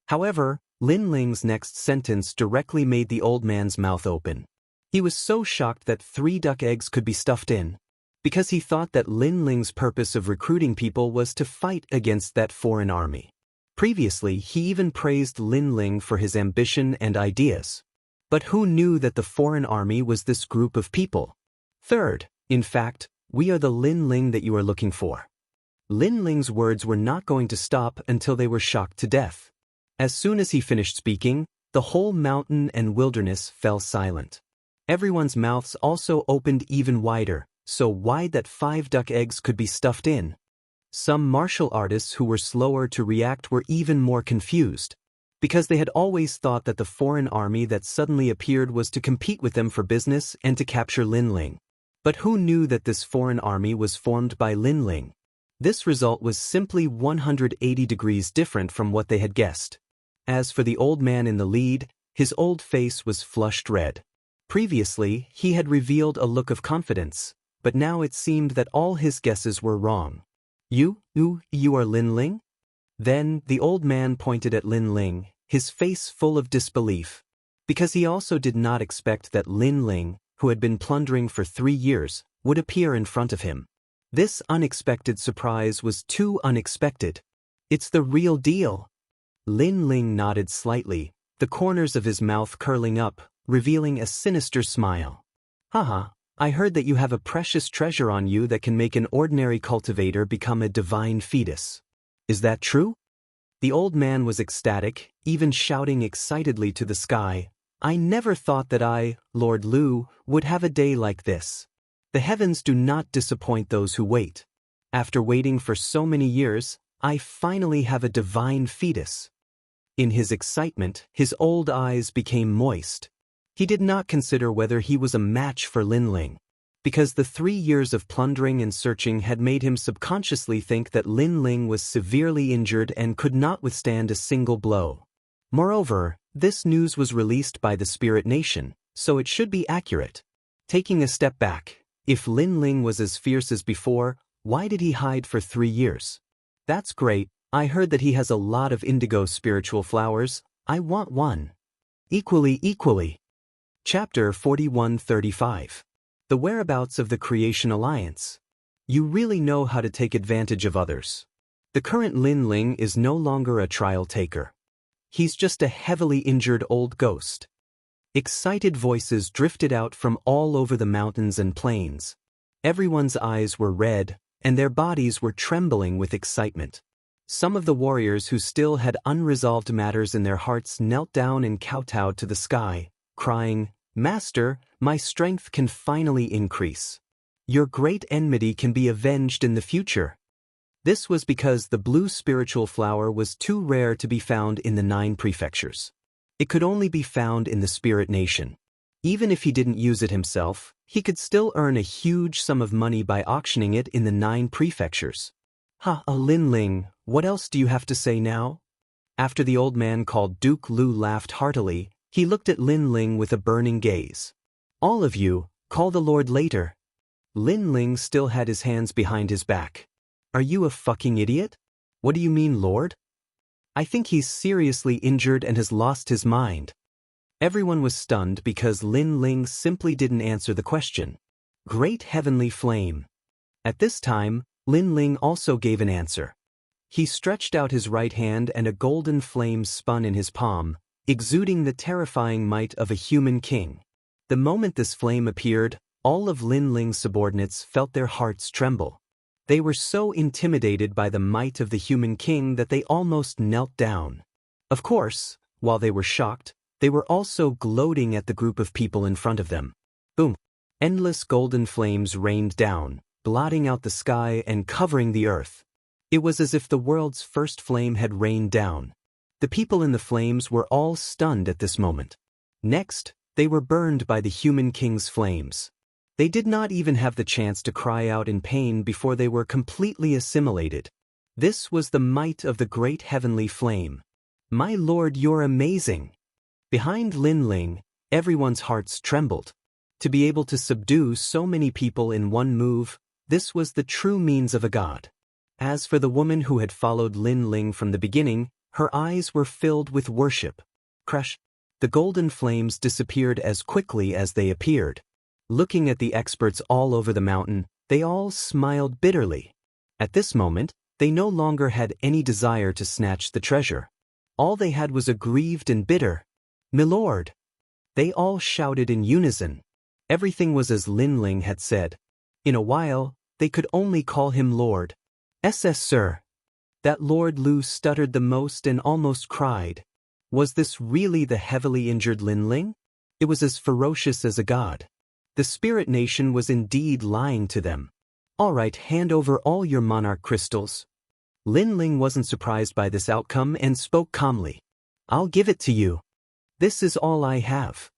However, Lin Ling's next sentence directly made the old man's mouth open. He was so shocked that 3 duck eggs could be stuffed in. Because he thought that Lin Ling's purpose of recruiting people was to fight against that foreign army. Previously, he even praised Lin Ling for his ambition and ideas. But who knew that the foreign army was this group of people? Third, in fact, we are the Lin Ling that you are looking for. Lin Ling's words were not going to stop until they were shocked to death. As soon as he finished speaking, the whole mountain and wilderness fell silent. Everyone's mouths also opened even wider, so wide that 5 duck eggs could be stuffed in. Some martial artists who were slower to react were even more confused, because they had always thought that the foreign army that suddenly appeared was to compete with them for business and to capture Lin Ling. But who knew that this foreign army was formed by Lin Ling? This result was simply 180 degrees different from what they had guessed. As for the old man in the lead, his old face was flushed red. Previously, he had revealed a look of confidence, but now it seemed that all his guesses were wrong. You are Lin Ling? Then the old man pointed at Lin Ling, his face full of disbelief, because he also did not expect that Lin Ling, who had been plundering for 3 years, would appear in front of him. This unexpected surprise was too unexpected. It's the real deal. Lin Ling nodded slightly, the corners of his mouth curling up, revealing a sinister smile. Haha, I heard that you have a precious treasure on you that can make an ordinary cultivator become a divine fetus. Is that true? The old man was ecstatic, even shouting excitedly to the sky. I never thought that I, Lord Lu, would have a day like this. The heavens do not disappoint those who wait. After waiting for so many years, I finally have a divine fetus. In his excitement, his old eyes became moist. He did not consider whether he was a match for Lin Ling, because the 3 years of plundering and searching had made him subconsciously think that Lin Ling was severely injured and could not withstand a single blow. Moreover, this news was released by the Spirit Nation, so it should be accurate. Taking a step back, if Lin Ling was as fierce as before, why did he hide for 3 years? That's great. I heard that he has a lot of indigo spiritual flowers. I want one. Equally. Chapter 4135. The whereabouts of the Creation Alliance. You really know how to take advantage of others. The current Lin Ling is no longer a trial taker. He's just a heavily injured old ghost. Excited voices drifted out from all over the mountains and plains. Everyone's eyes were red, and their bodies were trembling with excitement. Some of the warriors who still had unresolved matters in their hearts knelt down and kowtowed to the sky, crying, "Master, my strength can finally increase. Your great enmity can be avenged in the future." This was because the blue spiritual flower was too rare to be found in the 9 prefectures. It could only be found in the spirit nation. Even if he didn't use it himself, he could still earn a huge sum of money by auctioning it in the 9 prefectures. Lin Ling, what else do you have to say now? After the old man called Duke Lu laughed heartily, he looked at Lin Ling with a burning gaze. "All of you, call the Lord later." Lin Ling still had his hands behind his back. "Are you a fucking idiot? What do you mean, Lord? I think he's seriously injured and has lost his mind." Everyone was stunned because Lin Ling simply didn't answer the question. "Great heavenly flame." At this time, Lin Ling also gave an answer. He stretched out his right hand and a golden flame spun in his palm, exuding the terrifying might of a human king. The moment this flame appeared, all of Lin Ling's subordinates felt their hearts tremble. They were so intimidated by the might of the human king that they almost knelt down. Of course, while they were shocked, they were also gloating at the group of people in front of them. Boom! Endless golden flames rained down, blotting out the sky and covering the earth. It was as if the world's first flame had rained down. The people in the flames were all stunned at this moment. Next, they were burned by the human king's flames. They did not even have the chance to cry out in pain before they were completely assimilated. This was the might of the great heavenly flame. "My lord, you're amazing." Behind Lin Ling, everyone's hearts trembled. To be able to subdue so many people in one move, this was the true means of a god. As for the woman who had followed Lin Ling from the beginning, her eyes were filled with worship. Crash! The golden flames disappeared as quickly as they appeared. Looking at the experts all over the mountain, they all smiled bitterly. At this moment, they no longer had any desire to snatch the treasure. All they had was a grieved and bitter, "Milord!" They all shouted in unison. Everything was as Lin Ling had said. In a while, they could only call him Lord. "SS sir." That Lord Lu stuttered the most and almost cried. Was this really the heavily injured Lin Ling? It was as ferocious as a god. The spirit nation was indeed lying to them. "All right, hand over all your monarch crystals." Lin Ling wasn't surprised by this outcome and spoke calmly. "I'll give it to you. This is all I have.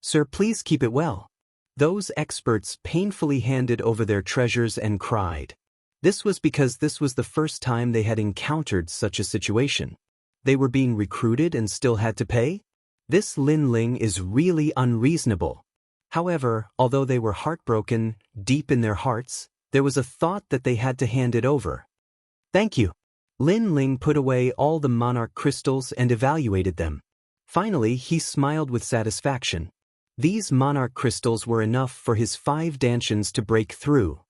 Sir, please keep it well." Those experts painfully handed over their treasures and cried. This was because this was the first time they had encountered such a situation. They were being recruited and still had to pay? This Lin Ling is really unreasonable. However, although they were heartbroken, deep in their hearts, there was a thought that they had to hand it over. "Thank you." Lin Ling put away all the monarch crystals and evaluated them. Finally, he smiled with satisfaction. These monarch crystals were enough for his 5 dantians to break through.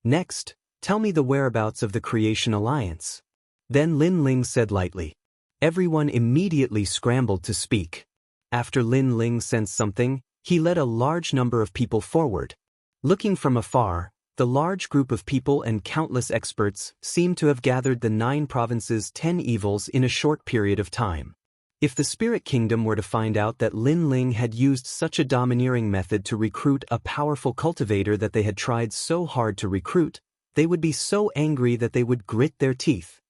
"Next, tell me the whereabouts of the Creation Alliance." Then Lin Ling said lightly. Everyone immediately scrambled to speak. After Lin Ling sensed something, he led a large number of people forward. Looking from afar, the large group of people and countless experts seemed to have gathered the 9 provinces' 10 evils in a short period of time. If the Spirit Kingdom were to find out that Lin Ling had used such a domineering method to recruit a powerful cultivator that they had tried so hard to recruit, they would be so angry that they would grit their teeth.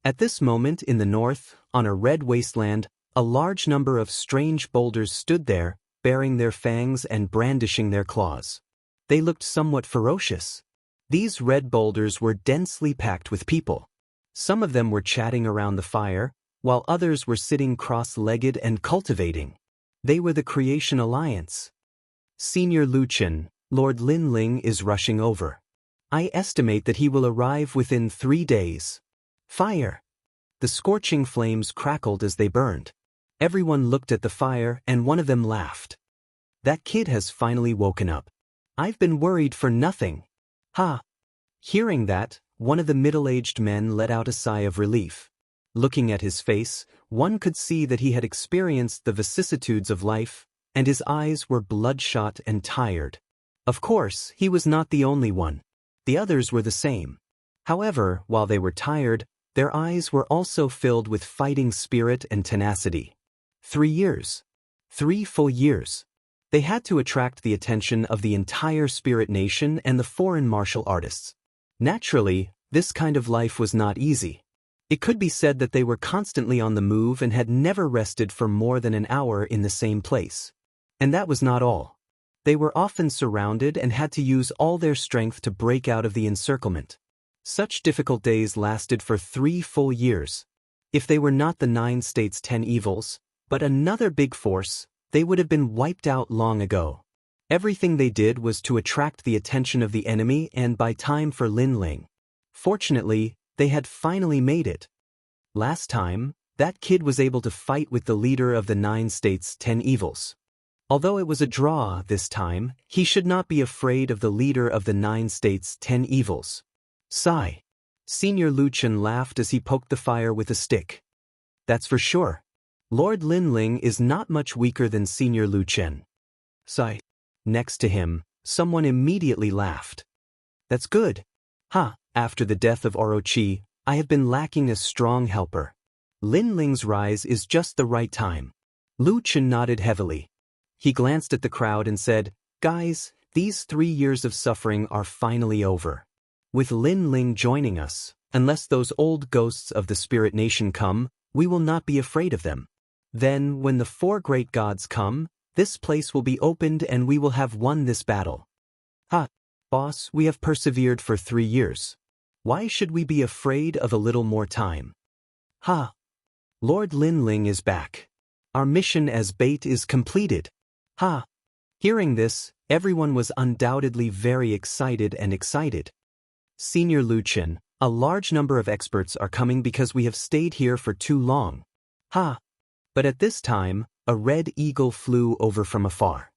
At this moment in the north, on a red wasteland, a large number of strange boulders stood there, baring their fangs and brandishing their claws. They looked somewhat ferocious. These red boulders were densely packed with people. Some of them were chatting around the fire, while others were sitting cross-legged and cultivating. They were the Creation Alliance. "Senior Luchin, Lord Lin Ling is rushing over. I estimate that he will arrive within 3 days. Fire!" The scorching flames crackled as they burned. Everyone looked at the fire and one of them laughed. "That kid has finally woken up. I've been worried for nothing. Ha!" Hearing that, one of the middle-aged men let out a sigh of relief. Looking at his face, one could see that he had experienced the vicissitudes of life, and his eyes were bloodshot and tired. Of course, he was not the only one. The others were the same. However, while they were tired, their eyes were also filled with fighting spirit and tenacity. 3 years. 3 full years. They had to attract the attention of the entire spirit nation and the foreign martial artists. Naturally, this kind of life was not easy. It could be said that they were constantly on the move and had never rested for more than an hour in the same place. And that was not all. They were often surrounded and had to use all their strength to break out of the encirclement. Such difficult days lasted for 3 full years. If they were not the 9 states' 10 evils, but another big force, they would have been wiped out long ago. Everything they did was to attract the attention of the enemy and buy time for Lin Ling. Fortunately, they had finally made it. Last time, that kid was able to fight with the leader of the 9 states' 10 evils. Although it was a draw this time, he should not be afraid of the leader of the 9 states' 10 evils. Sigh. Senior Lu Chen laughed as he poked the fire with a stick. That's for sure. Lord Lin Ling is not much weaker than Senior Lu Chen. Sigh. Next to him, someone immediately laughed. That's good. Ha, after the death of Orochi, I have been lacking a strong helper. Lin Ling's rise is just the right time. Lu Chen nodded heavily. He glanced at the crowd and said, Guys, these 3 years of suffering are finally over. With Lin Ling joining us, unless those old ghosts of the spirit nation come, we will not be afraid of them. Then, when the 4 great gods come, this place will be opened and we will have won this battle. Ha, boss, we have persevered for 3 years. Why should we be afraid of a little more time? Ha! Lord Lin Ling is back. Our mission as bait is completed. Ha! Hearing this, everyone was undoubtedly very excited. Senior Lu Chen, a large number of experts are coming because we have stayed here for too long. Ha! But at this time, a red eagle flew over from afar.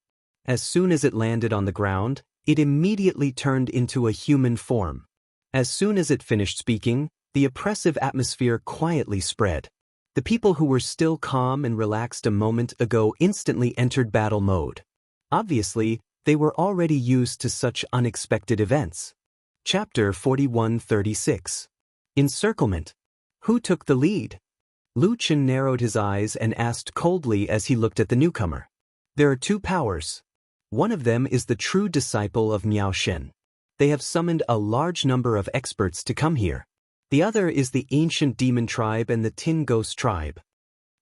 As soon as it landed on the ground, it immediately turned into a human form. As soon as it finished speaking, the oppressive atmosphere quietly spread. The people who were still calm and relaxed a moment ago instantly entered battle mode. Obviously, they were already used to such unexpected events. Chapter 41-36. Encirclement. Who took the lead? Lu Chen narrowed his eyes and asked coldly as he looked at the newcomer. There are 2 powers. One of them is the true disciple of Miao Shen. They have summoned a large number of experts to come here. The other is the ancient demon tribe and the Tin Ghost tribe.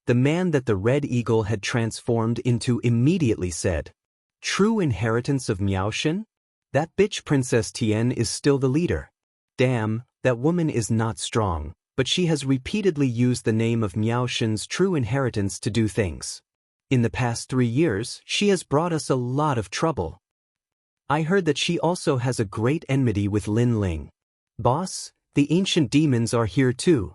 The man that the red eagle had transformed into immediately said, True inheritance of Miao Shen? That bitch Princess Tian is still the leader. Damn, that woman is not strong, but she has repeatedly used the name of Miao Shen's true inheritance to do things. In the past 3 years, she has brought us a lot of trouble. I heard that she also has a great enmity with Lin Ling. Boss, the ancient demons are here too.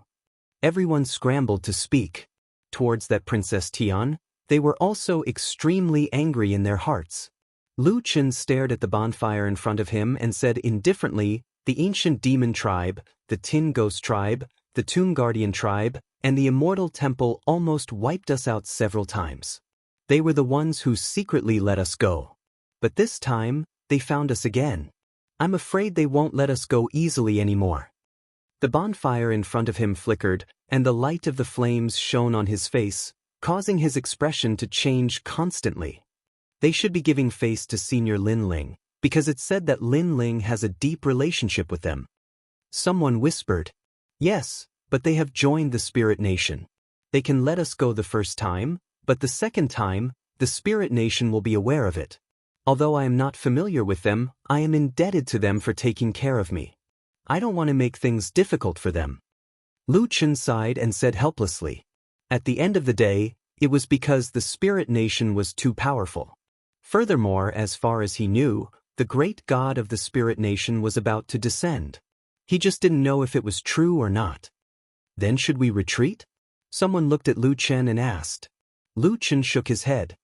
Everyone scrambled to speak. Towards that Princess Tian, they were also extremely angry in their hearts. Lu Chen stared at the bonfire in front of him and said indifferently, the ancient demon tribe, the Tin Ghost tribe, the Tomb Guardian tribe, and the Immortal Temple almost wiped us out several times. They were the ones who secretly let us go. But this time, they found us again. I'm afraid they won't let us go easily anymore. The bonfire in front of him flickered, and the light of the flames shone on his face, causing his expression to change constantly. They should be giving face to Senior Lin Ling, because it said that Lin Ling has a deep relationship with them. Someone whispered, Yes, but they have joined the Spirit Nation. They can let us go the first time, but the second time, the Spirit Nation will be aware of it. Although I am not familiar with them, I am indebted to them for taking care of me. I don't want to make things difficult for them. Lu Chen sighed and said helplessly. At the end of the day, it was because the Spirit Nation was too powerful. Furthermore, as far as he knew, the great god of the Spirit Nation was about to descend. He just didn't know if it was true or not. Then should we retreat? Someone looked at Lu Chen and asked. Lu Chen shook his head.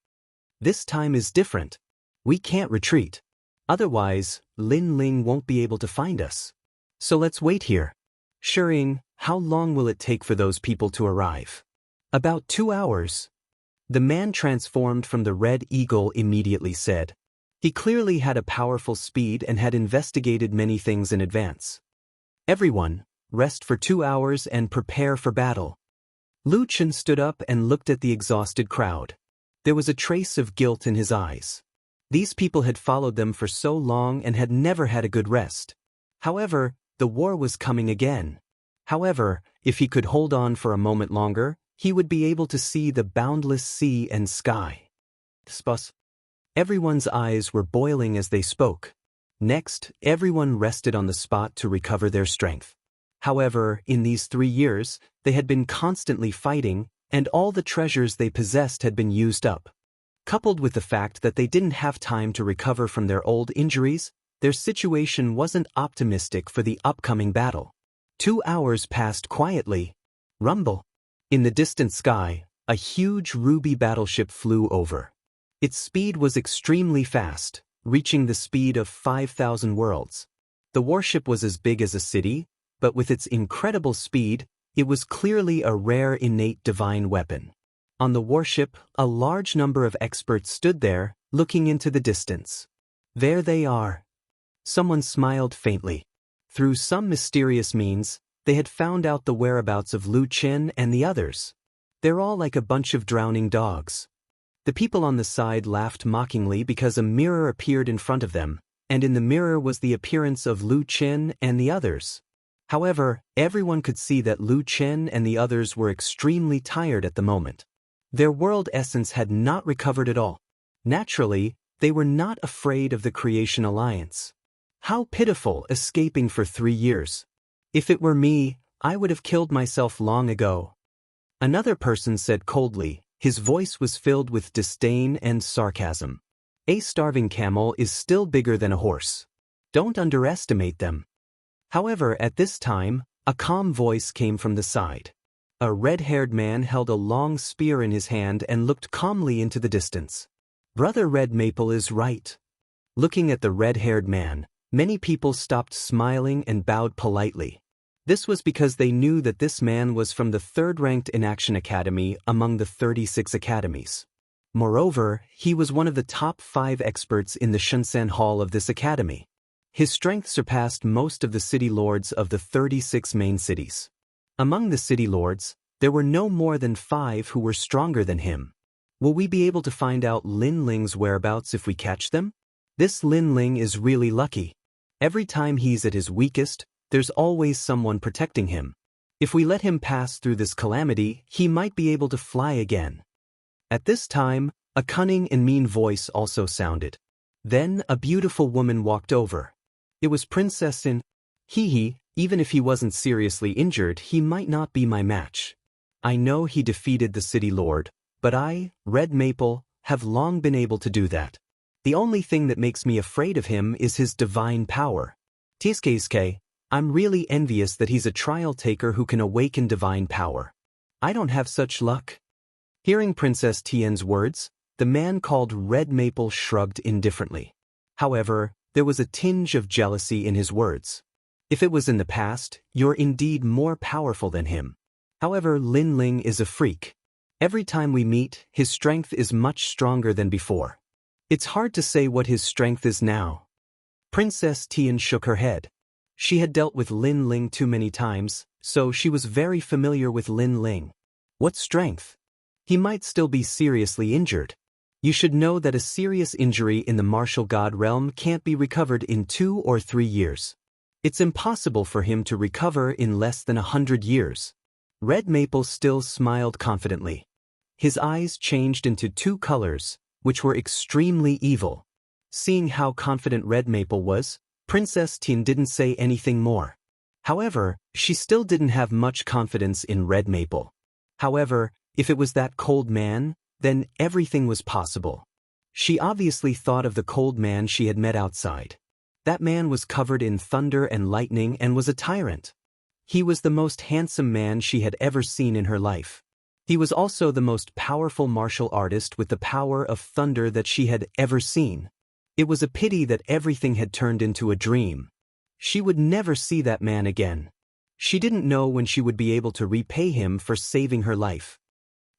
This time is different. We can't retreat. Otherwise, Lin Ling won't be able to find us. So let's wait here. Shirring, how long will it take for those people to arrive? About 2 hours. The man transformed from the Red Eagle immediately said. He clearly had a powerful speed and had investigated many things in advance. Everyone, rest for 2 hours and prepare for battle. Lu Chen stood up and looked at the exhausted crowd. There was a trace of guilt in his eyes. These people had followed them for so long and had never had a good rest. However, the war was coming again. However, if he could hold on for a moment longer, he would be able to see the boundless sea and sky. Spus. Everyone's eyes were boiling as they spoke. Next, everyone rested on the spot to recover their strength. However, in these 3 years, they had been constantly fighting, and all the treasures they possessed had been used up. Coupled with the fact that they didn't have time to recover from their old injuries, their situation wasn't optimistic for the upcoming battle. 2 hours passed quietly. Rumble. In the distant sky, a huge ruby battleship flew over. Its speed was extremely fast, reaching the speed of 5,000 worlds. The warship was as big as a city, but with its incredible speed, it was clearly a rare innate divine weapon. On the warship, a large number of experts stood there, looking into the distance. There they are. Someone smiled faintly. Through some mysterious means, they had found out the whereabouts of Lu Chen and the others. They're all like a bunch of drowning dogs. The people on the side laughed mockingly because a mirror appeared in front of them, and in the mirror was the appearance of Lu Chen and the others. However, everyone could see that Lu Chen and the others were extremely tired at the moment. Their world essence had not recovered at all. Naturally, they were not afraid of the Creation Alliance. How pitiful, escaping for 3 years. If it were me, I would have killed myself long ago. Another person said coldly. His voice was filled with disdain and sarcasm. A starving camel is still bigger than a horse. Don't underestimate them. However, at this time, a calm voice came from the side. A red-haired man held a long spear in his hand and looked calmly into the distance. Brother Red Maple is right. Looking at the red-haired man, many people stopped smiling and bowed politely. This was because they knew that this man was from the 3rd-ranked Inaction Academy among the 36 academies. Moreover, he was one of the top 5 experts in the Shunsan Hall of this academy. His strength surpassed most of the city lords of the 36 main cities. Among the city lords, there were no more than 5 who were stronger than him. Will we be able to find out Lin Ling's whereabouts if we catch them? This Lin Ling is really lucky. Every time he's at his weakest, there's always someone protecting him. If we let him pass through this calamity, he might be able to fly again. At this time, a cunning and mean voice also sounded. Then a beautiful woman walked over. It was Princess Sin. Even if he wasn't seriously injured, he might not be my match. I know he defeated the city lord, but I, Red Maple, have long been able to do that. The only thing that makes me afraid of him is his divine power. Tsk, I'm really envious that he's a trial taker who can awaken divine power. I don't have such luck. Hearing Princess Tian's words, the man called Red Maple shrugged indifferently. However, there was a tinge of jealousy in his words. If it was in the past, you're indeed more powerful than him. However, Lin Ling is a freak. Every time we meet, his strength is much stronger than before. It's hard to say what his strength is now. Princess Tian shook her head. She had dealt with Lin Ling too many times, so she was very familiar with Lin Ling. What strength? He might still be seriously injured. You should know that a serious injury in the martial god realm can't be recovered in 2 or 3 years. It's impossible for him to recover in less than 100 years. Red Maple still smiled confidently. His eyes changed into 2 colors, which were extremely evil. Seeing how confident Red Maple was, Princess Tian didn't say anything more. However, she still didn't have much confidence in Red Maple. However, if it was that cold man, then everything was possible. She obviously thought of the cold man she had met outside. That man was covered in thunder and lightning and was a tyrant. He was the most handsome man she had ever seen in her life. He was also the most powerful martial artist with the power of thunder that she had ever seen. It was a pity that everything had turned into a dream. She would never see that man again. She didn't know when she would be able to repay him for saving her life.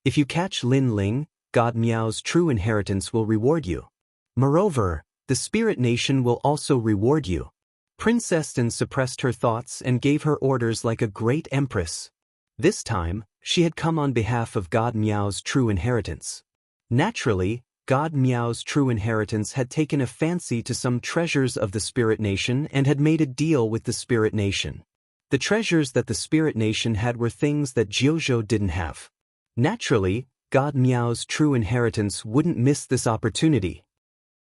If you catch Lin Ling, God Miao's true inheritance will reward you. Moreover, the Spirit Nation will also reward you. Princess Din suppressed her thoughts and gave her orders like a great empress. This time, she had come on behalf of God Miao's true inheritance. Naturally, God Miao's true inheritance had taken a fancy to some treasures of the Spirit Nation and had made a deal with the Spirit Nation. The treasures that the Spirit Nation had were things that Jiuzhou didn't have. Naturally, God Miao's true inheritance wouldn't miss this opportunity.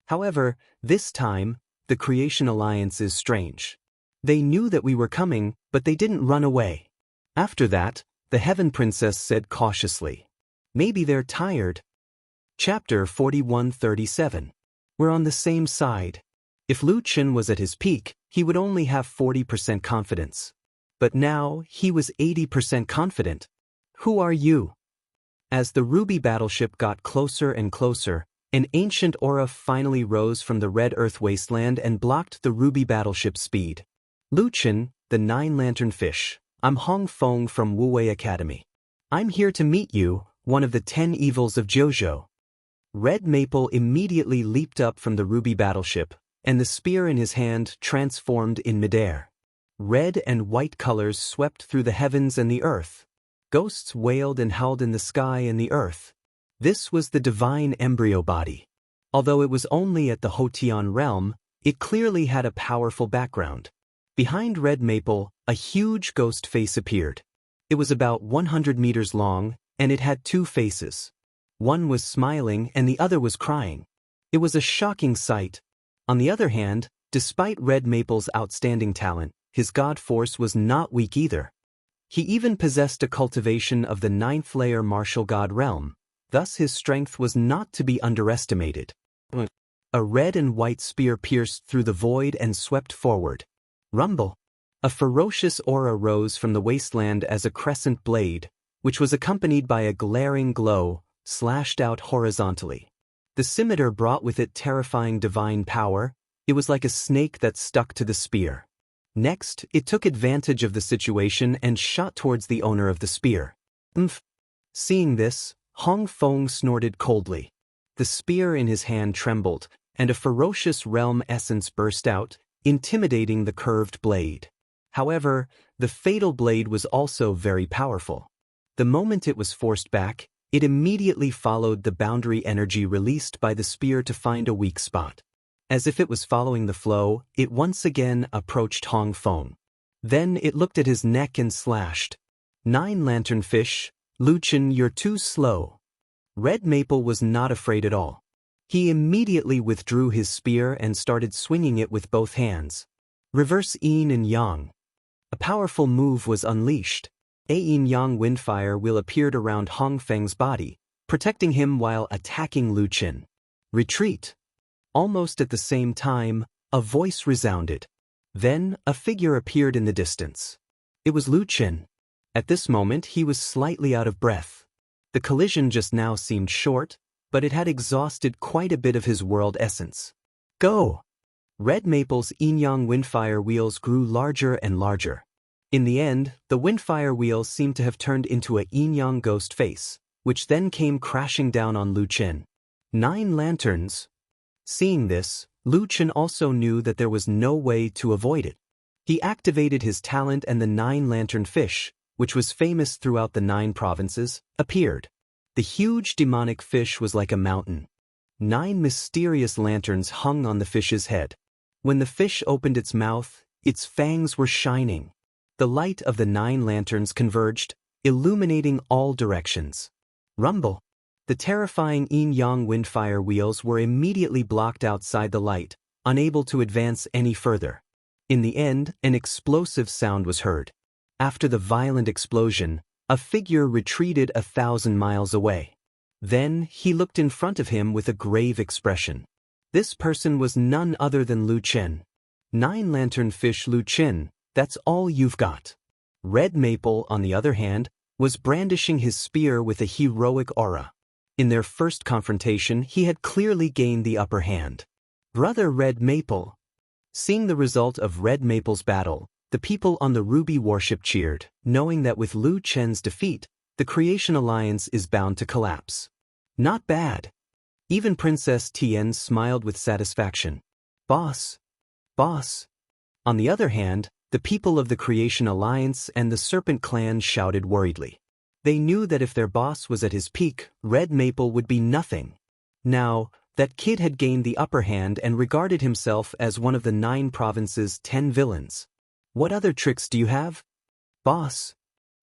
However, this time, the Creation Alliance is strange. They knew that we were coming, but they didn't run away. After that, the Heaven Princess said cautiously, "Maybe they're tired." Chapter 41:37. We're on the same side. If Lu Qin was at his peak, he would only have 40% confidence. But now, he was 80% confident. Who are you? As the Ruby battleship got closer and closer, an ancient aura finally rose from the red earth wasteland and blocked the Ruby battleship's speed. Lu Qin, the Nine-Lantern Fish. I'm Hong Feng from Wuwei Academy. I'm here to meet you, one of the 10 evils of Jiuzhou. Red Maple immediately leaped up from the Ruby battleship, and the spear in his hand transformed in midair. Red and white colors swept through the heavens and the earth. Ghosts wailed and howled in the sky and the earth. This was the divine embryo body. Although it was only at the Hotian realm, it clearly had a powerful background. Behind Red Maple, a huge ghost face appeared. It was about 100 meters long, and it had two faces. One was smiling and the other was crying. It was a shocking sight. On the other hand, despite Red Maple's outstanding talent, his god force was not weak either. He even possessed a cultivation of the 9th layer martial god realm, thus his strength was not to be underestimated. A red and white spear pierced through the void and swept forward. Rumble! A ferocious aura rose from the wasteland as a crescent blade, which was accompanied by a glaring glow, slashed out horizontally. The scimitar brought with it terrifying divine power. It was like a snake that stuck to the spear. Next, it took advantage of the situation and shot towards the owner of the spear. Umph! Seeing this, Hong Feng snorted coldly. The spear in his hand trembled, and a ferocious realm essence burst out, intimidating the curved blade. However, the fatal blade was also very powerful. The moment it was forced back, it immediately followed the boundary energy released by the spear to find a weak spot. As if it was following the flow, it once again approached Hong Feng. Then it looked at his neck and slashed. Nine-Lantern Fish, Lu Qin, you're too slow. Red Maple was not afraid at all. He immediately withdrew his spear and started swinging it with both hands. Reverse Yin and Yang. A powerful move was unleashed. A yin-yang windfire wheel appeared around Hong Feng's body, protecting him while attacking Lu Qin. Retreat! Almost at the same time, a voice resounded. Then, a figure appeared in the distance. It was Lu Qin. At this moment, he was slightly out of breath. The collision just now seemed short, but it had exhausted quite a bit of his world essence. Go! Red Maple's yin-yang windfire wheels grew larger and larger. In the end, the windfire wheels seemed to have turned into a yin-yang ghost face, which then came crashing down on Lu Qin. 9 lanterns. Seeing this, Lu Qin also knew that there was no way to avoid it. He activated his talent and the 9-lantern fish, which was famous throughout the 9 provinces, appeared. The huge demonic fish was like a mountain. 9 mysterious lanterns hung on the fish's head. When the fish opened its mouth, its fangs were shining. The light of the 9 lanterns converged, illuminating all directions. Rumble! The terrifying yin-yang windfire wheels were immediately blocked outside the light, unable to advance any further. In the end, an explosive sound was heard. After the violent explosion, a figure retreated 1,000 miles away. Then, he looked in front of him with a grave expression. This person was none other than Lu Qin. 9-lantern fish Lu Qin. That's all you've got. Red Maple, on the other hand, was brandishing his spear with a heroic aura. In their first confrontation, he had clearly gained the upper hand. Brother Red Maple. Seeing the result of Red Maple's battle, The people on the Ruby warship cheered, knowing that with Lu Chen's defeat, the Creation Alliance is bound to collapse. Not bad. Even Princess Tian smiled with satisfaction. Boss. Boss. On the other hand, the people of the Creation Alliance and the Serpent Clan shouted worriedly. They knew that if their boss was at his peak, Red Maple would be nothing. Now, that kid had gained the upper hand and regarded himself as one of the 9 provinces' 10 villains. What other tricks do you have? Boss.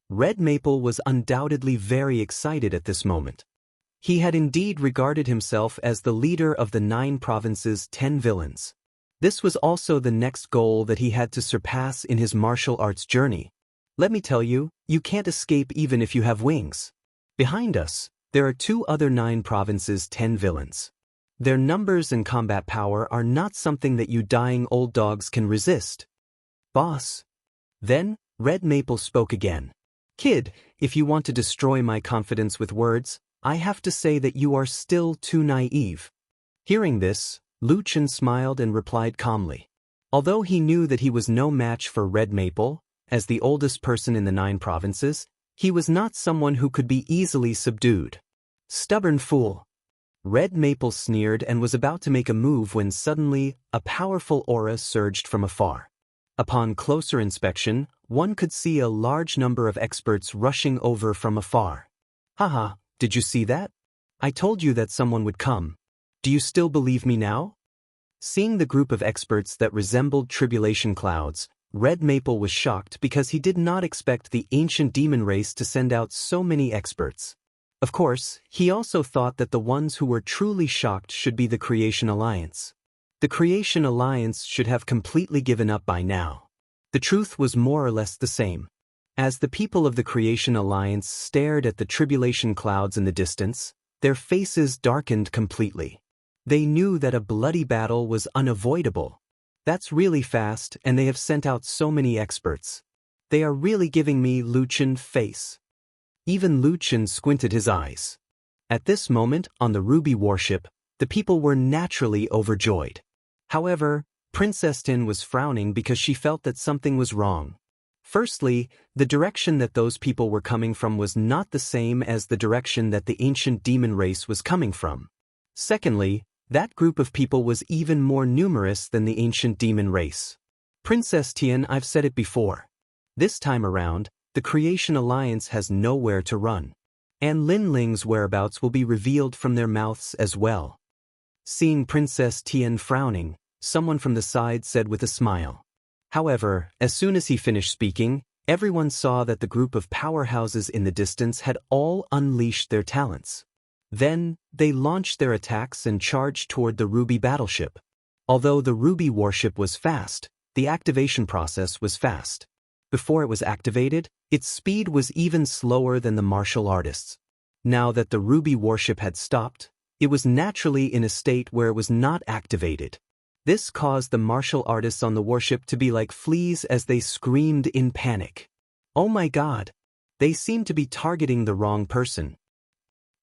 Red Maple was undoubtedly very excited at this moment. He had indeed regarded himself as the leader of the 9 provinces' 10 villains. This was also the next goal that he had to surpass in his martial arts journey. Let me tell you, you can't escape even if you have wings. Behind us, there are 2 other 9 provinces' 10 villains. Their numbers and combat power are not something that you dying old dogs can resist. Boss. Then, Red Maple spoke again. Kid, if you want to destroy my confidence with words, I have to say that you are still too naive. Hearing this, Lu Chen smiled and replied calmly. Although he knew that he was no match for Red Maple, as the oldest person in the 9 provinces, he was not someone who could be easily subdued. Stubborn fool. Red Maple sneered and was about to make a move when suddenly, a powerful aura surged from afar. Upon closer inspection, one could see a large number of experts rushing over from afar. Haha, did you see that? I told you that someone would come. Do you still believe me now? Seeing the group of experts that resembled tribulation clouds, Red Maple was shocked because he did not expect the ancient demon race to send out so many experts. Of course, he also thought that the ones who were truly shocked should be the Creation Alliance. The Creation Alliance should have completely given up by now. The truth was more or less the same. As the people of the Creation Alliance stared at the tribulation clouds in the distance, their faces darkened completely. They knew that a bloody battle was unavoidable. That's really fast, and they have sent out so many experts. They are really giving me Lu Chen face. Even Lu Chen squinted his eyes. At this moment, on the Ruby warship, the people were naturally overjoyed. However, Princess Tin was frowning because she felt that something was wrong. Firstly, the direction that those people were coming from was not the same as the direction that the ancient demon race was coming from. Secondly, that group of people was even more numerous than the ancient demon race. Princess Tian, I've said it before. This time around, the Creation Alliance has nowhere to run. And Lin Ling's whereabouts will be revealed from their mouths as well. Seeing Princess Tian frowning, someone from the side said with a smile. However, as soon as he finished speaking, everyone saw that the group of powerhouses in the distance had all unleashed their talents. Then, they launched their attacks and charged toward the Ruby battleship. Although the Ruby warship was fast, the activation process was fast. Before it was activated, its speed was even slower than the martial artists. Now that the Ruby warship had stopped, it was naturally in a state where it was not activated. This caused the martial artists on the warship to be like fleas as they screamed in panic. Oh my god! They seemed to be targeting the wrong person.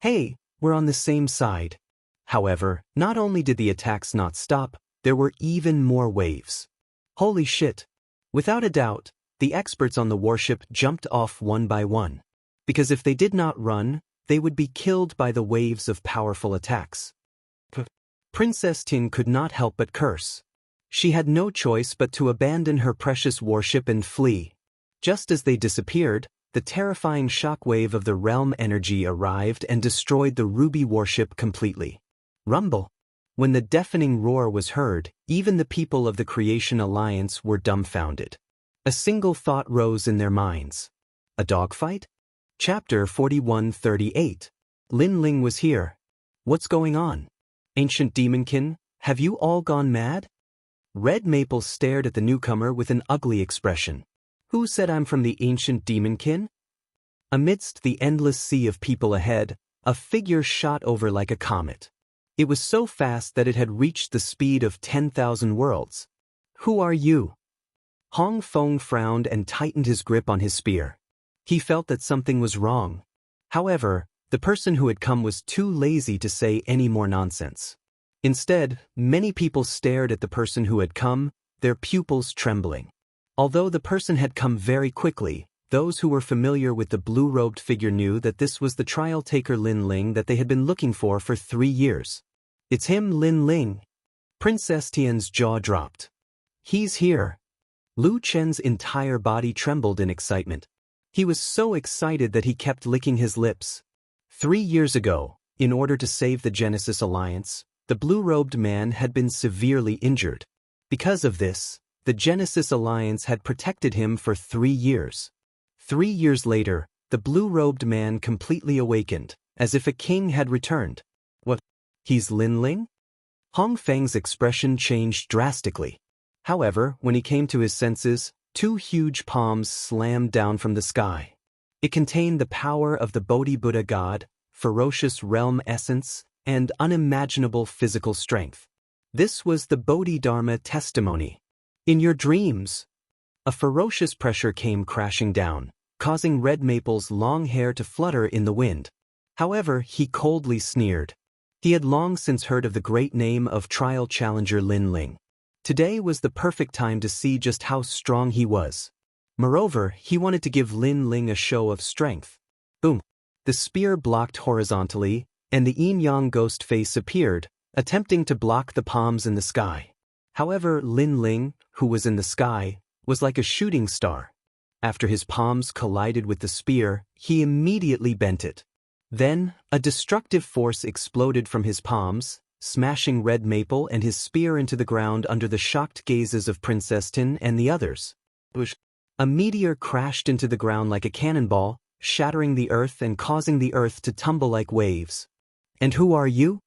Hey, we're on the same side. However, not only did the attacks not stop, there were even more waves. Holy shit! Without a doubt, the experts on the warship jumped off one by one. Because if they did not run, they would be killed by the waves of powerful attacks. Princess Tin could not help but curse. She had no choice but to abandon her precious warship and flee. Just as they disappeared, the terrifying shockwave of the realm energy arrived and destroyed the Ruby warship completely. Rumble. When the deafening roar was heard, even the people of the Creation Alliance were dumbfounded. A single thought rose in their minds. A dogfight? Chapter 4138. Lin Ling was here. What's going on? Ancient Demonkin, have you all gone mad? Red Maple stared at the newcomer with an ugly expression. Who said I'm from the Ancient Demonkin? Amidst the endless sea of people ahead, a figure shot over like a comet. It was so fast that it had reached the speed of 10,000 worlds. Who are you? Hong Feng frowned and tightened his grip on his spear. He felt that something was wrong. However, the person who had come was too lazy to say any more nonsense. Instead, many people stared at the person who had come, their pupils trembling. Although the person had come very quickly, those who were familiar with the blue-robed figure knew that this was the trial taker Lin Ling that they had been looking for 3 years. It's him, Lin Ling. Princess Tian's jaw dropped. He's here. Lu Chen's entire body trembled in excitement. He was so excited that he kept licking his lips. 3 years ago, in order to save the Genesis Alliance, the blue-robed man had been severely injured. Because of this, the Genesis Alliance had protected him for 3 years. 3 years later, the blue-robed man completely awakened, as if a king had returned. What? He's Lin Ling? Hong Feng's expression changed drastically. However, when he came to his senses, 2 huge palms slammed down from the sky. It contained the power of the Bodhi Buddha God, ferocious realm essence, and unimaginable physical strength. This was the Bodhidharma testimony. In your dreams, a ferocious pressure came crashing down, causing Red Maple's long hair to flutter in the wind. However, he coldly sneered. He had long since heard of the great name of trial challenger Lin Ling. Today was the perfect time to see just how strong he was. Moreover, he wanted to give Lin Ling a show of strength. Boom! The spear blocked horizontally, and the yin-yang ghost face appeared, attempting to block the palms in the sky. However, Lin Ling, who was in the sky, was like a shooting star. After his palms collided with the spear, he immediately bent it. Then, a destructive force exploded from his palms, smashing Red Maple and his spear into the ground under the shocked gazes of Princess Tin and the others. A meteor crashed into the ground like a cannonball, shattering the earth and causing the earth to tumble like waves. And who are you?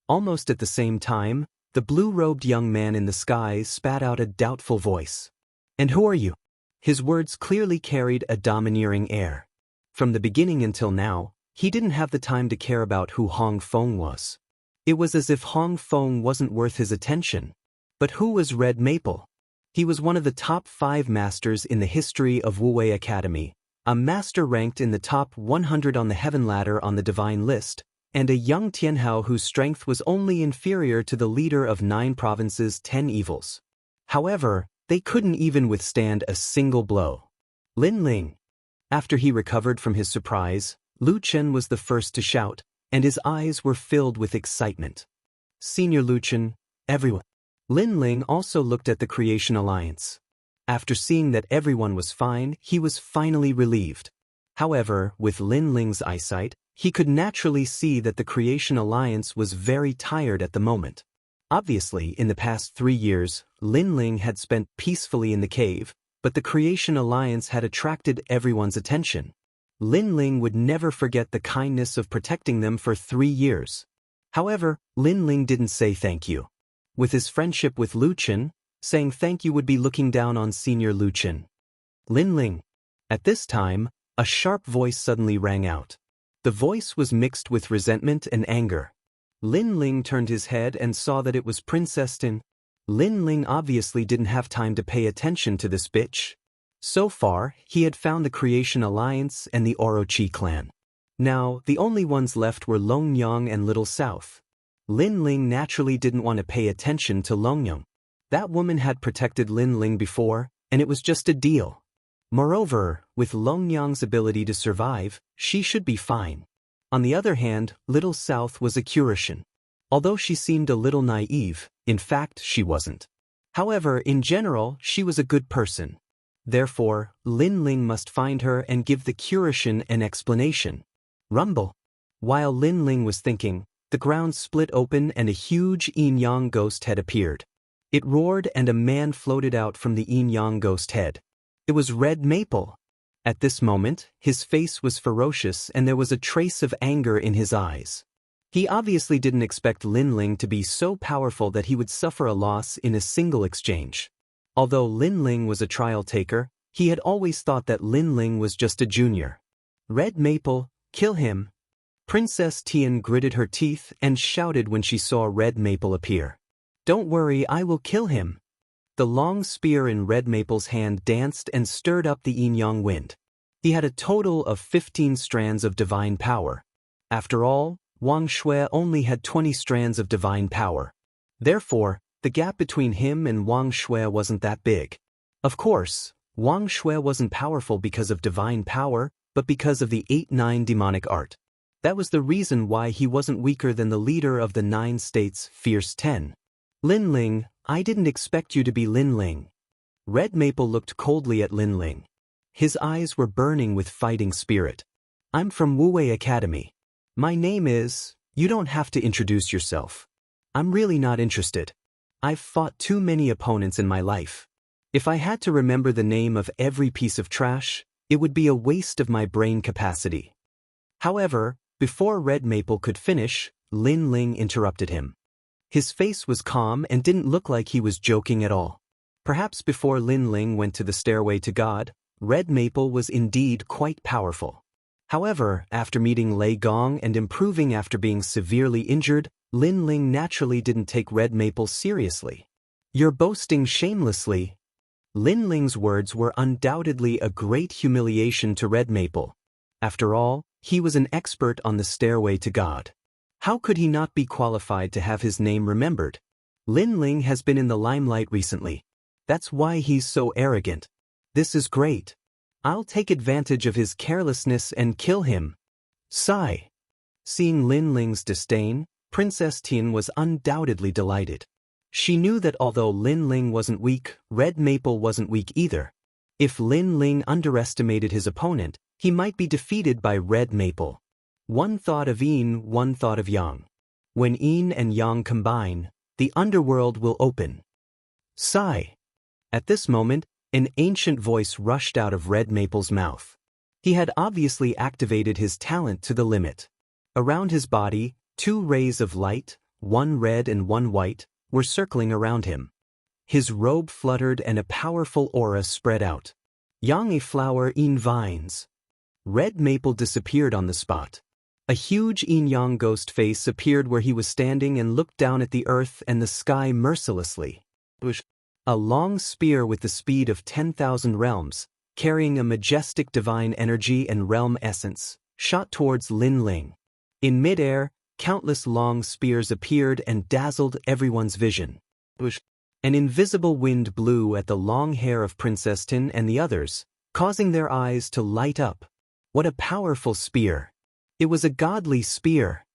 Almost at the same time, the blue-robed young man in the sky spat out a doubtful voice. And who are you? His words clearly carried a domineering air. From the beginning until now, he didn't have the time to care about who Hong Feng was. It was as if Hong Feng wasn't worth his attention. But who was Red Maple? He was one of the top 5 masters in the history of Wu Wei Academy, a master ranked in the top 100 on the Heaven Ladder on the Divine List, and a young Tianhao whose strength was only inferior to the leader of 9 provinces' 10 evils. However, they couldn't even withstand a single blow. Lin Ling. After he recovered from his surprise, Lu Chen was the first to shout, and his eyes were filled with excitement. Senior Lu Chen, everyone. Lin Ling also looked at the Creation Alliance. After seeing that everyone was fine, he was finally relieved. However, with Lin Ling's eyesight, he could naturally see that the Creation Alliance was very tired at the moment. Obviously, in the past 3 years, Lin Ling had spent peacefully in the cave, but the Creation Alliance had attracted everyone's attention. Lin Ling would never forget the kindness of protecting them for 3 years. However, Lin Ling didn't say thank you. With his friendship with Lu Chen, saying thank you would be looking down on Senior Lu Chen. Lin Ling. At this time, a sharp voice suddenly rang out. The voice was mixed with resentment and anger. Lin Ling turned his head and saw that it was Princess Tin. Lin Ling obviously didn't have time to pay attention to this bitch. So far, he had found the Creation Alliance and the Orochi clan. Now, the only ones left were Longyang and Little South. Lin Ling naturally didn't want to pay attention to Longyang. That woman had protected Lin Ling before, and it was just a deal. Moreover, with Longyang's ability to survive, she should be fine. On the other hand, Little South was a Kuroshin. Although she seemed a little naive, in fact she wasn't. However, in general, she was a good person. Therefore, Lin Ling must find her and give the Kuroshin an explanation. Rumble. While Lin Ling was thinking, the ground split open and a huge yin-yang ghost head appeared. It roared and a man floated out from the yin-yang ghost head. It was Red Maple. At this moment, his face was ferocious and there was a trace of anger in his eyes. He obviously didn't expect Lin Ling to be so powerful that he would suffer a loss in a single exchange. Although Lin Ling was a trial taker, he had always thought that Lin Ling was just a junior. Red Maple, kill him. Princess Tian gritted her teeth and shouted when she saw Red Maple appear. Don't worry, I will kill him. The long spear in Red Maple's hand danced and stirred up the yin-yang wind. He had a total of 15 strands of divine power. After all, Wang Shui only had 20 strands of divine power. Therefore, the gap between him and Wang Shui wasn't that big. Of course, Wang Shui wasn't powerful because of divine power, but because of the 8-9 demonic art. That was the reason why he wasn't weaker than the leader of the 9 states, Fierce 10. Lin Ling, I didn't expect you to be Lin Ling. Red Maple looked coldly at Lin Ling. His eyes were burning with fighting spirit. I'm from Wuwei Academy. My name is… You don't have to introduce yourself. I'm really not interested. I've fought too many opponents in my life. If I had to remember the name of every piece of trash, it would be a waste of my brain capacity. However, before Red Maple could finish, Lin Ling interrupted him. His face was calm and didn't look like he was joking at all. Perhaps before Lin Ling went to the stairway to God, Red Maple was indeed quite powerful. However, after meeting Lei Gong and improving after being severely injured, Lin Ling naturally didn't take Red Maple seriously. You're boasting shamelessly. Lin Ling's words were undoubtedly a great humiliation to Red Maple. After all, he was an expert on the stairway to God. How could he not be qualified to have his name remembered? Lin Ling has been in the limelight recently. That's why he's so arrogant. This is great. I'll take advantage of his carelessness and kill him. Sigh. Seeing Lin Ling's disdain, Princess Tin was undoubtedly delighted. She knew that although Lin Ling wasn't weak, Red Maple wasn't weak either. If Lin Ling underestimated his opponent, he might be defeated by Red Maple. One thought of yin, one thought of yang. When yin and yang combine, the underworld will open. Sigh. At this moment, an ancient voice rushed out of Red Maple's mouth. He had obviously activated his talent to the limit. Around his body, 2 rays of light, one red and one white, were circling around him. His robe fluttered and a powerful aura spread out. Yang a flower in vines. Red Maple disappeared on the spot. A huge yin-yang ghost face appeared where he was standing and looked down at the earth and the sky mercilessly. A long spear with the speed of 10,000 realms, carrying a majestic divine energy and realm essence, shot towards Lin Ling. In midair, countless long spears appeared and dazzled everyone's vision. An invisible wind blew at the long hair of Princess Tin and the others, causing their eyes to light up. What a powerful spear! It was a godly spear.